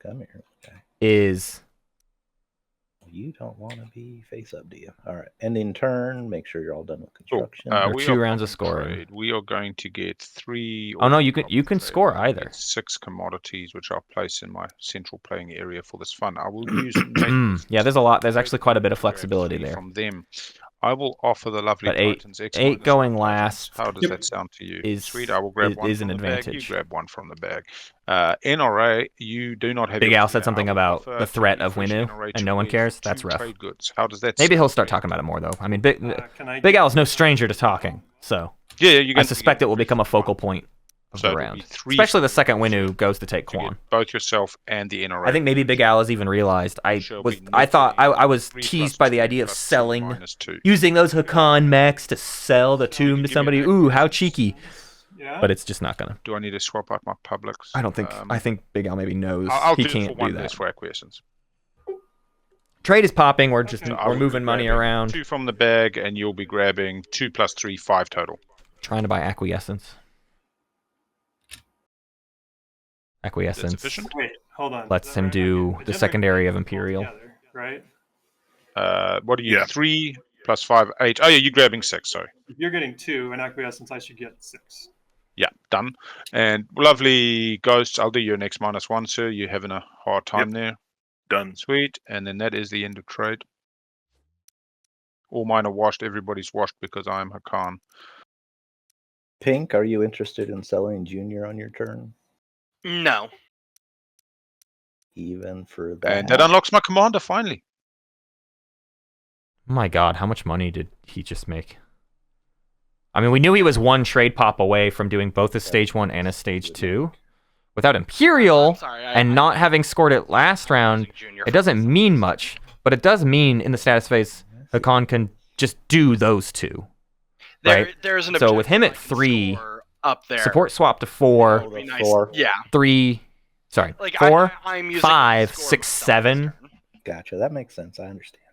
[SPEAKER 3] come here. Okay.
[SPEAKER 1] Is
[SPEAKER 3] you don't want to be face up, do you? All right. Ending turn. Make sure you're all done with construction.
[SPEAKER 7] We
[SPEAKER 1] 2
[SPEAKER 7] are
[SPEAKER 1] rounds of
[SPEAKER 7] going
[SPEAKER 1] scoring.
[SPEAKER 7] trade. We are going to get 3.
[SPEAKER 1] Oh no, you can score either.
[SPEAKER 7] 6 commodities, which I'll place in my central playing area for this fun. I will use.
[SPEAKER 1] Yeah, there's a lot. There's actually quite a bit of flexibility
[SPEAKER 7] Grab 3
[SPEAKER 1] there.
[SPEAKER 7] from them. I will offer the lovely
[SPEAKER 1] But 8
[SPEAKER 7] Titans X-minus
[SPEAKER 1] going
[SPEAKER 7] Titans.
[SPEAKER 1] last.
[SPEAKER 7] How does that sound to you?
[SPEAKER 1] Is
[SPEAKER 7] Sweet. I will grab one
[SPEAKER 1] is
[SPEAKER 7] from
[SPEAKER 1] an
[SPEAKER 7] the bag.
[SPEAKER 1] advantage.
[SPEAKER 7] You grab one from the bag. NRA, you do not have.
[SPEAKER 1] Big
[SPEAKER 7] your
[SPEAKER 1] Al said
[SPEAKER 7] I
[SPEAKER 1] something
[SPEAKER 7] will
[SPEAKER 1] about
[SPEAKER 7] offer
[SPEAKER 1] the threat of
[SPEAKER 7] 3 fresh
[SPEAKER 1] Winnu,
[SPEAKER 7] NRA
[SPEAKER 1] and no one
[SPEAKER 7] trades
[SPEAKER 1] cares.
[SPEAKER 7] for
[SPEAKER 1] That's
[SPEAKER 7] 2
[SPEAKER 1] rough.
[SPEAKER 7] trade goods. How does that
[SPEAKER 1] Maybe
[SPEAKER 7] sound
[SPEAKER 1] he'll start
[SPEAKER 7] to you?
[SPEAKER 1] talking about it more though. I mean, Big
[SPEAKER 4] Can
[SPEAKER 1] Al's no stranger to talking, so
[SPEAKER 7] Yeah, you
[SPEAKER 1] I suspect it will become a focal point of
[SPEAKER 7] So
[SPEAKER 1] the
[SPEAKER 7] it'll be
[SPEAKER 1] round.
[SPEAKER 7] 3
[SPEAKER 1] Especially the second Winnu goes to take
[SPEAKER 7] to get
[SPEAKER 1] Quan.
[SPEAKER 7] both yourself and the NRA.
[SPEAKER 1] I think maybe Big Al has even realized. I
[SPEAKER 7] Shall
[SPEAKER 1] was
[SPEAKER 7] be
[SPEAKER 1] I thought
[SPEAKER 7] netting
[SPEAKER 1] I was
[SPEAKER 7] 3
[SPEAKER 1] teased
[SPEAKER 7] plus
[SPEAKER 1] by the
[SPEAKER 7] 2
[SPEAKER 1] idea of
[SPEAKER 7] plus 2
[SPEAKER 1] selling,
[SPEAKER 7] minus 2.
[SPEAKER 1] using those Hacan mechs to sell the tomb to
[SPEAKER 7] give me
[SPEAKER 1] somebody.
[SPEAKER 7] that.
[SPEAKER 1] Ooh, how cheeky!
[SPEAKER 4] Yeah.
[SPEAKER 1] But it's just not gonna.
[SPEAKER 7] Do I need to swap out my publics?
[SPEAKER 1] I don't think. I think Big Al maybe knows
[SPEAKER 7] I'll
[SPEAKER 1] he
[SPEAKER 7] do it
[SPEAKER 1] can't
[SPEAKER 7] for
[SPEAKER 1] do
[SPEAKER 7] 1
[SPEAKER 1] that.
[SPEAKER 7] less for acquiescence.
[SPEAKER 1] Trade is popping. We're just
[SPEAKER 4] Okay.
[SPEAKER 7] I
[SPEAKER 1] we're
[SPEAKER 7] will
[SPEAKER 1] moving
[SPEAKER 7] be
[SPEAKER 1] money
[SPEAKER 7] grabbing
[SPEAKER 1] around,
[SPEAKER 7] 2 from the bag, and you'll be grabbing 2 plus 3, 5 total.
[SPEAKER 1] trying to buy acquiescence. Acquiescence
[SPEAKER 7] sufficient?
[SPEAKER 4] Wait, hold on.
[SPEAKER 1] lets
[SPEAKER 4] Is that
[SPEAKER 1] him
[SPEAKER 4] right?
[SPEAKER 1] do
[SPEAKER 4] It
[SPEAKER 1] the
[SPEAKER 4] doesn't
[SPEAKER 1] secondary of
[SPEAKER 4] all
[SPEAKER 1] Imperial.
[SPEAKER 4] together, right?
[SPEAKER 7] What are you?
[SPEAKER 6] Yeah.
[SPEAKER 7] 3 plus 5, 8. Oh yeah, you're grabbing 6. Sorry.
[SPEAKER 4] If you're getting 2 in acquiescence, I should get 6.
[SPEAKER 7] Yeah, done. And lovely ghosts. I'll do your next -1, sir. You're having a hard time there.
[SPEAKER 6] Done.
[SPEAKER 7] Sweet. And then that is the end of trade. All mine are washed. Everybody's washed because I am Hacan.
[SPEAKER 3] Pink, are you interested in selling Junior on your turn?
[SPEAKER 2] No.
[SPEAKER 3] Even for that.
[SPEAKER 7] And that unlocks my commander finally.
[SPEAKER 1] Oh my god, how much money did he just make? I mean, we knew he was 1 trade pop away from doing both a stage 1 and a stage 2. Without Imperial,
[SPEAKER 2] I'm sorry,
[SPEAKER 1] and not having scored it last round, it doesn't mean much. But it does mean in the status phase, Hacan can just do those 2. Right?
[SPEAKER 2] There's an
[SPEAKER 1] So with him at
[SPEAKER 2] objective I can
[SPEAKER 1] 3,
[SPEAKER 2] score up there.
[SPEAKER 1] support swap to 4,
[SPEAKER 2] Would be nice.
[SPEAKER 3] 4.
[SPEAKER 2] Yeah.
[SPEAKER 1] 3, sorry,
[SPEAKER 2] Like
[SPEAKER 1] 4,
[SPEAKER 2] I'm using
[SPEAKER 1] 5,
[SPEAKER 2] score
[SPEAKER 1] 6,
[SPEAKER 2] myself
[SPEAKER 1] 7,
[SPEAKER 2] this turn.
[SPEAKER 3] Gotcha. That makes sense. I understand.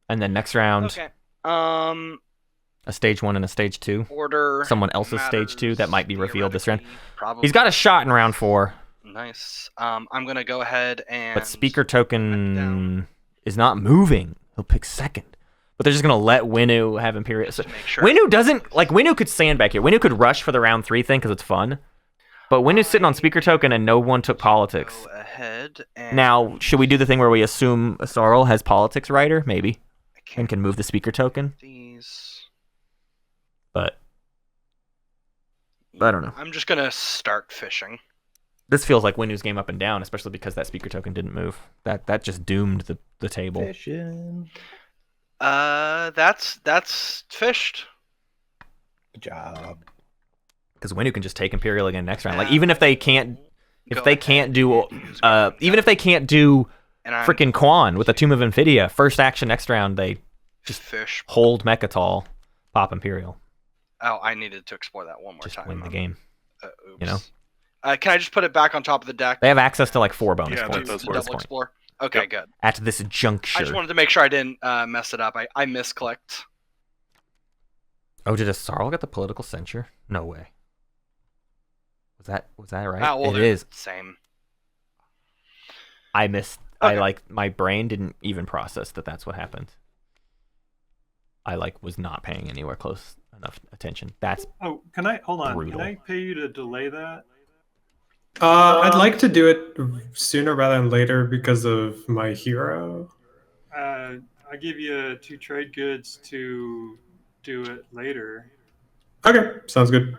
[SPEAKER 1] and then next round,
[SPEAKER 2] Okay.
[SPEAKER 1] a stage 1 and a stage 2.
[SPEAKER 2] Order.
[SPEAKER 1] Someone else's stage 2 that might be
[SPEAKER 2] matters
[SPEAKER 1] revealed this round.
[SPEAKER 2] theoretically, Probably.
[SPEAKER 1] He's got a shot in round 4,
[SPEAKER 2] Nice. I'm gonna go ahead and.
[SPEAKER 1] but speaker token
[SPEAKER 2] down.
[SPEAKER 1] is not moving. He'll pick second. But they're just going to let Winnu have Imperial. So,
[SPEAKER 2] to make sure.
[SPEAKER 1] Winnu doesn't, like, Winnu could stand back here. Winnu could rush for the round 3 thing because it's fun. But Winnu's sitting on speaker token and no one took politics.
[SPEAKER 2] Go ahead and
[SPEAKER 1] Now, should we do the thing where we assume Yssaril has politics writer? Maybe.
[SPEAKER 2] I
[SPEAKER 1] And
[SPEAKER 2] can't
[SPEAKER 1] can move the speaker token?
[SPEAKER 2] these.
[SPEAKER 1] But I don't know.
[SPEAKER 2] I'm just gonna start fishing.
[SPEAKER 1] This feels like Winnu's game up and down, especially because that speaker token didn't move. That just doomed the table.
[SPEAKER 3] Fishing.
[SPEAKER 2] That's fished.
[SPEAKER 3] Good job.
[SPEAKER 1] Because Winnu can just take Imperial again next round. Like
[SPEAKER 2] Yeah.
[SPEAKER 1] even if they can't,
[SPEAKER 2] Go
[SPEAKER 1] if they
[SPEAKER 2] ahead
[SPEAKER 1] can't do,
[SPEAKER 2] and use my
[SPEAKER 1] even if they can't do
[SPEAKER 2] And I'm
[SPEAKER 1] freaking Quan with the Tomb of Infidia, first action next round they
[SPEAKER 2] just fish.
[SPEAKER 1] hold Mechatol, pop Imperial,
[SPEAKER 2] Oh, I needed to explore that one more
[SPEAKER 1] just
[SPEAKER 2] time.
[SPEAKER 1] win the game.
[SPEAKER 2] Oops.
[SPEAKER 1] you know?
[SPEAKER 2] Can I just put it back on top of the deck?
[SPEAKER 1] They have access to like 4 bonus
[SPEAKER 6] Yeah,
[SPEAKER 1] points
[SPEAKER 6] that does
[SPEAKER 1] at
[SPEAKER 6] work.
[SPEAKER 1] this
[SPEAKER 2] Double
[SPEAKER 1] point.
[SPEAKER 2] explore. Okay,
[SPEAKER 6] Yep.
[SPEAKER 2] good.
[SPEAKER 1] At this juncture.
[SPEAKER 2] I just wanted to make sure I didn't mess it up. I misclicked.
[SPEAKER 1] Oh, did Yssaril get the political censure? No way. Was that right?
[SPEAKER 2] Ah, well,
[SPEAKER 1] It
[SPEAKER 2] they're
[SPEAKER 1] is.
[SPEAKER 2] the same.
[SPEAKER 1] I missed.
[SPEAKER 2] Okay.
[SPEAKER 1] My brain didn't even process that that's what happened. I was not paying anywhere close enough attention. That's
[SPEAKER 4] Oh, can I hold on?
[SPEAKER 1] Brutal.
[SPEAKER 4] Can I pay you to delay that?
[SPEAKER 5] I'd like to do it sooner rather than later because of my hero.
[SPEAKER 4] I give you 2 trade goods to do it later.
[SPEAKER 5] Okay, sounds good.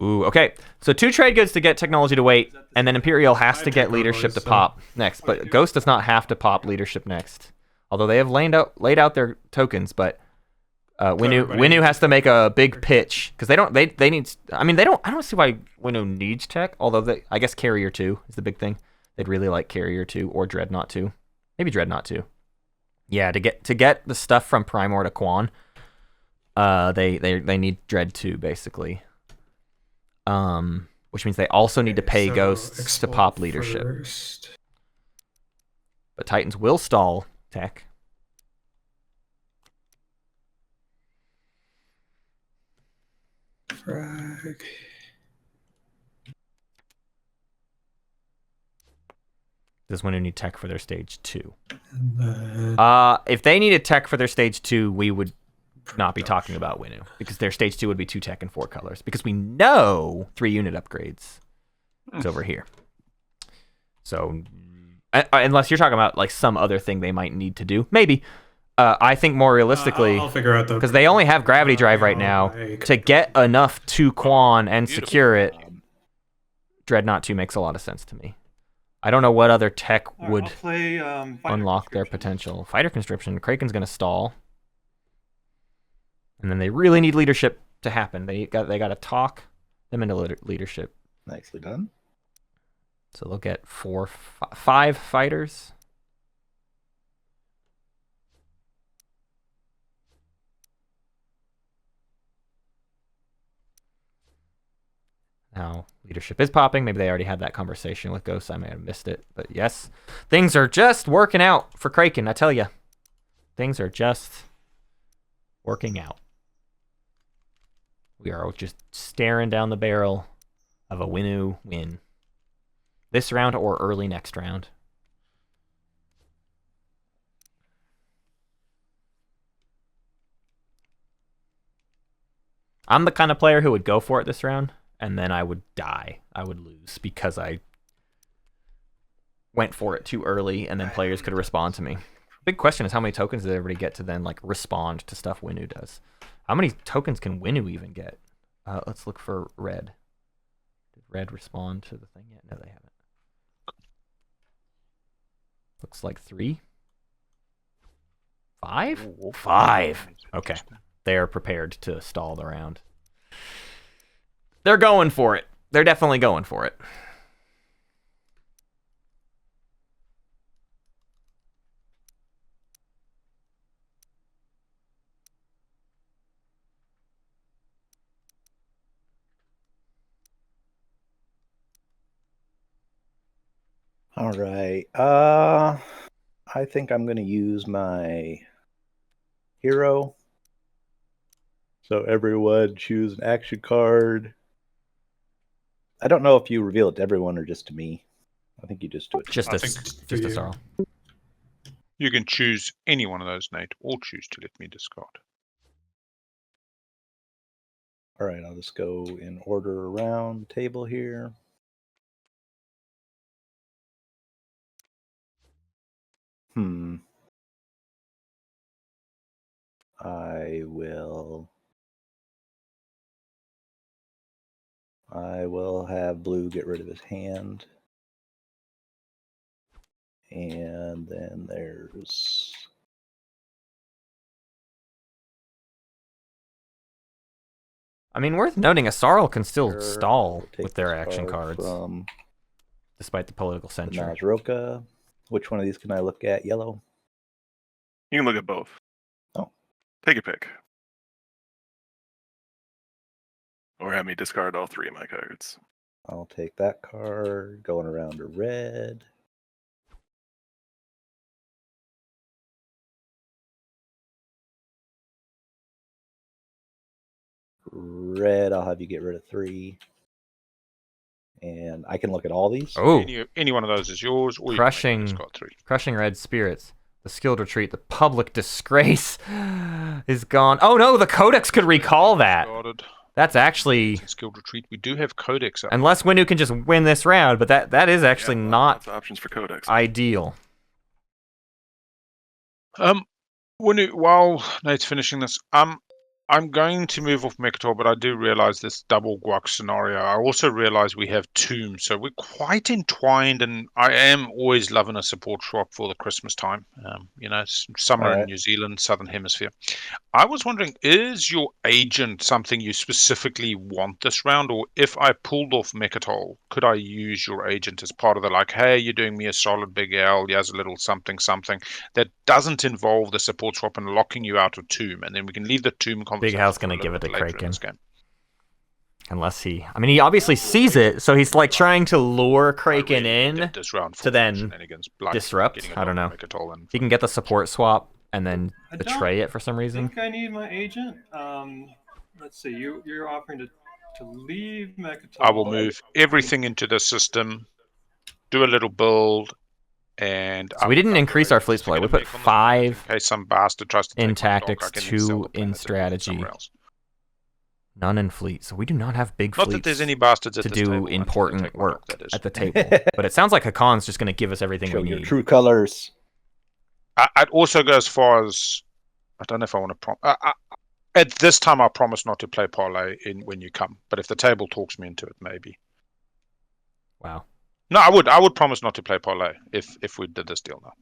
[SPEAKER 1] ooh, okay. So 2 trade goods to get technology to wait, and then Imperial has to get leadership to pop next. But Ghost does not have to pop leadership next. Although they have laid out their tokens, but Winnu has to make a big pitch because they need. I mean, they don't. I don't see why Winnu needs tech. Although I guess Carrier 2 is the big thing. They'd really like Carrier 2 or Dreadnought 2. Maybe Dreadnought 2. Yeah, to get the stuff from Primor to Quan, they need Dread 2 basically. Which means they also need to pay Ghosts to pop leadership.
[SPEAKER 5] First.
[SPEAKER 1] But Titans will stall tech.
[SPEAKER 5] Frag.
[SPEAKER 1] Does Winnu need tech for their stage 2?
[SPEAKER 5] And then
[SPEAKER 1] If they needed tech for their stage 2, we would not be talking about Winnu, because their stage 2 would be 2 tech and 4 colors, because we know 3 unit upgrades is over here. So unless you're talking about like some other thing they might need to do, maybe. I think more realistically,
[SPEAKER 5] I'll figure out
[SPEAKER 1] because they only have gravity drive right now, to get enough to Quan and secure it, Dreadnought 2 makes a lot of sense to me. I don't know what other tech would
[SPEAKER 4] I'll play,
[SPEAKER 1] unlock their potential. Fighter Conscription. Craiken's going to stall. And then they really need leadership to happen. They got to talk them into leadership.
[SPEAKER 3] Nicely done.
[SPEAKER 1] So they'll get 5 fighters. Now, leadership is popping. Maybe they already had that conversation with Ghosts. I may have missed it. But yes, things are just working out for Craiken, I tell you. Things are just working out. We are just staring down the barrel of a Winnu win. This round or early next round. I'm the kind of player who would go for it this round, and then I would die. I would lose because I went for it too early, and then players could respond to me. Big question is how many tokens does everybody get to then like respond to stuff Winnu does? How many tokens can Winnu even get? Let's look for Red. Did Red respond to the thing yet? No, they haven't. Looks like 3. 5? 5. Okay. They are prepared to stall the round. They're going for it. They're definitely going for it.
[SPEAKER 3] All right. I think I'm going to use my hero. So everyone choose an action card. I don't know if you reveal it to everyone or just to me. I think you just do it.
[SPEAKER 1] Just
[SPEAKER 5] I
[SPEAKER 1] a
[SPEAKER 5] think
[SPEAKER 1] Yssaril.
[SPEAKER 7] You can choose any one of those, Nate, or choose to let me discard.
[SPEAKER 3] All right, I'll just go in order around the table here. I will have blue get rid of his hand. And then there's
[SPEAKER 1] I mean, worth noting, Yssaril can still
[SPEAKER 3] Sure,
[SPEAKER 1] stall
[SPEAKER 3] we'll take
[SPEAKER 1] with their
[SPEAKER 3] this
[SPEAKER 1] action
[SPEAKER 3] card
[SPEAKER 1] cards,
[SPEAKER 3] from
[SPEAKER 1] despite the political
[SPEAKER 3] the
[SPEAKER 1] censure.
[SPEAKER 3] Naaz-Rokha. Which one of these can I look at? Yellow?
[SPEAKER 6] You can look at both.
[SPEAKER 3] Oh.
[SPEAKER 6] Take a pick. Or have me discard all 3 of my cards.
[SPEAKER 3] I'll take that card. Going around to red. Red, I'll have you get rid of 3. And I can look at all these.
[SPEAKER 1] Oh,
[SPEAKER 7] Any one of those is yours, or you
[SPEAKER 1] Crushing.
[SPEAKER 7] can make discard 3.
[SPEAKER 1] Crushing Red Spirits. The Skilled Retreat. The Public Disgrace is gone. Oh no, the Codex could recall that.
[SPEAKER 7] Discarded.
[SPEAKER 1] That's actually...
[SPEAKER 7] Skilled Retreat. We do have Codex up.
[SPEAKER 1] Unless Winnu can just win this round, but that is actually
[SPEAKER 6] Yeah,
[SPEAKER 1] not
[SPEAKER 6] lots of options for Codex.
[SPEAKER 1] ideal.
[SPEAKER 7] Winnu, while Nate's finishing this, I'm going to move off Mechatol, but I do realize this double guac scenario. I also realize we have Tomb, so we're quite entwined, and I am always loving a support swap for the Christmas time. Summer in New Zealand, Southern Hemisphere. I was wondering, is your agent something you specifically want this round, or if I pulled off Mechatol, could I use your agent as part of the, like, hey, you're doing me a solid Big L, here's a little something that doesn't involve the support swap and locking you out of Tomb, and then we can leave the Tomb conversation.
[SPEAKER 1] Big Al's going to give it to Craiken. Unless he obviously sees it, so he's like trying to lure Craiken in to then disrupt. I don't know. He can get the support swap and then betray it for some reason.
[SPEAKER 4] I think I need my agent. Let's see. You're offering to leave Mechatol.
[SPEAKER 7] I will move everything into the system, do a little build, and
[SPEAKER 1] so we didn't increase our fleet supply. We put 5
[SPEAKER 7] in case some bastard tries to
[SPEAKER 1] in tactics, 2 in strategy, none in fleet. So we do not have big fleets.
[SPEAKER 7] Not that there's any bastards
[SPEAKER 1] to do important work at the table. But it sounds like Hacan's just going to give us everything we need.
[SPEAKER 3] Show your true colors.
[SPEAKER 7] I'd also go as far as, I don't know if I want to at this time I promise not to play parlay when you come. But if the table talks me into it, maybe.
[SPEAKER 1] Wow.
[SPEAKER 7] No, I would promise not to play parlay if we did this deal now.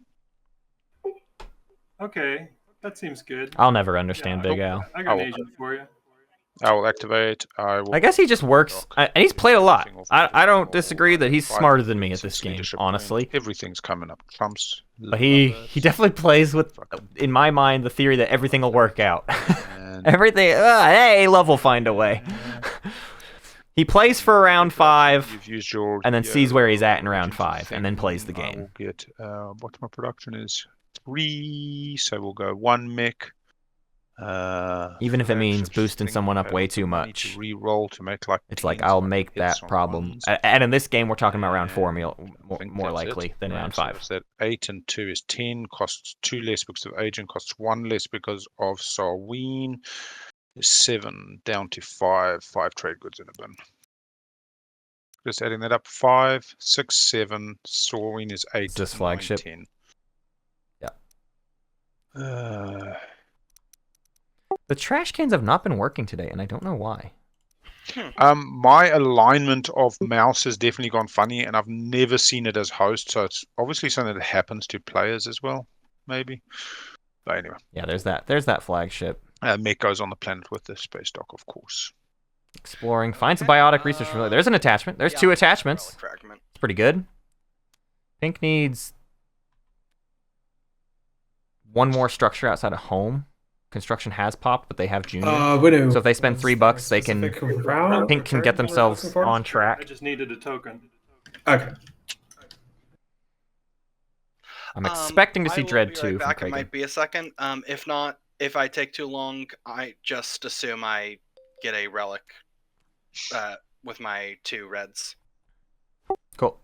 [SPEAKER 4] Okay, that seems good.
[SPEAKER 1] I'll never understand Big Al.
[SPEAKER 4] I got an agent for you.
[SPEAKER 7] I will activate.
[SPEAKER 1] I guess he just works, and he's played a lot. I don't disagree that he's smarter than me at this game, honestly.
[SPEAKER 7] Everything's coming up trumps.
[SPEAKER 1] But he definitely plays with, in my mind, the theory that everything will work out. Everything. Hey, love will find a way. He plays for round 5, and then sees where he's at in round 5, and then plays the game.
[SPEAKER 7] We'll get what my production is 3, so we'll go 1 mech.
[SPEAKER 1] Even if it means boosting someone up way too much.
[SPEAKER 7] Re-roll to make like
[SPEAKER 1] it's like I'll make that problem. And in this game, we're talking about round 4 more likely than round 5.
[SPEAKER 7] So that 8 and 2 is 10, costs 2 less because of agent, costs 1 less because of Sarween. 7 down to 5 trade goods in a bin. Just adding that up. 5, 6, 7. Sarween is 8.
[SPEAKER 1] Is this flagship?
[SPEAKER 7] 10.
[SPEAKER 1] Yeah. The trash cans have not been working today, and I don't know why.
[SPEAKER 7] My alignment of mouse has definitely gone funny, and I've never seen it as host, so it's obviously something that happens to players as well, maybe. But anyway.
[SPEAKER 1] Yeah, there's that flagship.
[SPEAKER 7] Mech goes on the planet with the space dock, of course.
[SPEAKER 1] Exploring. Finds a biotic research. There's an attachment. There's 2 attachments. It's pretty good. Pink needs 1 more structure outside of home. Construction has popped, but they have junior.
[SPEAKER 5] Winnu.
[SPEAKER 1] So if they spend $3, they can. Pink can get themselves on track.
[SPEAKER 4] I just needed a token.
[SPEAKER 5] Okay.
[SPEAKER 1] I'm expecting to see Dread 2.
[SPEAKER 2] Back. It might be a second. If not, if I take too long, I just assume I get a relic with my 2 reds.
[SPEAKER 1] Cool.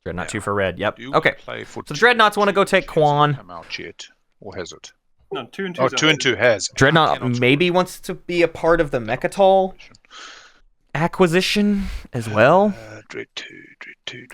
[SPEAKER 1] Dreadnought 2 for red. Yep. Okay. So the Dreadnoughts want to go take Quan.
[SPEAKER 7] Come out yet. Or has it?
[SPEAKER 4] No, 2 and 2.
[SPEAKER 7] Oh, 2 and 2 has.
[SPEAKER 1] Dreadnought maybe wants to be a part of the Mechatol acquisition as well.
[SPEAKER 7] Dread 2.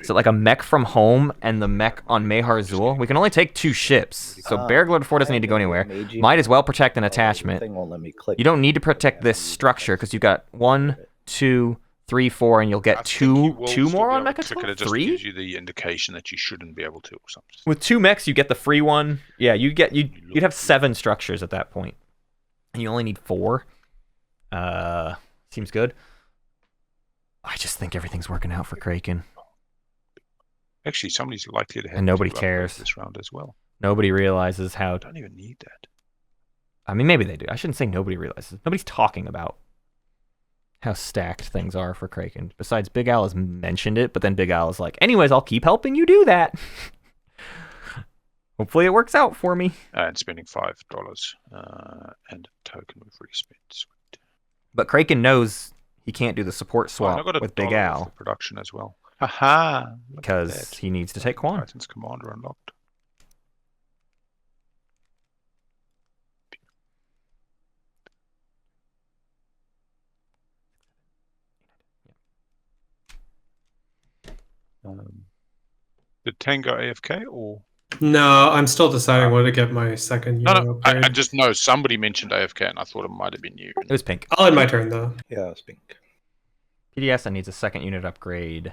[SPEAKER 1] Is it like a mech from home and the mech on Mehar Zul? We can only take 2 ships, so Bearglord 4 doesn't need to go anywhere. Might as well protect an attachment. You don't need to protect this structure because you got 1, 2, 3, 4, and you'll get two more on Mechatol?
[SPEAKER 7] It just
[SPEAKER 1] 3?
[SPEAKER 7] gives you the indication that you shouldn't be able to, or something.
[SPEAKER 1] With 2 mechs, you get the free one. Yeah, you'd have 7 structures at that point, and you only need 4. Seems good. I just think everything's working out for Craiken.
[SPEAKER 7] Actually, somebody's likely to have.
[SPEAKER 1] And nobody cares
[SPEAKER 7] this round as well.
[SPEAKER 1] Nobody realizes how.
[SPEAKER 7] I don't even need that.
[SPEAKER 1] I mean, maybe they do. I shouldn't say nobody realizes. Nobody's talking about how stacked things are for Craiken. Besides, Big Al has mentioned it, but then Big Al is like, anyways, I'll keep helping you do that. Hopefully it works out for me.
[SPEAKER 7] And spending $5 and a token we've already spent. Sweet.
[SPEAKER 1] But Craiken knows he can't do the support swap with Big Al.
[SPEAKER 7] For production as well. Haha.
[SPEAKER 1] Because he needs to take Quan.
[SPEAKER 7] Titan's Commander unlocked. Did Tango AFK or
[SPEAKER 5] No, I'm still deciding what to get my second
[SPEAKER 7] No,
[SPEAKER 5] unit
[SPEAKER 7] no. I
[SPEAKER 5] upgrade.
[SPEAKER 7] just know somebody mentioned AFK, and I thought it might have been you.
[SPEAKER 1] It was pink.
[SPEAKER 5] I'll end my turn though.
[SPEAKER 3] Yeah, it's pink.
[SPEAKER 1] PDS that needs a second unit upgrade.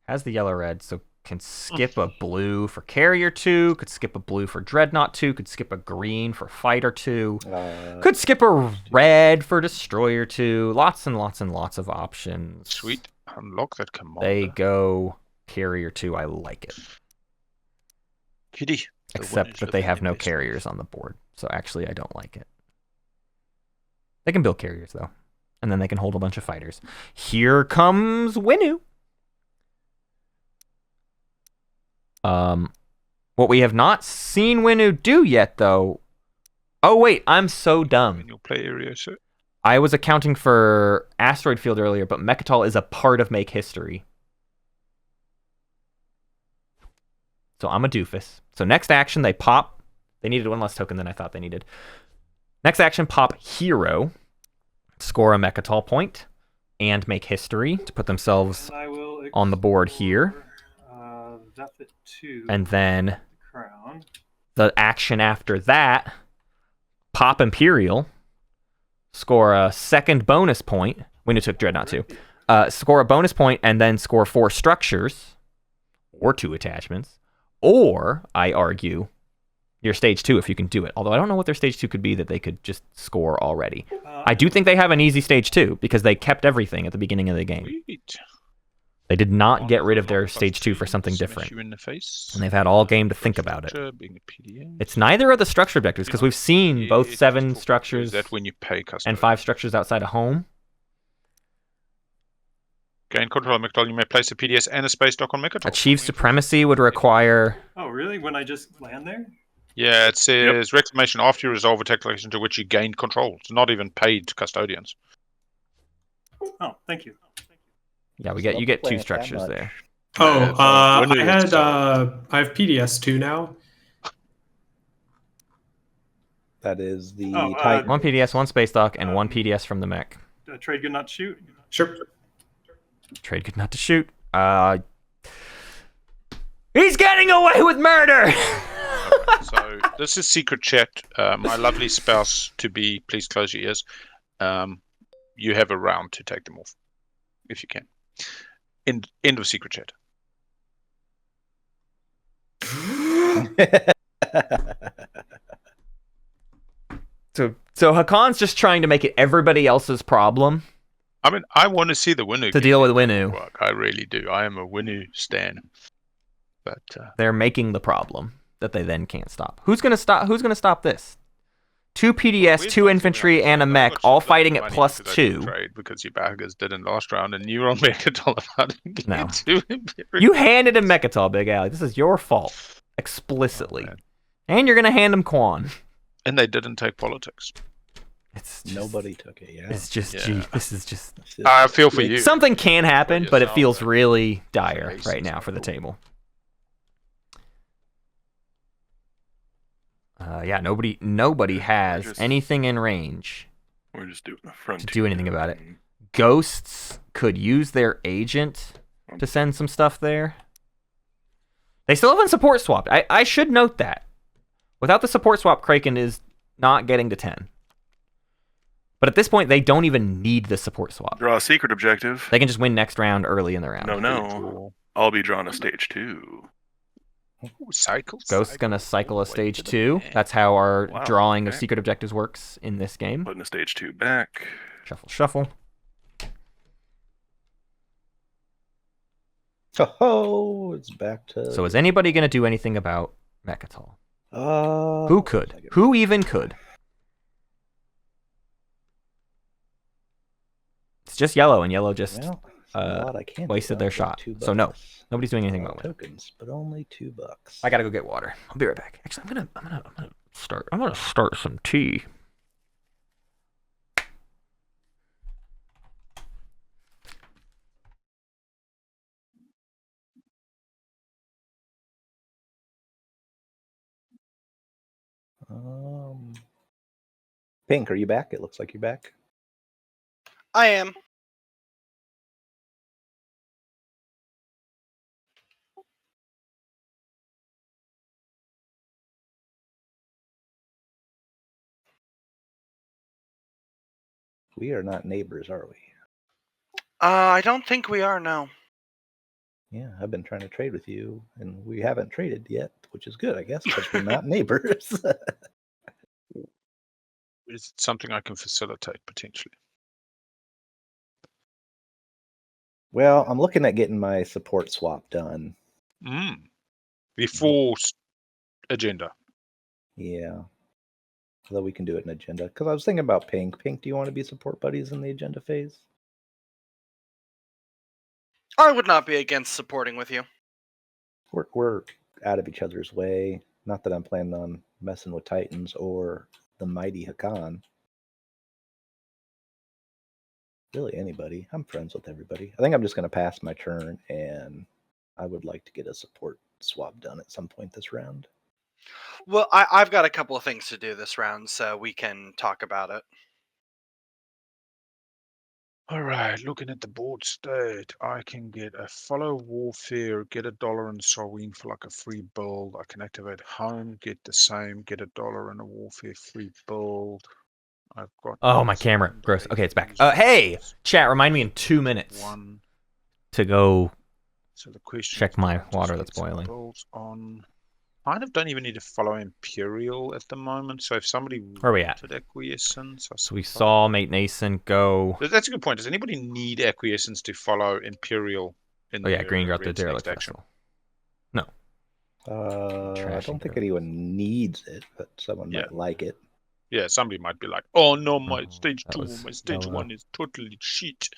[SPEAKER 1] Has the yellow red, so can skip a blue for Carrier 2, could skip a blue for Dreadnought 2, could skip a green for Fighter 2, could skip a red for Destroyer 2. Lots and lots and lots of options.
[SPEAKER 7] Sweet. Unlock that commander.
[SPEAKER 1] They go Carrier 2. I like it.
[SPEAKER 7] Kitty. The
[SPEAKER 1] Except
[SPEAKER 7] Winnu's
[SPEAKER 1] that they
[SPEAKER 7] looking
[SPEAKER 1] have
[SPEAKER 7] their
[SPEAKER 1] no
[SPEAKER 7] best.
[SPEAKER 1] carriers on the board. So actually, I don't like it. They can build carriers, though. And then they can hold a bunch of fighters. Here comes Winnu. What we have not seen Winnu do yet, though... Oh, wait, I'm so dumb.
[SPEAKER 7] When you'll play area, sir.
[SPEAKER 1] I was accounting for Asteroid Field earlier, but Mechatol is a part of Make History. So I'm a doofus. So next action, they pop. They needed one less token than I thought they needed. Next action, pop Hero. Score a Mechatol point. And Make History to put themselves
[SPEAKER 4] And I will
[SPEAKER 1] on the board here.
[SPEAKER 4] Zephyr 2.
[SPEAKER 1] And then
[SPEAKER 4] Crown.
[SPEAKER 1] the action after that, pop Imperial. Score a second bonus point. When it took Dreadnought 2. Score a bonus point and then score 4 structures. Or 2 attachments. Or, I argue, your stage 2 if you can do it. Although I don't know what their stage 2 could be that they could just score already. I do think they have an easy stage 2 because they kept everything at the beginning of the game.
[SPEAKER 7] Sweet.
[SPEAKER 1] They did not get rid of their
[SPEAKER 7] Plus
[SPEAKER 1] stage 2 for
[SPEAKER 7] 3,
[SPEAKER 1] something
[SPEAKER 7] smash
[SPEAKER 1] different.
[SPEAKER 7] You in the face.
[SPEAKER 1] And they've had all game to think about it.
[SPEAKER 7] Structure, being a PDA.
[SPEAKER 1] It's neither of the structure objectives because we've seen both
[SPEAKER 7] It's
[SPEAKER 1] 7
[SPEAKER 7] just-
[SPEAKER 1] structures
[SPEAKER 7] Is that when you pay custom?
[SPEAKER 1] and 5 structures outside of home.
[SPEAKER 7] Gain control of Mechatol, you may place a PDS and a space dock on Mechatol.
[SPEAKER 1] Achieve supremacy would require...
[SPEAKER 4] Oh, really? When I just land there?
[SPEAKER 7] Yeah, it says reclamation after you resolve a tech location to which you gained control. It's not even paid custodians.
[SPEAKER 4] Oh, thank you.
[SPEAKER 1] Yeah,
[SPEAKER 3] Just
[SPEAKER 1] you get
[SPEAKER 3] don't
[SPEAKER 1] 2
[SPEAKER 3] plant that
[SPEAKER 1] structures
[SPEAKER 3] much.
[SPEAKER 1] there.
[SPEAKER 5] Oh,
[SPEAKER 7] Winnu
[SPEAKER 5] I have PDS2 now.
[SPEAKER 3] That is the
[SPEAKER 4] Oh,
[SPEAKER 3] Titan.
[SPEAKER 1] 1 PDS, 1 space dock, and 1 PDS from the mech.
[SPEAKER 4] Trade good, not shoot.
[SPEAKER 5] Sure.
[SPEAKER 1] Trade good not to shoot. He's getting away with murder!
[SPEAKER 7] Alright, so this is secret chat. My lovely spouse to be, please close your ears. You have a round to take them off, if you can. End of secret chat.
[SPEAKER 1] So Hakan's just trying to make it everybody else's problem
[SPEAKER 7] I mean, I want to see the Winnu
[SPEAKER 1] to deal with Winnu.
[SPEAKER 7] work. I really do. I am a Winnu stan. But
[SPEAKER 1] They're making the problem that they then can't stop. Who's gonna stop this? 2 PDS, 2 infantry, and a mech, all fighting at +2.
[SPEAKER 7] Trade because your baggers didn't last round, and you were on Mechatol about to
[SPEAKER 1] No.
[SPEAKER 7] two Imperial.
[SPEAKER 1] You handed him Mechatol, Big Alley. This is your fault. Explicitly.
[SPEAKER 7] Oh, man.
[SPEAKER 1] And you're gonna hand him Quan.
[SPEAKER 7] And they didn't take politics.
[SPEAKER 1] It's just,
[SPEAKER 3] Nobody took it, yeah.
[SPEAKER 1] It's just,
[SPEAKER 7] Yeah.
[SPEAKER 1] gee, this is just...
[SPEAKER 3] It's just-
[SPEAKER 7] I feel for you.
[SPEAKER 1] Something can happen, but it
[SPEAKER 7] yourself,
[SPEAKER 1] feels
[SPEAKER 7] man.
[SPEAKER 1] really dire
[SPEAKER 7] Face
[SPEAKER 1] right
[SPEAKER 7] is
[SPEAKER 1] now
[SPEAKER 7] not
[SPEAKER 1] for the
[SPEAKER 7] cool.
[SPEAKER 1] table. Yeah, nobody has
[SPEAKER 6] just-
[SPEAKER 1] anything in range
[SPEAKER 6] We're just doing the front.
[SPEAKER 1] to do anything about it. Ghosts could use their agent to send some stuff there. They still haven't support swapped. I should note that. Without the support swap, Craiken is not getting to 10. But at this point, they don't even need the support swap.
[SPEAKER 6] Draw a secret objective.
[SPEAKER 1] They can just win next round early in the round.
[SPEAKER 6] No. I'll be drawing a stage 2.
[SPEAKER 7] Ooh, cycles.
[SPEAKER 1] Ghost's gonna cycle a
[SPEAKER 7] Way
[SPEAKER 1] stage
[SPEAKER 7] to the
[SPEAKER 1] 2.
[SPEAKER 7] man.
[SPEAKER 1] That's how our
[SPEAKER 6] Wow,
[SPEAKER 1] drawing of
[SPEAKER 6] okay.
[SPEAKER 1] secret objectives works in this game.
[SPEAKER 6] Putting a stage 2 back.
[SPEAKER 1] Shuffle, shuffle.
[SPEAKER 3] Oh, it's back to.
[SPEAKER 1] So is anybody gonna do anything about Mechatol? Who
[SPEAKER 3] One
[SPEAKER 1] could?
[SPEAKER 3] second.
[SPEAKER 1] Who even could? It's just yellow, and yellow just
[SPEAKER 3] Well, there's a lot I can't do
[SPEAKER 1] wasted
[SPEAKER 3] about
[SPEAKER 1] their
[SPEAKER 3] it.
[SPEAKER 1] shot.
[SPEAKER 3] $2.
[SPEAKER 1] So no, nobody's doing anything
[SPEAKER 3] A
[SPEAKER 1] about
[SPEAKER 3] lot
[SPEAKER 1] it.
[SPEAKER 3] of tokens, but only $2.
[SPEAKER 1] I gotta go get water. I'll be right back. Actually, I'm gonna start some tea.
[SPEAKER 3] Pink, are you back? It looks like you're back.
[SPEAKER 2] I am.
[SPEAKER 3] We are not neighbors, are we?
[SPEAKER 2] I don't think we are now.
[SPEAKER 3] Yeah, I've been trying to trade with you, and we haven't traded yet, which is good, I guess, because we're not neighbors.
[SPEAKER 7] Is it something I can facilitate potentially?
[SPEAKER 3] Well, I'm looking at getting my support swap done.
[SPEAKER 7] Before agenda.
[SPEAKER 3] Yeah. Although we can do it in agenda. Because I was thinking about Pink. Pink, do you want to be support buddies in the agenda phase?
[SPEAKER 2] I would not be against supporting with you.
[SPEAKER 3] We're out of each other's way. Not that I'm planning on messing with Titans or the mighty Hacan. Really, anybody. I'm friends with everybody. I think I'm just going to pass my turn, and I would like to get a support swap done at some point this round.
[SPEAKER 2] Well, I've got a couple of things to do this round, so we can talk about it.
[SPEAKER 7] Alright, looking at the board state, I can get a follow warfare, get $1 in Sarween for like a free build. I can activate home, get the same, get $1 in a warfare free build. I've got
[SPEAKER 1] Oh, my camera. Gross. Okay, it's back. Hey, chat, remind me in 2 minutes to go
[SPEAKER 7] So the question
[SPEAKER 1] check
[SPEAKER 7] is,
[SPEAKER 1] my
[SPEAKER 7] I'll just
[SPEAKER 1] water
[SPEAKER 7] get
[SPEAKER 1] that's
[SPEAKER 7] some
[SPEAKER 1] boiling.
[SPEAKER 7] builds on. Kind of don't even need to follow Imperial at the moment. So if somebody
[SPEAKER 1] Where are we at?
[SPEAKER 7] wanted Acquiescence, I
[SPEAKER 1] So we
[SPEAKER 7] suppose-
[SPEAKER 1] saw Matenason go.
[SPEAKER 7] That's a good point. Does anybody need Acquiescence to follow Imperial in
[SPEAKER 1] Oh yeah,
[SPEAKER 7] their
[SPEAKER 1] Green dropped the
[SPEAKER 7] Red's
[SPEAKER 1] derelict
[SPEAKER 7] next action?
[SPEAKER 1] vessel.
[SPEAKER 3] I
[SPEAKER 1] Trashing
[SPEAKER 3] don't think
[SPEAKER 1] dirt.
[SPEAKER 3] anyone needs it, but someone
[SPEAKER 7] Yeah.
[SPEAKER 3] might like it.
[SPEAKER 7] Yeah, somebody might be like, "Oh no, my
[SPEAKER 1] Oh,
[SPEAKER 7] stage
[SPEAKER 1] that
[SPEAKER 7] 2,
[SPEAKER 1] was
[SPEAKER 7] my stage
[SPEAKER 1] yellow.
[SPEAKER 7] 1 is totally shit."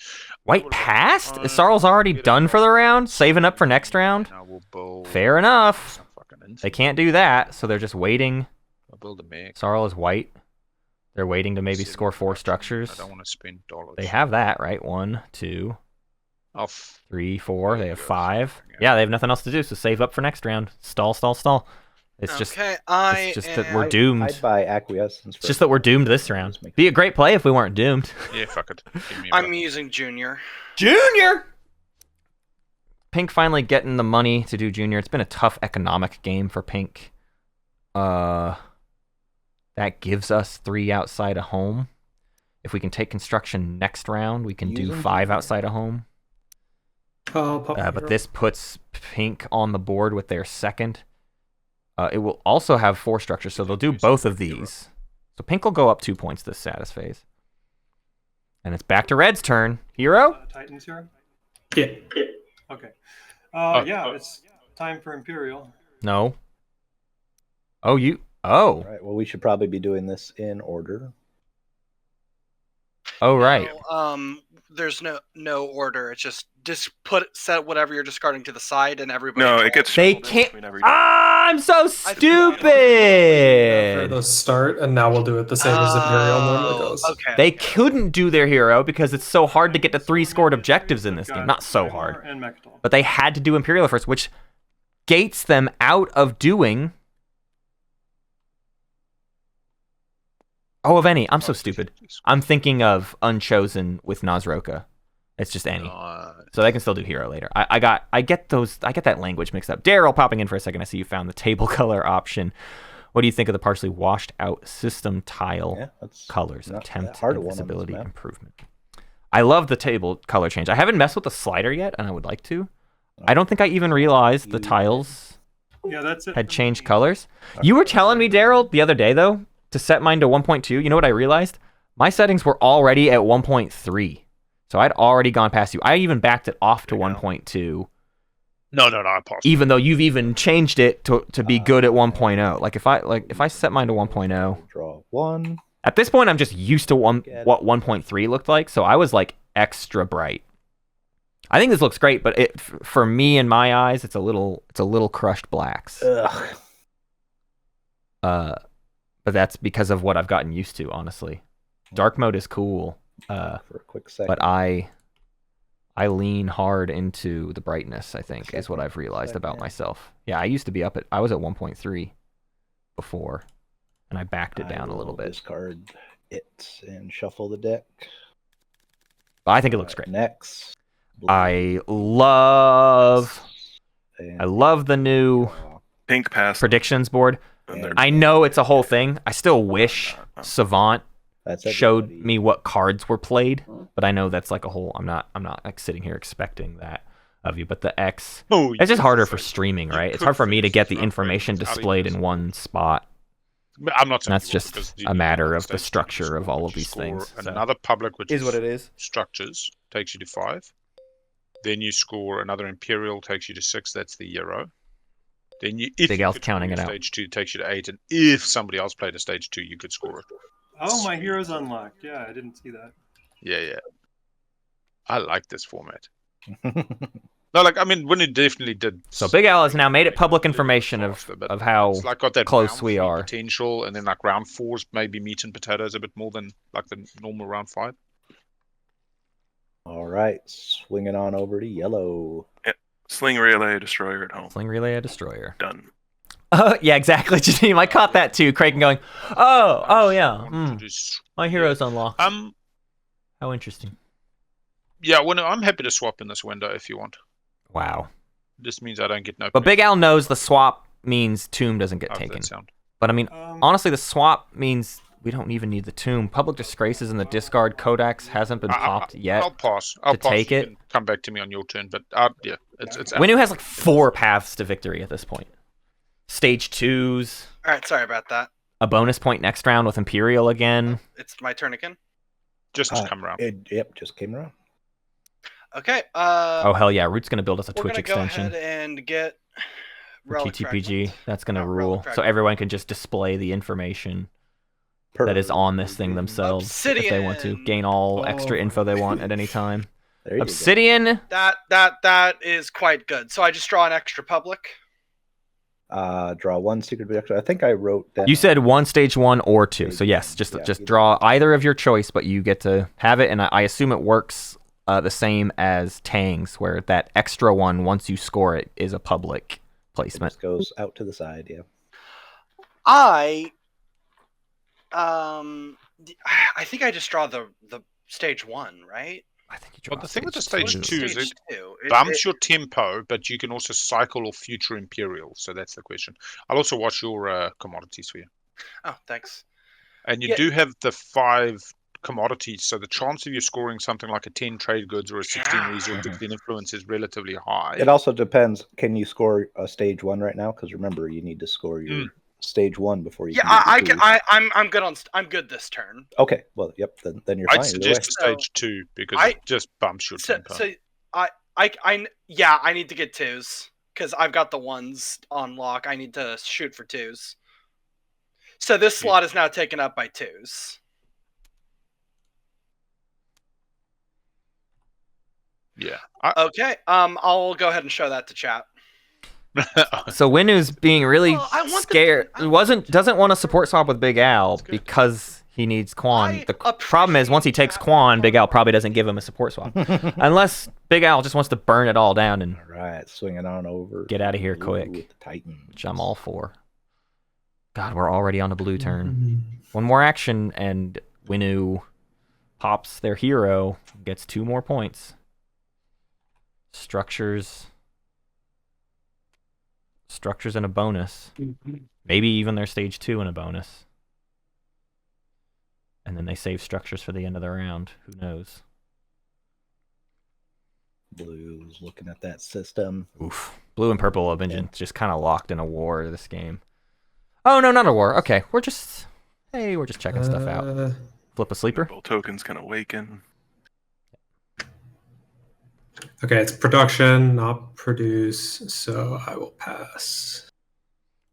[SPEAKER 1] White
[SPEAKER 7] Well,
[SPEAKER 1] passed?
[SPEAKER 7] fine.
[SPEAKER 1] Yssaril already
[SPEAKER 7] Get it
[SPEAKER 1] done for the
[SPEAKER 7] done.
[SPEAKER 1] round? Saving up for next round?
[SPEAKER 7] And I will build
[SPEAKER 1] Fair enough.
[SPEAKER 7] some fucking
[SPEAKER 1] They
[SPEAKER 7] infantry.
[SPEAKER 1] can't do that, so they're just waiting.
[SPEAKER 7] I'll build a mech.
[SPEAKER 1] Yssaril is white. They're waiting to maybe
[SPEAKER 7] Seven
[SPEAKER 1] score 4
[SPEAKER 7] production.
[SPEAKER 1] structures.
[SPEAKER 7] I don't want to spend dollars.
[SPEAKER 1] They have that, right? 1, 2,
[SPEAKER 7] Off.
[SPEAKER 1] 3, 4. They have
[SPEAKER 7] There you go,
[SPEAKER 1] 5.
[SPEAKER 7] something,
[SPEAKER 1] Yeah, they have nothing else to do, so save up for next round. Stall, stall, stall. It's just
[SPEAKER 2] Okay,
[SPEAKER 1] it's just that we're doomed.
[SPEAKER 3] I'd buy Acquiescence.
[SPEAKER 1] It's just that we're doomed this round. Be a great play if we weren't doomed.
[SPEAKER 7] Yeah, fuck it. Give me a
[SPEAKER 2] I'm
[SPEAKER 7] buck.
[SPEAKER 2] using Junior.
[SPEAKER 1] Junior! Pink finally getting the money to do Junior. It's been a tough economic game for Pink. That gives us 3 outside of home. If we can take construction next round, we can do
[SPEAKER 3] Using
[SPEAKER 1] 5
[SPEAKER 3] Junior.
[SPEAKER 1] outside of home.
[SPEAKER 5] Pop
[SPEAKER 1] But this puts Pink on the board with their second. It will also have 4 structures, so they'll do both of these. So Pink will go up 2 points this status phase. And it's back to Red's turn. Hero?
[SPEAKER 4] Titans here.
[SPEAKER 5] Yeah.
[SPEAKER 4] Okay.
[SPEAKER 7] Oh.
[SPEAKER 4] It's time for Imperial.
[SPEAKER 1] No. Oh, you... Oh.
[SPEAKER 3] All right. Well, we should probably be doing this in order.
[SPEAKER 1] Oh, right.
[SPEAKER 2] No, there's no order. It's just set whatever you're discarding to the side, and everybody.
[SPEAKER 6] No, it gets
[SPEAKER 1] They
[SPEAKER 6] shuffled in
[SPEAKER 1] can't...
[SPEAKER 6] between every-
[SPEAKER 1] I'm so
[SPEAKER 5] For
[SPEAKER 1] stupid!
[SPEAKER 5] the start, and now we'll do it the same as Imperial normally goes.
[SPEAKER 2] Okay.
[SPEAKER 1] They couldn't do their hero because it's so hard to get to 3 scored objectives in this game. Not so hard.
[SPEAKER 4] And Mechatol.
[SPEAKER 1] But they had to do Imperial first, which gates them out of doing... Oh, of any. I'm so stupid. I'm thinking of Unchosen with Naaz-Rokha. It's just any. So they can still do hero later. I get that language mixed up. Daryl popping in for a second. I see you found the table color option. What do you think of the partially washed out system tile
[SPEAKER 3] Yeah, that's
[SPEAKER 1] colors?
[SPEAKER 3] not that
[SPEAKER 1] Attempt
[SPEAKER 3] hard a one on this
[SPEAKER 1] visibility
[SPEAKER 3] map.
[SPEAKER 1] improvement. I love the table color change. I haven't messed with the slider yet, and I would like to. I don't think I even realized the tiles
[SPEAKER 4] Yeah, that's it.
[SPEAKER 1] had
[SPEAKER 4] for
[SPEAKER 1] changed
[SPEAKER 4] me.
[SPEAKER 1] colors. You were telling me, Daryl, the other day, though, to set mine to 1.2. You know what I realized? My settings were already at 1.3. So I'd already gone past you. I even backed it off to 1.2,
[SPEAKER 7] No, I paused.
[SPEAKER 1] even though you've even changed it to be good at 1.0. Like if I set mine to 1.0,
[SPEAKER 3] Draw 1.
[SPEAKER 1] at this point I'm just used to what 1.3 looked like, so I was like extra bright. I think this looks great, but for me in my eyes, it's a little crushed blacks.
[SPEAKER 3] Ugh.
[SPEAKER 1] But that's because of what I've gotten used to, honestly. Dark mode is cool.
[SPEAKER 3] For a quick second.
[SPEAKER 1] But I lean hard into the brightness, I think, is what I've realized about myself. Yeah, I used to be I was at 1.3 before, and I backed it down a little bit.
[SPEAKER 3] Discard it and shuffle the deck.
[SPEAKER 1] But I think it looks great.
[SPEAKER 3] Next.
[SPEAKER 1] I love the new
[SPEAKER 6] Pink pass.
[SPEAKER 1] predictions board.
[SPEAKER 6] and they're-
[SPEAKER 1] I know it's a whole thing. I still wish Savant
[SPEAKER 3] That's
[SPEAKER 1] showed
[SPEAKER 3] everybody.
[SPEAKER 1] me what cards were played, but I know that's like a whole. I'm not like sitting here expecting that of you. But the X, it's just harder for streaming, right? It's hard for me to get the information displayed in one spot.
[SPEAKER 7] I'm not saying
[SPEAKER 1] That's
[SPEAKER 7] you will,
[SPEAKER 1] just
[SPEAKER 7] because
[SPEAKER 1] a matter of the
[SPEAKER 7] stage two,
[SPEAKER 1] structure of all of
[SPEAKER 7] you
[SPEAKER 1] these
[SPEAKER 7] score
[SPEAKER 1] things. So.
[SPEAKER 7] Another public, which
[SPEAKER 1] Is what it is.
[SPEAKER 7] structures, takes you to 5. Then you score another Imperial, takes you to 6. That's the Euro. Then if
[SPEAKER 1] Big
[SPEAKER 7] you
[SPEAKER 1] Al's
[SPEAKER 7] could score
[SPEAKER 1] counting
[SPEAKER 7] your
[SPEAKER 1] it out.
[SPEAKER 7] stage 2, takes you to 8. And if somebody else played a stage 2, you could score it.
[SPEAKER 4] Oh, my hero's unlocked. Yeah, I didn't see that.
[SPEAKER 7] Yeah. I like this format. No, like, I mean, Winnu definitely did.
[SPEAKER 1] So Big Al has now made it public information of how
[SPEAKER 7] It's like got that
[SPEAKER 1] close
[SPEAKER 7] round
[SPEAKER 1] we
[SPEAKER 7] 3
[SPEAKER 1] are.
[SPEAKER 7] potential, and then like round 4's maybe meat and potatoes a bit more than like the normal round 5.
[SPEAKER 3] All right, swinging on over to yellow.
[SPEAKER 6] Sling relay destroyer at home.
[SPEAKER 1] Sling relay a destroyer.
[SPEAKER 6] Done.
[SPEAKER 1] Yeah, exactly. Janine, I caught that too. Craiken going, oh yeah. My hero's unlocked. How interesting.
[SPEAKER 7] Yeah, well, no, I'm happy to swap in this window if you want.
[SPEAKER 1] Wow.
[SPEAKER 7] This means I don't get no.
[SPEAKER 1] But Big Al knows the swap means tomb doesn't get
[SPEAKER 7] How's that
[SPEAKER 1] taken.
[SPEAKER 7] sound?
[SPEAKER 1] But I mean, honestly, the swap means we don't even need the tomb. Public Disgraces in the discard codex hasn't been popped yet.
[SPEAKER 7] I'll pass. I'll pass.
[SPEAKER 1] Take
[SPEAKER 7] You
[SPEAKER 1] it.
[SPEAKER 7] can come back to me on your turn, but yeah, it's out.
[SPEAKER 1] Winnu has like 4 paths to victory at this point. Stage 2s.
[SPEAKER 2] All right, sorry about that.
[SPEAKER 1] A bonus point next round with Imperial again.
[SPEAKER 2] It's my turn again.
[SPEAKER 7] Just come around.
[SPEAKER 3] Yep, just came around.
[SPEAKER 2] Okay.
[SPEAKER 1] Oh hell yeah, Root's gonna build us a
[SPEAKER 2] We're
[SPEAKER 1] Twitch
[SPEAKER 2] gonna
[SPEAKER 1] extension.
[SPEAKER 2] go ahead and get
[SPEAKER 1] For
[SPEAKER 2] relic
[SPEAKER 1] TTPG.
[SPEAKER 2] fragment.
[SPEAKER 1] That's gonna
[SPEAKER 2] Not
[SPEAKER 1] rule.
[SPEAKER 2] relic
[SPEAKER 1] So
[SPEAKER 2] fragment.
[SPEAKER 1] everyone can just display the information that is on this thing themselves if they want to.
[SPEAKER 2] Obsidian.
[SPEAKER 1] Gain all extra info they want at any time.
[SPEAKER 3] There you go.
[SPEAKER 1] Obsidian.
[SPEAKER 2] That is quite good. So I just draw an extra public.
[SPEAKER 3] Draw 1 secret objective. I think I wrote down.
[SPEAKER 1] You said 1 stage 1 or 2. So yes, just
[SPEAKER 3] Yeah.
[SPEAKER 1] draw either of your choice, but you get to have it, and I assume it works the same as Tangs, where that extra one, once you score it, is a public
[SPEAKER 3] It
[SPEAKER 1] placement.
[SPEAKER 3] just goes out to the side. Yeah.
[SPEAKER 2] I think I just draw the stage 1, right?
[SPEAKER 1] I think you draw
[SPEAKER 7] Well, the thing with the
[SPEAKER 1] stage
[SPEAKER 7] stage
[SPEAKER 1] two.
[SPEAKER 7] 2 is it
[SPEAKER 2] Stage 2.
[SPEAKER 7] bumps your tempo, but you can also cycle or future Imperial. So that's the question. I'll also watch your commodities for you.
[SPEAKER 2] Oh, thanks.
[SPEAKER 7] And you
[SPEAKER 2] Yeah.
[SPEAKER 7] do have the 5 commodities, so the chance of you scoring something like a 10 trade goods or a 16 resource depleting influence is relatively high.
[SPEAKER 3] It also depends. Can you score a stage 1 right now? Because remember, you need to score your stage 1 before you.
[SPEAKER 2] Yeah,
[SPEAKER 3] can get the
[SPEAKER 2] I'm good I'm good this turn.
[SPEAKER 3] Okay, well, yep. Then you're fine.
[SPEAKER 7] I'd
[SPEAKER 3] either
[SPEAKER 7] suggest
[SPEAKER 3] way.
[SPEAKER 7] a stage 2 because
[SPEAKER 2] I-
[SPEAKER 7] it just bumps your
[SPEAKER 2] So,
[SPEAKER 7] tempo.
[SPEAKER 2] so I need to get 2s because I've got the 1s on lock. I need to shoot for 2s. So this slot is now taken up by 2s.
[SPEAKER 7] Yeah.
[SPEAKER 2] Okay. I'll go ahead and show that to chat.
[SPEAKER 1] So Winnu's being really
[SPEAKER 2] Well, I want them to-
[SPEAKER 1] scared.
[SPEAKER 2] I-
[SPEAKER 1] Doesn't want to support swap with Big Al
[SPEAKER 7] good.
[SPEAKER 1] because he needs Quan.
[SPEAKER 2] I
[SPEAKER 1] The problem is once he takes
[SPEAKER 2] appreciate
[SPEAKER 1] Quan,
[SPEAKER 2] that.
[SPEAKER 1] Big Al probably doesn't give him a support swap, unless Big Al just wants to burn it all down and
[SPEAKER 3] All right, swinging on over.
[SPEAKER 1] get out of here
[SPEAKER 3] Blue
[SPEAKER 1] quick,
[SPEAKER 3] with the Titan.
[SPEAKER 1] which I'm all for. God, we're already on a blue turn. One more action and Winnu pops their hero, gets 2 more points. Structures and a bonus. Maybe even their stage 2 and a bonus. And then they save structures for the end of the round. Who knows?
[SPEAKER 3] Blues looking at that system.
[SPEAKER 1] Oof. Blue and purple have been just kind of locked in a war this game. Oh, no, not a war. Okay, we're just checking stuff out. Flip a sleeper.
[SPEAKER 6] Both tokens can awaken.
[SPEAKER 5] Okay, it's production, not produce, so I will pass.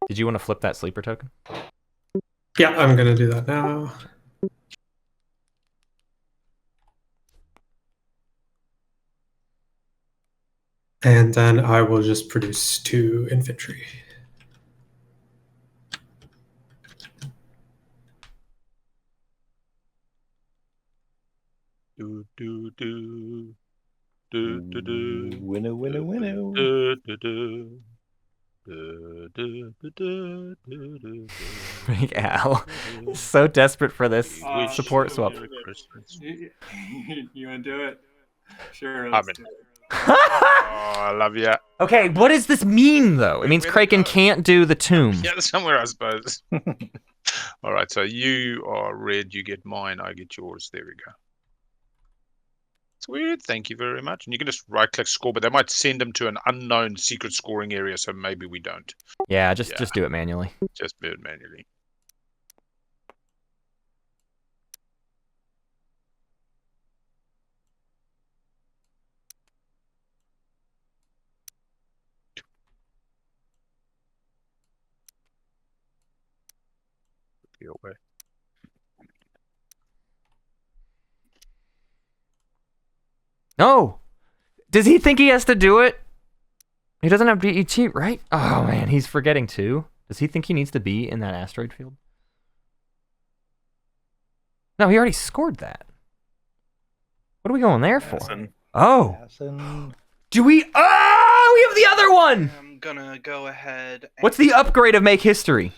[SPEAKER 1] Did you want to flip that sleeper token?
[SPEAKER 5] Yeah, I'm gonna do that now. And then I will just produce 2 infantry.
[SPEAKER 7] Do, do, do. Do, do, do.
[SPEAKER 3] Winnu, winnu, winnu.
[SPEAKER 7] Do, do, do. Do, do, do, do, do, do.
[SPEAKER 1] Big Al. So desperate for this
[SPEAKER 4] Wish
[SPEAKER 1] support
[SPEAKER 4] you
[SPEAKER 1] swap.
[SPEAKER 4] a
[SPEAKER 7] Merry Christmas.
[SPEAKER 4] You want to do it? Sure.
[SPEAKER 7] I'm
[SPEAKER 4] Let's
[SPEAKER 7] in.
[SPEAKER 4] do it.
[SPEAKER 7] Oh, I love you.
[SPEAKER 1] Okay, what does this mean though? It means
[SPEAKER 7] Where'd it
[SPEAKER 1] Craiken
[SPEAKER 7] go?
[SPEAKER 1] can't do the tomb.
[SPEAKER 7] Yeah, somewhere I suppose. All right, so you are red, you get mine, I get yours. There we go. Sweet, thank you very much. And you can just right-click score, but they might send them to an unknown secret scoring area, so maybe we don't.
[SPEAKER 1] Yeah, just do it manually.
[SPEAKER 7] Just do it manually. Your way.
[SPEAKER 1] No! Does he think he has to do it? He doesn't have to cheat, right? Oh man, he's forgetting too. Does he think he needs to be in that asteroid field? No, he already scored that. What are we going there for? Oh. Do we? Oh, we have the other one!
[SPEAKER 2] I'm gonna go ahead and
[SPEAKER 1] What's the upgrade of Make History?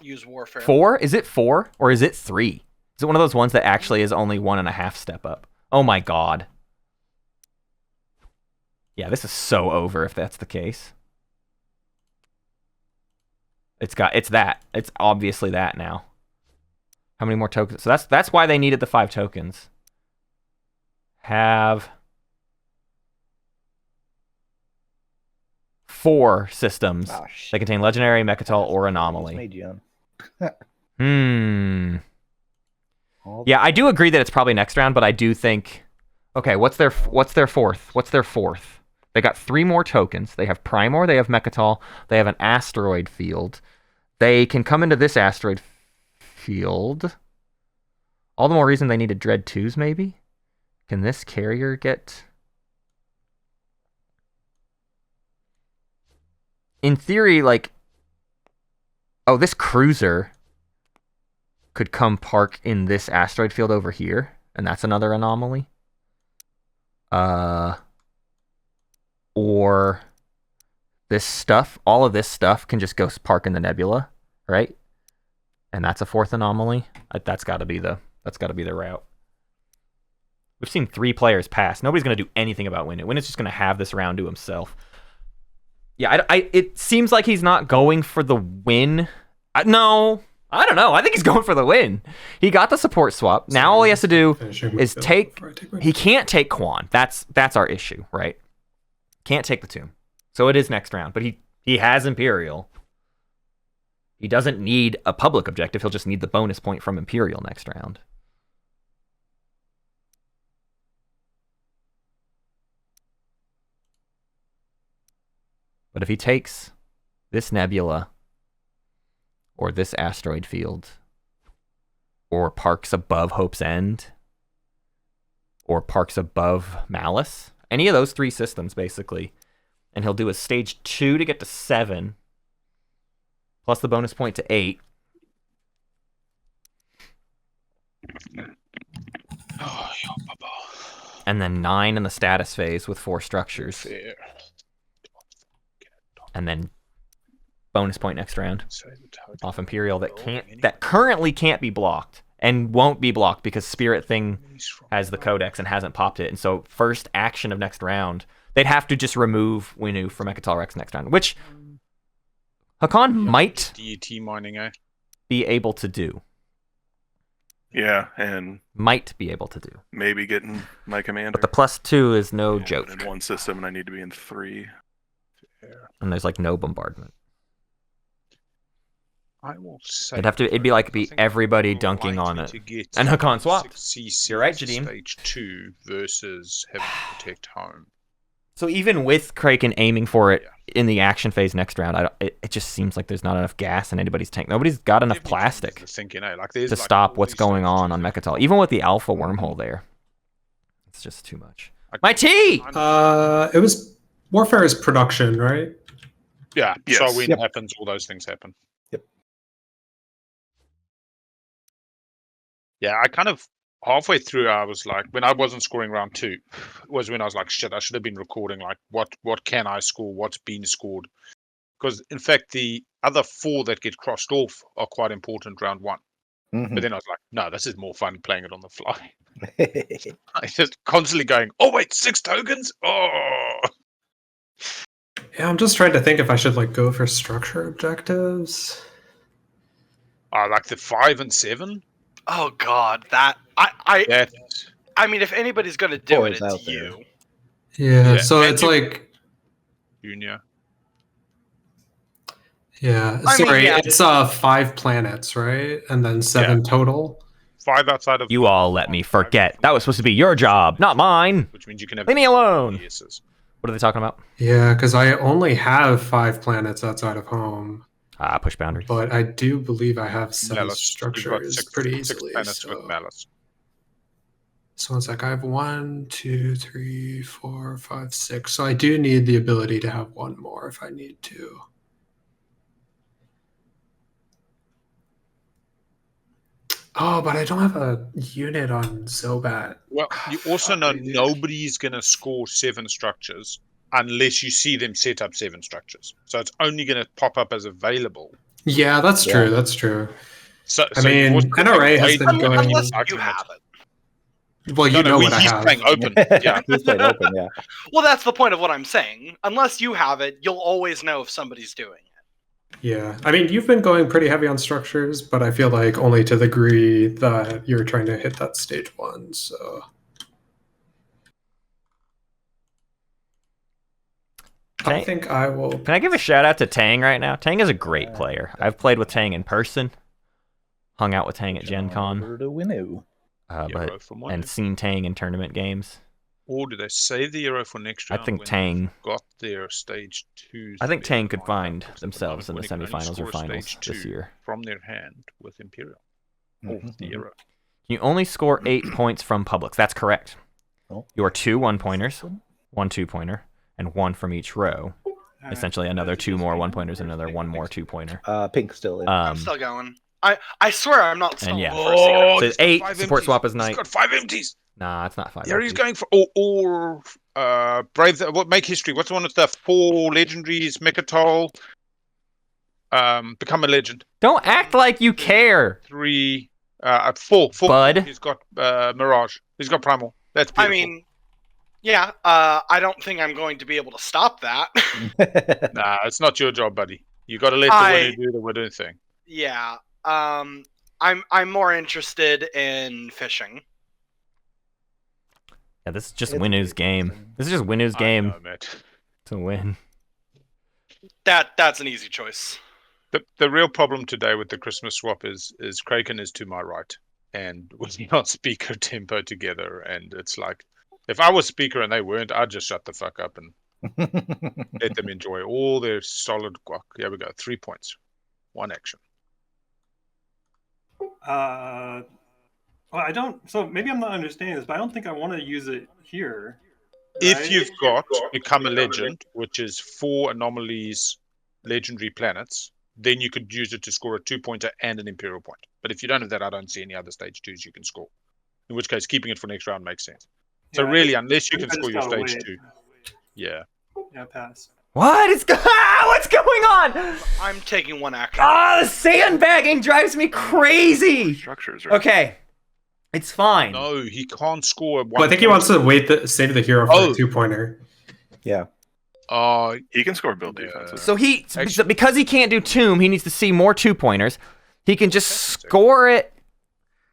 [SPEAKER 2] use Warfare.
[SPEAKER 1] 4? Is it 4? Or is it 3? Is it one of those ones that actually is only 1.5 step up? Oh my god. Yeah, this is so over if that's the case. It's that. It's obviously that now. How many more tokens? So that's why they needed the 5 tokens. Have 4 systems that contain legendary, Mechatol, or anomaly. Yeah, I do agree that it's probably next round, but I do think. Okay, what's their fourth? What's their fourth? They got 3 more tokens. They have Primor, they have Mechatol, they have an asteroid field. They can come into this asteroid field. All the more reason they need to Dread 2s, maybe? Can this carrier get... In theory, like... Oh, this cruiser could come park in this asteroid field over here, and that's another anomaly. Or this stuff, all of this stuff can just go park in the nebula, right? And that's a 4th anomaly. That's got to be the route. We've seen 3 players pass. Nobody's going to do anything about Winnu. Winnu's just going to have this round to himself. Yeah, it seems like he's not going for the win. No, I don't know. I think he's going for the win. He got the support swap. Now all he has to do is take... He can't take Quan. That's our issue, right? Can't take the tomb. So it is next round. But he has Imperial. He doesn't need a public objective. He'll just need the bonus point from Imperial next round. But if he takes this nebula, or this asteroid field, or parks above Hope's End, or parks above Malice, any of those 3 systems, basically, and he'll do a stage 2 to get to 7, plus the bonus point to 8. And then 9 in the status phase with 4 structures. And then bonus point next round off Imperial that currently can't be blocked and won't be blocked because Spiritthing has the codex and hasn't popped it. And so first action of next round, they'd have to just remove Winnu from Mechatol Rex next round, which Hacan might be able to do.
[SPEAKER 6] Yeah, and
[SPEAKER 1] might be able to do.
[SPEAKER 6] Maybe getting my commander.
[SPEAKER 1] But the +2 is no joke.
[SPEAKER 6] In 1 system, and I need to be in 3.
[SPEAKER 1] And there's like no bombardment.
[SPEAKER 7] I will say
[SPEAKER 1] it'd be like everybody dunking on it. And Hacan swap. You're right, Jadim.
[SPEAKER 7] Stage 2 versus having to protect home.
[SPEAKER 1] So even with Craiken aiming for it in the action phase next round, it just seems like there's not enough gas in anybody's tank. Nobody's got enough plastic to stop what's going on Mechatol. Even with the alpha wormhole there, it's just too much. My tea!
[SPEAKER 5] It was Warfare is production, right?
[SPEAKER 7] Yeah, yes. So when it happens, all those things happen.
[SPEAKER 3] Yep.
[SPEAKER 7] Yeah, I kind of halfway through, I was like, when I wasn't scoring round 2, was when I was like, shit, I should have been recording, like, what can I score, what's been scored. Because, in fact, the other 4 that get crossed off are quite important round 1. Mm-hmm. But then I was like, no, this is more fun playing it on the fly. I just constantly going, oh, wait, 6 tokens? Oh!
[SPEAKER 5] Yeah, I'm just trying to think if I should, like, go for structure objectives.
[SPEAKER 7] Like the 5 and 7.
[SPEAKER 2] Oh God, that
[SPEAKER 7] That
[SPEAKER 2] I mean, if anybody's gonna do it,
[SPEAKER 3] Boys out
[SPEAKER 2] it's
[SPEAKER 3] there.
[SPEAKER 2] you.
[SPEAKER 5] Yeah, so
[SPEAKER 7] and
[SPEAKER 5] it's
[SPEAKER 7] you-
[SPEAKER 5] like,
[SPEAKER 7] Junior.
[SPEAKER 5] yeah,
[SPEAKER 2] I mean,
[SPEAKER 5] sorry,
[SPEAKER 2] yeah.
[SPEAKER 5] it's 5 planets, right? And then 7 total.
[SPEAKER 7] 5 outside of.
[SPEAKER 1] You all let me forget. That was supposed to be your job, not mine.
[SPEAKER 7] Which means you can have.
[SPEAKER 1] Leave me alone.
[SPEAKER 7] Yeses.
[SPEAKER 1] What are they talking about?
[SPEAKER 5] Yeah, because I only have 5 planets outside of home,
[SPEAKER 1] Push boundaries.
[SPEAKER 5] but I do believe I have 7
[SPEAKER 7] Malice. You've got
[SPEAKER 5] structures pretty
[SPEAKER 7] six
[SPEAKER 5] easily.
[SPEAKER 7] planets with
[SPEAKER 5] So.
[SPEAKER 7] malice.
[SPEAKER 5] So it's like I have 1, 2, 3, 4, 5, 6. So I do need the ability to have 1 more if I need to. Oh, but I don't have a unit on Zobat.
[SPEAKER 7] Well, you also know
[SPEAKER 5] Fuck, dude.
[SPEAKER 7] nobody's going to score 7 structures unless you see them set up 7 structures. So it's only going to pop up as available.
[SPEAKER 5] Yeah, that's
[SPEAKER 3] Yeah.
[SPEAKER 5] true. That's true.
[SPEAKER 7] So,
[SPEAKER 5] I
[SPEAKER 7] so
[SPEAKER 5] mean,
[SPEAKER 7] you've also
[SPEAKER 5] NRA has
[SPEAKER 7] played
[SPEAKER 5] been
[SPEAKER 7] them
[SPEAKER 5] going-
[SPEAKER 7] and
[SPEAKER 2] Unless
[SPEAKER 7] cycling
[SPEAKER 2] you
[SPEAKER 7] it.
[SPEAKER 2] have it.
[SPEAKER 5] Well, you know what I
[SPEAKER 7] he's
[SPEAKER 5] have.
[SPEAKER 7] playing open. Yeah.
[SPEAKER 3] He's playing open, yeah.
[SPEAKER 2] Well, that's the point of what I'm saying. Unless you have it, you'll always know if somebody's doing it.
[SPEAKER 5] Yeah, I mean, you've been going pretty heavy on structures, but I feel like only to the degree that you're trying to hit that stage 1. So I
[SPEAKER 1] Tang,
[SPEAKER 5] think I will.
[SPEAKER 1] can I give a shout out to Tang right now? Tang is a great player. I've played with Tang in person, hung out with Tang at Gen Con,
[SPEAKER 3] Over to Winnu.
[SPEAKER 7] Euro from one.
[SPEAKER 1] and seen Tang in tournament games.
[SPEAKER 7] Or do they save the Euro for next
[SPEAKER 1] I
[SPEAKER 7] round?
[SPEAKER 1] think
[SPEAKER 7] when
[SPEAKER 1] Tang.
[SPEAKER 7] they've got their stage 2s?
[SPEAKER 1] I think
[SPEAKER 7] together?
[SPEAKER 1] Tang could find
[SPEAKER 7] Because
[SPEAKER 1] themselves in the
[SPEAKER 7] they can only
[SPEAKER 1] semifinals
[SPEAKER 7] score
[SPEAKER 1] or
[SPEAKER 7] a
[SPEAKER 1] finals
[SPEAKER 7] stage
[SPEAKER 1] this
[SPEAKER 7] 2
[SPEAKER 1] year.
[SPEAKER 7] from their hand with Imperial. Or the Euro.
[SPEAKER 1] You only score 8 points from publics. That's correct.
[SPEAKER 3] Oh.
[SPEAKER 1] Your 2 1-pointers, 1 2-pointer, and 1 from each row.
[SPEAKER 4] All right.
[SPEAKER 1] Essentially, another 2 more 1-pointers, and another 1 more 2-pointer.
[SPEAKER 3] Pink's still in.
[SPEAKER 2] I'm still going. I swear I'm not stalling
[SPEAKER 1] yeah.
[SPEAKER 2] for a second.
[SPEAKER 1] So
[SPEAKER 7] he's got
[SPEAKER 1] 8,
[SPEAKER 7] 5
[SPEAKER 1] support
[SPEAKER 7] empties.
[SPEAKER 1] swap is
[SPEAKER 7] He's
[SPEAKER 1] night.
[SPEAKER 7] got 5 empties.
[SPEAKER 1] Nah, it's not 5.
[SPEAKER 7] There he's
[SPEAKER 1] empties.
[SPEAKER 7] going for Brave. What make history? What's the one with the 4 legendaries? Mechatol. Become a legend.
[SPEAKER 1] Don't act like you care.
[SPEAKER 7] 3. 4.
[SPEAKER 1] Bud.
[SPEAKER 7] He's got Mirage. He's got Primal. That's beautiful.
[SPEAKER 2] I mean, yeah. I don't think I'm going to be able to stop that.
[SPEAKER 7] Nah, it's not your job, buddy. You got to let the winner do the winner thing.
[SPEAKER 2] Yeah. I'm more interested in fishing.
[SPEAKER 1] Yeah, this is just
[SPEAKER 3] It's
[SPEAKER 1] Winnu's game. This is just Winnu's game
[SPEAKER 7] I know, mate.
[SPEAKER 1] to win.
[SPEAKER 2] That's an easy choice.
[SPEAKER 7] The real problem today with the Christmas swap is Craiken is to my right, and we're not speaker tempo together, and it's like, if I was speaker and they weren't, I'd just shut the fuck up and let them enjoy all their solid guac. Here we go, 3 points, 1 action.
[SPEAKER 4] Well, I don't. So maybe I'm not understanding this, but I don't think I want to use it here.
[SPEAKER 7] If
[SPEAKER 4] right?
[SPEAKER 7] you've got Become a Legend, which is 4 anomalies, legendary planets, then you could use it to score a 2-pointer and an Imperial point. But if you don't have that, I don't see any other stage 2s you can score. In which case, keeping it for next round makes sense. So
[SPEAKER 4] Yeah,
[SPEAKER 7] really, unless you
[SPEAKER 4] I
[SPEAKER 7] can
[SPEAKER 4] just
[SPEAKER 7] score your
[SPEAKER 4] gotta
[SPEAKER 7] stage
[SPEAKER 4] wait.
[SPEAKER 7] 2, yeah.
[SPEAKER 4] Yeah, pass.
[SPEAKER 1] What is what's going on?
[SPEAKER 2] I'm taking 1 action.
[SPEAKER 1] Ah, the sandbagging drives me crazy.
[SPEAKER 6] Structures, right?
[SPEAKER 1] Okay, it's fine.
[SPEAKER 7] No, he can't score.
[SPEAKER 5] Well, I think he wants to save the hero for
[SPEAKER 7] Oh.
[SPEAKER 5] a 2-pointer.
[SPEAKER 3] Yeah.
[SPEAKER 6] He can score build defenses.
[SPEAKER 1] So
[SPEAKER 7] Actually-
[SPEAKER 1] because he can't do tomb, he needs to see more 2-pointers. He can just score it,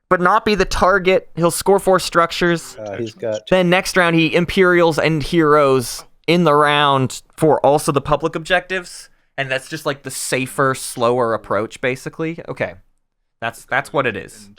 [SPEAKER 1] but not be the target. He'll score 4 structures.
[SPEAKER 3] He's got
[SPEAKER 1] Then next round he Imperials and Heroes in the round for also the public objectives, and that's just like the safer, slower approach, basically. Okay, that's what it is.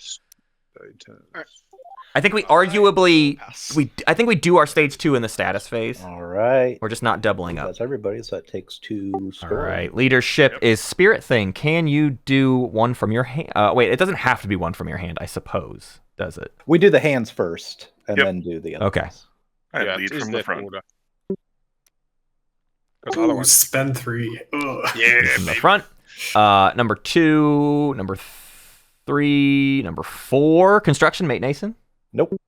[SPEAKER 1] I think we arguably
[SPEAKER 2] Pass.
[SPEAKER 1] I think we do our stage 2 in the status phase.
[SPEAKER 3] all right.
[SPEAKER 1] We're just not doubling up.
[SPEAKER 3] That's everybody, so that takes 2
[SPEAKER 1] All
[SPEAKER 3] score.
[SPEAKER 1] right, leadership is Spiritthing. Can you do 1 from your hand? Wait, it doesn't have to be 1 from your hand, I suppose, does it?
[SPEAKER 3] We do the hands first and
[SPEAKER 6] Yep.
[SPEAKER 3] then do the other.
[SPEAKER 1] Okay.
[SPEAKER 3] ones.
[SPEAKER 6] I
[SPEAKER 7] Yeah,
[SPEAKER 6] lead
[SPEAKER 7] it is
[SPEAKER 6] from the
[SPEAKER 7] that
[SPEAKER 6] front.
[SPEAKER 7] order. 'Cause
[SPEAKER 5] Ooh,
[SPEAKER 7] otherwise,
[SPEAKER 5] spend 3. Ugh.
[SPEAKER 1] From the front. Number 2, number 3, number 4. Construction, Matenason.
[SPEAKER 3] Nope.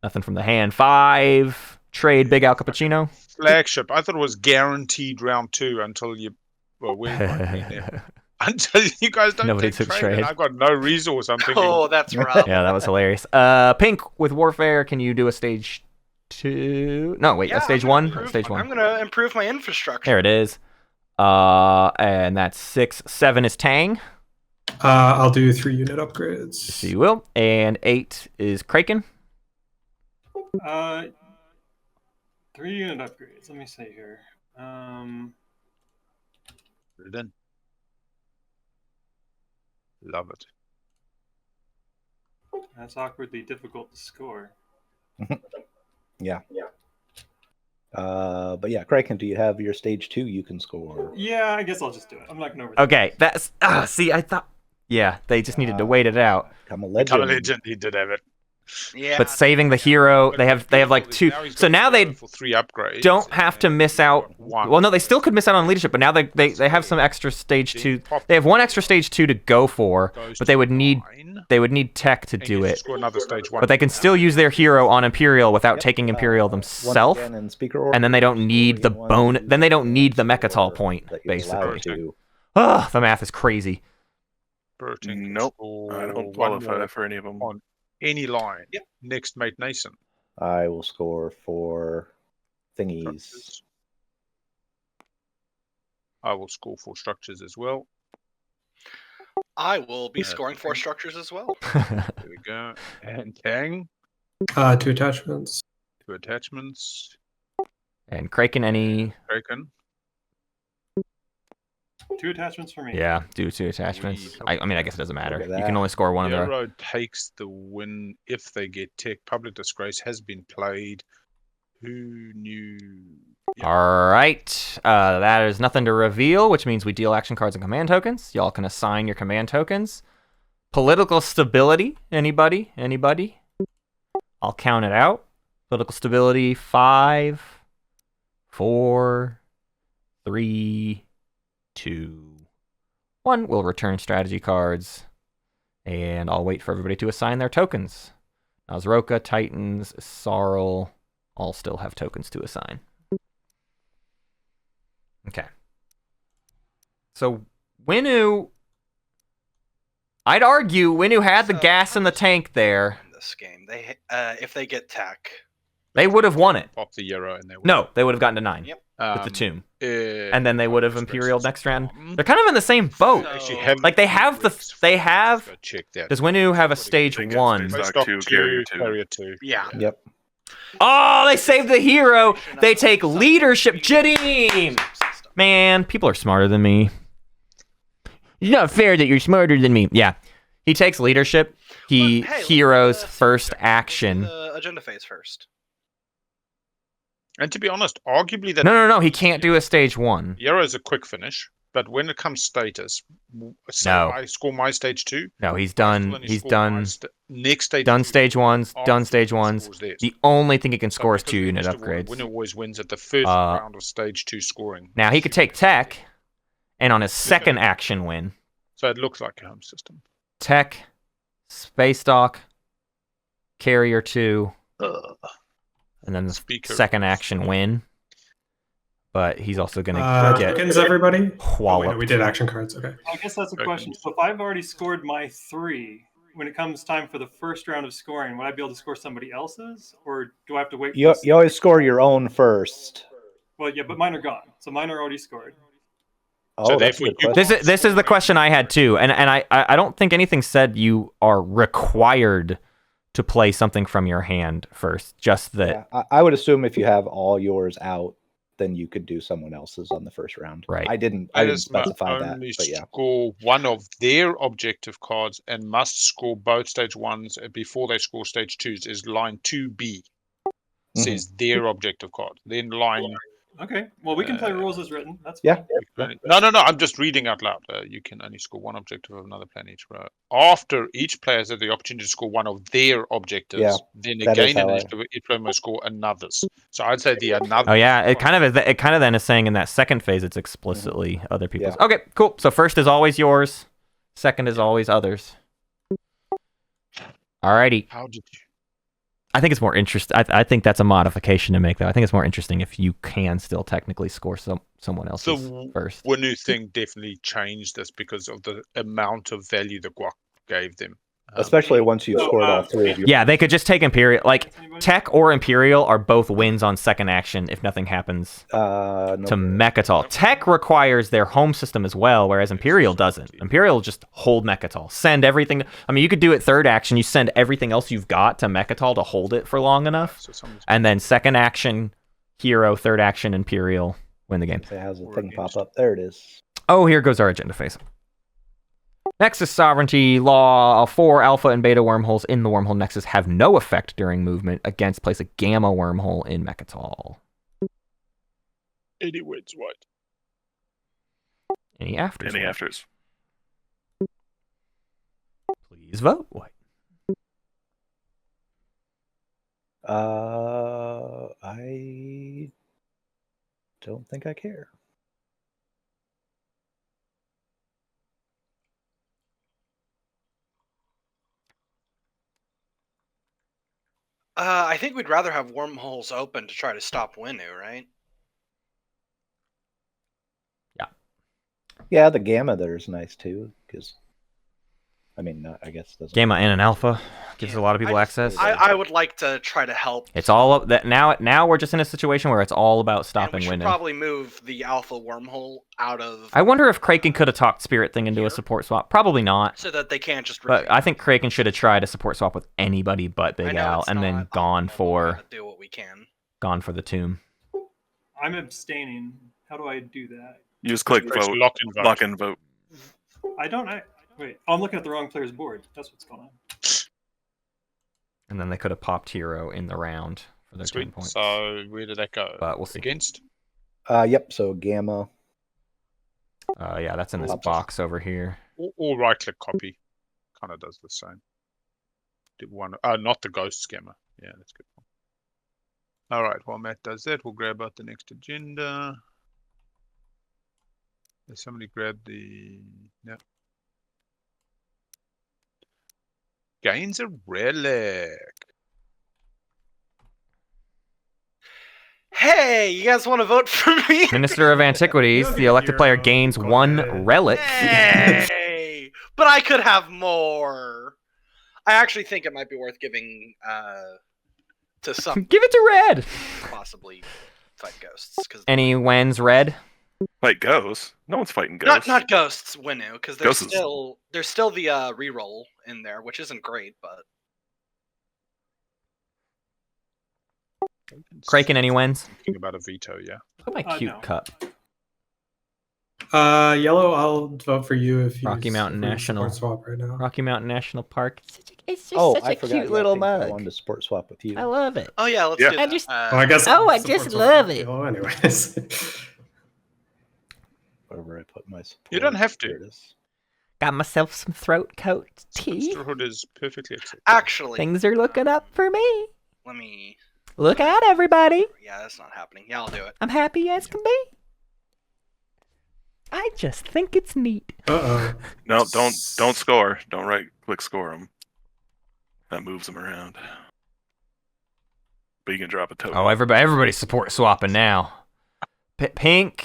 [SPEAKER 1] Nothing from the hand. 5. Trade, BigAlCupaChino.
[SPEAKER 7] flagship. I thought it was guaranteed round 2 until you. Well, until you guys don't
[SPEAKER 1] Nobody
[SPEAKER 7] take
[SPEAKER 1] took
[SPEAKER 7] trade,
[SPEAKER 1] trade.
[SPEAKER 7] and I've got no resource. I'm thinking.
[SPEAKER 2] Oh, that's rough.
[SPEAKER 1] Yeah, that was hilarious. Pink with Warfare. Can you do a stage 2? No, wait,
[SPEAKER 2] Yeah,
[SPEAKER 1] a stage
[SPEAKER 2] I'm gonna
[SPEAKER 1] 1?
[SPEAKER 2] improve-
[SPEAKER 1] Stage 1.
[SPEAKER 2] I'm gonna improve my infrastructure.
[SPEAKER 1] There it is. And that's 6. 7 is Tang.
[SPEAKER 5] I'll do 3 unit upgrades.
[SPEAKER 1] So you will. And 8 is Craiken.
[SPEAKER 4] 3 unit upgrades. Let me see here.
[SPEAKER 7] Put it in. Love it.
[SPEAKER 4] That's awkwardly difficult to score.
[SPEAKER 3] Yeah. But yeah, Craiken, do you have your stage 2 you can score?
[SPEAKER 4] Yeah, I guess I'll just do it. I'm not gonna overthink.
[SPEAKER 1] Okay, that's see, I thought they just needed to wait it out.
[SPEAKER 3] Become a legend.
[SPEAKER 7] Become a legend. He did have it.
[SPEAKER 2] Yeah.
[SPEAKER 1] But saving the hero, they have like 2. So now they
[SPEAKER 7] for 3 upgrades.
[SPEAKER 1] don't have to miss out. Well, no, they still could miss out on leadership, but now they have some extra stage 2. They have 1 extra stage 2 to go for, but they would need tech to do it.
[SPEAKER 7] Score another stage 1.
[SPEAKER 1] But they can still use their hero on Imperial without taking Imperial
[SPEAKER 3] Once
[SPEAKER 1] themselves,
[SPEAKER 3] again, in speaker order,
[SPEAKER 1] and then they don't need the
[SPEAKER 3] 41
[SPEAKER 1] Then they don't need the Mechatol point,
[SPEAKER 3] that you're allowed
[SPEAKER 1] basically.
[SPEAKER 3] to.
[SPEAKER 1] Ugh, the math is crazy.
[SPEAKER 7] Berting can
[SPEAKER 6] Nope,
[SPEAKER 7] score
[SPEAKER 6] I don't
[SPEAKER 7] 1
[SPEAKER 6] qualify
[SPEAKER 7] more
[SPEAKER 6] for any of them.
[SPEAKER 7] on any line.
[SPEAKER 2] Yep.
[SPEAKER 7] Next, Matenason.
[SPEAKER 3] I will score 4 thingies.
[SPEAKER 7] I will score 4 structures as well.
[SPEAKER 2] I will be scoring 4 structures as well.
[SPEAKER 7] There we go. And Tang,
[SPEAKER 5] 2 attachments.
[SPEAKER 7] 2 attachments.
[SPEAKER 1] And Craiken, any?
[SPEAKER 7] Craiken.
[SPEAKER 4] 2 attachments for me.
[SPEAKER 1] Yeah, do 2 attachments. I mean, I guess it doesn't matter.
[SPEAKER 3] Look at
[SPEAKER 1] You
[SPEAKER 3] that.
[SPEAKER 1] can only score one of the.
[SPEAKER 7] Hero takes the win if they get tech. Public disgrace has been played. Who knew? Yeah.
[SPEAKER 1] All right. That is nothing to reveal, which means we deal action cards and command tokens. Y'all can assign your command tokens. Political stability. Anybody? I'll count it out. Political stability 5, 4, 3, 2, 1. We'll return strategy cards, and I'll wait for everybody to assign their tokens. Naaz-Rokha, Titans, Yssaril, all still have tokens to assign. Okay. So Winnu, I'd argue Winnu had the gas in the tank there.
[SPEAKER 2] In this game, they if they get tech,
[SPEAKER 1] They would have won it.
[SPEAKER 7] Pop the Euro and they would.
[SPEAKER 1] No, they would have gotten to 9
[SPEAKER 2] Yep.
[SPEAKER 1] with the tomb.
[SPEAKER 7] And
[SPEAKER 1] And then they would have Imperial next round. They're kind of in the same boat. Like they have
[SPEAKER 7] Check that.
[SPEAKER 1] Does Winnu have a stage
[SPEAKER 6] They got
[SPEAKER 1] 1?
[SPEAKER 6] stage
[SPEAKER 7] Stock
[SPEAKER 6] 2,
[SPEAKER 7] 2,
[SPEAKER 6] carrier 2.
[SPEAKER 7] carrier 2.
[SPEAKER 2] Yeah.
[SPEAKER 3] Yep.
[SPEAKER 1] Oh, they saved the hero. They take leadership. Jadeem! Man, people are smarter than me. It's not fair that you're smarter than me. Yeah. He takes leadership. He
[SPEAKER 2] Well, hey,
[SPEAKER 1] heroes
[SPEAKER 2] let's,
[SPEAKER 1] first
[SPEAKER 2] let's do
[SPEAKER 1] action.
[SPEAKER 2] the agenda phase first.
[SPEAKER 7] And to be honest, arguably that
[SPEAKER 1] No. He can't do a stage 1.
[SPEAKER 7] Euro is a quick finish, but when it comes status, so
[SPEAKER 1] No.
[SPEAKER 7] I score my stage 2.
[SPEAKER 1] No, he's
[SPEAKER 7] I still
[SPEAKER 1] done.
[SPEAKER 7] only
[SPEAKER 1] He's
[SPEAKER 7] score
[SPEAKER 1] done.
[SPEAKER 7] my next stage.
[SPEAKER 1] Done
[SPEAKER 7] 2
[SPEAKER 1] stage 1s.
[SPEAKER 7] after
[SPEAKER 1] Done stage
[SPEAKER 7] he
[SPEAKER 1] 1s.
[SPEAKER 7] scores theirs.
[SPEAKER 1] The only thing he can
[SPEAKER 7] So
[SPEAKER 1] score is
[SPEAKER 7] because
[SPEAKER 1] 2
[SPEAKER 7] we
[SPEAKER 1] unit
[SPEAKER 7] used to
[SPEAKER 1] upgrades.
[SPEAKER 7] Winner always wins at the first
[SPEAKER 1] Uh,
[SPEAKER 7] round of stage 2 scoring.
[SPEAKER 1] Now he could take tech, and on his second action win,
[SPEAKER 7] So it looks like a home system.
[SPEAKER 1] tech, space dock, carrier 2, and then the
[SPEAKER 7] Speaker.
[SPEAKER 1] second action win. But he's also gonna get
[SPEAKER 5] Tokens, everybody? Oh, wait,
[SPEAKER 1] walloped.
[SPEAKER 5] no, we did action cards. Okay.
[SPEAKER 4] I guess that's a
[SPEAKER 7] Okay.
[SPEAKER 4] question. So if I've already scored my 3, when it comes time for the first round of scoring, would I be able to score somebody else's, or do I have to wait? For
[SPEAKER 3] You always score your own first.
[SPEAKER 4] Well, yeah, but mine are gone, so mine are already scored.
[SPEAKER 3] Oh,
[SPEAKER 7] So
[SPEAKER 3] that's a
[SPEAKER 7] therefore
[SPEAKER 3] good
[SPEAKER 7] you-
[SPEAKER 3] question.
[SPEAKER 1] This is the question I had too, and I don't think anything said you are required to play something from your hand first. Just that,
[SPEAKER 3] Yeah, I would assume if you have all yours out, then you could do someone else's on the first round.
[SPEAKER 1] Right.
[SPEAKER 3] I didn't
[SPEAKER 7] Players
[SPEAKER 3] specify that,
[SPEAKER 7] only
[SPEAKER 3] but yeah.
[SPEAKER 7] score one of their objective cards and must score both stage 1s before they score stage 2s. Is line 2B says their objective card. Then line
[SPEAKER 4] Okay, well, we can play rules as written. That's
[SPEAKER 3] Yeah.
[SPEAKER 4] fine.
[SPEAKER 7] No. I'm just reading out loud. You can only score one objective of another planet each row. After each player has had the opportunity to score one of their objectives,
[SPEAKER 3] Yeah,
[SPEAKER 7] then
[SPEAKER 3] that is
[SPEAKER 7] again
[SPEAKER 3] how
[SPEAKER 7] each player must score another's. So I'd say the another.
[SPEAKER 1] oh yeah, it kind of then is saying in that second phase it's explicitly other people's.
[SPEAKER 3] Yeah.
[SPEAKER 1] Okay, cool. So first is always yours, second is always others. Alrighty.
[SPEAKER 7] How did you?
[SPEAKER 1] I think it's more interesting. I think that's a modification to make, though. I think it's more interesting if you can still technically score someone else's first.
[SPEAKER 7] Winnu thing definitely changed this because of the amount of value the guac gave them.
[SPEAKER 3] Especially once you've scored all three of your.
[SPEAKER 1] Yeah, they could just take Imperial. Like, Tech or Imperial are both wins on second action if nothing happens
[SPEAKER 3] No.
[SPEAKER 1] to Mechatol. Tech requires their home system as well, whereas Imperial doesn't. Imperial just hold Mechatol. Send everything. I mean, you could do it third action. You send everything else you've got to Mechatol to hold it for long enough. And then second action, Hero, third action, Imperial, win the game.
[SPEAKER 3] It has a thing pop up. There it is.
[SPEAKER 1] Oh, here goes our agenda phase. Nexus Sovereignty Law. 4 Alpha and Beta wormholes in the Wormhole Nexus have no effect during movement. Against, place a Gamma wormhole in Mechatol.
[SPEAKER 7] 80 wins white.
[SPEAKER 1] Any afters?
[SPEAKER 6] Any afters?
[SPEAKER 1] Please vote white.
[SPEAKER 3] I don't think I care.
[SPEAKER 2] I think we'd rather have wormholes open to try to stop Winnu, right?
[SPEAKER 3] Yeah, the Gamma there is nice too, because I mean, I guess doesn't.
[SPEAKER 1] Gamma and an Alpha gives
[SPEAKER 2] Yeah,
[SPEAKER 1] a lot of people access.
[SPEAKER 2] I would like to try to help.
[SPEAKER 1] It's all up that now we're just in a situation where it's all about
[SPEAKER 2] And
[SPEAKER 1] stopping
[SPEAKER 2] we should
[SPEAKER 1] Winnu.
[SPEAKER 2] probably move the Alpha wormhole out of
[SPEAKER 1] I wonder if Craiken could have talked Spiritthing into a
[SPEAKER 2] Here?
[SPEAKER 1] support swap. Probably not.
[SPEAKER 2] so that they can't just.
[SPEAKER 1] But I think Craiken should have tried a support swap with anybody but Big
[SPEAKER 2] I know
[SPEAKER 1] Al,
[SPEAKER 2] it's
[SPEAKER 1] and then
[SPEAKER 2] not,
[SPEAKER 1] gone
[SPEAKER 2] but we
[SPEAKER 1] for
[SPEAKER 2] gotta do what we can.
[SPEAKER 1] the tomb.
[SPEAKER 4] I'm abstaining. How do I do that?
[SPEAKER 6] You just click
[SPEAKER 7] Press
[SPEAKER 6] vote.
[SPEAKER 7] lock and vote.
[SPEAKER 6] Lock and vote.
[SPEAKER 4] Wait, I'm looking at the wrong player's board. That's what's going on.
[SPEAKER 1] And then they could have popped Hero in the round for their 10
[SPEAKER 7] Sweet.
[SPEAKER 1] points.
[SPEAKER 7] So where did that go?
[SPEAKER 1] But we'll see.
[SPEAKER 7] Against?
[SPEAKER 3] Yep. So Gamma.
[SPEAKER 1] Yeah, that's in this
[SPEAKER 3] Cool.
[SPEAKER 1] box over here.
[SPEAKER 7] Or right-click copy. Kind of does the same. Did one? Not the ghost scammer. Yeah, that's good. All right. While Matt does that, we'll grab out the next agenda. Has somebody grabbed the? No. Gains a relic.
[SPEAKER 2] Hey, you guys want to vote for me?
[SPEAKER 1] Minister of Antiquities, the elected player gains
[SPEAKER 5] Go
[SPEAKER 1] 1
[SPEAKER 5] ahead.
[SPEAKER 1] relic.
[SPEAKER 2] Hey, but I could have more. I actually think it might be worth giving to some
[SPEAKER 1] Give it to Red.
[SPEAKER 2] possibly fight ghosts because
[SPEAKER 1] Any Wen's Red?
[SPEAKER 6] Fight ghosts. No one's fighting ghosts.
[SPEAKER 2] not ghosts Winnu because
[SPEAKER 6] Ghosts is-
[SPEAKER 2] there's still the reroll in there, which isn't great, but
[SPEAKER 1] Craiken, any Wen's?
[SPEAKER 7] Thinking about a veto, yeah.
[SPEAKER 1] Look at my cute
[SPEAKER 4] No.
[SPEAKER 1] cup.
[SPEAKER 5] Yellow, I'll vote for you if you
[SPEAKER 1] Rocky Mountain
[SPEAKER 5] if we
[SPEAKER 1] National.
[SPEAKER 5] support swap right now.
[SPEAKER 1] Rocky Mountain National Park. It's just
[SPEAKER 3] Oh,
[SPEAKER 1] such
[SPEAKER 3] I
[SPEAKER 1] a
[SPEAKER 3] forgot.
[SPEAKER 1] cute
[SPEAKER 3] yeah,
[SPEAKER 1] little
[SPEAKER 3] I think I
[SPEAKER 1] mug.
[SPEAKER 3] wanted to sport swap with you.
[SPEAKER 1] I love it.
[SPEAKER 2] oh yeah, let's
[SPEAKER 6] Yeah.
[SPEAKER 2] do
[SPEAKER 1] I
[SPEAKER 2] that.
[SPEAKER 1] just-
[SPEAKER 5] Well, I guess
[SPEAKER 1] Oh, I
[SPEAKER 5] support
[SPEAKER 1] just
[SPEAKER 5] swap
[SPEAKER 1] love
[SPEAKER 5] with
[SPEAKER 1] it.
[SPEAKER 5] Yellow anyways.
[SPEAKER 3] Wherever I put my support.
[SPEAKER 7] You don't have to.
[SPEAKER 3] There it is.
[SPEAKER 1] Got myself some throat coat tea.
[SPEAKER 7] Sisterhood is perfectly acceptable.
[SPEAKER 2] Actually,
[SPEAKER 1] Things are looking up for me.
[SPEAKER 2] let me.
[SPEAKER 1] Look out, everybody.
[SPEAKER 2] Yeah, that's not happening. Yeah, I'll do it.
[SPEAKER 1] I'm happy as can be. I just think it's neat.
[SPEAKER 5] Uh-oh.
[SPEAKER 6] No, don't score. Don't right-click score them. That moves them around. But you can drop a token.
[SPEAKER 1] Oh, everybody's support swapping now. Pink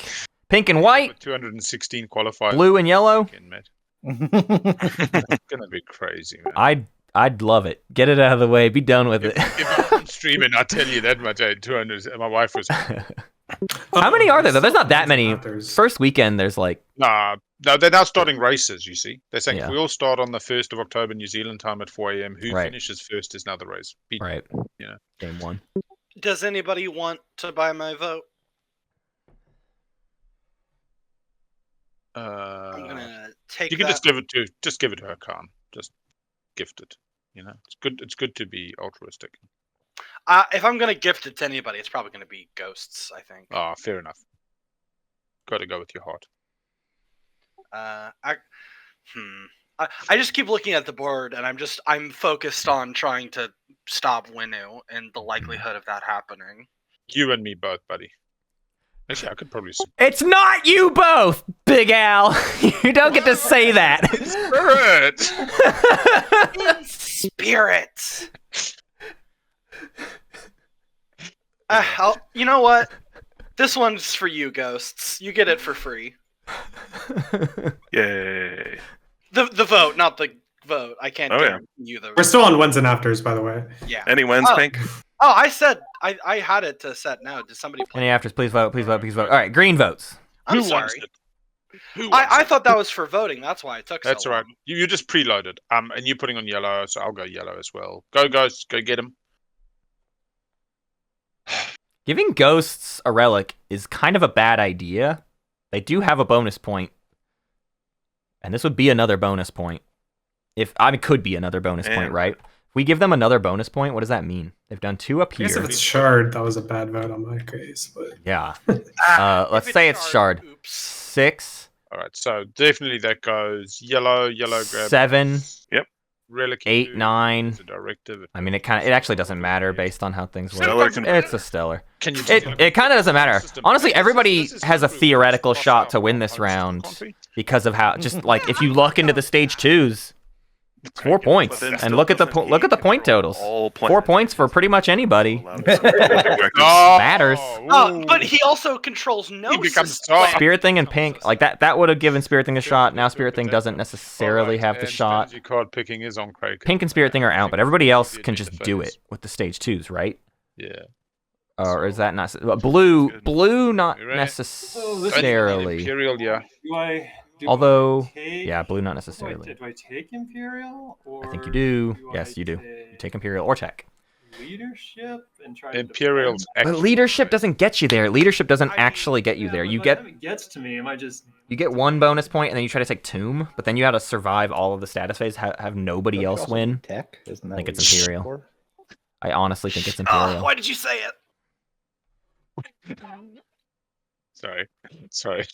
[SPEAKER 1] and white,
[SPEAKER 7] 216 qualified.
[SPEAKER 1] blue and yellow.
[SPEAKER 7] Again, Matt. It's gonna be crazy, man.
[SPEAKER 1] I'd love it. Get it out of the way. Be done with it.
[SPEAKER 7] If I'm streaming, I tell you that much. I had 200. My wife was.
[SPEAKER 1] How many are there though? There's not that many.
[SPEAKER 5] There's-
[SPEAKER 1] First weekend, there's like
[SPEAKER 7] No, they're now starting races. You see, they're saying
[SPEAKER 1] Yeah.
[SPEAKER 7] if we all start on the 1st of October, New Zealand time at 4 a.m. Who
[SPEAKER 1] Right.
[SPEAKER 7] finishes first is now the race.
[SPEAKER 1] right.
[SPEAKER 7] Yeah.
[SPEAKER 1] Game 1.
[SPEAKER 2] Does anybody want to buy my vote? I'm gonna take
[SPEAKER 7] You can
[SPEAKER 2] that.
[SPEAKER 7] just give it to Hacan. Just gift it. You know, it's good. It's good to be altruistic.
[SPEAKER 2] If I'm gonna gift it to anybody, it's probably gonna be ghosts. I think.
[SPEAKER 7] Ah, fair enough. Got to go with your heart.
[SPEAKER 2] I just keep looking at the board, and I'm focused on trying to stop Winnu and the likelihood of that happening.
[SPEAKER 7] You and me both, buddy. Actually, I could probably.
[SPEAKER 1] It's not you both, Big Al. You don't get to say that.
[SPEAKER 2] In spirit. You know what? This one's for you, ghosts. You get it for free.
[SPEAKER 6] Yay.
[SPEAKER 2] The vote, not the vote. I can't
[SPEAKER 6] Oh, yeah.
[SPEAKER 2] guarantee you the.
[SPEAKER 5] We're still on ones and afters, by the way.
[SPEAKER 2] Yeah.
[SPEAKER 6] Any wins,
[SPEAKER 2] Oh.
[SPEAKER 6] Pink?
[SPEAKER 2] Oh, I said I had it to set now. Did somebody play?
[SPEAKER 1] Any afters, please vote, please vote, please vote. All right, green votes.
[SPEAKER 2] I'm
[SPEAKER 7] Who
[SPEAKER 2] sorry.
[SPEAKER 7] wants it? Who wants
[SPEAKER 2] I
[SPEAKER 7] it?
[SPEAKER 2] thought that was for voting. That's why it took
[SPEAKER 7] That's
[SPEAKER 2] so
[SPEAKER 7] all
[SPEAKER 2] long.
[SPEAKER 7] right. You just preloaded. And you're putting on yellow, so I'll go yellow as well. Go, guys. Go get him.
[SPEAKER 1] Giving ghosts a relic is kind of a bad idea. They do have a bonus point. And this would be another bonus point. It could be another bonus point, right? If we give them another bonus point, what does that mean? They've done 2 up
[SPEAKER 5] I guess if
[SPEAKER 1] here.
[SPEAKER 5] it's shard, that was a bad vote on my case. But
[SPEAKER 1] Yeah.
[SPEAKER 2] Ah,
[SPEAKER 1] Let's
[SPEAKER 2] if
[SPEAKER 1] say it's shard.
[SPEAKER 2] Oops.
[SPEAKER 1] 6,
[SPEAKER 7] All right, so definitely that goes yellow grab.
[SPEAKER 1] 7,
[SPEAKER 7] Relic
[SPEAKER 1] 8,
[SPEAKER 7] is
[SPEAKER 1] 9.
[SPEAKER 7] a directive.
[SPEAKER 1] I mean, it actually doesn't matter based on how things work.
[SPEAKER 6] Stellar can-
[SPEAKER 1] It's a stellar.
[SPEAKER 7] Can you
[SPEAKER 1] It kind of doesn't matter. Honestly, everybody has a theoretical shot to win this round because of how just like if you look into the stage 2s, 4 points,
[SPEAKER 6] But then
[SPEAKER 1] and
[SPEAKER 6] still
[SPEAKER 1] look at the
[SPEAKER 6] doesn't
[SPEAKER 1] look at the point
[SPEAKER 6] control
[SPEAKER 1] totals.
[SPEAKER 6] all
[SPEAKER 1] 4 points for pretty much anybody.
[SPEAKER 7] Oh,
[SPEAKER 1] Matters.
[SPEAKER 2] Oh, but he also controls no.
[SPEAKER 7] He becomes
[SPEAKER 2] system.
[SPEAKER 7] soft.
[SPEAKER 1] Spiritthing and Pink, like that would have given Spiritthing a shot. Now Spiritthing doesn't necessarily have the shot.
[SPEAKER 7] Strategy card picking is on Craiken.
[SPEAKER 1] Pink and Spiritthing are out, but everybody else can just do it with the stage 2s, right?
[SPEAKER 7] Yeah.
[SPEAKER 1] Or is that not blue? Not
[SPEAKER 7] You're right.
[SPEAKER 1] necessarily.
[SPEAKER 7] Imperial, yeah.
[SPEAKER 1] Although, yeah, blue not necessarily.
[SPEAKER 4] Do I take Imperial? Or
[SPEAKER 1] I think you do.
[SPEAKER 4] I
[SPEAKER 1] Yes, you do. You take Imperial or Tech.
[SPEAKER 4] leadership and try
[SPEAKER 7] Imperial's
[SPEAKER 1] But
[SPEAKER 7] actually
[SPEAKER 1] leadership doesn't get you there. Leadership doesn't actually get you
[SPEAKER 4] Yeah,
[SPEAKER 1] there.
[SPEAKER 4] but
[SPEAKER 1] You
[SPEAKER 4] by
[SPEAKER 1] get
[SPEAKER 4] the time it gets to me. Am I just?
[SPEAKER 1] you get 1 bonus point, and then you try to take Tomb, but then you got to survive all of the status phase, have nobody
[SPEAKER 3] Don't you
[SPEAKER 1] else
[SPEAKER 3] also
[SPEAKER 1] win.
[SPEAKER 3] need Tech? Isn't that
[SPEAKER 1] I think
[SPEAKER 3] what
[SPEAKER 1] it's
[SPEAKER 3] you
[SPEAKER 1] Imperial.
[SPEAKER 3] for?
[SPEAKER 1] I honestly think it's
[SPEAKER 2] Oh,
[SPEAKER 1] Imperial.
[SPEAKER 2] why did you say it?
[SPEAKER 7] Sorry.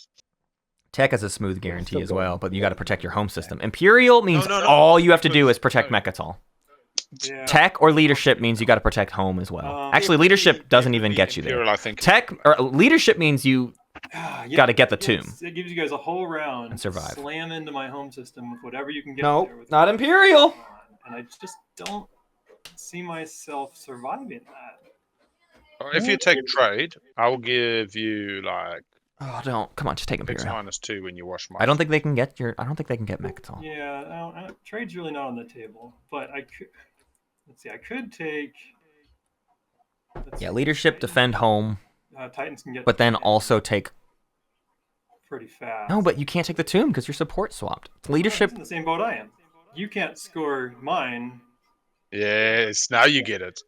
[SPEAKER 1] Tech has a smooth guarantee
[SPEAKER 3] still
[SPEAKER 1] as well, but you
[SPEAKER 3] going.
[SPEAKER 1] got to protect your home system. Imperial means
[SPEAKER 7] No.
[SPEAKER 1] all you have to do is protect Mechatol.
[SPEAKER 4] Yeah.
[SPEAKER 1] Tech or leadership means you got to protect home as well. Actually, leadership doesn't even get you there.
[SPEAKER 7] Imperial, I think.
[SPEAKER 1] Tech or leadership means you
[SPEAKER 4] Yeah,
[SPEAKER 1] gotta get the
[SPEAKER 4] it
[SPEAKER 1] tomb.
[SPEAKER 4] gives- It gives you guys a whole round
[SPEAKER 1] And survive.
[SPEAKER 4] Slam into my home system with whatever you can get.
[SPEAKER 1] Nope,
[SPEAKER 4] there with
[SPEAKER 1] not
[SPEAKER 4] whatever's
[SPEAKER 1] Imperial.
[SPEAKER 4] going on. And I just don't see myself surviving that.
[SPEAKER 7] If you take trade, I'll give you like
[SPEAKER 1] Oh, don't come on, just take
[SPEAKER 7] X
[SPEAKER 1] Imperial.
[SPEAKER 7] -2 when you wash my.
[SPEAKER 1] I don't think they can get your. I don't think they can get Mechatol.
[SPEAKER 4] Yeah, trade's really not on the table. But I could. Let's see. I could take. let's
[SPEAKER 1] Yeah,
[SPEAKER 4] see,
[SPEAKER 1] leadership,
[SPEAKER 4] Titans-
[SPEAKER 1] defend home,
[SPEAKER 4] Titans can get.
[SPEAKER 1] but then
[SPEAKER 4] to
[SPEAKER 1] also take.
[SPEAKER 4] pretty fast.
[SPEAKER 1] No, but you can't take the tomb because your support swapped. Leadership.
[SPEAKER 4] He's in the same boat I am. You can't score mine.
[SPEAKER 7] Yes, now you get it.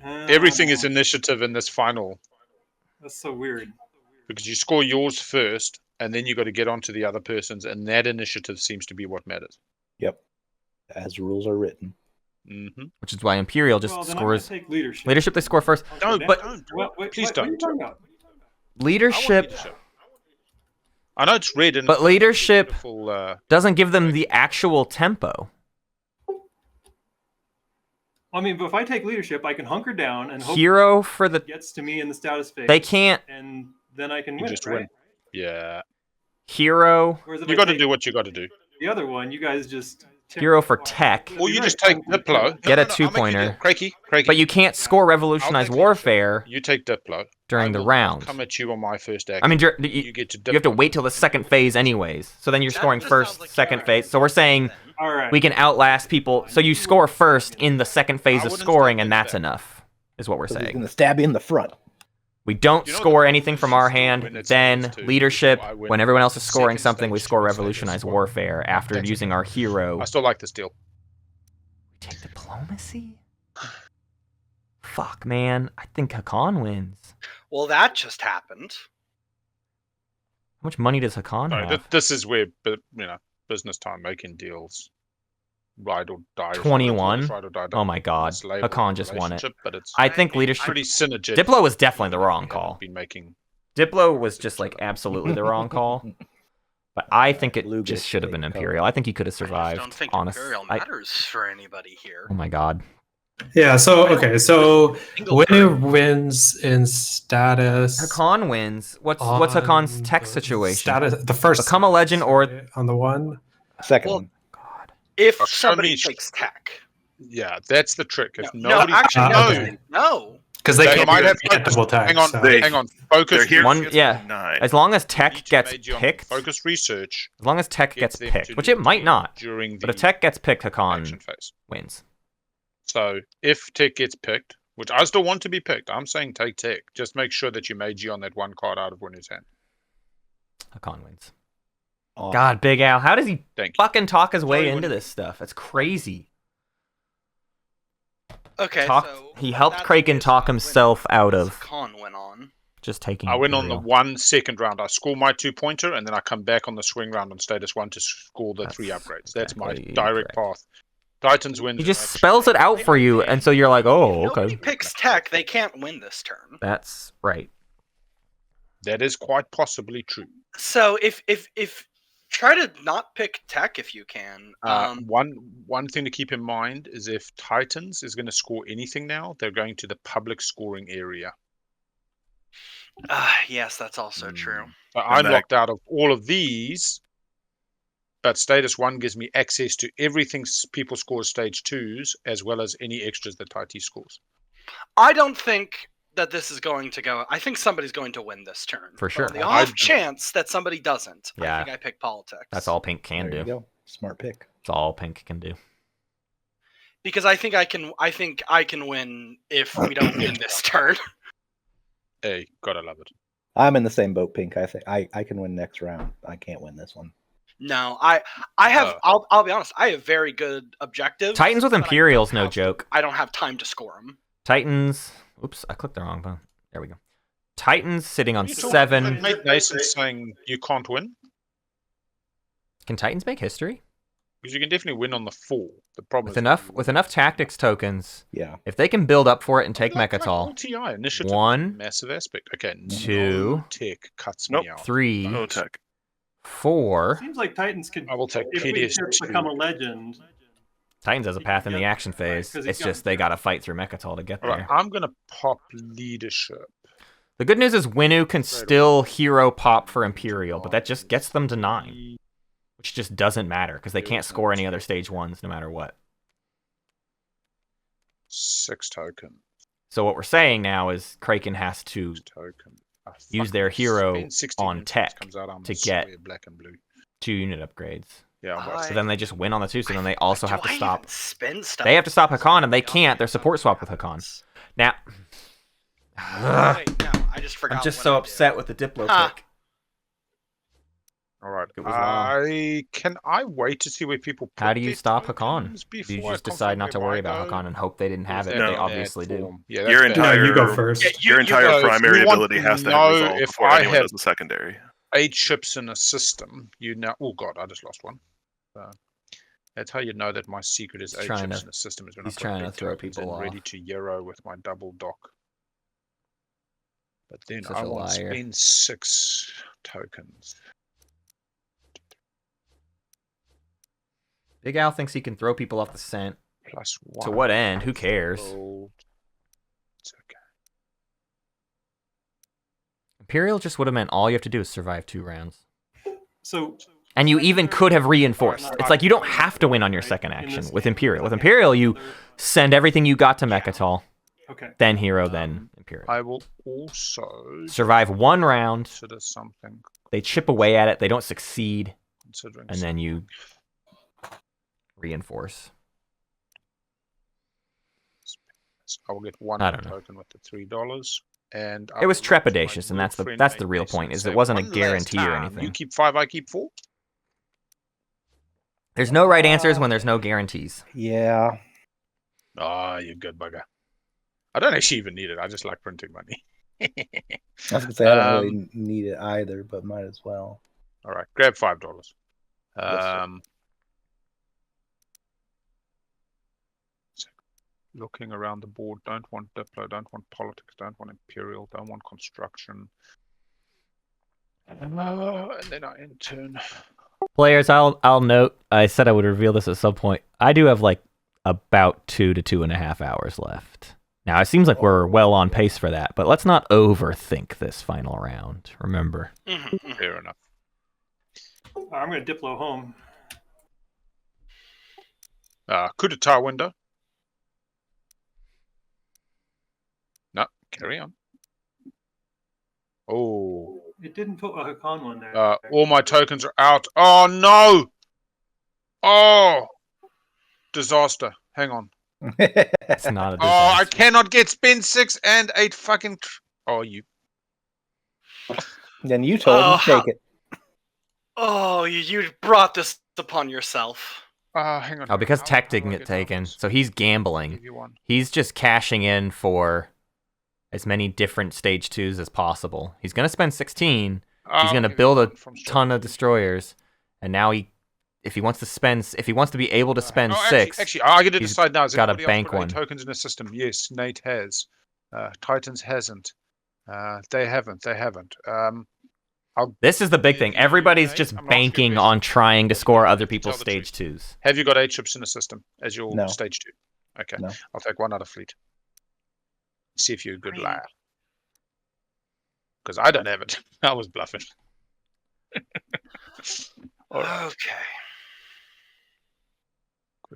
[SPEAKER 7] Everything is
[SPEAKER 4] Oh,
[SPEAKER 7] initiative in this final
[SPEAKER 4] That's so weird.
[SPEAKER 7] because you score yours first, and then you got to get onto the other person's, and that initiative seems to be what matters.
[SPEAKER 3] Yep. As rules are written.
[SPEAKER 7] Mm-hmm.
[SPEAKER 1] Which is why Imperial just
[SPEAKER 4] Well, then
[SPEAKER 1] scores.
[SPEAKER 4] I'm gonna take leadership.
[SPEAKER 1] Leadership, they score first.
[SPEAKER 4] I'll go
[SPEAKER 7] Don't,
[SPEAKER 4] down.
[SPEAKER 7] don't.
[SPEAKER 4] What
[SPEAKER 7] Please
[SPEAKER 4] are you
[SPEAKER 7] don't.
[SPEAKER 4] talking about?
[SPEAKER 1] Leadership,
[SPEAKER 7] I know it's red, and
[SPEAKER 1] but leadership
[SPEAKER 7] beautiful,
[SPEAKER 1] doesn't give them the actual tempo.
[SPEAKER 4] I mean, but if I take leadership, I can hunker down and hope
[SPEAKER 1] Hero for the.
[SPEAKER 4] it gets to me in the status phase.
[SPEAKER 1] They can't.
[SPEAKER 4] and then I can
[SPEAKER 7] You
[SPEAKER 4] win.
[SPEAKER 7] just
[SPEAKER 4] it, right?
[SPEAKER 7] win. Yeah,
[SPEAKER 1] Hero.
[SPEAKER 4] Whereas if
[SPEAKER 7] you
[SPEAKER 4] I
[SPEAKER 7] got to
[SPEAKER 4] take
[SPEAKER 7] do what you got to do.
[SPEAKER 4] the other one, you guys just
[SPEAKER 1] Hero for tech.
[SPEAKER 7] Or you just take Diplo.
[SPEAKER 1] Get a
[SPEAKER 7] I'll make you
[SPEAKER 1] two-pointer.
[SPEAKER 7] do it. Craikie.
[SPEAKER 1] But you can't score Revolutionize
[SPEAKER 7] I'll take
[SPEAKER 1] Warfare
[SPEAKER 7] You take Diplo.
[SPEAKER 1] during
[SPEAKER 7] I
[SPEAKER 1] the
[SPEAKER 7] will
[SPEAKER 1] round.
[SPEAKER 7] Come at you on my first action.
[SPEAKER 1] I mean,
[SPEAKER 7] you get to
[SPEAKER 1] you have to
[SPEAKER 7] Diplo.
[SPEAKER 1] wait till the second phase anyways. So then you're
[SPEAKER 2] That
[SPEAKER 1] scoring
[SPEAKER 2] just
[SPEAKER 1] first,
[SPEAKER 2] sounds like
[SPEAKER 1] second
[SPEAKER 2] you're
[SPEAKER 1] phase. So we're saying
[SPEAKER 4] All right.
[SPEAKER 1] we can outlast people. So you score first in the second phase
[SPEAKER 7] I
[SPEAKER 1] of
[SPEAKER 7] wouldn't
[SPEAKER 1] scoring,
[SPEAKER 7] stop
[SPEAKER 1] and
[SPEAKER 7] at
[SPEAKER 1] that's
[SPEAKER 7] that.
[SPEAKER 1] enough, is what we're
[SPEAKER 3] So he's
[SPEAKER 1] saying.
[SPEAKER 3] going to stab you in the front.
[SPEAKER 1] We don't
[SPEAKER 7] You know
[SPEAKER 1] score
[SPEAKER 7] the
[SPEAKER 1] anything from
[SPEAKER 7] rules
[SPEAKER 1] our
[SPEAKER 7] is
[SPEAKER 1] hand.
[SPEAKER 7] when it's
[SPEAKER 1] Then
[SPEAKER 7] against two,
[SPEAKER 1] leadership,
[SPEAKER 7] I win.
[SPEAKER 1] when everyone else is scoring
[SPEAKER 7] Second
[SPEAKER 1] something, we
[SPEAKER 7] stage,
[SPEAKER 1] score
[SPEAKER 7] third stage,
[SPEAKER 1] Revolutionize
[SPEAKER 7] score.
[SPEAKER 1] Warfare after
[SPEAKER 7] That's
[SPEAKER 1] using
[SPEAKER 7] okay.
[SPEAKER 1] our hero.
[SPEAKER 7] I still like this deal.
[SPEAKER 1] Take diplomacy? Fuck, man. I think Hacan wins.
[SPEAKER 2] Well, that just happened.
[SPEAKER 1] How much money does Hacan
[SPEAKER 7] No,
[SPEAKER 1] have?
[SPEAKER 7] this is where business time making deals. Ride or die.
[SPEAKER 1] 21?
[SPEAKER 7] Ride or die,
[SPEAKER 1] Oh my god.
[SPEAKER 7] it's labeled
[SPEAKER 1] Hacan just won it.
[SPEAKER 7] relationship, But it's
[SPEAKER 1] I think leadership.
[SPEAKER 7] pretty synergistic.
[SPEAKER 1] Diplo was definitely the wrong
[SPEAKER 7] We haven't
[SPEAKER 1] call.
[SPEAKER 7] Been making.
[SPEAKER 1] Diplo was just like absolutely the wrong call. But I think it
[SPEAKER 3] Blue
[SPEAKER 1] just
[SPEAKER 3] gets
[SPEAKER 1] should have been
[SPEAKER 3] big
[SPEAKER 1] Imperial. I think he could have
[SPEAKER 2] I
[SPEAKER 1] survived.
[SPEAKER 2] just don't think
[SPEAKER 1] honest.
[SPEAKER 2] Imperial matters for anybody here.
[SPEAKER 1] Oh my god.
[SPEAKER 5] yeah, so okay, so
[SPEAKER 2] Single
[SPEAKER 5] Winnu wins in status.
[SPEAKER 1] Hacan wins. What's Hacan's
[SPEAKER 5] on
[SPEAKER 1] tech
[SPEAKER 5] the
[SPEAKER 1] situation?
[SPEAKER 5] Status, the first.
[SPEAKER 1] Become a legend or-
[SPEAKER 5] status, on the one.
[SPEAKER 3] Second
[SPEAKER 2] Well,
[SPEAKER 3] one.
[SPEAKER 1] God.
[SPEAKER 2] If
[SPEAKER 7] Show
[SPEAKER 2] somebody
[SPEAKER 7] me-
[SPEAKER 2] takes tech.
[SPEAKER 7] Yeah, that's the trick. If
[SPEAKER 2] No,
[SPEAKER 7] nobody,
[SPEAKER 2] actually,
[SPEAKER 5] Ah,
[SPEAKER 2] no.
[SPEAKER 5] okay.
[SPEAKER 2] No.
[SPEAKER 5] Because they can't
[SPEAKER 7] might have
[SPEAKER 5] get double tag.
[SPEAKER 7] Hang on,
[SPEAKER 5] so-
[SPEAKER 7] hang on. Focus.
[SPEAKER 6] They're here.
[SPEAKER 1] One, yeah.
[SPEAKER 6] 9.
[SPEAKER 1] As long as tech
[SPEAKER 7] Each
[SPEAKER 1] gets
[SPEAKER 7] mage on
[SPEAKER 1] picked,
[SPEAKER 7] Focus research.
[SPEAKER 1] as long as tech gets
[SPEAKER 7] them
[SPEAKER 1] picked,
[SPEAKER 7] to
[SPEAKER 1] which it might not,
[SPEAKER 7] during
[SPEAKER 1] but
[SPEAKER 7] the
[SPEAKER 1] if tech gets picked,
[SPEAKER 7] action
[SPEAKER 1] Hacan
[SPEAKER 7] phase.
[SPEAKER 1] wins.
[SPEAKER 7] So if tech gets picked, which I still want to be picked, I'm saying take tech. Just make sure that you mage on that one card out of Winnu's hand.
[SPEAKER 1] Hacan wins.
[SPEAKER 3] Awesome.
[SPEAKER 1] God, Big Al, how does he
[SPEAKER 7] Thank you.
[SPEAKER 1] fucking talk his way
[SPEAKER 7] Sorry,
[SPEAKER 1] into
[SPEAKER 7] Winnu.
[SPEAKER 1] this stuff? That's crazy.
[SPEAKER 2] Okay,
[SPEAKER 1] Talk-
[SPEAKER 2] so
[SPEAKER 1] he helped
[SPEAKER 2] that's
[SPEAKER 1] Craiken
[SPEAKER 2] basically
[SPEAKER 1] talk
[SPEAKER 2] when
[SPEAKER 1] himself out of
[SPEAKER 2] Con went on.
[SPEAKER 1] just taking.
[SPEAKER 7] I went on the
[SPEAKER 1] Yssaril.
[SPEAKER 7] 1 second round. I score my 2-pointer, and then I come back on the swing round on status 1 to score the 3
[SPEAKER 1] That's
[SPEAKER 7] upgrades. That's my
[SPEAKER 1] exactly
[SPEAKER 7] direct
[SPEAKER 1] correct.
[SPEAKER 7] path. Titans wins.
[SPEAKER 1] He just spells it out for you, and so you're like, oh,
[SPEAKER 2] If nobody
[SPEAKER 1] okay.
[SPEAKER 2] picks tech, they can't win this turn.
[SPEAKER 1] That's right.
[SPEAKER 7] That is quite possibly true.
[SPEAKER 2] So if try to not pick tech if you can.
[SPEAKER 7] One thing to keep in mind is if Titans is going to score anything now, they're going to the public scoring area.
[SPEAKER 2] Yes, that's also true.
[SPEAKER 7] So I'm
[SPEAKER 6] that-
[SPEAKER 7] locked out of all of these, but status 1 gives me access to everything people score stage 2s, as well as any extras that Tighty scores.
[SPEAKER 2] I don't think that this is going to go. I think somebody's going to win this turn.
[SPEAKER 1] For
[SPEAKER 2] But
[SPEAKER 1] sure.
[SPEAKER 2] on the off chance that somebody doesn't,
[SPEAKER 1] Yeah.
[SPEAKER 2] I think I pick politics.
[SPEAKER 1] That's all Pink can
[SPEAKER 3] There you
[SPEAKER 1] do.
[SPEAKER 3] go. Smart pick.
[SPEAKER 1] That's all Pink can do.
[SPEAKER 2] Because I think I can win if we don't win this turn.
[SPEAKER 7] Hey, gotta love it.
[SPEAKER 3] I'm in the same boat, Pink. I think I can win next round. I can't win this one.
[SPEAKER 2] No, I have. I'll be honest. I have very good objectives.
[SPEAKER 1] Titans with
[SPEAKER 2] but I
[SPEAKER 1] Imperials,
[SPEAKER 2] don't
[SPEAKER 1] no
[SPEAKER 2] have-
[SPEAKER 1] joke.
[SPEAKER 2] I don't have time to score them.
[SPEAKER 1] Titans. Oops, I clicked the wrong button. There we go. Titans sitting on
[SPEAKER 7] You talk-
[SPEAKER 1] 7.
[SPEAKER 7] Matenason saying you can't win,
[SPEAKER 1] Can Titans make history?
[SPEAKER 7] because you can definitely win on the 4. The problem
[SPEAKER 1] With enough tactics tokens,
[SPEAKER 3] Yeah.
[SPEAKER 1] if they can build up for it and take
[SPEAKER 7] Like
[SPEAKER 1] Mechatol,
[SPEAKER 7] LTI initiative,
[SPEAKER 1] 1,
[SPEAKER 7] massive aspect. Okay,
[SPEAKER 1] 2,
[SPEAKER 7] no tech cuts
[SPEAKER 6] Nope.
[SPEAKER 7] me out.
[SPEAKER 1] 3,
[SPEAKER 6] No tech.
[SPEAKER 1] 4.
[SPEAKER 4] Seems like Titans could.
[SPEAKER 7] I will take
[SPEAKER 4] If we
[SPEAKER 7] PDS
[SPEAKER 4] could become a legend.
[SPEAKER 1] Titans has a path in the action phase.
[SPEAKER 4] 'cause he's
[SPEAKER 1] It's just
[SPEAKER 4] got-
[SPEAKER 1] they gotta fight through Mechatol to get
[SPEAKER 7] All right,
[SPEAKER 1] there.
[SPEAKER 7] I'm gonna pop leadership.
[SPEAKER 1] The good news is Winnu can still hero pop for Imperial, but that just gets them to 9. Which just doesn't matter, because they can't score any other stage 1s no matter what.
[SPEAKER 7] 6 token.
[SPEAKER 1] So what we're saying now is Craiken has to
[SPEAKER 7] 6 token. Ah,
[SPEAKER 1] use
[SPEAKER 7] fuck,
[SPEAKER 1] their hero
[SPEAKER 7] spend 60
[SPEAKER 1] on
[SPEAKER 7] minutes,
[SPEAKER 1] tech
[SPEAKER 7] comes out, I'm
[SPEAKER 1] to
[SPEAKER 7] swear,
[SPEAKER 1] get-
[SPEAKER 7] black and blue.
[SPEAKER 1] 2 unit upgrades.
[SPEAKER 7] Yeah, I'm right.
[SPEAKER 1] So then they just win on the 2, so then they also have to
[SPEAKER 2] Do I
[SPEAKER 1] stop.
[SPEAKER 2] even spend stuff?
[SPEAKER 1] They have to stop Hacan, and they can't. They're support swapped with Hacan. Now,
[SPEAKER 2] Wait, no, I just forgot.
[SPEAKER 1] I'm just
[SPEAKER 2] what
[SPEAKER 1] so
[SPEAKER 2] I
[SPEAKER 1] upset
[SPEAKER 2] did.
[SPEAKER 1] with the Diplo
[SPEAKER 2] Ha.
[SPEAKER 1] pick.
[SPEAKER 7] All right.
[SPEAKER 1] It was long.
[SPEAKER 7] I wait to see where people.
[SPEAKER 1] How
[SPEAKER 7] put
[SPEAKER 1] do you
[SPEAKER 7] their
[SPEAKER 1] stop Hacan?
[SPEAKER 7] tokens
[SPEAKER 1] Do you
[SPEAKER 7] before I
[SPEAKER 1] just decide
[SPEAKER 7] confirm
[SPEAKER 1] not to
[SPEAKER 7] where
[SPEAKER 1] worry
[SPEAKER 7] I
[SPEAKER 1] about
[SPEAKER 7] go?
[SPEAKER 1] Hacan and hope they didn't have it?
[SPEAKER 7] Is
[SPEAKER 1] They
[SPEAKER 7] that
[SPEAKER 1] obviously
[SPEAKER 7] bad
[SPEAKER 1] do.
[SPEAKER 7] form? Yeah,
[SPEAKER 6] Your
[SPEAKER 7] that's bad.
[SPEAKER 5] No, you go
[SPEAKER 6] entire-
[SPEAKER 5] first.
[SPEAKER 2] Yeah,
[SPEAKER 6] Your entire
[SPEAKER 7] guys,
[SPEAKER 6] primary
[SPEAKER 7] you want
[SPEAKER 6] ability
[SPEAKER 7] to
[SPEAKER 6] has to
[SPEAKER 7] know
[SPEAKER 6] have resolve
[SPEAKER 7] if
[SPEAKER 6] before
[SPEAKER 7] I
[SPEAKER 6] anyone
[SPEAKER 7] had-
[SPEAKER 6] does the secondary.
[SPEAKER 7] 8 ships in a system. You now. Oh god, I just lost one. That's how you know that my secret is
[SPEAKER 1] He's
[SPEAKER 7] 8
[SPEAKER 1] trying
[SPEAKER 7] ships
[SPEAKER 1] to-
[SPEAKER 7] in a system is when
[SPEAKER 1] he's
[SPEAKER 7] I put
[SPEAKER 1] trying to
[SPEAKER 7] big
[SPEAKER 1] throw
[SPEAKER 7] tokens
[SPEAKER 1] people
[SPEAKER 7] in ready
[SPEAKER 1] off.
[SPEAKER 7] to Euro with my double dock. But then
[SPEAKER 1] Such
[SPEAKER 7] I
[SPEAKER 1] a
[SPEAKER 7] want to
[SPEAKER 1] liar.
[SPEAKER 7] spend 6 tokens.
[SPEAKER 1] Big Al thinks he can throw people off the scent.
[SPEAKER 7] Plus 1.
[SPEAKER 1] To what end? Who cares?
[SPEAKER 7] Gold. It's okay.
[SPEAKER 1] Imperial just would have meant all you have to do is survive 2 rounds.
[SPEAKER 4] So
[SPEAKER 1] And you even could have reinforced. It's like you don't have to win on your second action with Imperial. With Imperial, you send everything you got to Mechatol,
[SPEAKER 4] okay.
[SPEAKER 1] then Hero, then Imperial.
[SPEAKER 7] I will also
[SPEAKER 1] Survive 1 round,
[SPEAKER 7] consider something.
[SPEAKER 1] they chip away at it, they don't succeed,
[SPEAKER 7] Considering
[SPEAKER 1] and then you reinforce.
[SPEAKER 7] I will get 1
[SPEAKER 1] I don't know.
[SPEAKER 7] token with the $3, and
[SPEAKER 1] It was
[SPEAKER 7] I will look to my
[SPEAKER 1] trepidatious, and
[SPEAKER 7] good
[SPEAKER 1] that's the
[SPEAKER 7] friend
[SPEAKER 1] that's the real
[SPEAKER 7] Mason
[SPEAKER 1] point.
[SPEAKER 7] and
[SPEAKER 1] Is
[SPEAKER 7] say,
[SPEAKER 1] it wasn't a
[SPEAKER 7] "One last
[SPEAKER 1] guarantee or
[SPEAKER 7] time,
[SPEAKER 1] anything.
[SPEAKER 7] You keep 5, I keep 4.
[SPEAKER 1] There's no right answers when there's no guarantees.
[SPEAKER 3] Yeah.
[SPEAKER 7] Ah, you good bugger. I don't actually even need it. I just like printing money.
[SPEAKER 3] I was gonna say I don't really need it either, but might as well.
[SPEAKER 7] All right, grab $5.
[SPEAKER 3] sir.
[SPEAKER 7] Looking around the board, don't want Diplo, don't want politics, don't want Imperial, don't want construction. And then I intern.
[SPEAKER 1] Players, I'll note. I said I would reveal this at some point. I do have like about 2 to 2.5 hours left. Now it seems like we're well on pace for that, but let's not overthink this final round. Remember,
[SPEAKER 7] Fair enough.
[SPEAKER 4] I'm going to Diplo home.
[SPEAKER 7] Coup d'etat window. No, Carry on. Oh.
[SPEAKER 4] It didn't put a Hacan one there.
[SPEAKER 7] All my tokens are out. Oh, no! Oh! Disaster. Hang on.
[SPEAKER 1] It's not a disaster.
[SPEAKER 7] Oh, I cannot get spin 6 and 8 fucking... Oh, you...
[SPEAKER 3] Then you told him to take it.
[SPEAKER 2] Oh, you brought this upon yourself.
[SPEAKER 7] Hang on.
[SPEAKER 1] Oh, because
[SPEAKER 7] How-
[SPEAKER 1] tech
[SPEAKER 7] how do
[SPEAKER 1] didn't
[SPEAKER 7] I
[SPEAKER 1] get
[SPEAKER 7] down
[SPEAKER 1] taken,
[SPEAKER 7] this?
[SPEAKER 1] so he's gambling.
[SPEAKER 7] Give you one.
[SPEAKER 1] He's just cashing in for as many different stage 2s as possible. He's gonna spend 16. He's
[SPEAKER 7] I'll
[SPEAKER 1] gonna
[SPEAKER 7] give you
[SPEAKER 1] build a
[SPEAKER 7] one from
[SPEAKER 1] ton of
[SPEAKER 7] Stratford.
[SPEAKER 1] destroyers, and now if he wants to be able to spend
[SPEAKER 7] Oh,
[SPEAKER 1] 6,
[SPEAKER 7] Actually, I get to
[SPEAKER 1] he's
[SPEAKER 7] decide now. Has
[SPEAKER 1] gotta
[SPEAKER 7] anybody else
[SPEAKER 1] bank
[SPEAKER 7] put 8
[SPEAKER 1] one.
[SPEAKER 7] tokens in the system? Yes, Nate has. Titans hasn't. They haven't.
[SPEAKER 1] This is the big thing. Everybody's
[SPEAKER 7] Okay,
[SPEAKER 1] just
[SPEAKER 7] I'm not
[SPEAKER 1] banking
[SPEAKER 7] sure.
[SPEAKER 1] on trying to score other
[SPEAKER 7] To
[SPEAKER 1] people's
[SPEAKER 7] tell the
[SPEAKER 1] stage 2s.
[SPEAKER 7] Have you got 8 ships in the system as your
[SPEAKER 3] No.
[SPEAKER 7] stage 2? Okay,
[SPEAKER 3] No.
[SPEAKER 7] I'll take one out of fleet. See if you're a good
[SPEAKER 2] Green.
[SPEAKER 7] liar. Because I don't have it. I was bluffing. All right.
[SPEAKER 2] Okay.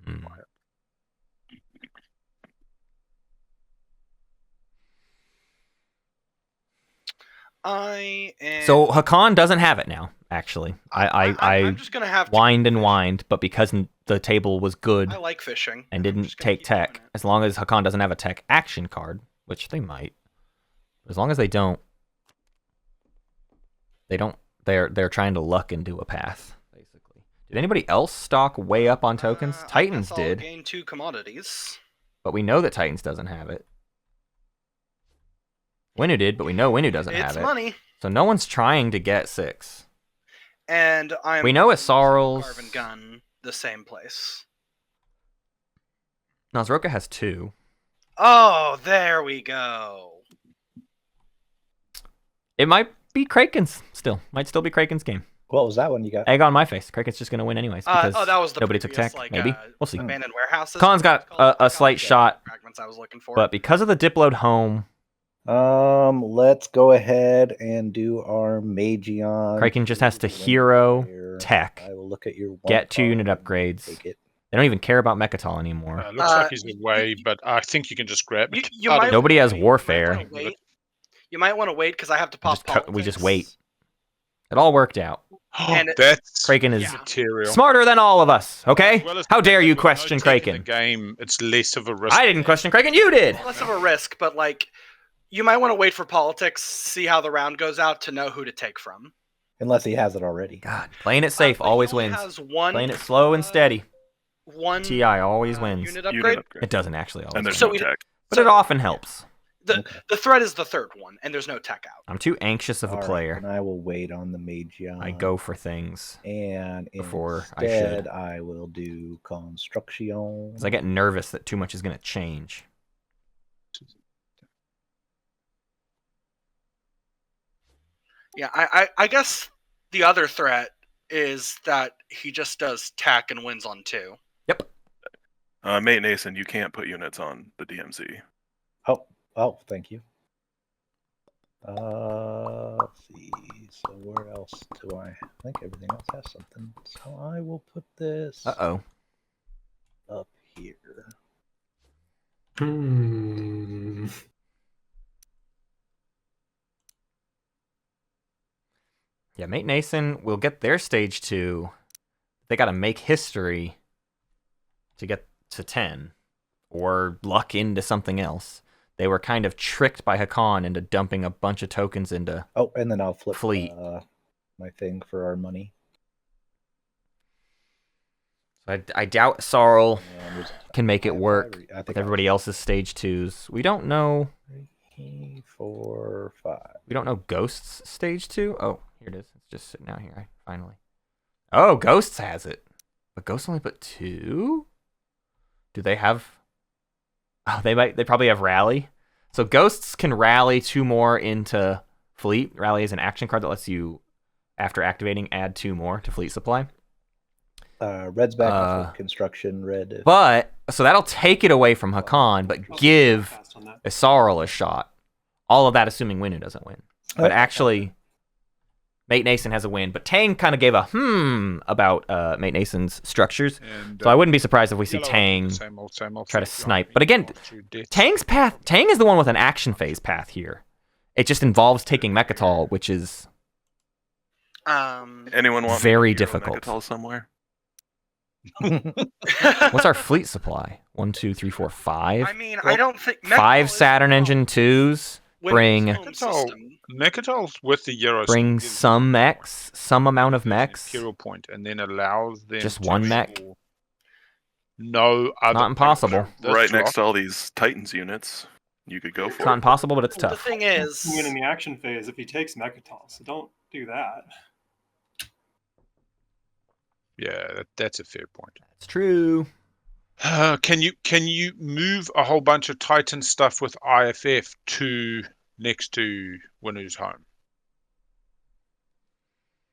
[SPEAKER 1] Hmm.
[SPEAKER 2] I am.
[SPEAKER 1] So Hacan doesn't have it now. Actually,
[SPEAKER 2] I'm
[SPEAKER 1] I
[SPEAKER 2] just gonna have to
[SPEAKER 1] whined and
[SPEAKER 2] keep
[SPEAKER 1] whined, but because the table was good
[SPEAKER 2] fishing. I like fishing.
[SPEAKER 1] and
[SPEAKER 2] I'm
[SPEAKER 1] didn't
[SPEAKER 2] just gonna
[SPEAKER 1] take
[SPEAKER 2] keep doing
[SPEAKER 1] tech,
[SPEAKER 2] it.
[SPEAKER 1] as long as Hacan doesn't have a tech action card, which they might, as long as they don't, they're trying to luck into a path, basically. Did anybody else stock way up on tokens?
[SPEAKER 2] I
[SPEAKER 1] Titans
[SPEAKER 2] guess I'll
[SPEAKER 1] did,
[SPEAKER 2] gain 2 commodities.
[SPEAKER 1] but we know that Titans doesn't have it. Winnu did, but we know Winnu doesn't have
[SPEAKER 2] It's
[SPEAKER 1] it.
[SPEAKER 2] money,
[SPEAKER 1] So no one's trying to get 6.
[SPEAKER 2] and I'm.
[SPEAKER 1] We know
[SPEAKER 2] using
[SPEAKER 1] Yssaril's-
[SPEAKER 2] Carbon gun the same place.
[SPEAKER 1] Naaz-Rokha has 2.
[SPEAKER 2] Oh, there we go.
[SPEAKER 1] It might be Craiken's still. Might still be Craiken's game.
[SPEAKER 3] What was that one you got?
[SPEAKER 1] Egg on my face. Craiken's just going to win anyways because
[SPEAKER 2] That was the
[SPEAKER 1] nobody took
[SPEAKER 2] previous,
[SPEAKER 1] tech.
[SPEAKER 2] like,
[SPEAKER 1] Maybe. We'll see.
[SPEAKER 2] Abandoned warehouses.
[SPEAKER 1] Khan's got
[SPEAKER 2] It's called.
[SPEAKER 1] a slight shot,
[SPEAKER 2] Fragments I was looking for.
[SPEAKER 1] but because of the dipload home,
[SPEAKER 3] Let's go ahead and do our Magion.
[SPEAKER 1] Craiken just has to
[SPEAKER 3] Win
[SPEAKER 1] hero
[SPEAKER 3] here.
[SPEAKER 1] tech,
[SPEAKER 3] I will look at your
[SPEAKER 1] get 2
[SPEAKER 3] 1
[SPEAKER 1] unit
[SPEAKER 3] card,
[SPEAKER 1] upgrades.
[SPEAKER 3] Take it.
[SPEAKER 1] They don't even care about Mechatol anymore.
[SPEAKER 7] Looks like he's away, but I think you can just grab it.
[SPEAKER 2] You
[SPEAKER 7] Out of
[SPEAKER 2] might-
[SPEAKER 1] Nobody has
[SPEAKER 2] you might
[SPEAKER 1] warfare.
[SPEAKER 2] wanna wait. You might want to wait because I have to pop.
[SPEAKER 1] We just
[SPEAKER 2] politics.
[SPEAKER 1] wait. It all worked out.
[SPEAKER 2] And
[SPEAKER 7] That's
[SPEAKER 1] Kraken is
[SPEAKER 7] material.
[SPEAKER 1] smarter than all of us, okay?
[SPEAKER 7] As well as
[SPEAKER 1] How dare you
[SPEAKER 7] with no
[SPEAKER 1] question
[SPEAKER 7] tech in the
[SPEAKER 1] Craiken?
[SPEAKER 7] game, it's less of a risk.
[SPEAKER 1] I didn't question Craiken, you did!
[SPEAKER 2] Less of a risk, but like, you might want to wait for politics, see how the round goes out to know who to take from.
[SPEAKER 3] Unless he has it already.
[SPEAKER 1] God, playing it safe
[SPEAKER 2] But he
[SPEAKER 1] always
[SPEAKER 2] only
[SPEAKER 1] wins.
[SPEAKER 2] has one,
[SPEAKER 1] Playing it slow and steady.
[SPEAKER 2] One
[SPEAKER 1] TI always wins.
[SPEAKER 2] unit
[SPEAKER 6] Unit
[SPEAKER 2] upgrade.
[SPEAKER 6] upgrade.
[SPEAKER 1] It doesn't actually always
[SPEAKER 6] And there's
[SPEAKER 1] win.
[SPEAKER 2] So
[SPEAKER 6] no
[SPEAKER 2] we-
[SPEAKER 6] tech.
[SPEAKER 1] But it often helps.
[SPEAKER 2] The threat is the third one, and there's no tech out.
[SPEAKER 1] I'm too anxious of a
[SPEAKER 3] All right,
[SPEAKER 1] player.
[SPEAKER 3] and I will wait on the Magion.
[SPEAKER 1] I go for things.
[SPEAKER 3] And
[SPEAKER 1] before I
[SPEAKER 3] instead,
[SPEAKER 1] should.
[SPEAKER 3] I will do Construction.
[SPEAKER 1] Because I get nervous that too much is going to change.
[SPEAKER 2] Yeah, I guess the other threat is that he just does tech and wins on 2.
[SPEAKER 1] Yep.
[SPEAKER 6] Matenason, you can't put units on the DMZ.
[SPEAKER 3] Oh, thank you. Let's see. So where else do I think everything else has something? So I will put this
[SPEAKER 1] Uh-oh.
[SPEAKER 3] up here.
[SPEAKER 1] Yeah, Matenason will get their stage 2. They got to make history to get to 10. Or luck into something else. They were kind of tricked by Hacan into dumping a bunch of tokens into...
[SPEAKER 3] Oh, and then I'll flip
[SPEAKER 1] Fleet.
[SPEAKER 3] My thing for our money.
[SPEAKER 1] I doubt Yssaril
[SPEAKER 3] And there's
[SPEAKER 1] can make it
[SPEAKER 3] five,
[SPEAKER 1] work
[SPEAKER 3] I think
[SPEAKER 1] with everybody else's stage 2s. We don't know...
[SPEAKER 3] 3, 4, 5.
[SPEAKER 1] We don't know Ghost's stage 2? Oh, here it is. It's just sitting out here, finally. Oh, Ghosts has it. But Ghosts only put 2? Do they have... Oh, they probably have Rally. So Ghosts can rally 2 more into Fleet. Rally is an action card that lets you, after activating, add 2 more to Fleet Supply.
[SPEAKER 3] Red's back for construction. Red.
[SPEAKER 1] But, so that'll take it away from Hacan, but give Yssaril a shot. All of that assuming Winnu doesn't win. But
[SPEAKER 3] Okay.
[SPEAKER 1] actually, Matenason has a win, but Tang kind of gave a about Matenason's structures.
[SPEAKER 7] And,
[SPEAKER 1] So I wouldn't be surprised if we see
[SPEAKER 7] yellow,
[SPEAKER 1] Tang
[SPEAKER 7] same old,
[SPEAKER 1] try to
[SPEAKER 7] same
[SPEAKER 1] snipe.
[SPEAKER 7] old.
[SPEAKER 1] But again,
[SPEAKER 7] Two deaths.
[SPEAKER 1] Tang is the one with an action phase path here. It just involves taking Mechatol, which is
[SPEAKER 6] Anyone want
[SPEAKER 1] very
[SPEAKER 6] me to hero
[SPEAKER 1] difficult.
[SPEAKER 6] Mechatol somewhere?
[SPEAKER 1] What's our fleet supply? 1, 2, 3, 4, 5.
[SPEAKER 2] I mean, I don't think
[SPEAKER 1] 5 Saturn Engine 2s. Bring
[SPEAKER 7] Mechatol's with the Euro.
[SPEAKER 1] bring some mechs, some amount of mechs.
[SPEAKER 7] Imperial point, and then allows them
[SPEAKER 1] Just
[SPEAKER 7] to
[SPEAKER 1] one mech?
[SPEAKER 7] score no other.
[SPEAKER 1] Not impossible.
[SPEAKER 7] mechs. This
[SPEAKER 6] Right next
[SPEAKER 7] slot-
[SPEAKER 6] to all these Titans units, you could go
[SPEAKER 1] It's
[SPEAKER 6] for
[SPEAKER 1] not
[SPEAKER 6] it.
[SPEAKER 1] impossible, but it's
[SPEAKER 2] The
[SPEAKER 1] tough.
[SPEAKER 2] thing is,
[SPEAKER 4] Win in the action phase if he takes Mechatol, so don't do that.
[SPEAKER 7] Yeah, that's a fair point.
[SPEAKER 1] It's true.
[SPEAKER 7] Can you move a whole bunch of Titan stuff with IFF to next to Winnu's home?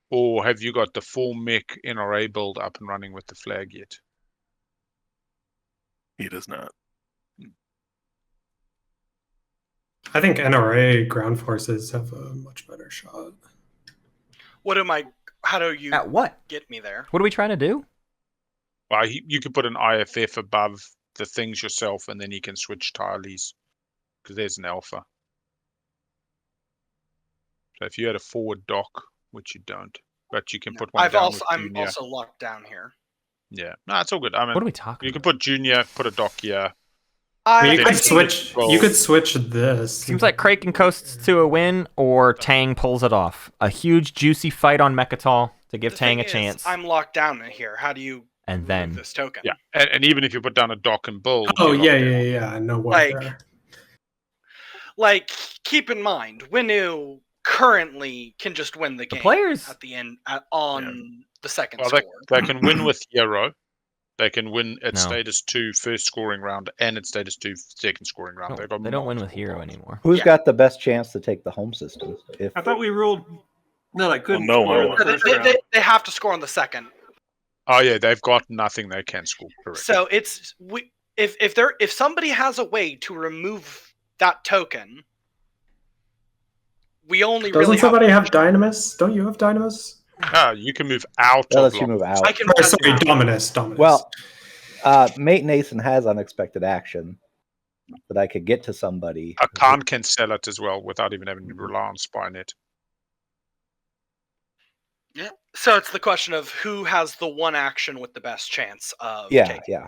[SPEAKER 7] Or have you got the full mech NRA build up and running with the flag yet?
[SPEAKER 6] He does not.
[SPEAKER 5] I think NRA ground forces have a much better shot.
[SPEAKER 2] how do you
[SPEAKER 1] At what?
[SPEAKER 2] get me there?
[SPEAKER 1] What are we trying to do?
[SPEAKER 7] Well, you could put an IFF above the things yourself, and then you can switch tiles because there's an alpha. So if you had a forward dock, which you don't, but you can put one down with
[SPEAKER 2] I'm
[SPEAKER 7] Junior.
[SPEAKER 2] also locked down here.
[SPEAKER 7] Yeah, no, it's all good. I mean,
[SPEAKER 1] What are we talking
[SPEAKER 7] you
[SPEAKER 1] about?
[SPEAKER 7] can put Junior, put a dock here.
[SPEAKER 5] You
[SPEAKER 7] I
[SPEAKER 5] could
[SPEAKER 7] think
[SPEAKER 5] switch.
[SPEAKER 7] well-
[SPEAKER 5] You could switch this.
[SPEAKER 1] Seems like Craiken coasts to a win, or Tang pulls it off. A huge, juicy fight on Mechatol to give
[SPEAKER 2] The
[SPEAKER 1] Tang a
[SPEAKER 2] thing is,
[SPEAKER 1] chance.
[SPEAKER 2] I'm locked down in here. How do you
[SPEAKER 1] And
[SPEAKER 2] move
[SPEAKER 1] then
[SPEAKER 2] this token?
[SPEAKER 7] Yeah, and even if you put down a dock and build.
[SPEAKER 5] Oh
[SPEAKER 7] you're
[SPEAKER 5] yeah,
[SPEAKER 7] locked down.
[SPEAKER 5] yeah. No war
[SPEAKER 2] Like-
[SPEAKER 5] there.
[SPEAKER 2] Like, keep in mind, Winnu currently can just win the game
[SPEAKER 1] players-
[SPEAKER 2] at the end on the second
[SPEAKER 7] Well,
[SPEAKER 2] score.
[SPEAKER 7] they can win with Euro. They can win at
[SPEAKER 1] No.
[SPEAKER 7] status 2 first scoring round and at status 2 second scoring round. They've got
[SPEAKER 1] they don't win with
[SPEAKER 7] multiple
[SPEAKER 1] Hero
[SPEAKER 7] rounds.
[SPEAKER 1] anymore.
[SPEAKER 3] Who's
[SPEAKER 2] Yeah.
[SPEAKER 3] got the best chance to take the home system? If
[SPEAKER 4] I thought we ruled that I couldn't
[SPEAKER 6] no
[SPEAKER 4] score in
[SPEAKER 6] one
[SPEAKER 4] the
[SPEAKER 2] They,
[SPEAKER 4] first
[SPEAKER 2] they-
[SPEAKER 4] round.
[SPEAKER 2] they- they have to score on the second.
[SPEAKER 7] Oh yeah, they've got nothing they can score. Correct.
[SPEAKER 2] So it's if somebody has a way to remove that token, we only
[SPEAKER 5] Doesn't
[SPEAKER 2] really
[SPEAKER 5] somebody have Dynamis? Don't you have Dynamis?
[SPEAKER 7] You can move out
[SPEAKER 3] that
[SPEAKER 7] of
[SPEAKER 3] lets you
[SPEAKER 7] lock.
[SPEAKER 3] move out.
[SPEAKER 2] I can
[SPEAKER 5] Or, sorry, Dominus.
[SPEAKER 3] Well, Matenason has unexpected action, but I could get to somebody.
[SPEAKER 7] Hacan can sell it as well without even having to rely on Spynet.
[SPEAKER 2] Yeah. So it's the question of who has the one action with the best chance of
[SPEAKER 3] Yeah,
[SPEAKER 2] taking.
[SPEAKER 3] yeah.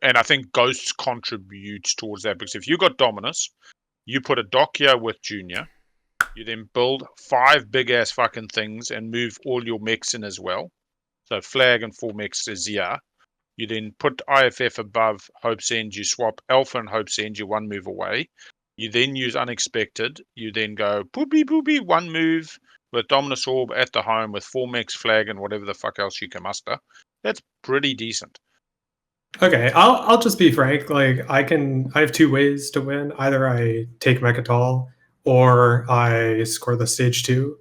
[SPEAKER 7] And I think Ghosts contributes towards that because if you got Dominus, you put a dock here with Junior, you then build 5 big ass fucking things and move all your mechs in as well. So flag and 4 mechs is here. You then put IFF above Hope's End, you swap Alpha and Hope's End, you one move away. You then use Unexpected, you then go poopy poopy, one move with Dominus Orb at the home with 4 mechs, flag, and whatever the fuck else you can muster. That's pretty decent.
[SPEAKER 5] Okay, I'll just be frank. Like I have 2 ways to win. Either I take Mechatol or I score the stage 2,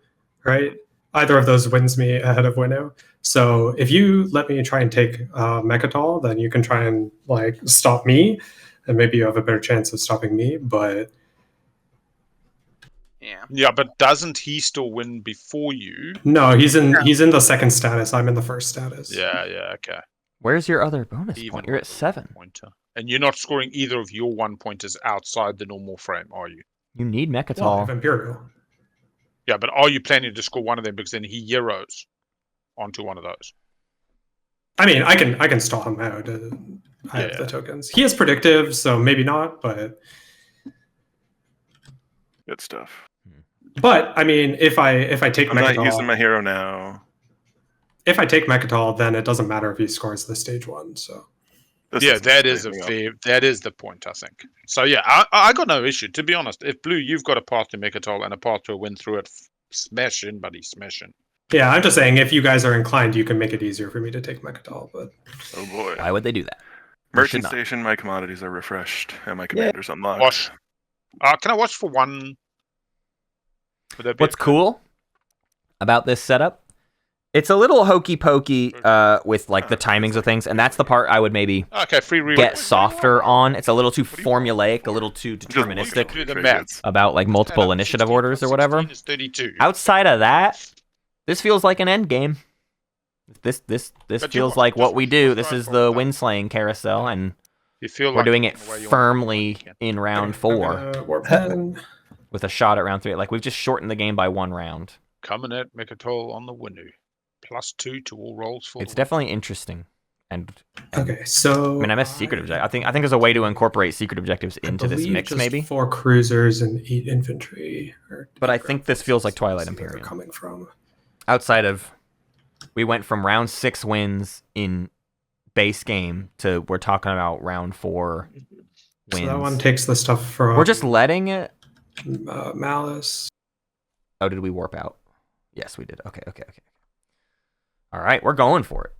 [SPEAKER 5] right? Either of those wins me ahead of Winnu. So if you let me try and take Mechatol, then you can try and like stop me, and maybe you have a better chance of stopping me. But
[SPEAKER 2] Yeah.
[SPEAKER 7] Yeah, but doesn't he still win before you?
[SPEAKER 5] no, he's in the second status. I'm in the first status.
[SPEAKER 7] Yeah, okay.
[SPEAKER 1] Where's your other bonus
[SPEAKER 7] Even
[SPEAKER 1] point? You're at
[SPEAKER 7] with a
[SPEAKER 1] 7.
[SPEAKER 7] pointer. And you're not scoring either of your 1 pointers outside the normal frame, are you?
[SPEAKER 1] You need
[SPEAKER 5] Well, I
[SPEAKER 1] Mechatol.
[SPEAKER 5] have Imperial.
[SPEAKER 7] Yeah, but are you planning to score one of them because then he Euros onto one of those?
[SPEAKER 5] I mean, I can stall him out. I have the tokens. He is predictive, so maybe not. But
[SPEAKER 6] Good stuff.
[SPEAKER 5] I mean, if I take
[SPEAKER 6] I'm not
[SPEAKER 5] Mechatol,
[SPEAKER 6] using my hero now.
[SPEAKER 5] if I take Mechatol, then it doesn't matter if he scores the stage 1. So
[SPEAKER 6] This
[SPEAKER 7] Yeah,
[SPEAKER 6] isn't
[SPEAKER 7] that is
[SPEAKER 6] saving up.
[SPEAKER 7] that is the point, I think. So yeah, I got no issue. To be honest, if Blue, you've got a path to Mechatol and a path to a win through it, smash in, buddy, smash in.
[SPEAKER 5] yeah, I'm just saying if you guys are inclined, you can make it easier for me to take Mechatol. But
[SPEAKER 6] Oh boy.
[SPEAKER 1] Why would they do that? They should
[SPEAKER 6] Merchant
[SPEAKER 1] not.
[SPEAKER 6] Station, my commodities are refreshed, and my commander's unlocked.
[SPEAKER 7] Wash. Can I watch for one? Would that be
[SPEAKER 1] What's
[SPEAKER 7] okay?
[SPEAKER 1] cool about this setup It's a little hokey pokey with like the timings of things, and that's the part I would maybe
[SPEAKER 7] Okay, free reroll.
[SPEAKER 1] get softer on. It's a little too formulaic, a little too deterministic
[SPEAKER 7] Do the maths.
[SPEAKER 1] about like multiple initiative orders or whatever.
[SPEAKER 7] 16 is 32.
[SPEAKER 1] Outside of that, this feels like an end game. This
[SPEAKER 7] But
[SPEAKER 1] feels
[SPEAKER 7] you-
[SPEAKER 1] like what
[SPEAKER 7] just
[SPEAKER 1] we do. This
[SPEAKER 7] try
[SPEAKER 1] is
[SPEAKER 7] for
[SPEAKER 1] the
[SPEAKER 7] it.
[SPEAKER 1] Windslaying carousel, and
[SPEAKER 7] You feel
[SPEAKER 1] we're
[SPEAKER 7] like
[SPEAKER 1] doing it
[SPEAKER 7] the way you want
[SPEAKER 1] firmly
[SPEAKER 7] to.
[SPEAKER 1] in round 4
[SPEAKER 5] Warp pen.
[SPEAKER 1] with a shot at round 3. Like we've just shortened the game by 1 round.
[SPEAKER 7] Coming at Mechatol on the Winnu. +2 to all rolls for
[SPEAKER 1] It's
[SPEAKER 7] the
[SPEAKER 1] definitely interesting, and
[SPEAKER 5] Okay, so
[SPEAKER 1] I mean I miss secret objective. I think there's a way to incorporate secret objectives into this
[SPEAKER 5] believe
[SPEAKER 1] mix,
[SPEAKER 5] just
[SPEAKER 1] maybe.
[SPEAKER 5] 4 cruisers and 8 infantry.
[SPEAKER 1] But I think this feels like Twilight
[SPEAKER 5] See where they're
[SPEAKER 1] Imperium.
[SPEAKER 5] coming from.
[SPEAKER 1] Outside of, we went from round 6 wins in base game to we're talking about round 4 wins.
[SPEAKER 5] So that one takes the stuff from.
[SPEAKER 1] We're just letting it.
[SPEAKER 5] Malice.
[SPEAKER 1] Oh, did we warp out? Yes, we did. Okay. All right, we're going for it.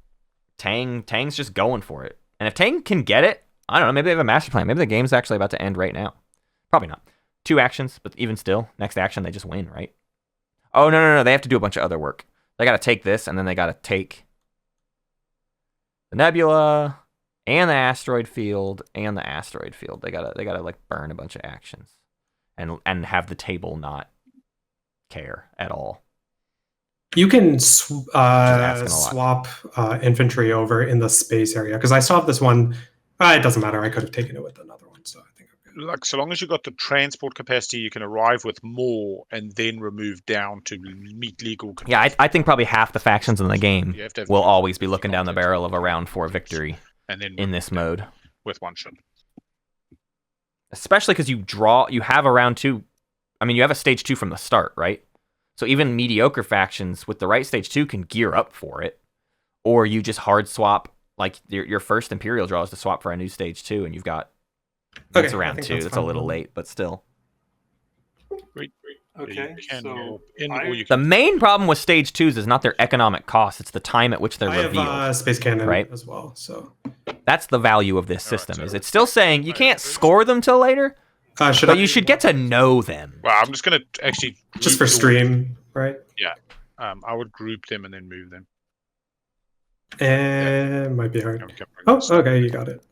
[SPEAKER 1] Tang's just going for it. And if Tang can get it, I don't know, maybe they have a master plan. Maybe the game's actually about to end right now. Probably not. 2 actions, but even still, next action they just win, right? Oh, no. They have to do a bunch of other work. They got to take this, and then they got to take the nebula and the asteroid field and the asteroid field. They gotta like burn a bunch of actions and have the table not care at all.
[SPEAKER 5] You can
[SPEAKER 1] asking a lot.
[SPEAKER 5] swap infantry over in the space area because I still have this one. It doesn't matter. I could have taken it with another one, so I think I'm good.
[SPEAKER 7] Like, so long as you've got the transport capacity, you can arrive with more and then remove down to meet legal
[SPEAKER 1] Yeah,
[SPEAKER 7] conditions.
[SPEAKER 1] I think probably half the factions in the game
[SPEAKER 7] You have to have
[SPEAKER 1] will always be looking down the barrel of a round 4 victory
[SPEAKER 7] and then
[SPEAKER 1] in this mode.
[SPEAKER 7] with one shot.
[SPEAKER 1] Especially because you have a round 2. I mean, you have a stage 2 from the start, right? So even mediocre factions with the right stage 2 can gear up for it. Or you just hard swap, like your first Imperial draw is to swap for a new stage 2, and you've got...
[SPEAKER 5] Okay,
[SPEAKER 1] It's
[SPEAKER 5] I
[SPEAKER 1] around
[SPEAKER 5] think
[SPEAKER 1] 2.
[SPEAKER 5] that's
[SPEAKER 1] It's a
[SPEAKER 5] fine.
[SPEAKER 1] little late, but still.
[SPEAKER 7] Great.
[SPEAKER 4] Okay,
[SPEAKER 7] You can
[SPEAKER 4] so
[SPEAKER 7] warp in
[SPEAKER 4] I-
[SPEAKER 7] or you
[SPEAKER 1] The
[SPEAKER 7] can
[SPEAKER 1] main problem with stage 2s is not their economic cost, it's the time at which they're
[SPEAKER 5] I
[SPEAKER 1] revealed.
[SPEAKER 5] have space cannon
[SPEAKER 1] right?
[SPEAKER 5] as well. So
[SPEAKER 1] That's the value of this
[SPEAKER 7] All right,
[SPEAKER 1] system.
[SPEAKER 7] so-
[SPEAKER 1] Is it's still saying you
[SPEAKER 7] Alright,
[SPEAKER 1] can't
[SPEAKER 7] so-
[SPEAKER 1] score them till later,
[SPEAKER 5] should
[SPEAKER 1] but
[SPEAKER 5] I
[SPEAKER 1] you should get to know them.
[SPEAKER 7] Well, I'm just going to actually
[SPEAKER 5] just
[SPEAKER 7] group
[SPEAKER 5] for
[SPEAKER 7] your-
[SPEAKER 5] stream, right?
[SPEAKER 7] I would group them and then move them.
[SPEAKER 5] And might be hard.
[SPEAKER 7] Okay, bring
[SPEAKER 5] Oh,
[SPEAKER 7] this.
[SPEAKER 5] okay, you got it.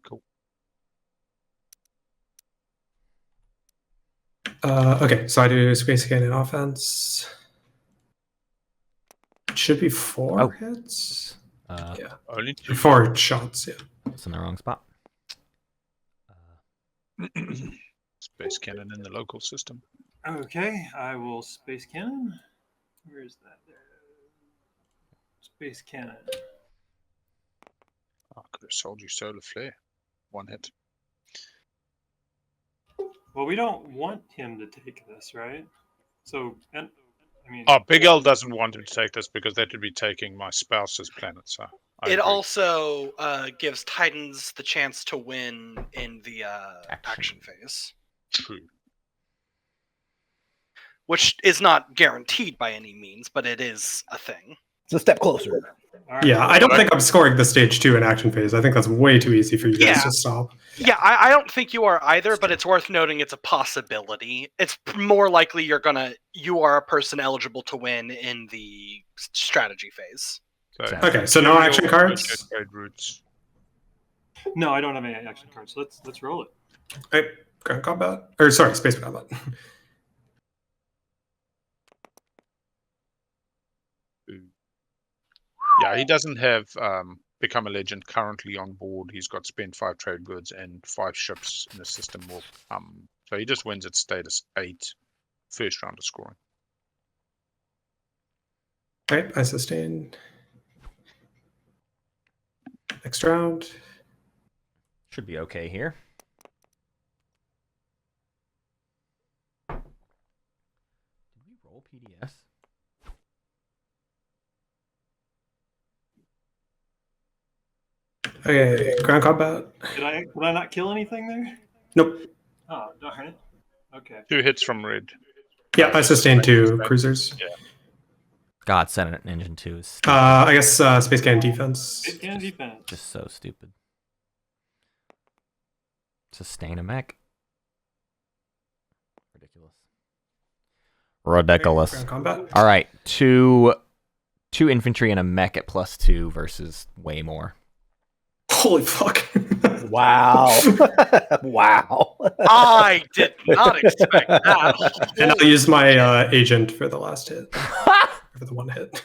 [SPEAKER 7] Cool.
[SPEAKER 5] Okay, so I do space cannon offense. It should be 4
[SPEAKER 1] Oh.
[SPEAKER 5] hits. Yeah,
[SPEAKER 7] Only 2.
[SPEAKER 5] 4 shots. Yeah.
[SPEAKER 1] It's in the wrong spot.
[SPEAKER 7] Space cannon in the local system.
[SPEAKER 4] Okay, I will space cannon. Where is that? There. Space cannon.
[SPEAKER 7] I could have sold you solar flare. 1 hit.
[SPEAKER 4] Well, we don't want him to take this, right? So, and I mean,
[SPEAKER 7] Oh, Big L doesn't want him to take this because that would be taking my spouse's planet. So I
[SPEAKER 2] It
[SPEAKER 7] agree.
[SPEAKER 2] also gives Titans the chance to win in the action phase,
[SPEAKER 7] True.
[SPEAKER 2] which is not guaranteed by any means, but it is a thing.
[SPEAKER 3] It's a step closer.
[SPEAKER 4] all right.
[SPEAKER 5] Yeah, I don't think I'm scoring the stage 2 in action phase. I think that's way too easy for you guys
[SPEAKER 2] Yeah.
[SPEAKER 5] to stop.
[SPEAKER 2] Yeah, I don't think you are either, but it's worth noting it's a possibility. It's more likely you are a person eligible to win in the strategy phase.
[SPEAKER 7] So,
[SPEAKER 5] Okay, so no action
[SPEAKER 7] Imperial
[SPEAKER 5] cards?
[SPEAKER 7] Cascade routes.
[SPEAKER 4] No, I don't have any action cards. So let's roll it.
[SPEAKER 5] Right, ground combat, or sorry, space combat.
[SPEAKER 7] Yeah, he doesn't have Become a Legend currently on board. He's got spent 5 trade goods and 5 ships in the system. So he just wins at status 8, first round of scoring.
[SPEAKER 5] Right, I sustain. Next round.
[SPEAKER 1] Should be okay here. Did we roll PDS?
[SPEAKER 5] Okay, ground combat.
[SPEAKER 4] Did I not kill anything there?
[SPEAKER 5] Nope.
[SPEAKER 4] Oh, darn it. Okay.
[SPEAKER 7] 2 hits from red.
[SPEAKER 5] Yeah, I sustained 2 cruisers.
[SPEAKER 1] God, Senate Engine 2 is
[SPEAKER 5] I guess space cannon defense.
[SPEAKER 4] Space cannon defense.
[SPEAKER 1] just so stupid. Sustain a mech. Ridiculous. Ridiculous.
[SPEAKER 5] Ground combat.
[SPEAKER 1] All right, two infantry and a mech at +2 versus way more.
[SPEAKER 5] Holy fuck.
[SPEAKER 3] Wow. Wow.
[SPEAKER 2] I did not expect that.
[SPEAKER 5] And I'll use my agent for the last hit. For the one hit.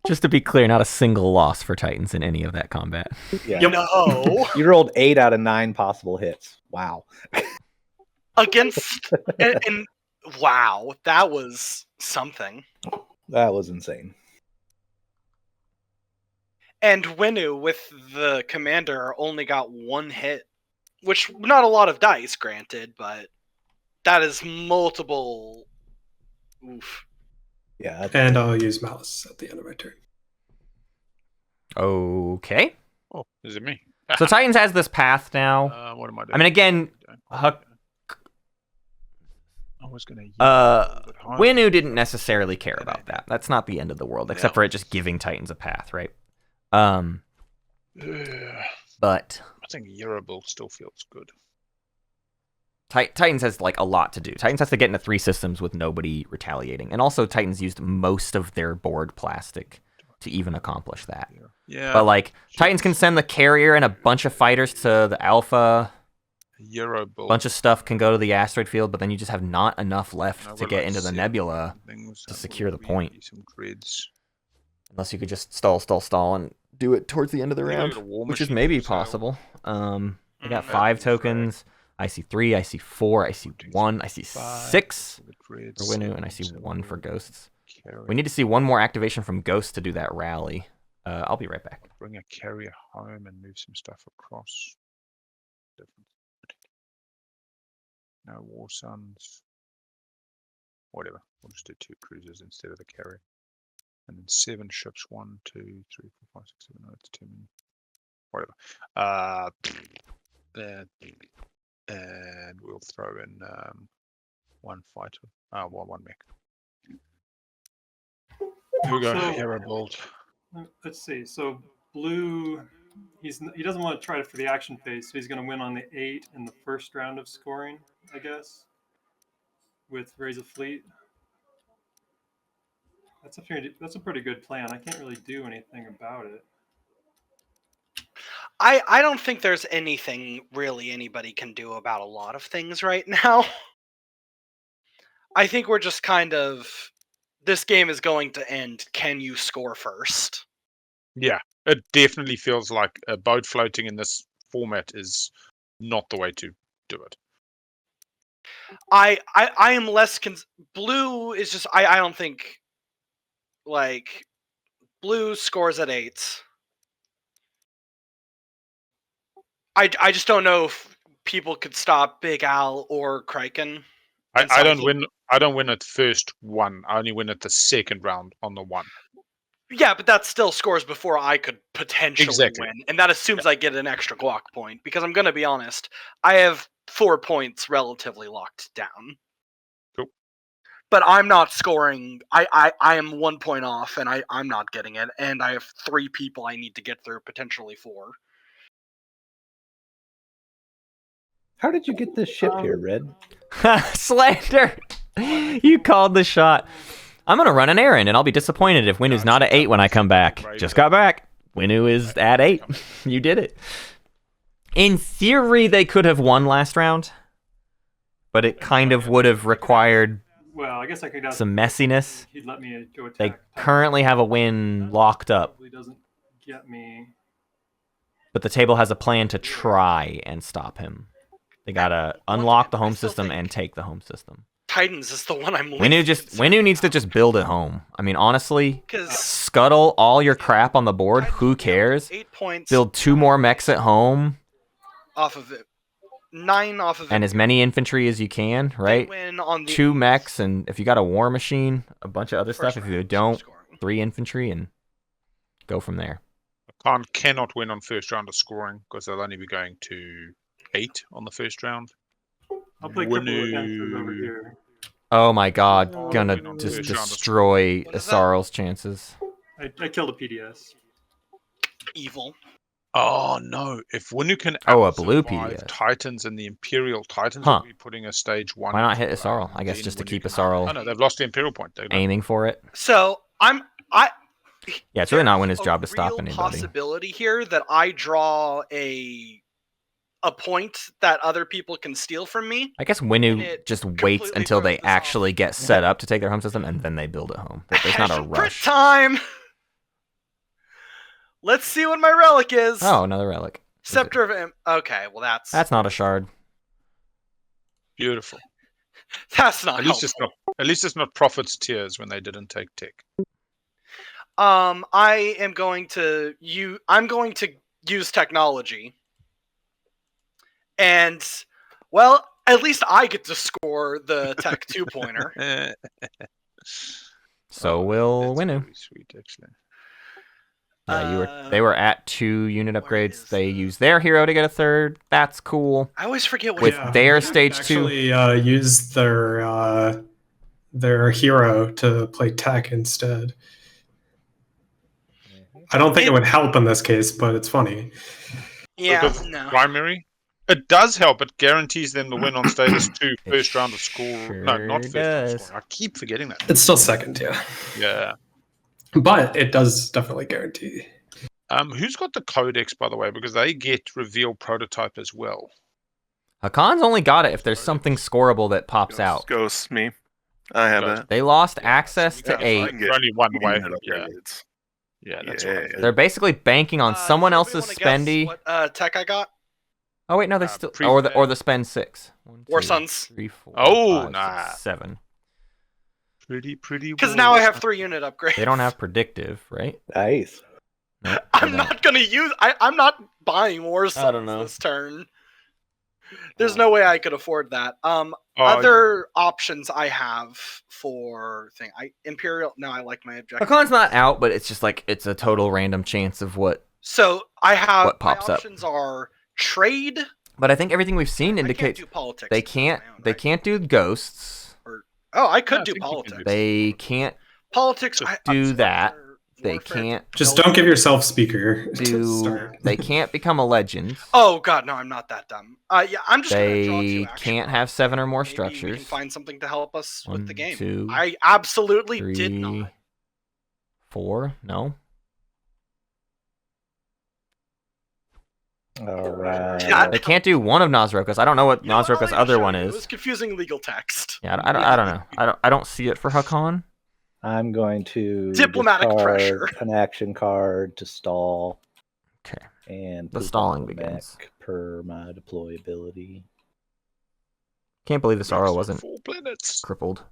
[SPEAKER 1] Just to be clear, not a single loss for Titans in any of that combat.
[SPEAKER 3] Yeah.
[SPEAKER 2] No.
[SPEAKER 3] You rolled 8 out of 9 possible hits. Wow.
[SPEAKER 2] Against and wow, that was something.
[SPEAKER 3] That was insane.
[SPEAKER 2] And Winnu with the commander only got 1 hit, which not a lot of dice, granted, but that is multiple. Oof.
[SPEAKER 3] Yeah.
[SPEAKER 5] And I'll use Malice at the end of my turn.
[SPEAKER 1] Okay.
[SPEAKER 7] Oh, is it me?
[SPEAKER 1] So Titans has this path now.
[SPEAKER 7] What am I doing?
[SPEAKER 1] I mean, again, Huck,
[SPEAKER 7] I was gonna.
[SPEAKER 1] Winnu didn't necessarily care about that. That's not the end of the world, except for it just giving Titans a path, right? But
[SPEAKER 7] I think Yssaril still feels good.
[SPEAKER 1] Titans has like a lot to do. Titans has to get into 3 systems with nobody retaliating, and also Titans used most of their board plastic to even accomplish that.
[SPEAKER 7] Yeah.
[SPEAKER 1] But like Titans can send the carrier and a bunch of fighters to the Alpha.
[SPEAKER 7] Yssaril.
[SPEAKER 1] A bunch of stuff can go to the asteroid field, but then you just have not enough left to get into the nebula to secure the point.
[SPEAKER 7] Some grids.
[SPEAKER 1] Unless you could just stall, and do it towards the end of the round, which is maybe possible. I got 5 tokens. I see 3, I see 4, I see 1, I see 6 for Winnu, and I see 1 for Ghosts. We need to see 1 more activation from Ghosts to do that rally. I'll be right back.
[SPEAKER 7] Bring a carrier home and move some stuff across. No War Suns. Whatever. We'll just do 2 cruisers instead of the carrier. And then 7 ships. 1, 2, 3, 4, 5, 6, 7. No, that's too many. Whatever. And we'll throw in 1 fighter. Well, 1 mech. Here we go. Yssaril.
[SPEAKER 4] Let's see. So blue, he doesn't want to try it for the action phase, so he's going to win on the 8 in the first round of scoring, I guess, with Raise a Fleet. That's a pretty good plan. I can't really do anything about it.
[SPEAKER 2] I don't think there's anything really anybody can do about a lot of things right now. I think we're just kind of, this game is going to end. Can you score first?
[SPEAKER 7] Yeah, it definitely feels like a boat floating in this format is not the way to do it.
[SPEAKER 2] I am less blue is just I don't think like blue scores at 8. I just don't know if people could stop Big Al or Craiken.
[SPEAKER 7] I don't win. I don't win at first 1. I only win at the second round on the 1.
[SPEAKER 2] Yeah, but that still scores before I could potentially
[SPEAKER 7] Exactly.
[SPEAKER 2] win, and that assumes I get an extra guac point. Because I'm gonna be honest, I have 4 points relatively locked down.
[SPEAKER 7] Cool.
[SPEAKER 2] But I'm not scoring. I am 1 point off, and I'm not getting it. And I have 3 people I need to get through, potentially 4.
[SPEAKER 3] How did you get this ship here, Red?
[SPEAKER 1] Slander! You called the shot. I'm going to run an errand, and I'll be disappointed if Winnu's not at 8 when I come back. Just got back. Winnu is at 8. You did it. In theory, they could have won last round, but it kind of would have required
[SPEAKER 4] Well, I guess I could ask
[SPEAKER 1] some messiness.
[SPEAKER 4] He'd let me go attack.
[SPEAKER 1] They currently have a win locked up,
[SPEAKER 4] Probably doesn't get me.
[SPEAKER 1] but the table has a plan to try and stop him. They gotta unlock the home system and take the home system.
[SPEAKER 2] Titans is the one I'm.
[SPEAKER 1] Winnu needs to just build it home. I mean, honestly,
[SPEAKER 2] 'Cause-
[SPEAKER 1] scuttle all your crap on the board. Who cares?
[SPEAKER 2] 8 points
[SPEAKER 1] Build 2 more mechs at home
[SPEAKER 2] off of it. 9 off of it.
[SPEAKER 1] and as many infantry as you can.
[SPEAKER 2] They
[SPEAKER 1] Right?
[SPEAKER 2] win on the
[SPEAKER 1] 2 mechs, and if you got a war machine, a bunch of other
[SPEAKER 2] first
[SPEAKER 1] stuff. If you
[SPEAKER 2] round
[SPEAKER 1] don't,
[SPEAKER 2] scoring.
[SPEAKER 1] 3 infantry and go from there.
[SPEAKER 7] Hacan cannot win on first round of scoring because they'll only be going to 8 on the first round.
[SPEAKER 4] I'll play Cripple
[SPEAKER 7] Winnu-
[SPEAKER 4] Defenses over here.
[SPEAKER 1] Oh my god, gonna
[SPEAKER 7] no,
[SPEAKER 1] just
[SPEAKER 7] first round of
[SPEAKER 1] destroy
[SPEAKER 2] What is that?
[SPEAKER 1] Yssaral's chances.
[SPEAKER 4] I killed a PDS.
[SPEAKER 2] Evil.
[SPEAKER 7] Oh no! If Winnu can
[SPEAKER 1] Oh, a
[SPEAKER 7] out
[SPEAKER 1] blue
[SPEAKER 7] survive
[SPEAKER 1] PDS.
[SPEAKER 7] Titans and the Imperial Titans
[SPEAKER 1] Huh.
[SPEAKER 7] will be putting a stage 1.
[SPEAKER 1] Why not hit
[SPEAKER 7] control out,
[SPEAKER 1] Yssaril? I guess
[SPEAKER 7] then
[SPEAKER 1] just to
[SPEAKER 7] Winnu
[SPEAKER 1] keep
[SPEAKER 7] can-
[SPEAKER 1] Yssaril
[SPEAKER 7] Oh no, they've lost the Imperial point. They've
[SPEAKER 1] aiming for it.
[SPEAKER 2] So I
[SPEAKER 1] Yeah, it's really not
[SPEAKER 2] there's
[SPEAKER 1] Winnu's job to
[SPEAKER 2] a
[SPEAKER 1] stop
[SPEAKER 2] real
[SPEAKER 1] anybody.
[SPEAKER 2] possibility here that I draw a point that other people can steal from me.
[SPEAKER 1] I guess
[SPEAKER 2] And
[SPEAKER 1] Winnu
[SPEAKER 2] it
[SPEAKER 1] just waits
[SPEAKER 2] completely
[SPEAKER 1] until they
[SPEAKER 2] throws this off.
[SPEAKER 1] actually get set up to take their home system, and then they build a home. There's not a
[SPEAKER 2] Passion print
[SPEAKER 1] rush.
[SPEAKER 2] time. Let's see what my relic is.
[SPEAKER 1] Oh, another relic.
[SPEAKER 2] Scepter of Okay, well
[SPEAKER 1] That's not a shard.
[SPEAKER 7] Beautiful.
[SPEAKER 2] that's not
[SPEAKER 7] At least
[SPEAKER 2] helpful.
[SPEAKER 7] it's not Prophet's Tears when they didn't take tick.
[SPEAKER 2] I'm going to use technology. And well, at least I get to score the tech 2-pointer.
[SPEAKER 1] So will
[SPEAKER 7] that's
[SPEAKER 1] Winnu.
[SPEAKER 7] very sweet, actually.
[SPEAKER 1] Yeah, they were at 2 unit
[SPEAKER 2] where
[SPEAKER 1] upgrades.
[SPEAKER 2] is
[SPEAKER 1] They used their hero to get a third. That's cool.
[SPEAKER 2] I always forget what
[SPEAKER 1] With
[SPEAKER 2] it-
[SPEAKER 1] their
[SPEAKER 5] they
[SPEAKER 1] stage
[SPEAKER 5] actually use their hero to play tech instead. I don't think it would help in this case, but it's funny.
[SPEAKER 2] Yeah,
[SPEAKER 7] Because
[SPEAKER 2] no.
[SPEAKER 7] Primary. It does help. It guarantees them the win on status 2,
[SPEAKER 1] It
[SPEAKER 7] first round of score. No, not
[SPEAKER 1] sure
[SPEAKER 7] first round of
[SPEAKER 1] does.
[SPEAKER 7] score. I keep forgetting that.
[SPEAKER 5] It's still second, yeah.
[SPEAKER 7] Yeah.
[SPEAKER 5] But it does definitely guarantee.
[SPEAKER 7] Who's got the codex, by the way? Because they get reveal prototype as well.
[SPEAKER 1] Hacan's only got it if there's something scoreable that pops out.
[SPEAKER 6] Ghost me. I have
[SPEAKER 7] Ghost.
[SPEAKER 6] that.
[SPEAKER 1] They lost access to
[SPEAKER 6] Yeah, I
[SPEAKER 1] 8.
[SPEAKER 6] can get
[SPEAKER 7] Only one way.
[SPEAKER 6] unit
[SPEAKER 7] Yeah,
[SPEAKER 6] upgrades.
[SPEAKER 7] yeah, that's
[SPEAKER 6] Yeah.
[SPEAKER 7] right.
[SPEAKER 1] They're basically banking on someone
[SPEAKER 2] Does
[SPEAKER 1] else's
[SPEAKER 2] anybody wanna guess
[SPEAKER 1] spendy.
[SPEAKER 2] What tech I got?
[SPEAKER 1] Oh wait, no, they still
[SPEAKER 7] pre-
[SPEAKER 1] or the spend 6. 1,
[SPEAKER 2] War
[SPEAKER 1] 2,
[SPEAKER 2] Sons.
[SPEAKER 1] 3, 4,
[SPEAKER 7] Oh,
[SPEAKER 1] 5, 6,
[SPEAKER 7] nah.
[SPEAKER 1] 7.
[SPEAKER 7] Pretty.
[SPEAKER 2] Because now I have 3 unit upgrades.
[SPEAKER 1] They don't have predictive, right?
[SPEAKER 3] Nice.
[SPEAKER 1] Nope, they
[SPEAKER 2] I'm
[SPEAKER 1] don't.
[SPEAKER 2] not gonna use. I'm not buying War Sons
[SPEAKER 1] don't know.
[SPEAKER 2] this turn. There's no way I could afford that.
[SPEAKER 7] Oh,
[SPEAKER 2] Other options I have for Imperial. No, I like my objective.
[SPEAKER 1] Hacan's not out, but it's just like it's a total random chance of what.
[SPEAKER 2] So I have
[SPEAKER 1] What pops
[SPEAKER 2] my
[SPEAKER 1] up?
[SPEAKER 2] options are trade.
[SPEAKER 1] But I think everything we've seen
[SPEAKER 2] I can't
[SPEAKER 1] indicates
[SPEAKER 2] do politics.
[SPEAKER 1] they
[SPEAKER 2] on
[SPEAKER 1] can't.
[SPEAKER 2] my own,
[SPEAKER 1] They
[SPEAKER 2] right?
[SPEAKER 1] can't do ghosts.
[SPEAKER 2] Oh, I
[SPEAKER 7] Yeah,
[SPEAKER 2] could
[SPEAKER 7] I
[SPEAKER 2] do
[SPEAKER 7] think you can do
[SPEAKER 2] politics.
[SPEAKER 1] They can't
[SPEAKER 2] Politics.
[SPEAKER 1] do that. They can't
[SPEAKER 5] Just don't give yourself speaker to
[SPEAKER 1] do.
[SPEAKER 5] start.
[SPEAKER 1] They can't become a legend.
[SPEAKER 2] Oh God, no, I'm not that dumb. Yeah, I'm just. gonna draw
[SPEAKER 1] They
[SPEAKER 2] 2 action
[SPEAKER 1] can't
[SPEAKER 2] cards.
[SPEAKER 1] have 7 or more
[SPEAKER 2] Maybe We
[SPEAKER 1] structures.
[SPEAKER 2] can find something to help us with the
[SPEAKER 1] 1,
[SPEAKER 2] game.
[SPEAKER 1] 2,
[SPEAKER 2] I absolutely
[SPEAKER 1] 3,
[SPEAKER 2] did not.
[SPEAKER 1] 4. No.
[SPEAKER 3] All right.
[SPEAKER 2] God.
[SPEAKER 1] They can't do one of Naaz-Rokha's. I don't know what
[SPEAKER 2] You know what,
[SPEAKER 1] Naaz-Rokha's
[SPEAKER 2] I'll
[SPEAKER 1] other
[SPEAKER 2] show
[SPEAKER 1] one
[SPEAKER 2] you. It
[SPEAKER 1] is.
[SPEAKER 2] was confusing legal text.
[SPEAKER 1] Yeah, I don't know. I don't see it for Hacan.
[SPEAKER 3] I'm going to
[SPEAKER 2] Diplomatic
[SPEAKER 3] discard
[SPEAKER 2] pressure.
[SPEAKER 3] an action card to stall
[SPEAKER 1] Okay.
[SPEAKER 3] and
[SPEAKER 1] The
[SPEAKER 3] poop
[SPEAKER 1] stalling
[SPEAKER 3] on the
[SPEAKER 1] begins.
[SPEAKER 3] mech per my deploy ability.
[SPEAKER 1] Can't believe the Sorrow
[SPEAKER 7] Next
[SPEAKER 1] wasn't
[SPEAKER 7] 4 planets.
[SPEAKER 1] crippled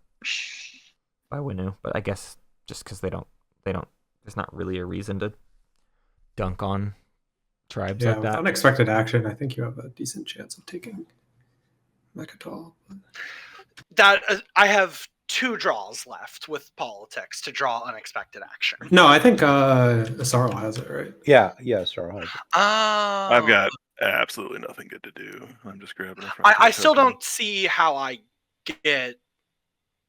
[SPEAKER 1] by Winnu, but I guess just because they don't. There's not really a reason to dunk on tribes
[SPEAKER 5] Yeah,
[SPEAKER 1] like
[SPEAKER 5] with
[SPEAKER 1] that.
[SPEAKER 5] unexpected action, I think you have a decent chance of taking Mechatol.
[SPEAKER 2] That I have 2 draws left with politics to draw unexpected action.
[SPEAKER 5] No, I think Yssaril has it, right?
[SPEAKER 3] Yeah, sure.
[SPEAKER 2] Oh,
[SPEAKER 6] I've got absolutely nothing good to do. I'm just grabbing it from
[SPEAKER 2] I still don't see how I get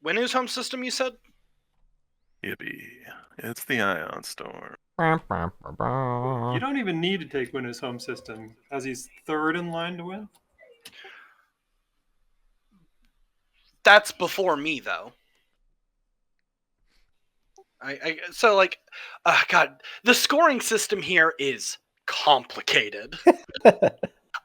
[SPEAKER 2] Winnu's home system. You said.
[SPEAKER 6] Yippee. It's the Ion Storm.
[SPEAKER 4] You don't even need to take Winnu's home system, as he's 3rd in line to win.
[SPEAKER 2] That's before me, though. So like, God, the scoring system here is complicated.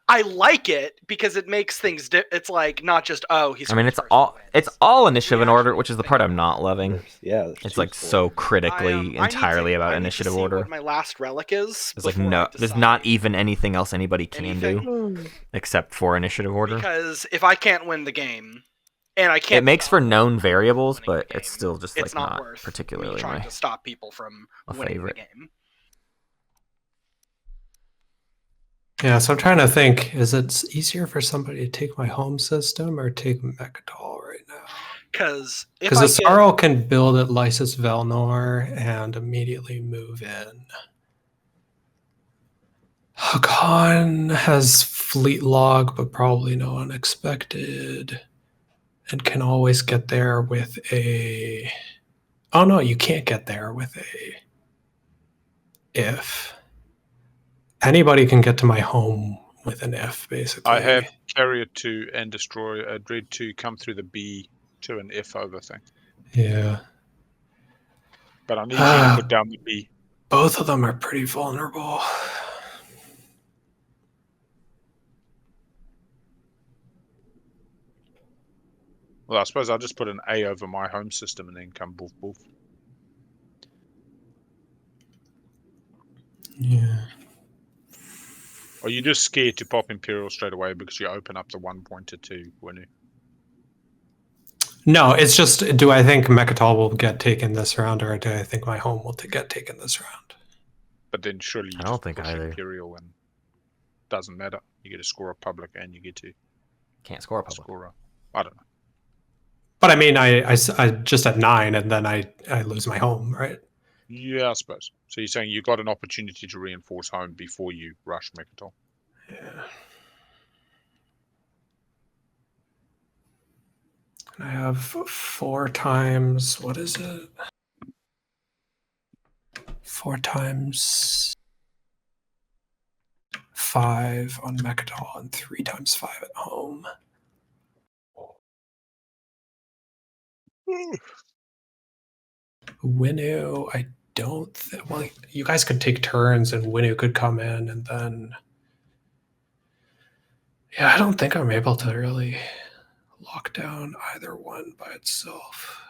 [SPEAKER 2] I like it because it makes things. It's like not just he's.
[SPEAKER 1] I mean, it's
[SPEAKER 2] first and wins.
[SPEAKER 1] all initiative in order, which is the part I'm not loving.
[SPEAKER 3] There's
[SPEAKER 1] It's
[SPEAKER 3] two
[SPEAKER 1] like
[SPEAKER 3] scores.
[SPEAKER 1] so
[SPEAKER 2] I
[SPEAKER 1] critically
[SPEAKER 2] need
[SPEAKER 1] entirely
[SPEAKER 2] to-
[SPEAKER 1] about
[SPEAKER 2] I need to
[SPEAKER 1] initiative
[SPEAKER 2] see
[SPEAKER 1] order.
[SPEAKER 2] What my last relic is.
[SPEAKER 1] There's like
[SPEAKER 2] before I
[SPEAKER 1] no, there's
[SPEAKER 2] decide.
[SPEAKER 1] not even anything else anybody can do
[SPEAKER 2] Anything?
[SPEAKER 1] except for initiative order.
[SPEAKER 2] Because if I can't win the game, and I can't,
[SPEAKER 1] It makes for
[SPEAKER 2] stop
[SPEAKER 1] known
[SPEAKER 2] people from
[SPEAKER 1] variables,
[SPEAKER 2] winning the
[SPEAKER 1] but it's
[SPEAKER 2] game,
[SPEAKER 1] still just
[SPEAKER 2] it's
[SPEAKER 1] like
[SPEAKER 2] not
[SPEAKER 1] not
[SPEAKER 2] worth
[SPEAKER 1] particularly
[SPEAKER 2] me trying
[SPEAKER 1] my
[SPEAKER 2] to stop people from
[SPEAKER 1] a
[SPEAKER 2] winning
[SPEAKER 1] favorite.
[SPEAKER 2] the game.
[SPEAKER 5] Yeah, so I'm trying to think, is it easier for somebody to take my home system or take Mechatol right now?
[SPEAKER 2] Because if
[SPEAKER 5] Because
[SPEAKER 2] I get,
[SPEAKER 5] Yssaril can build at Lysis Velnor and immediately move in. Hacan has fleet log, but probably no unexpected. And can always get there with a... Oh no, you can't get there with a... If. anybody can get to my home with an F, basically.
[SPEAKER 7] I have Carrier 2 and Destroyer Dread 2 come through the B to an F over thing.
[SPEAKER 5] Yeah.
[SPEAKER 7] But I need you to put down the B.
[SPEAKER 5] Both of them are pretty vulnerable.
[SPEAKER 7] Well, I suppose I'll just put an A over my home system and then come boof boof.
[SPEAKER 5] Yeah.
[SPEAKER 7] Are you just scared to pop Imperial straight away because you open up the 1 pointer to Winnu?
[SPEAKER 5] No, it's just, do I think Mechatol will get taken this round, or do I think my home will get taken this round?
[SPEAKER 7] But then surely you
[SPEAKER 1] I don't
[SPEAKER 7] just
[SPEAKER 1] think
[SPEAKER 7] push
[SPEAKER 1] either.
[SPEAKER 7] Imperial and doesn't matter. You get to score a public and you get to
[SPEAKER 1] Can't score a public.
[SPEAKER 7] score a... I don't know.
[SPEAKER 5] But I mean, I just at 9, and then I lose my home, right?
[SPEAKER 7] Yeah, I suppose. So you're saying you got an opportunity to reinforce home before you rush Mechatol?
[SPEAKER 5] Yeah. I have 4 times, what is it? 4 times 5 on Mechatol and 3 times 5 at home. Winnu, I don't think. Well, you guys could take turns, and Winnu could come in, and then. Yeah, I don't think I'm able to really lock down either one by itself.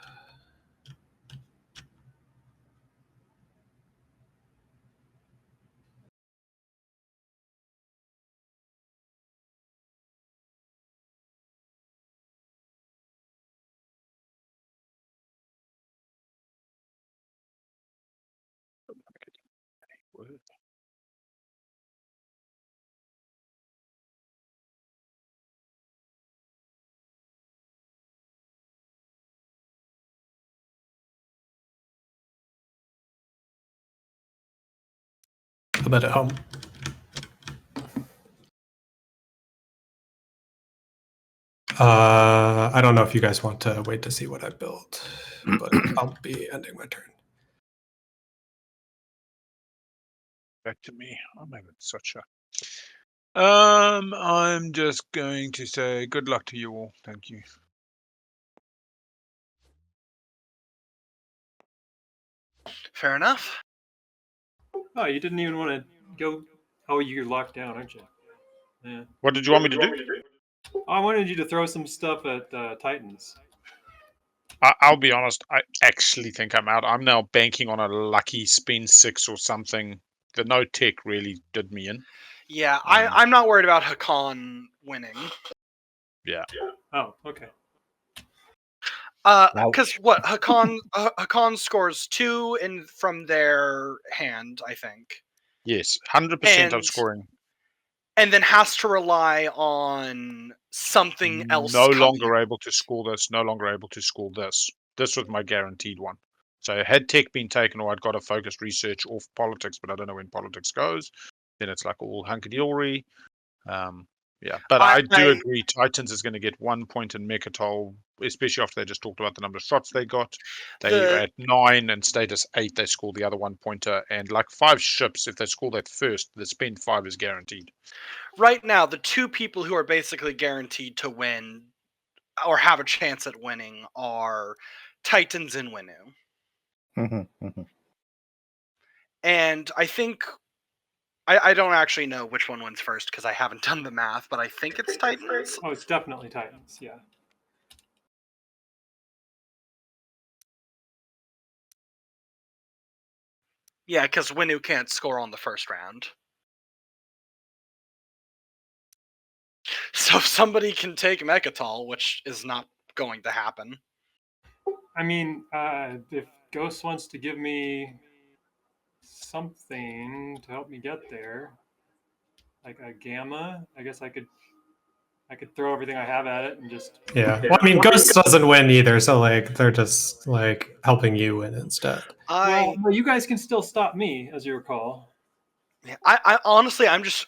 [SPEAKER 5] A bit at home. I don't know if you guys want to wait to see what I built, but I'll be ending my turn.
[SPEAKER 7] Back to me. I'm having such a... I'm just going to say good luck to you all. Thank you.
[SPEAKER 2] Fair enough.
[SPEAKER 4] Oh, you didn't even want to go. Oh, you're locked down, aren't you? Yeah.
[SPEAKER 7] What did you want me to do?
[SPEAKER 4] I wanted you to throw some stuff at Titans.
[SPEAKER 7] I'll be honest, I actually think I'm out. I'm now banking on a lucky spin 6 or something. The no tech really did me in.
[SPEAKER 2] Yeah, I'm not worried about Hacan winning.
[SPEAKER 7] Yeah.
[SPEAKER 4] Oh, okay.
[SPEAKER 2] Because what Hacan scores 2 from their hand, I think.
[SPEAKER 7] Yes, 100% of scoring.
[SPEAKER 2] And then has to rely on something else.
[SPEAKER 7] No longer able to score this. No longer able to score this. This was my guaranteed one. So had tech been taken, or I'd got a focused research off politics, but I don't know when politics goes. Then it's like all hunky-dory. Yeah, but I do agree. Titans is going to get 1 point in Mechatol, especially after they just talked about the number of shots they got. They at 9 and status 8, they score the other 1 pointer, and like 5 ships, if they score that first, the spend 5 is guaranteed.
[SPEAKER 2] Right now, the 2 people who are basically guaranteed to win or have a chance at winning are Titans and Winnu. And I think I don't actually know which one wins first because I haven't done the math, but I think it's Titans.
[SPEAKER 4] Oh, it's definitely Titans, yeah.
[SPEAKER 2] Yeah, because Winnu can't score on the first round. So if somebody can take Mechatol, which is not going to happen.
[SPEAKER 4] I mean, if Ghost wants to give me something to help me get there, like a gamma, I guess I could throw everything I have at it and just...
[SPEAKER 5] Yeah. Well, I mean, Ghost doesn't win either, so like they're just like helping you win instead.
[SPEAKER 4] Well, you guys can still stop me, as you recall.
[SPEAKER 2] Yeah, I honestly, I'm just...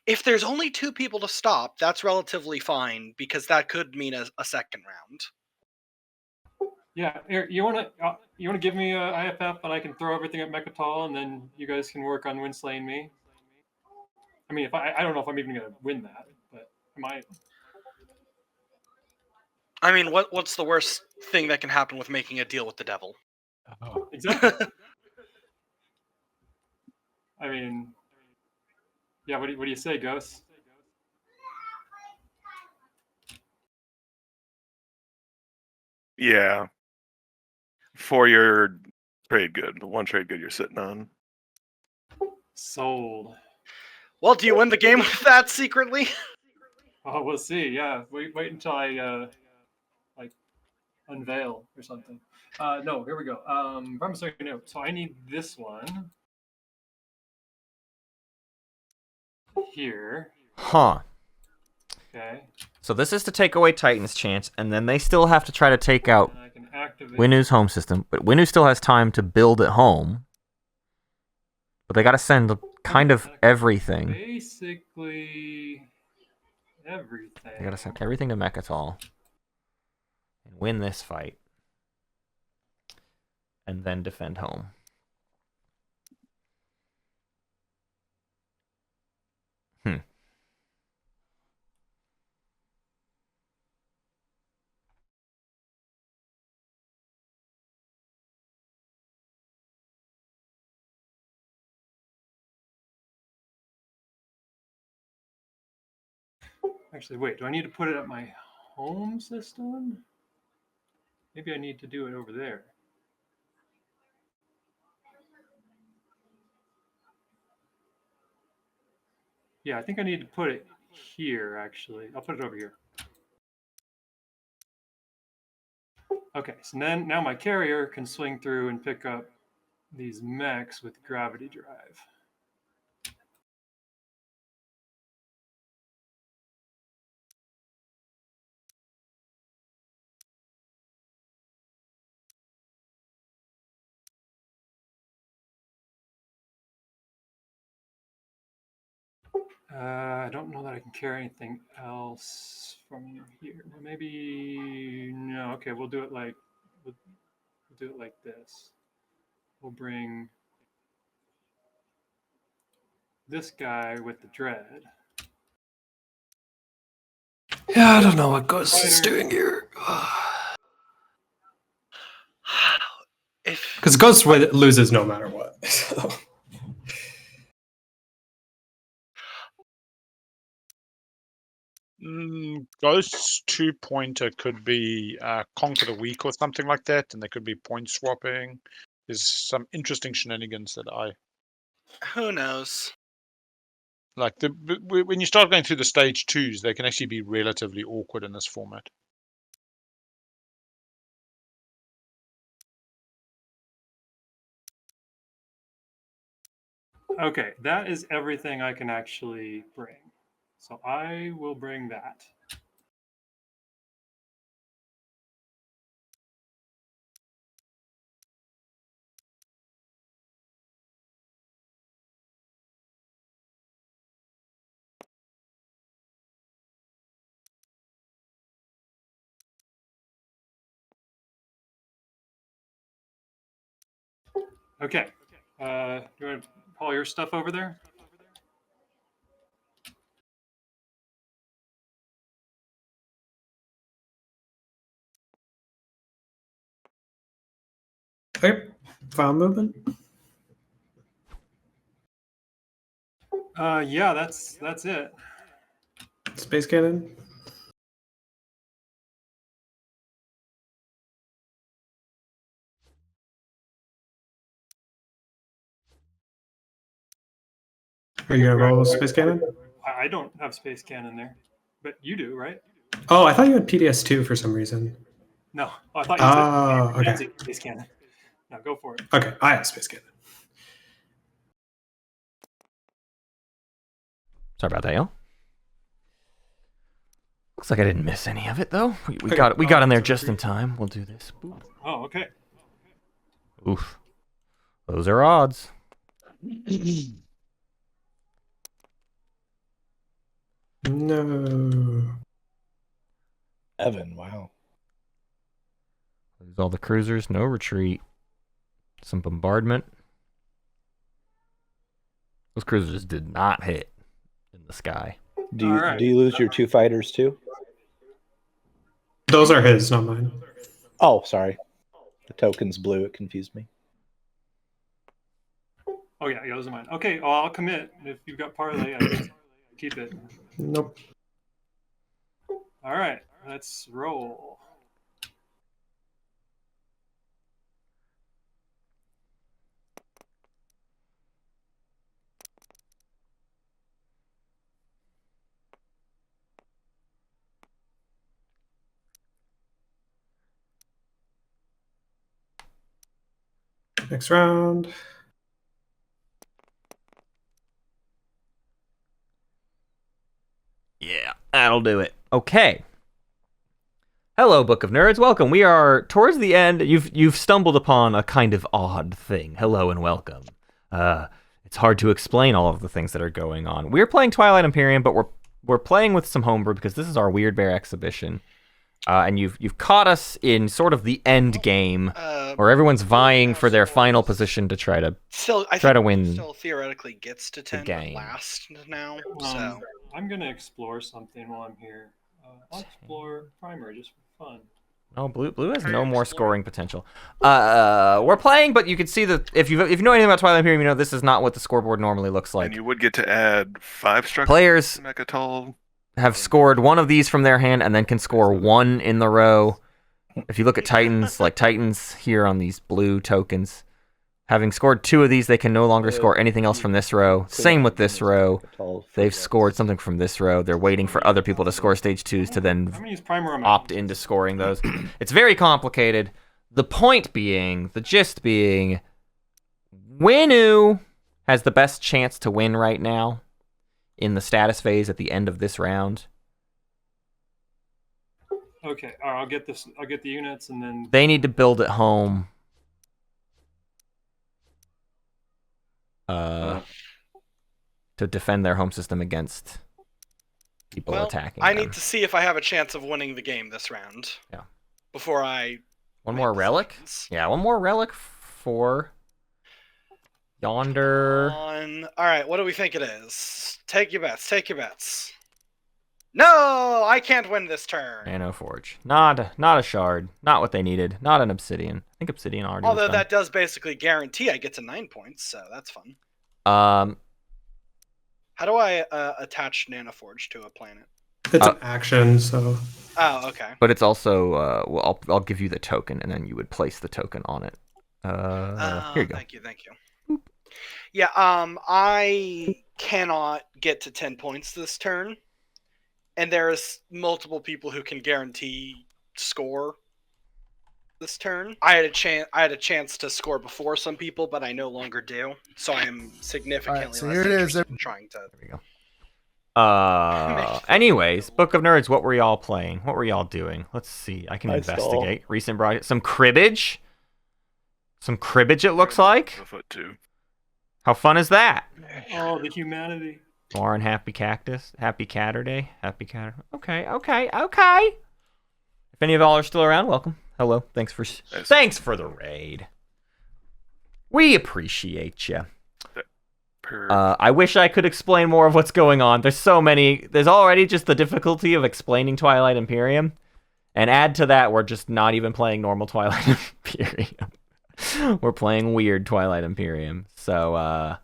[SPEAKER 2] If there's only 2 people to stop, that's relatively fine, because that could mean a second round.
[SPEAKER 4] Yeah, you want to give me a IFF and I can throw everything at Mechatol, and then you guys can work on win slaying me. I mean, if I don't know if I'm even gonna win that, but am I?
[SPEAKER 2] I mean, what's the worst thing that can happen with making a deal with the devil?
[SPEAKER 4] Exactly. I mean, yeah. What do you say, Ghost?
[SPEAKER 6] Yeah. For your trade good, the one trade good you're sitting on.
[SPEAKER 4] Sold.
[SPEAKER 2] Well, do you win the game with that secretly?
[SPEAKER 4] Oh, we'll see. Yeah, wait until I like unveil or something. No, here we go. Promissory note. So I need this one here.
[SPEAKER 1] Huh.
[SPEAKER 4] Okay.
[SPEAKER 1] So this is to take away Titan's chance, and then they still have to try to take out
[SPEAKER 4] And I can activate.
[SPEAKER 1] Winnu's home system. But Winnu still has time to build at home. But they got to send kind of everything.
[SPEAKER 4] Basically everything.
[SPEAKER 1] They got to send everything to Mechatol and win this fight, and then defend home.
[SPEAKER 4] Actually, wait. Do I need to put it at my home system? Maybe I need to do it over there. Yeah, I think I need to put it here, actually. I'll put it over here. Okay, so then now my carrier can swing through and pick up these mechs with gravity drive. I don't know that I can carry anything else from here. Maybe no. Okay, we'll do it like we'll do it like this. We'll bring this guy with the dread.
[SPEAKER 5] Yeah, I don't know what Ghost is doing here. Because Ghost loses no matter what. So.
[SPEAKER 7] Ghost's 2-pointer could be Conquer the Weak or something like that, and there could be point swapping. There's some interesting shenanigans that I
[SPEAKER 2] Who knows?
[SPEAKER 7] like. When you start going through the stage 2s, they can actually be relatively awkward in this format.
[SPEAKER 4] Okay, that is everything I can actually bring. So I will bring that. Okay. Do you want to haul your stuff over there?
[SPEAKER 5] Okay, file movement.
[SPEAKER 4] Yeah, that's it.
[SPEAKER 5] Space cannon. Are you gonna roll space cannon?
[SPEAKER 4] I don't have space cannon there, but you do, right?
[SPEAKER 5] Oh, I thought you had PDS2 for some reason.
[SPEAKER 4] No, I thought you said
[SPEAKER 5] okay.
[SPEAKER 4] space cannon. Now go for it.
[SPEAKER 5] Okay, I have space cannon.
[SPEAKER 1] Sorry about that, y'all. Looks like I didn't miss any of it though. We got in there just in time. We'll do this. Boop.
[SPEAKER 4] Oh, okay.
[SPEAKER 1] Oof. Those are odds.
[SPEAKER 5] No.
[SPEAKER 3] Evan, wow.
[SPEAKER 1] Lose all the cruisers, no retreat. Some bombardment. Those cruisers did not hit. in the sky.
[SPEAKER 3] Do you
[SPEAKER 4] Alright.
[SPEAKER 3] do you lose your 2 fighters too?
[SPEAKER 5] Those are his, not mine.
[SPEAKER 3] Oh, sorry. The token's blue. It confused me.
[SPEAKER 4] Oh yeah, those are mine. Okay, well, I'll commit. If you've got parlay, I can keep it.
[SPEAKER 5] Nope.
[SPEAKER 4] All right, let's roll.
[SPEAKER 5] Next round.
[SPEAKER 1] Yeah, that'll do it. Okay. Hello, Book of Nerds. Welcome. We are towards the end. You've stumbled upon a kind of odd thing. Hello and welcome. It's hard to explain all of the things that are going on. We're playing Twilight Imperium, but we're playing with some homebrew because this is our Weird Bear exhibition. And you've caught us in sort of the end game, where everyone's vying for their final position to try to win.
[SPEAKER 2] Still theoretically gets to 10
[SPEAKER 1] game.
[SPEAKER 2] last now. So
[SPEAKER 4] I'm gonna explore something while I'm here. I'll explore primary just for fun.
[SPEAKER 1] Oh, blue has no more scoring potential. We're playing, but you can see that if you know anything about Twilight Imperium, you know this is not what the scoreboard normally looks like.
[SPEAKER 6] And you would get to add 5 structures.
[SPEAKER 1] Players
[SPEAKER 6] Mechatol.
[SPEAKER 1] have scored one of these from their hand and then can score one in the row. If you look at Titans, like Titans here on these blue tokens, having scored 2 of these, they can no longer score anything else from this row. Same with this row. They've scored something from this row. They're waiting for other people to score stage 2s to then
[SPEAKER 4] I'm gonna use primer on my
[SPEAKER 1] opt into scoring those. It's very complicated. The point being, the gist being, Winnu has the best chance to win right now in the status phase at the end of this round.
[SPEAKER 4] Okay, all right, I'll get this. I'll get the units and then.
[SPEAKER 1] They need to build at home. To defend their home system against people attacking
[SPEAKER 2] I
[SPEAKER 1] them.
[SPEAKER 2] need to see if I have a chance of winning the game this round.
[SPEAKER 1] Yeah.
[SPEAKER 2] Before I.
[SPEAKER 1] One more relic? Yeah, one more relic for yonder.
[SPEAKER 2] Alright, what do we think it is? Take your bets, take your bets. No! I can't win this turn!
[SPEAKER 1] Nano Forge. Not a shard. Not what they needed. Not an obsidian. I think obsidian already was
[SPEAKER 2] Although
[SPEAKER 1] done.
[SPEAKER 2] that does basically guarantee I get to 9 points, so that's fun. How do I attach Nanoforge to a planet?
[SPEAKER 5] It's an action, so.
[SPEAKER 2] Oh, okay.
[SPEAKER 1] But it's also, well, I'll give you the token, and then you would place the token on it. Here you go.
[SPEAKER 2] Thank you. Yeah, I cannot get to 10 points this turn, and there's multiple people who can guarantee score this turn. I had a chance to score before some people, but I no longer do, so I am significantly
[SPEAKER 9] so
[SPEAKER 2] less
[SPEAKER 9] here it is.
[SPEAKER 2] interested in trying to.
[SPEAKER 1] There we go. Anyways, Book of Nerds, what were y'all playing? What were y'all doing? Let's see. I can investigate. Recent broad some cribbage. Some cribbage it looks like.
[SPEAKER 6] A foot 2.
[SPEAKER 1] How fun is that?
[SPEAKER 4] Oh, the humanity.
[SPEAKER 1] More on Happy Cactus. Happy Catterday. Happy Catter. Okay. If any of y'all are still around, welcome. Hello. Thanks for the raid. We appreciate you. I wish I could explain more of what's going on. There's so many. There's already just the difficulty of explaining Twilight Imperium. And add to that, we're just not even playing normal Twilight Imperium. We're playing weird Twilight Imperium. So,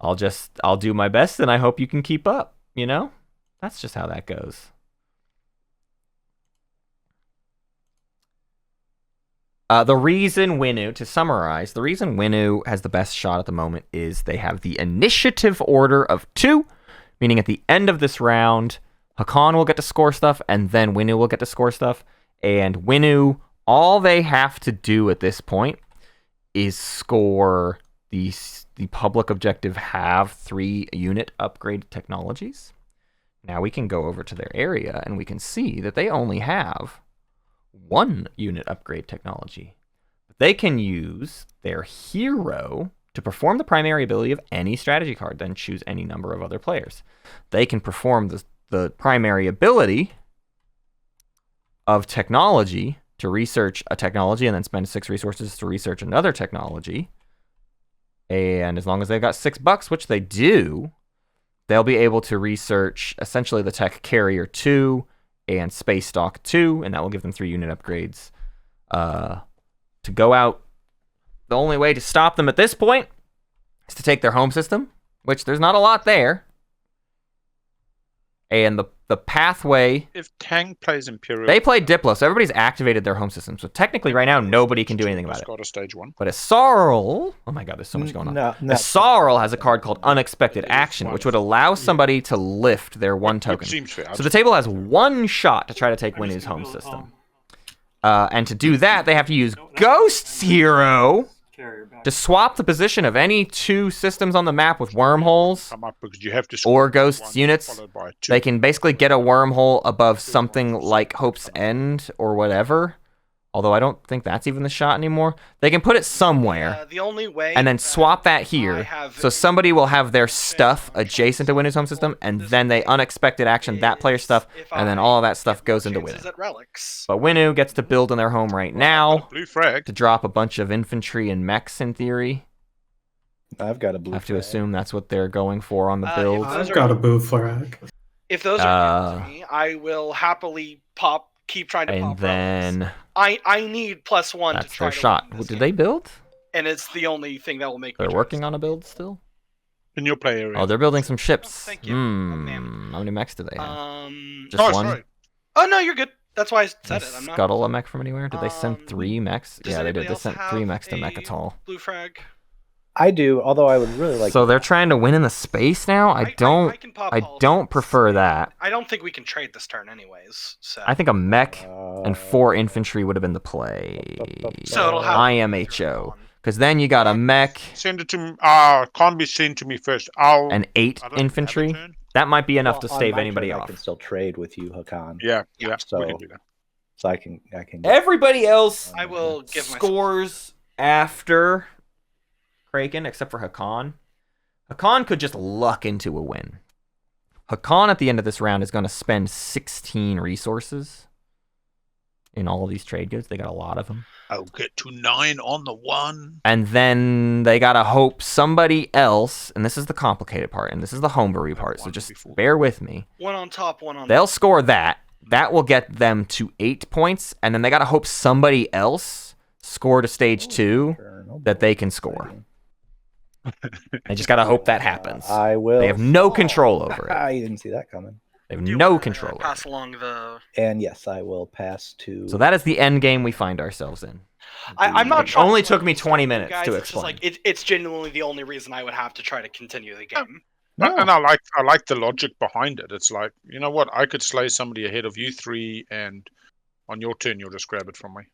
[SPEAKER 1] I'll do my best and I hope you can keep up, you know? That's just how that goes. The reason Winnu, to summarize, the reason Winnu has the best shot at the moment is they have the initiative order of 2, meaning at the end of this round, Hacan will get to score stuff, and then Winnu will get to score stuff. And Winnu, all they have to do at this point is score the public objective have 3 unit upgrade technologies. Now we can go over to their area, and we can see that they only have 1 unit upgrade technology. They can use their hero to perform the primary ability of any strategy card, then choose any number of other players. They can perform the primary ability of technology to research a technology and then spend 6 resources to research another technology. And as long as they've got $6, which they do, they'll be able to research essentially the Tech Carrier 2 and Space Dock 2, and that will give them 3 unit upgrades to go out. The only way to stop them at this point is to take their home system, which there's not a lot there. And the pathway...
[SPEAKER 7] If Tang plays Imperial...
[SPEAKER 1] They play Diplo, so everybody's activated their home system. So technically right now, nobody can do anything about it.
[SPEAKER 7] Got a stage 1.
[SPEAKER 1] But Yssaril... Oh my god, there's so much going on.
[SPEAKER 3] No.
[SPEAKER 1] Yssaril has a card called Unexpected Action, which would allow somebody to lift their 1 token.
[SPEAKER 7] Seems fair.
[SPEAKER 1] So the table has 1 shot to try to take Winnu's home system. And to do that, they have to use Ghost's Hero to swap the position of any 2 systems on the map with wormholes
[SPEAKER 7] Come up because you have to
[SPEAKER 1] or
[SPEAKER 7] score
[SPEAKER 1] Ghost's
[SPEAKER 7] 1
[SPEAKER 1] units.
[SPEAKER 7] followed by 2.
[SPEAKER 1] They can basically get a wormhole above something like Hope's End or whatever. Although I don't think that's even the shot anymore. They can put it somewhere
[SPEAKER 2] The only way
[SPEAKER 1] and then
[SPEAKER 2] that
[SPEAKER 1] swap that
[SPEAKER 2] I
[SPEAKER 1] here.
[SPEAKER 2] have
[SPEAKER 1] So somebody will have their stuff adjacent to Winnu's home system, and then they unexpected action that player's stuff, and then all of that stuff goes into
[SPEAKER 2] chances
[SPEAKER 1] Winnu.
[SPEAKER 2] at relics.
[SPEAKER 1] But Winnu gets to build in their home right now
[SPEAKER 7] Blue frag.
[SPEAKER 1] to drop a bunch of infantry and mechs in theory.
[SPEAKER 3] I've got a blue.
[SPEAKER 1] I have to
[SPEAKER 3] flag.
[SPEAKER 1] assume that's what they're going for on the
[SPEAKER 2] If
[SPEAKER 1] build.
[SPEAKER 2] those
[SPEAKER 5] I've got a boo flag.
[SPEAKER 2] If those are given to me, I will happily keep trying to
[SPEAKER 1] And
[SPEAKER 2] pop relics.
[SPEAKER 1] then
[SPEAKER 2] I need +1 to
[SPEAKER 1] that's
[SPEAKER 2] try
[SPEAKER 1] their
[SPEAKER 2] to
[SPEAKER 1] shot.
[SPEAKER 2] win this
[SPEAKER 1] Did
[SPEAKER 2] game.
[SPEAKER 1] they build?
[SPEAKER 2] And it's the only thing that will make me
[SPEAKER 1] They're
[SPEAKER 2] try to
[SPEAKER 1] working
[SPEAKER 2] stop.
[SPEAKER 1] on a build still?
[SPEAKER 7] In your play area.
[SPEAKER 1] Oh, they're building some ships.
[SPEAKER 2] Thank you. Oh, man.
[SPEAKER 1] How many mechs do they have? Just
[SPEAKER 7] Oh,
[SPEAKER 1] one?
[SPEAKER 7] sorry.
[SPEAKER 2] Oh no, you're good. That's why I
[SPEAKER 1] Did
[SPEAKER 2] said
[SPEAKER 1] they
[SPEAKER 2] it. I'm not.
[SPEAKER 1] scuttle a mech from anywhere? Did they send 3 mechs?
[SPEAKER 2] Does
[SPEAKER 1] Yeah, they
[SPEAKER 2] anybody
[SPEAKER 1] did. They
[SPEAKER 2] else
[SPEAKER 1] sent
[SPEAKER 2] have
[SPEAKER 1] 3 mechs to
[SPEAKER 2] a
[SPEAKER 1] Mechatol.
[SPEAKER 2] blue frag.
[SPEAKER 3] I do, although I would really like.
[SPEAKER 1] So they're trying to win in the space now? I
[SPEAKER 2] I can pop
[SPEAKER 1] I
[SPEAKER 2] all
[SPEAKER 1] don't
[SPEAKER 2] these.
[SPEAKER 1] prefer that.
[SPEAKER 2] I don't think we can trade this turn anyways. So
[SPEAKER 1] I think a mech and 4 infantry would have been the play.
[SPEAKER 2] So it'll have
[SPEAKER 1] IMHO. Because then you got a mech
[SPEAKER 7] Send it to me. Can't be sent to me first. I'll.
[SPEAKER 1] and 8
[SPEAKER 7] other
[SPEAKER 1] infantry.
[SPEAKER 7] turn.
[SPEAKER 1] That might be enough
[SPEAKER 3] Well,
[SPEAKER 1] to
[SPEAKER 3] on
[SPEAKER 1] stave
[SPEAKER 3] my
[SPEAKER 1] anybody
[SPEAKER 3] turn, I
[SPEAKER 1] off.
[SPEAKER 3] can still trade with you, Hacan.
[SPEAKER 7] Yeah. We
[SPEAKER 3] So-
[SPEAKER 7] can do that.
[SPEAKER 3] So I can.
[SPEAKER 1] Everybody else
[SPEAKER 2] I will give myself.
[SPEAKER 1] scores after Craiken, except for Hacan. Hacan could just luck into a win. Hacan at the end of this round is going to spend 16 resources in all of these trade goods. They got a lot of them.
[SPEAKER 7] I'll get to 9 on the 1.
[SPEAKER 1] And then they got to hope somebody else, and this is the complicated part, and this is the homebrew part, so
[SPEAKER 7] One
[SPEAKER 1] just
[SPEAKER 7] before.
[SPEAKER 1] bear with me.
[SPEAKER 2] One on top, one on.
[SPEAKER 1] They'll score that. That will get them to 8 points, and then they got to hope somebody else score to stage 2 that they can score. They just got to hope that happens.
[SPEAKER 3] I will.
[SPEAKER 1] They have no control over it.
[SPEAKER 3] I didn't see that coming.
[SPEAKER 1] They have
[SPEAKER 2] Do you
[SPEAKER 1] no
[SPEAKER 2] wanna
[SPEAKER 1] control over
[SPEAKER 2] Pass
[SPEAKER 1] it.
[SPEAKER 2] along the.
[SPEAKER 3] And yes, I will pass to.
[SPEAKER 1] So that is the end game we find ourselves in.
[SPEAKER 2] I'm not.
[SPEAKER 1] It
[SPEAKER 2] trying
[SPEAKER 1] only
[SPEAKER 2] to
[SPEAKER 1] took me
[SPEAKER 2] lose
[SPEAKER 1] 20
[SPEAKER 2] you
[SPEAKER 1] minutes
[SPEAKER 2] guys,
[SPEAKER 1] to
[SPEAKER 2] it's just
[SPEAKER 1] explain.
[SPEAKER 2] like it's genuinely the only reason I would have to try to continue the game.
[SPEAKER 3] No.
[SPEAKER 7] And I like the logic behind it. It's like, you know what? I could slay somebody ahead of you 3, and on your turn, you'll just grab it from me.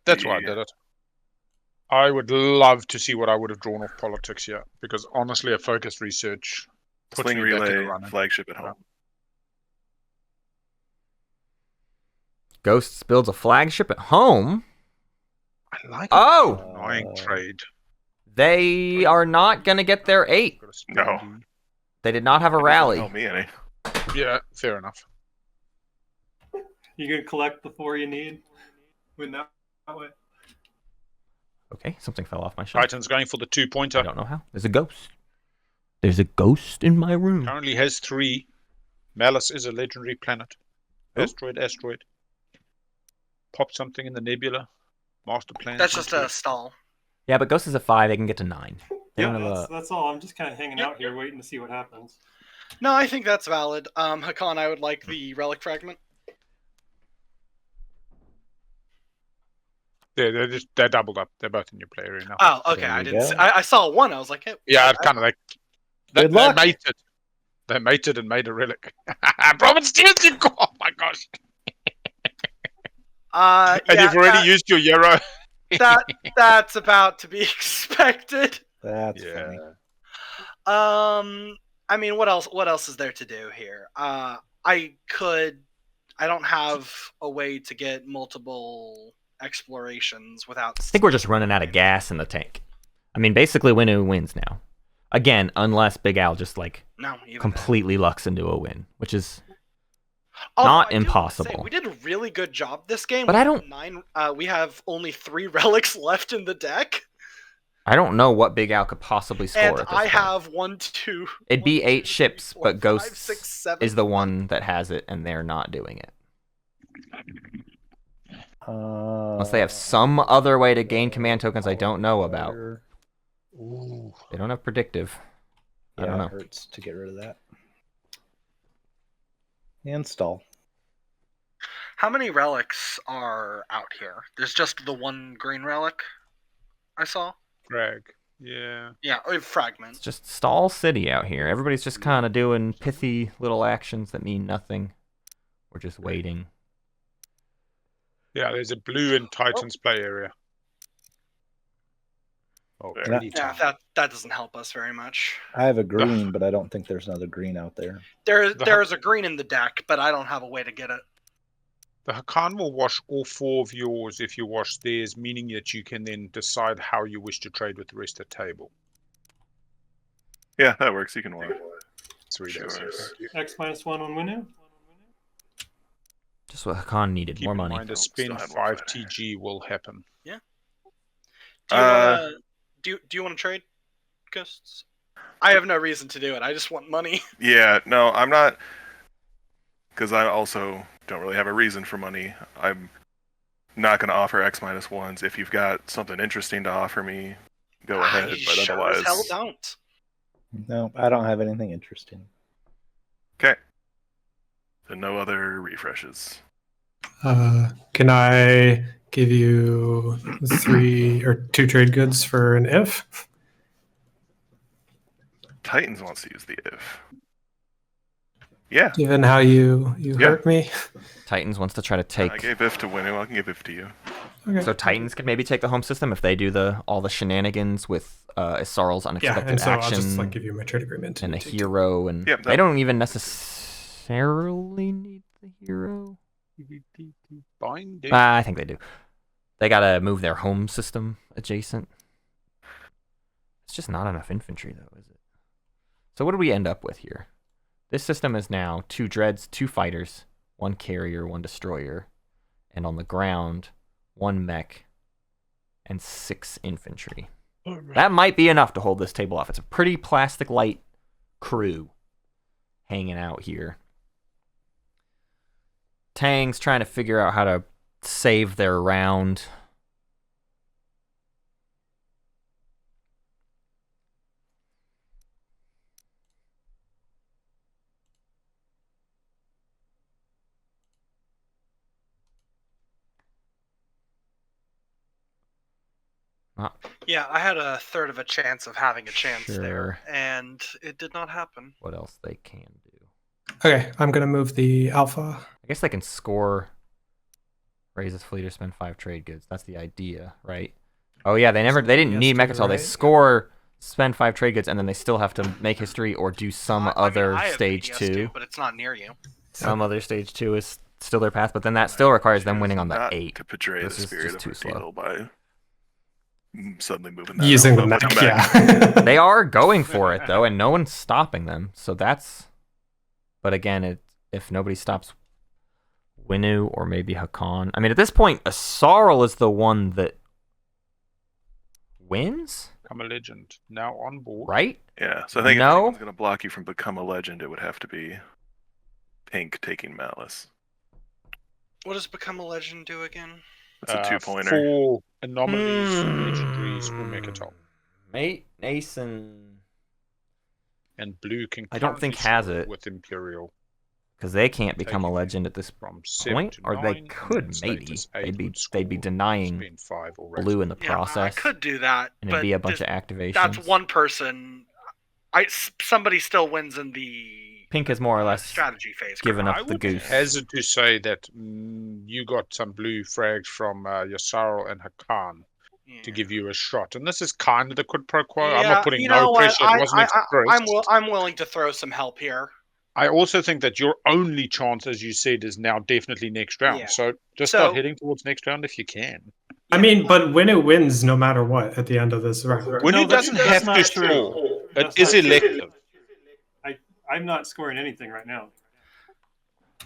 [SPEAKER 7] That's why I did it. I would love to see what I would have drawn off politics here, because honestly, a focused research puts
[SPEAKER 6] Sling
[SPEAKER 7] me back in the
[SPEAKER 6] relay,
[SPEAKER 7] running.
[SPEAKER 6] flagship at home.
[SPEAKER 1] Ghosts builds a flagship at home.
[SPEAKER 7] I like
[SPEAKER 1] Oh!
[SPEAKER 7] an annoying trade.
[SPEAKER 1] They are not going to get their 8.
[SPEAKER 6] No.
[SPEAKER 1] They did not have a rally.
[SPEAKER 6] Tell me any.
[SPEAKER 7] Yeah, fair enough.
[SPEAKER 4] You can collect the 4 you need. Win that way.
[SPEAKER 1] Okay, something fell off my shelf.
[SPEAKER 7] Titan's going for the 2-pointer.
[SPEAKER 1] I don't know how. There's a ghost. There's a ghost in my room.
[SPEAKER 7] Currently has 3. Malice is a legendary planet. Asteroid. Pop something in the nebula. Master plan.
[SPEAKER 2] That's just a stall.
[SPEAKER 1] Yeah, but ghost is a 5. They can get to 9. They
[SPEAKER 4] Yeah,
[SPEAKER 1] don't have
[SPEAKER 4] that's all. I'm just kind of hanging out here waiting to see what happens.
[SPEAKER 2] No, I think that's valid. Hacan, I would like the relic fragment.
[SPEAKER 7] They're doubled up. They're both in your play area now.
[SPEAKER 2] Oh, okay.
[SPEAKER 3] There
[SPEAKER 2] I
[SPEAKER 3] you
[SPEAKER 2] didn't.
[SPEAKER 3] go.
[SPEAKER 2] See, I saw one. I was like, hey.
[SPEAKER 7] Yeah, it kind of like
[SPEAKER 3] Good
[SPEAKER 7] they
[SPEAKER 3] luck.
[SPEAKER 7] mated. They mated and made a relic. Province steals you. Oh my gosh! And
[SPEAKER 2] Yeah,
[SPEAKER 7] you've already used your euro.
[SPEAKER 2] that's about to be expected.
[SPEAKER 3] That's
[SPEAKER 7] Yeah.
[SPEAKER 3] funny.
[SPEAKER 2] I mean, what else is there to do here? I don't have a way to get multiple explorations without.
[SPEAKER 1] I think we're just running out of gas in the tank. I mean, basically, Winnu wins now. Again, unless Big Al just, like,
[SPEAKER 2] No, even
[SPEAKER 1] completely lucks into a win, which is...
[SPEAKER 2] Although
[SPEAKER 1] not
[SPEAKER 2] I do wanna say,
[SPEAKER 1] impossible.
[SPEAKER 2] we did a really good job this game.
[SPEAKER 1] But I don't-
[SPEAKER 2] We have only 3 relics left in the deck.
[SPEAKER 1] I don't know what Big Al could possibly score
[SPEAKER 2] And
[SPEAKER 1] at this
[SPEAKER 2] I
[SPEAKER 1] point.
[SPEAKER 2] have 1, 2.
[SPEAKER 1] It'd be 8
[SPEAKER 2] 2,
[SPEAKER 1] ships,
[SPEAKER 2] 3, 4,
[SPEAKER 1] but
[SPEAKER 2] 5,
[SPEAKER 1] Ghosts
[SPEAKER 2] 6, 7.
[SPEAKER 1] is the one that has it, and they're not doing it. Unless they have some other way to gain command tokens I don't know about.
[SPEAKER 3] Ooh.
[SPEAKER 1] They don't have predictive. I don't know.
[SPEAKER 3] It hurts to get rid of that. Install.
[SPEAKER 2] How many relics are out here? There's just the one green relic I saw.
[SPEAKER 7] Frag. Yeah.
[SPEAKER 2] Yeah, fragment.
[SPEAKER 1] It's just stall city out here. Everybody's just kind of doing pithy little actions that mean nothing. We're just waiting.
[SPEAKER 7] Yeah, there's a blue in Titan's play area. Oh,
[SPEAKER 6] Yeah.
[SPEAKER 2] Yeah, that doesn't help us very much.
[SPEAKER 3] I have a green, but I don't think there's another green out there.
[SPEAKER 2] There's a green in the deck, but I don't have a way to get it.
[SPEAKER 7] The Hacan will wash all 4 of yours if you wash theirs, meaning that you can then decide how you wish to trade with the rest of the table.
[SPEAKER 6] Yeah, that works. You can watch.
[SPEAKER 7] 3
[SPEAKER 6] Sure.
[SPEAKER 7] days.
[SPEAKER 4] X -1 on Winnu.
[SPEAKER 1] Just what Hacan needed,
[SPEAKER 7] Keep
[SPEAKER 1] more
[SPEAKER 7] in
[SPEAKER 1] money.
[SPEAKER 7] mind, a
[SPEAKER 6] Still
[SPEAKER 7] spend
[SPEAKER 6] had
[SPEAKER 7] 5
[SPEAKER 6] one.
[SPEAKER 7] TG will happen.
[SPEAKER 2] Do you want to trade, Ghosts? I have no reason to do it. I just want money.
[SPEAKER 6] Yeah, no, I'm not, because I also don't really have a reason for money. I'm not going to offer X-1s. If you've got something interesting to offer me, go ahead.
[SPEAKER 2] I
[SPEAKER 6] But
[SPEAKER 2] sure
[SPEAKER 6] otherwise,
[SPEAKER 2] as hell don't.
[SPEAKER 3] No, I don't have anything interesting.
[SPEAKER 6] okay. Then no other refreshes.
[SPEAKER 5] Can I give you 3 or 2 trade goods for an if?
[SPEAKER 6] Titans wants to use the if. Yeah,
[SPEAKER 5] Given how you hurt me.
[SPEAKER 1] Titans wants to try to
[SPEAKER 6] I
[SPEAKER 1] take.
[SPEAKER 6] gave if to Winnu. I can give if to you.
[SPEAKER 5] Okay.
[SPEAKER 1] So Titans could maybe take the home system if they do all the shenanigans with Yssaril
[SPEAKER 5] yeah,
[SPEAKER 1] unexpected
[SPEAKER 5] and so
[SPEAKER 1] action
[SPEAKER 5] I'll just give you my trade agreement
[SPEAKER 1] and a
[SPEAKER 5] take
[SPEAKER 1] hero, and
[SPEAKER 6] Yep,
[SPEAKER 1] they don't even necessarily need the hero.
[SPEAKER 7] Binding.
[SPEAKER 1] I think they do. They gotta move their home system adjacent. It's just not enough infantry, though, is it? So what do we end up with here? This system is now 2 dreads, 2 fighters, 1 carrier, 1 destroyer, and on the ground, 1 mech and 6 infantry. That might be enough to hold this table off. It's a pretty plastic light crew hanging out here. Tang's trying to figure out how to save their round.
[SPEAKER 2] Yeah, I had a third of a chance of having a chance
[SPEAKER 1] Sure.
[SPEAKER 2] there, and it did not happen.
[SPEAKER 1] What else they can do?
[SPEAKER 5] Okay, I'm gonna move the alpha.
[SPEAKER 1] I guess they can score, raise his fleet, or spend 5 trade goods. That's the idea, right? Oh yeah, they didn't
[SPEAKER 5] Yes,
[SPEAKER 1] need
[SPEAKER 5] to the
[SPEAKER 1] Mechatol. They
[SPEAKER 5] right.
[SPEAKER 1] score, spend 5 trade goods, and then they still have to make history or do some
[SPEAKER 2] I
[SPEAKER 1] other
[SPEAKER 2] mean, I have
[SPEAKER 1] stage
[SPEAKER 2] BDS
[SPEAKER 1] 2.
[SPEAKER 2] too, but it's not near you.
[SPEAKER 1] Some other stage 2 is still their path, but then that still requires them winning on the
[SPEAKER 6] Not
[SPEAKER 1] 8.
[SPEAKER 6] to portray
[SPEAKER 1] This
[SPEAKER 6] the
[SPEAKER 1] is
[SPEAKER 6] spirit
[SPEAKER 1] just
[SPEAKER 6] of
[SPEAKER 1] too
[SPEAKER 6] a
[SPEAKER 1] slow.
[SPEAKER 6] deal by suddenly moving that
[SPEAKER 5] Using the
[SPEAKER 6] alpha.
[SPEAKER 5] mech,
[SPEAKER 6] Come back.
[SPEAKER 5] yeah.
[SPEAKER 1] They are going for it though, and no one's stopping them. So that's. But again, if nobody stops Winnu or maybe Hacan, I mean, at this point, Yssaril is the one that wins,
[SPEAKER 7] Become a legend. Now on board.
[SPEAKER 1] right?
[SPEAKER 6] Yeah, so I think if
[SPEAKER 1] No.
[SPEAKER 6] anyone's going to block you from become a legend, it would have to be Pink taking Malice.
[SPEAKER 2] What does Become a Legend do again?
[SPEAKER 6] It's a 2-pointer.
[SPEAKER 7] 4 anomalies, legendaries, or Mechatol.
[SPEAKER 1] Nason,
[SPEAKER 7] And blue can
[SPEAKER 1] I don't think
[SPEAKER 7] currently
[SPEAKER 1] has
[SPEAKER 7] score
[SPEAKER 1] it.
[SPEAKER 7] with Imperial
[SPEAKER 1] because they can't become a
[SPEAKER 7] Taking
[SPEAKER 1] legend at this
[SPEAKER 7] from 7
[SPEAKER 1] point,
[SPEAKER 7] to
[SPEAKER 1] or
[SPEAKER 7] 9,
[SPEAKER 1] they
[SPEAKER 7] and
[SPEAKER 1] could
[SPEAKER 7] then
[SPEAKER 1] maybe.
[SPEAKER 7] status 8
[SPEAKER 1] They'd be
[SPEAKER 7] would
[SPEAKER 1] denying
[SPEAKER 7] spend 5 already.
[SPEAKER 1] blue in the
[SPEAKER 2] Yeah, I
[SPEAKER 1] process,
[SPEAKER 2] could do that,
[SPEAKER 1] and
[SPEAKER 2] but
[SPEAKER 1] it'd be a bunch
[SPEAKER 2] this-
[SPEAKER 1] of activations.
[SPEAKER 2] that's one person. Somebody still wins in the
[SPEAKER 1] Pink is more or less
[SPEAKER 2] strategy phase.
[SPEAKER 1] given
[SPEAKER 2] correct?
[SPEAKER 1] up
[SPEAKER 7] I
[SPEAKER 1] the
[SPEAKER 7] would
[SPEAKER 1] goose.
[SPEAKER 7] hazard to say that you got some blue frags from Yssaril and Hacan to
[SPEAKER 2] Yeah.
[SPEAKER 7] give you a shot. And this is kind of the quid pro quo. I'm
[SPEAKER 2] Yeah,
[SPEAKER 7] not putting
[SPEAKER 2] you
[SPEAKER 7] no
[SPEAKER 2] know what?
[SPEAKER 7] pressure. It wasn't expressed.
[SPEAKER 2] I'm willing to throw some help here.
[SPEAKER 7] I also think that your only chance, as you said, is now definitely next round.
[SPEAKER 2] Yeah.
[SPEAKER 7] So just
[SPEAKER 2] So-
[SPEAKER 7] start heading towards next round if you can.
[SPEAKER 5] I mean, but Winnu wins no matter what at the end of this round.
[SPEAKER 7] Winnu
[SPEAKER 4] No,
[SPEAKER 7] doesn't
[SPEAKER 4] that's
[SPEAKER 7] have
[SPEAKER 4] not
[SPEAKER 7] to
[SPEAKER 4] true.
[SPEAKER 7] score.
[SPEAKER 4] That's
[SPEAKER 7] It is
[SPEAKER 4] not true.
[SPEAKER 7] elective.
[SPEAKER 4] I'm not scoring anything right now.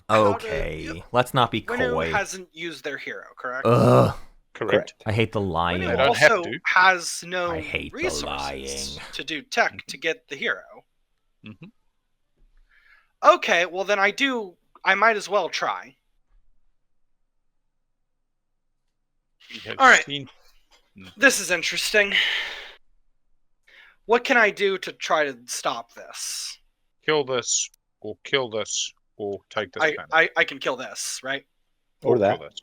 [SPEAKER 2] How
[SPEAKER 1] Okay, let's not be
[SPEAKER 2] Winnu
[SPEAKER 1] coy.
[SPEAKER 2] hasn't used their hero, correct?
[SPEAKER 1] Ugh.
[SPEAKER 7] Correct.
[SPEAKER 1] I hate the
[SPEAKER 2] Winnu
[SPEAKER 1] lying.
[SPEAKER 7] They don't have
[SPEAKER 2] also
[SPEAKER 7] to.
[SPEAKER 2] has no
[SPEAKER 1] I hate the
[SPEAKER 2] resources
[SPEAKER 1] lying.
[SPEAKER 2] to do tech to get the hero.
[SPEAKER 7] hmm
[SPEAKER 2] Okay, well then I might as well try. All right. This is interesting. What can I do to try to stop this?
[SPEAKER 7] Kill this, or take this planet.
[SPEAKER 2] I can kill this, right?
[SPEAKER 3] Or
[SPEAKER 7] kill
[SPEAKER 3] that.
[SPEAKER 7] this.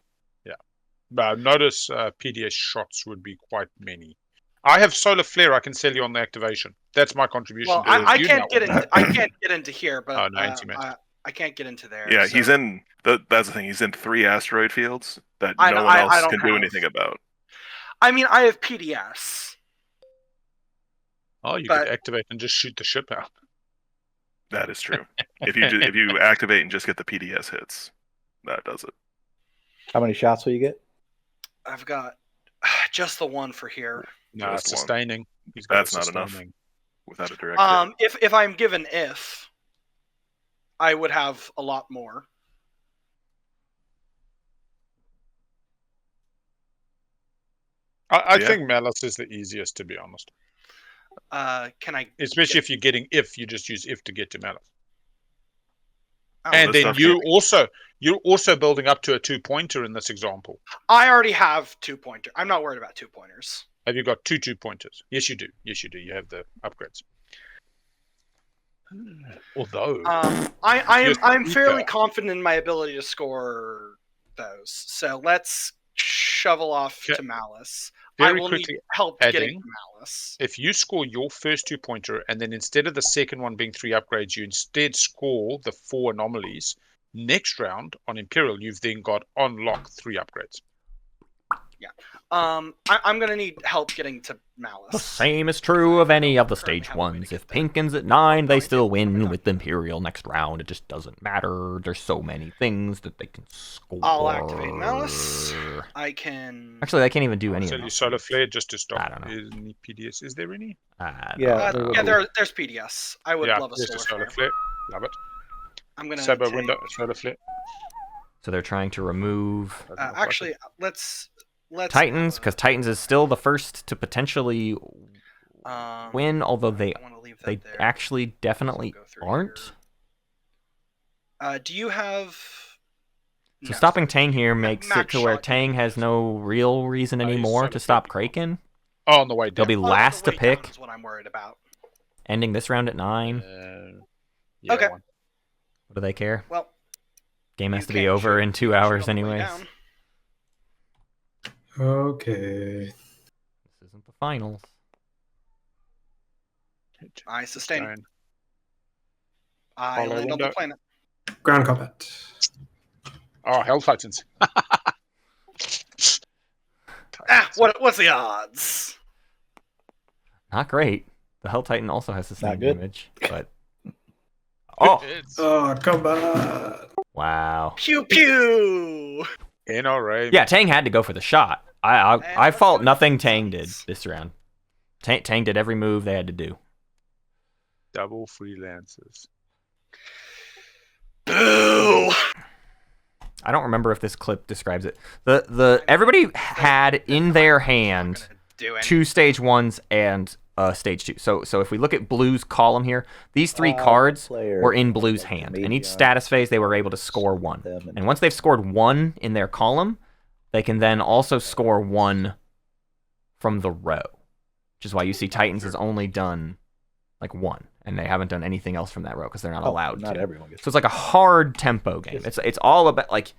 [SPEAKER 7] Yeah. Notice PDS shots would be quite many. I have solar flare. I can sell you on the activation. That's my contribution.
[SPEAKER 2] Well,
[SPEAKER 7] to
[SPEAKER 2] I
[SPEAKER 7] you
[SPEAKER 2] can't
[SPEAKER 7] now.
[SPEAKER 2] get into I can't get into here, but
[SPEAKER 7] Oh, no, anti-magic.
[SPEAKER 2] I can't get into there.
[SPEAKER 6] Yeah,
[SPEAKER 2] so-
[SPEAKER 6] he's in. That's the thing. He's in 3 asteroid fields that
[SPEAKER 2] I
[SPEAKER 6] no
[SPEAKER 2] know-
[SPEAKER 6] one
[SPEAKER 2] I
[SPEAKER 6] else
[SPEAKER 2] don't
[SPEAKER 6] can do
[SPEAKER 2] have-
[SPEAKER 6] anything about.
[SPEAKER 2] I mean, I have PDS.
[SPEAKER 7] Oh, you
[SPEAKER 2] but-
[SPEAKER 7] could activate and just shoot the ship out.
[SPEAKER 6] That is true. if you activate and just get the PDS hits, that does it.
[SPEAKER 3] How many shots will you get?
[SPEAKER 2] I've got just the one for here.
[SPEAKER 7] No,
[SPEAKER 6] Just one.
[SPEAKER 7] sustaining. He's
[SPEAKER 6] That's
[SPEAKER 7] got
[SPEAKER 6] not enough.
[SPEAKER 7] sustaining.
[SPEAKER 6] Without a direct hit.
[SPEAKER 2] If I'm given if, I would have a lot more.
[SPEAKER 7] I
[SPEAKER 6] Yeah.
[SPEAKER 7] think Malice is the easiest, to be honest.
[SPEAKER 2] Can I?
[SPEAKER 7] Especially if you're getting you just use if to get to Malice.
[SPEAKER 2] Oh,
[SPEAKER 7] And
[SPEAKER 6] this
[SPEAKER 7] then
[SPEAKER 6] stuff
[SPEAKER 7] you're also building up to a 2-pointer in this example.
[SPEAKER 2] I already have 2-pointer. I'm not worried about 2-pointers.
[SPEAKER 7] Have you got 2 2-pointers? Yes, you do. You have the upgrades. Although
[SPEAKER 2] I'm
[SPEAKER 7] Yes,
[SPEAKER 2] fairly
[SPEAKER 7] Ether.
[SPEAKER 2] confident in my ability to score those. So let's shovel off
[SPEAKER 7] Okay.
[SPEAKER 2] to Malice.
[SPEAKER 7] Very
[SPEAKER 2] I will
[SPEAKER 7] quickly
[SPEAKER 2] need help
[SPEAKER 7] adding,
[SPEAKER 2] getting to Malice.
[SPEAKER 7] if you score your first 2-pointer and then instead of the second one being 3 upgrades, you instead score the 4 anomalies. Next round on Imperial, you've then got unlock 3 upgrades.
[SPEAKER 2] I'm gonna need help getting to
[SPEAKER 1] The
[SPEAKER 2] Malice.
[SPEAKER 1] same is true of any of the
[SPEAKER 2] Currently
[SPEAKER 1] stage
[SPEAKER 2] have a way to
[SPEAKER 1] ones.
[SPEAKER 2] get
[SPEAKER 1] If
[SPEAKER 2] there.
[SPEAKER 1] Pinkin's at 9, they still win with Imperial next round. It just doesn't matter. There's so many things that they can score.
[SPEAKER 2] I'll activate Malice. I can.
[SPEAKER 1] Actually, they can't even do any
[SPEAKER 7] So
[SPEAKER 1] of
[SPEAKER 7] you
[SPEAKER 1] those.
[SPEAKER 7] solar flare just to stop.
[SPEAKER 1] I don't know.
[SPEAKER 7] Any PDS? Is there any?
[SPEAKER 3] Yeah, there would be.
[SPEAKER 2] There's PDS. I would love a
[SPEAKER 7] there's the
[SPEAKER 2] solar
[SPEAKER 7] solar
[SPEAKER 2] flare.
[SPEAKER 7] flare. Love it.
[SPEAKER 2] I'm gonna
[SPEAKER 7] Saber
[SPEAKER 2] take,
[SPEAKER 7] window, solar flare.
[SPEAKER 1] So they're trying to remove
[SPEAKER 7] Doesn't look like
[SPEAKER 2] actually,
[SPEAKER 7] it.
[SPEAKER 2] let's
[SPEAKER 1] Titans, because Titans is still the first to potentially win, although they
[SPEAKER 2] I want to leave that
[SPEAKER 1] they
[SPEAKER 2] there.
[SPEAKER 1] actually definitely
[SPEAKER 2] Go through
[SPEAKER 1] aren't.
[SPEAKER 2] here. Do you have?
[SPEAKER 1] So
[SPEAKER 2] No.
[SPEAKER 1] stopping Tang here makes it
[SPEAKER 2] max
[SPEAKER 1] to where
[SPEAKER 2] shot
[SPEAKER 1] Tang has no real reason
[SPEAKER 7] Oh, he's
[SPEAKER 1] anymore
[SPEAKER 7] sort
[SPEAKER 1] to
[SPEAKER 7] of
[SPEAKER 1] stop
[SPEAKER 7] flipping
[SPEAKER 1] Craiken.
[SPEAKER 7] Oh, on the way
[SPEAKER 1] They'll
[SPEAKER 7] down.
[SPEAKER 1] be
[SPEAKER 2] Oh,
[SPEAKER 1] last
[SPEAKER 2] the
[SPEAKER 1] to
[SPEAKER 2] way down
[SPEAKER 1] pick,
[SPEAKER 2] is what I'm worried about.
[SPEAKER 1] ending this round at 9.
[SPEAKER 7] Yeah,
[SPEAKER 2] Okay.
[SPEAKER 7] one.
[SPEAKER 1] What do they care?
[SPEAKER 2] Well,
[SPEAKER 1] Game has
[SPEAKER 2] you
[SPEAKER 1] to be
[SPEAKER 2] can't
[SPEAKER 1] over
[SPEAKER 2] shoot-
[SPEAKER 1] in 2
[SPEAKER 2] shoot
[SPEAKER 1] hours
[SPEAKER 2] on the way
[SPEAKER 1] anyways.
[SPEAKER 2] down.
[SPEAKER 5] Okay.
[SPEAKER 1] This isn't the finals.
[SPEAKER 2] I sustain.
[SPEAKER 7] Sustain.
[SPEAKER 2] I
[SPEAKER 7] Follow
[SPEAKER 2] land on the
[SPEAKER 7] window.
[SPEAKER 2] planet.
[SPEAKER 5] Ground combat.
[SPEAKER 7] Oh, Hell Titans.
[SPEAKER 2] What's the odds?
[SPEAKER 1] Not great. The Hell Titan also has the same
[SPEAKER 3] good.
[SPEAKER 1] damage, but oh
[SPEAKER 5] Oh, combat.
[SPEAKER 1] wow.
[SPEAKER 2] Pew pew.
[SPEAKER 7] NRA.
[SPEAKER 1] Yeah, Tang had to go for the shot. I
[SPEAKER 2] let's
[SPEAKER 1] fault
[SPEAKER 2] go
[SPEAKER 1] nothing
[SPEAKER 2] with
[SPEAKER 1] Tang did
[SPEAKER 2] Titans.
[SPEAKER 1] this round. Tang did every move they had to do.
[SPEAKER 7] Double freelancers.
[SPEAKER 2] Boo.
[SPEAKER 1] I don't remember if this clip describes it. The everybody had in their hand
[SPEAKER 2] Do anything.
[SPEAKER 1] 2 stage 1s and stage 2. So if we look at Blue's column here, these 3 cards were in Blue's hand. And each status phase they were able to score 1. And once they've scored 1 in their column, they can then also score 1 from the row. Which is why you see Titans has only done like 1, and they haven't done anything else from that row because they're not allowed
[SPEAKER 3] Not
[SPEAKER 1] to.
[SPEAKER 3] everyone gets.
[SPEAKER 1] So it's like a hard tempo game. It's all about like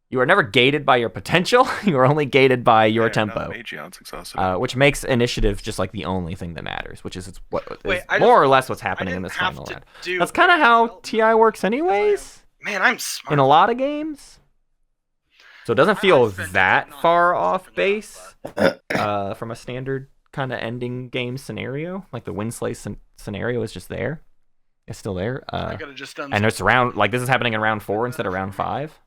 [SPEAKER 1] you are never gated by your potential. You are only gated by your tempo,
[SPEAKER 6] Magion's exhausted.
[SPEAKER 1] which makes initiative just like the only thing that matters, which is
[SPEAKER 2] Wait,
[SPEAKER 1] is
[SPEAKER 2] I
[SPEAKER 1] more
[SPEAKER 2] just-
[SPEAKER 1] or less what's
[SPEAKER 2] I
[SPEAKER 1] happening in
[SPEAKER 2] didn't
[SPEAKER 1] this
[SPEAKER 2] have
[SPEAKER 1] final
[SPEAKER 2] to
[SPEAKER 1] round.
[SPEAKER 2] do
[SPEAKER 1] That's kind of how
[SPEAKER 2] development.
[SPEAKER 1] TI works, anyways.
[SPEAKER 2] Man, I'm smart.
[SPEAKER 1] In a lot of games. So it doesn't feel
[SPEAKER 2] spent
[SPEAKER 1] that
[SPEAKER 2] 9
[SPEAKER 1] far
[SPEAKER 2] years
[SPEAKER 1] off
[SPEAKER 2] different enough,
[SPEAKER 1] base from a standard kind of ending game scenario. Like the Winsley scenario is just there. It's still there.
[SPEAKER 2] I could have just done.
[SPEAKER 1] And it's round like this is happening in round 4 instead of round 5.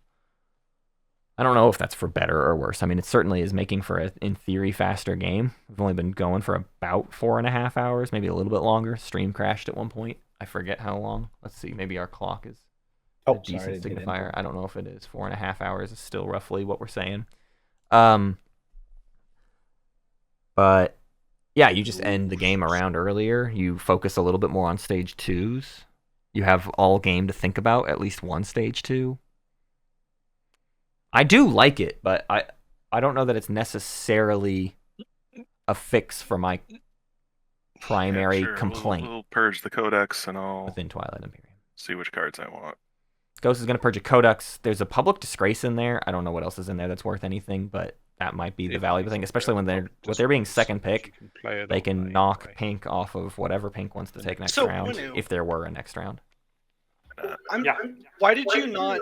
[SPEAKER 1] I don't know if that's for better or worse. I mean, it certainly is making for a, in theory, faster game. We've only been going for about 4.5 hours, maybe a little bit longer. Stream crashed at one point. I forget how long. Let's see. Maybe our clock is a
[SPEAKER 3] Oh, sorry, I
[SPEAKER 1] decent
[SPEAKER 3] didn't get
[SPEAKER 1] signifier. I don't know if it is. 4.5 hours is still roughly what we're saying. But yeah, you just end the game a round earlier. You focus a little bit more on stage 2s. You have all game to think about, at least one stage 2. I do like it, but I don't know that it's necessarily a fix for my primary complaint.
[SPEAKER 6] We'll purge the codex and I'll
[SPEAKER 1] within Twilight Imperium.
[SPEAKER 6] see which cards I want.
[SPEAKER 1] Ghost is going to purge a codex. There's a public disgrace in there. I don't know what else is in there that's worth anything, but that might be the valuable thing, especially when they're being second pick. They can knock Pink off of whatever Pink wants to take next round,
[SPEAKER 2] Winnu,
[SPEAKER 1] if there were a next round.
[SPEAKER 2] Why did you not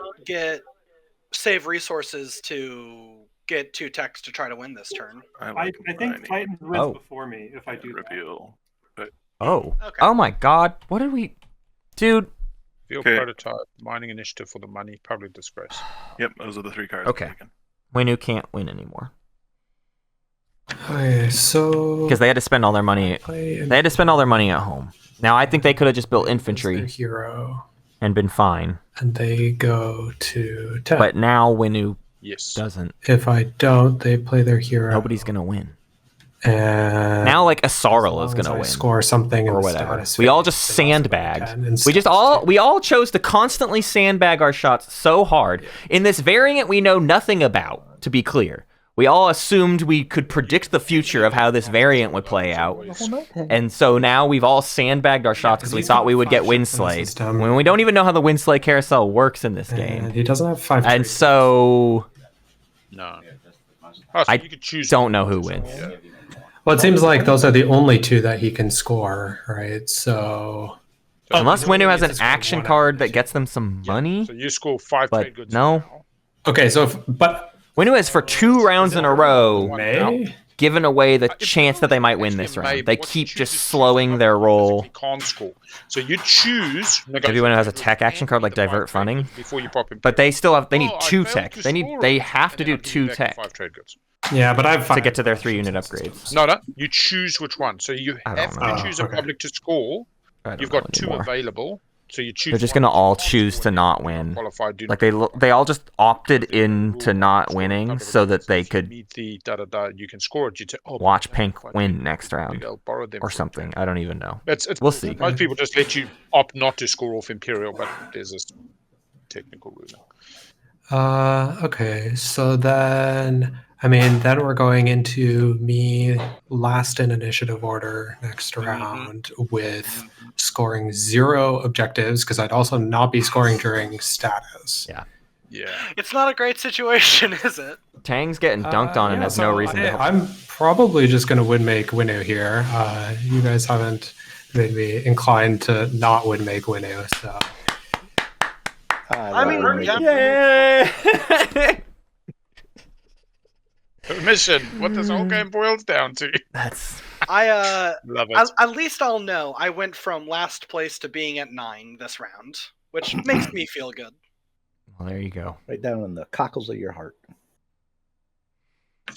[SPEAKER 2] save resources to get 2 techs to try to win this turn?
[SPEAKER 4] I think Titan wins before me if I do
[SPEAKER 6] reveal. But
[SPEAKER 1] Oh.
[SPEAKER 2] Okay.
[SPEAKER 1] Oh my god. What did we... Dude.
[SPEAKER 7] Field prototype, mining initiative for the money, public disgrace.
[SPEAKER 6] Yep, those are the 3 cards.
[SPEAKER 1] Okay. Winnu can't win anymore.
[SPEAKER 5] Okay, so
[SPEAKER 1] Because they had to spend all their money... They had to spend all their money at home. Now, I think they could have just built infantry
[SPEAKER 5] their hero,
[SPEAKER 1] and been fine.
[SPEAKER 5] and they go to 10.
[SPEAKER 1] But now Winnu
[SPEAKER 7] Yes.
[SPEAKER 1] doesn't.
[SPEAKER 5] If I don't, they play their hero.
[SPEAKER 1] Nobody's going to win.
[SPEAKER 5] And
[SPEAKER 1] Now, like, Yssaril is
[SPEAKER 5] as long
[SPEAKER 1] going to
[SPEAKER 5] as I
[SPEAKER 1] win.
[SPEAKER 5] score something in
[SPEAKER 1] Or
[SPEAKER 5] the
[SPEAKER 1] whatever.
[SPEAKER 5] status
[SPEAKER 1] We all
[SPEAKER 5] phase,
[SPEAKER 1] just
[SPEAKER 5] they also
[SPEAKER 1] sandbagged.
[SPEAKER 5] can in
[SPEAKER 1] We
[SPEAKER 5] status
[SPEAKER 1] we
[SPEAKER 5] 2.
[SPEAKER 1] all chose to constantly sandbag our shots so hard. In this variant we know nothing about, to be clear. We all assumed we could predict the future of how this variant would play out. And so now we've all sandbagged our shots because we thought we would get Windslayed. When we don't even know how the Windslay carousel works in this
[SPEAKER 5] And
[SPEAKER 1] game.
[SPEAKER 5] he doesn't have 5
[SPEAKER 1] And
[SPEAKER 5] traits.
[SPEAKER 1] so
[SPEAKER 7] No. Oh, so
[SPEAKER 1] I
[SPEAKER 7] you could choose
[SPEAKER 1] don't know who wins.
[SPEAKER 7] Yeah.
[SPEAKER 5] Well, it seems like those are the only 2 that he can score, right? So
[SPEAKER 1] Unless
[SPEAKER 5] he only
[SPEAKER 1] Winnu has
[SPEAKER 5] needs
[SPEAKER 1] an
[SPEAKER 5] to score
[SPEAKER 1] action
[SPEAKER 5] 1 out
[SPEAKER 1] card
[SPEAKER 5] of
[SPEAKER 1] that
[SPEAKER 5] 2.
[SPEAKER 1] gets them some money.
[SPEAKER 7] So you score 5
[SPEAKER 1] But
[SPEAKER 7] trade goods.
[SPEAKER 1] no.
[SPEAKER 7] now.
[SPEAKER 5] Okay, so but
[SPEAKER 1] Winnu has for 2 rounds in a row
[SPEAKER 5] May
[SPEAKER 1] given away the
[SPEAKER 7] It's
[SPEAKER 1] chance that they might win
[SPEAKER 7] actually
[SPEAKER 1] this
[SPEAKER 7] a
[SPEAKER 1] round.
[SPEAKER 7] May,
[SPEAKER 1] They
[SPEAKER 7] but what
[SPEAKER 1] keep
[SPEAKER 7] you
[SPEAKER 1] just
[SPEAKER 7] choose is
[SPEAKER 1] slowing
[SPEAKER 7] choose
[SPEAKER 1] their
[SPEAKER 7] something
[SPEAKER 1] roll.
[SPEAKER 7] physically can't score. So you choose.
[SPEAKER 1] Maybe Winnu has a tech action card like Divert Funding.
[SPEAKER 7] Before you pop in.
[SPEAKER 1] But they still have. They need
[SPEAKER 7] Oh, I
[SPEAKER 1] 2
[SPEAKER 7] failed
[SPEAKER 1] tech.
[SPEAKER 7] to
[SPEAKER 1] They
[SPEAKER 7] score
[SPEAKER 1] They
[SPEAKER 7] it.
[SPEAKER 1] have to
[SPEAKER 7] And
[SPEAKER 1] do
[SPEAKER 7] then I'll give
[SPEAKER 1] 2
[SPEAKER 7] you back the
[SPEAKER 1] tech
[SPEAKER 7] 5 trade goods.
[SPEAKER 5] yeah, but I have 5
[SPEAKER 1] to get to their 3
[SPEAKER 5] actions
[SPEAKER 1] unit
[SPEAKER 5] and
[SPEAKER 1] upgrades.
[SPEAKER 5] systems.
[SPEAKER 7] No, you choose which one. So you
[SPEAKER 1] I
[SPEAKER 7] have
[SPEAKER 1] don't
[SPEAKER 7] to
[SPEAKER 1] know.
[SPEAKER 7] choose a
[SPEAKER 5] Okay.
[SPEAKER 7] public to score.
[SPEAKER 1] I don't
[SPEAKER 7] You've
[SPEAKER 1] know
[SPEAKER 7] got 2
[SPEAKER 1] anymore.
[SPEAKER 7] available. So you choose.
[SPEAKER 1] They're just
[SPEAKER 7] one
[SPEAKER 1] gonna
[SPEAKER 7] that you
[SPEAKER 1] all
[SPEAKER 7] can't
[SPEAKER 1] choose
[SPEAKER 7] score
[SPEAKER 1] to
[SPEAKER 7] and
[SPEAKER 1] not
[SPEAKER 7] you
[SPEAKER 1] win.
[SPEAKER 7] qualified, do
[SPEAKER 1] Like
[SPEAKER 7] not
[SPEAKER 1] they all just opted
[SPEAKER 7] But the
[SPEAKER 1] in
[SPEAKER 7] rule
[SPEAKER 1] to not
[SPEAKER 7] score
[SPEAKER 1] winning
[SPEAKER 7] public
[SPEAKER 1] so that
[SPEAKER 7] against
[SPEAKER 1] they
[SPEAKER 7] if you
[SPEAKER 1] could
[SPEAKER 7] meet the you can score it. You say, oh,
[SPEAKER 1] watch
[SPEAKER 7] but
[SPEAKER 1] Pink
[SPEAKER 7] if I
[SPEAKER 1] win
[SPEAKER 7] do,
[SPEAKER 1] next round
[SPEAKER 7] maybe I'll borrow them
[SPEAKER 1] or
[SPEAKER 7] for a
[SPEAKER 1] something.
[SPEAKER 7] trade.
[SPEAKER 1] I don't even know.
[SPEAKER 7] It's
[SPEAKER 1] We'll see.
[SPEAKER 7] Most people just let you opt not to score off Imperial, but there's this technical ruling.
[SPEAKER 5] Okay, so then then we're going into me last in initiative order next round with scoring 0 objectives because I'd also not be scoring during status.
[SPEAKER 1] Yeah.
[SPEAKER 7] Yeah.
[SPEAKER 2] It's not a great situation, is it?
[SPEAKER 1] Tang's getting dunked on and has no reason to help.
[SPEAKER 5] I'm probably just going to win make Winnu here. You guys haven't made me inclined to not win make Winnu, so.
[SPEAKER 2] I mean,
[SPEAKER 1] Yay!
[SPEAKER 7] Mission. What this whole game boils down to.
[SPEAKER 1] That's
[SPEAKER 7] Love it.
[SPEAKER 2] At least I'll know. I went from last place to being at 9 this round, which makes me feel good.
[SPEAKER 1] well, there you go.
[SPEAKER 3] Right down in the cockles of your heart.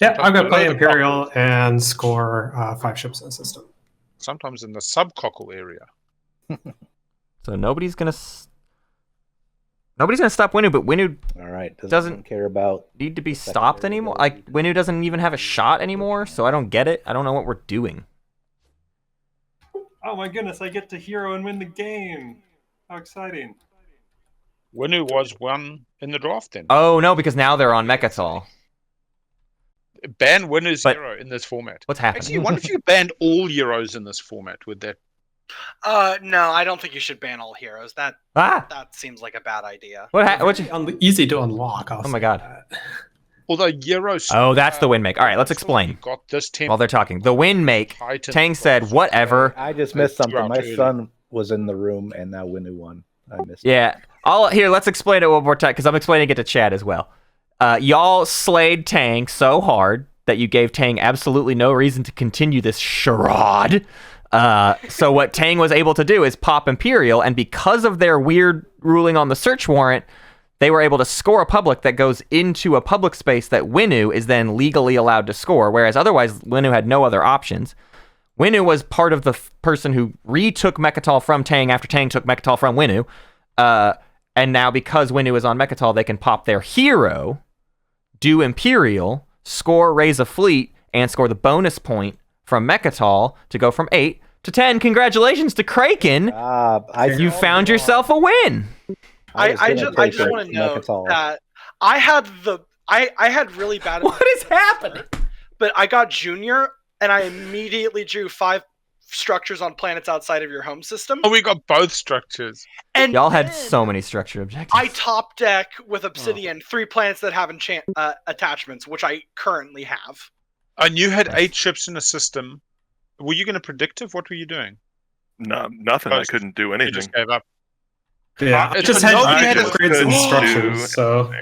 [SPEAKER 5] Yeah, I'm going to play Imperial and score 5 ships in the system.
[SPEAKER 7] Sometimes in the subcockle area.
[SPEAKER 1] So nobody's gonna stop Winnu, but Winnu
[SPEAKER 3] All right.
[SPEAKER 1] Doesn't
[SPEAKER 3] care about.
[SPEAKER 1] need to be stopped anymore. Like Winnu doesn't even have a shot anymore, so I don't get it. I don't know what we're doing.
[SPEAKER 4] Oh my goodness, I get to hero and win the game. How exciting.
[SPEAKER 7] Winnu was one in the draft then.
[SPEAKER 1] Oh no, because now they're on Mechatol.
[SPEAKER 7] Ban Winnu's
[SPEAKER 1] But-
[SPEAKER 7] hero in this format.
[SPEAKER 1] What's happening?
[SPEAKER 7] Actually, what if you banned all heroes in this format? Would that?
[SPEAKER 2] No, I don't think you should ban all heroes. That seems like a bad idea.
[SPEAKER 1] What's
[SPEAKER 5] Easy to unlock.
[SPEAKER 1] Oh my god.
[SPEAKER 7] Although heroes.
[SPEAKER 1] Oh, that's the win make. All right, let's explain.
[SPEAKER 7] Got this
[SPEAKER 1] While they're talking, the win make.
[SPEAKER 7] Titan
[SPEAKER 1] Tang said, "Whatever."
[SPEAKER 3] I just missed something.
[SPEAKER 7] Throughout
[SPEAKER 3] My
[SPEAKER 7] the-
[SPEAKER 3] son was in the room, and now Winnu won. I missed.
[SPEAKER 1] Yeah. Let's explain it one more time because I'm explaining it to Chad as well. Y'all slayed Tang so hard that you gave Tang absolutely no reason to continue this charade. So what Tang was able to do is pop Imperial, and because of their weird ruling on the search warrant, they were able to score a public that goes into a public space that Winnu is then legally allowed to score, whereas otherwise Winnu had no other options. Winnu was part of the person who retook Mechatol from Tang after Tang took Mechatol from Winnu. And now because Winnu is on Mechatol, they can pop their hero, do Imperial, score Raise a Fleet, and score the bonus point from Mechatol to go from 8 to 10. Congratulations to Craiken. You found yourself a win.
[SPEAKER 2] I just want to note that I had really bad.
[SPEAKER 1] What is happening?
[SPEAKER 2] But I got junior, and I immediately drew 5 structures on planets outside of your home system.
[SPEAKER 7] Oh, we got both structures.
[SPEAKER 2] And
[SPEAKER 1] y'all had so many structure objectives.
[SPEAKER 2] I top deck with Obsidian 3 planets that have attachments, which I currently have.
[SPEAKER 7] And you had 8 ships in a system. Were you going to predictive? What were you doing?
[SPEAKER 6] No, nothing. I couldn't do
[SPEAKER 7] You
[SPEAKER 6] anything.
[SPEAKER 7] just gave up.
[SPEAKER 5] Yeah, it just had upgrades and structures, so...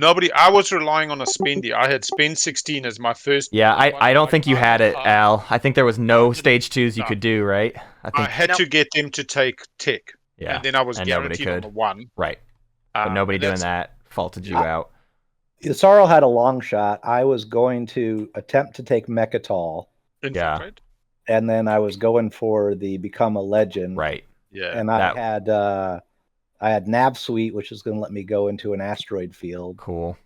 [SPEAKER 7] I was relying on a spendy. I had spend 16 as my first...
[SPEAKER 1] Yeah, I don't think you had it, Al. I think there was no stage 2s you could do, right?
[SPEAKER 7] I had to get them to take tech.
[SPEAKER 1] Yeah,
[SPEAKER 7] and then I was
[SPEAKER 1] and
[SPEAKER 7] guaranteed on the 1.
[SPEAKER 1] Right. But nobody doing that faulted you out.
[SPEAKER 3] Yssaril had a long shot. I was going to attempt to take Mechatol.
[SPEAKER 7] Infiltrate?
[SPEAKER 3] And then I was going for the Become a Legend.
[SPEAKER 1] Right.
[SPEAKER 7] Yeah.
[SPEAKER 3] And I had Nav Suite, which is going to let me go into an asteroid field.
[SPEAKER 1] Cool.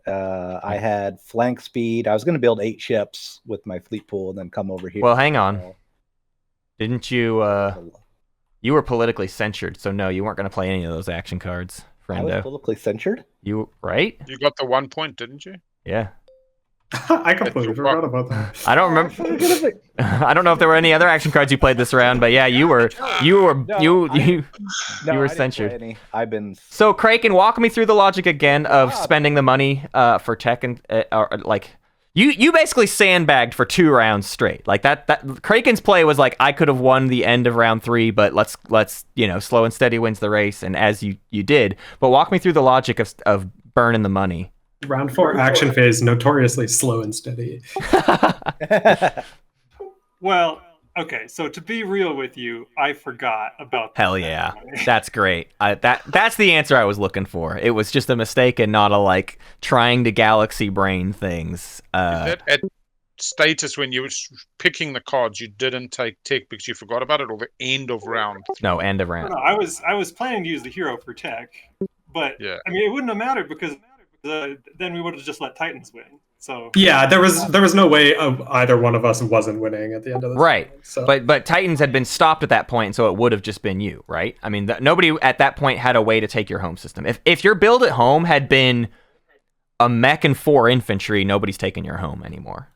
[SPEAKER 3] I had Flank Speed. I was going to build 8 ships with my fleet pool and then come over here.
[SPEAKER 1] Well, hang on. Didn't you... You were politically censured, so no, you weren't going to play any of those action cards, friendo.
[SPEAKER 3] I was politically censured?
[SPEAKER 1] Right?
[SPEAKER 7] You got the 1 point, didn't you?
[SPEAKER 1] Yeah.
[SPEAKER 5] I completely forgot about that.
[SPEAKER 1] I don't remember. I don't know if there were any other action cards you played this round, but yeah, you were censured.
[SPEAKER 3] I've been.
[SPEAKER 1] So Craiken, walk me through the logic again of spending the money for tech and you basically sandbagged for 2 rounds straight. Like that Kraken's play was like, I could have won the end of round 3, but let's slow and steady wins the race, and as you did. But walk me through the logic of burning the money.
[SPEAKER 5] Round 4 action phase, notoriously slow and steady.
[SPEAKER 4] Well, okay, so to be real with you, I forgot about that.
[SPEAKER 1] Hell yeah. That's great. That's the answer I was looking for. It was just a mistake and not a trying to galaxy brain things.
[SPEAKER 7] At status, when you were picking the cards, you didn't take tech because you forgot about it, or the end of round?
[SPEAKER 1] No, end of round.
[SPEAKER 4] No, I was planning to use the hero for tech, but
[SPEAKER 7] yeah.
[SPEAKER 4] I mean, it wouldn't have mattered because then we would have just let Titans win. So
[SPEAKER 5] yeah, there was no way either one of us wasn't winning at the end of the
[SPEAKER 1] right.
[SPEAKER 5] Game, so.
[SPEAKER 1] But Titans had been stopped at that point, so it would have just been you, right? I mean, nobody at that point had a way to take your home system. If your build at home had been a mech and 4 infantry, nobody's taking your home anymore.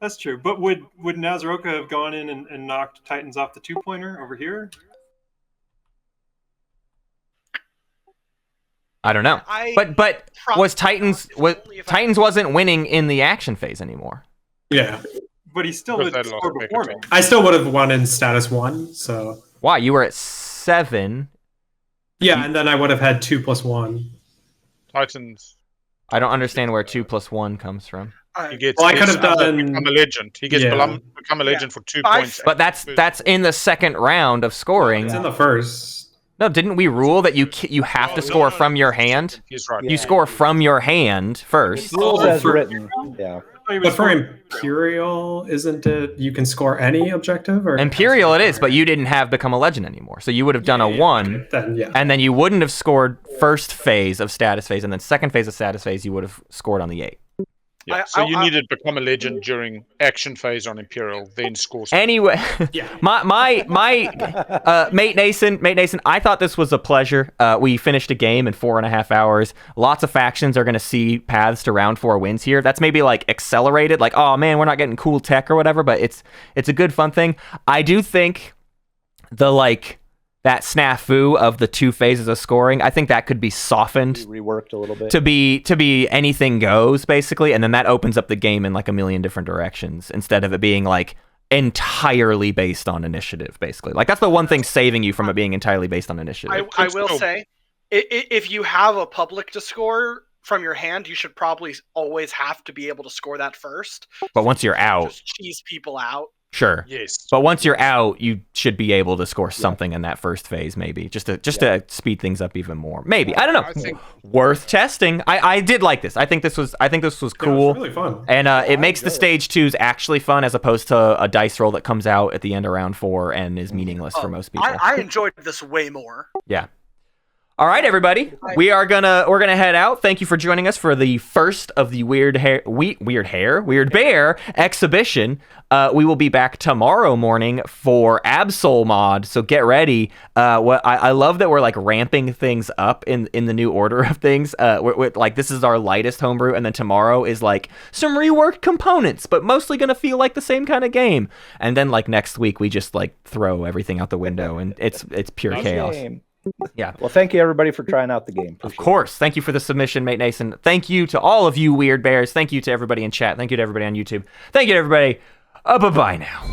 [SPEAKER 4] That's true. But would Naaz-Rokha have gone in and knocked Titans off the 2-pointer over here?
[SPEAKER 1] I don't know. But was Titans wasn't winning in the action phase anymore.
[SPEAKER 5] Yeah.
[SPEAKER 4] But he still would score before me.
[SPEAKER 5] I still would have won in status 1, so
[SPEAKER 1] Wow, you were at 7.
[SPEAKER 5] Yeah, and then I would have had 2 + 1.
[SPEAKER 7] Titans.
[SPEAKER 1] I don't understand where 2 + 1 comes from.
[SPEAKER 7] He gets
[SPEAKER 5] I could have done
[SPEAKER 7] Become a Legend. He gets Become a Legend for 2 points.
[SPEAKER 1] But that's in the second round of scoring.
[SPEAKER 5] It's in the first.
[SPEAKER 1] No, didn't we rule that you have to score from your hand?
[SPEAKER 7] He's right.
[SPEAKER 1] You score from your hand first.
[SPEAKER 3] Rules as written. Yeah.
[SPEAKER 5] But for Imperial, isn't it you can score any objective? Or
[SPEAKER 1] Imperial it is, but you didn't have Become a Legend anymore. So you would have done a 1, and then you wouldn't have scored first phase of status phase, and then second phase of status phase you would have scored on the 8.
[SPEAKER 7] Yeah, so you needed to Become a Legend during action phase on Imperial, then score.
[SPEAKER 1] Anyway, my Matenason, I thought this was a pleasure. We finished a game in 4.5 hours. Lots of factions are going to see paths to round 4 wins here. That's maybe accelerated, oh man, we're not getting cool tech or whatever, but it's a good fun thing. I do think that snafu of the 2 phases of scoring, I think that could be softened,
[SPEAKER 3] reworked a little bit
[SPEAKER 1] to be anything goes basically, and then that opens up the game in a million different directions instead of it being entirely based on initiative. Basically, that's the one thing saving you from it being entirely based on initiative.
[SPEAKER 2] I will say, if you have a public to score from your hand, you should probably always have to be able to score that first.
[SPEAKER 1] But once you're out,
[SPEAKER 2] just cheese people out.
[SPEAKER 1] Sure.
[SPEAKER 7] Yes.
[SPEAKER 1] But once you're out, you should be able to score something in that first phase, maybe just to speed things up even more. Maybe I don't know.
[SPEAKER 7] I think
[SPEAKER 1] worth testing. I did like this. I think this was cool.
[SPEAKER 5] It was really fun.
[SPEAKER 1] And it makes the stage 2s actually fun as opposed to a dice roll that comes out at the end of round 4 and is meaningless for most people.
[SPEAKER 2] I enjoyed this way more.
[SPEAKER 1] Yeah. All right, everybody. We're gonna head out. Thank you for joining us for the first of the Weird Bear exhibition. We will be back tomorrow morning for Absol mod. So get ready. I love that we're like ramping things up in the new order of things. Like this is our lightest homebrew, and then tomorrow is like some reworked components, but mostly gonna feel like the same kind of game. And then like next week we just like throw everything out the window, and it's pure chaos.
[SPEAKER 3] Game.
[SPEAKER 1] Yeah.
[SPEAKER 3] Well, thank you everybody for trying out the game.
[SPEAKER 1] Of course. Thank you for the submission, Matenason. Thank you to all of you weird bears. Thank you to everybody in chat. Thank you to everybody on YouTube. Thank you to everybody. Bye-bye now.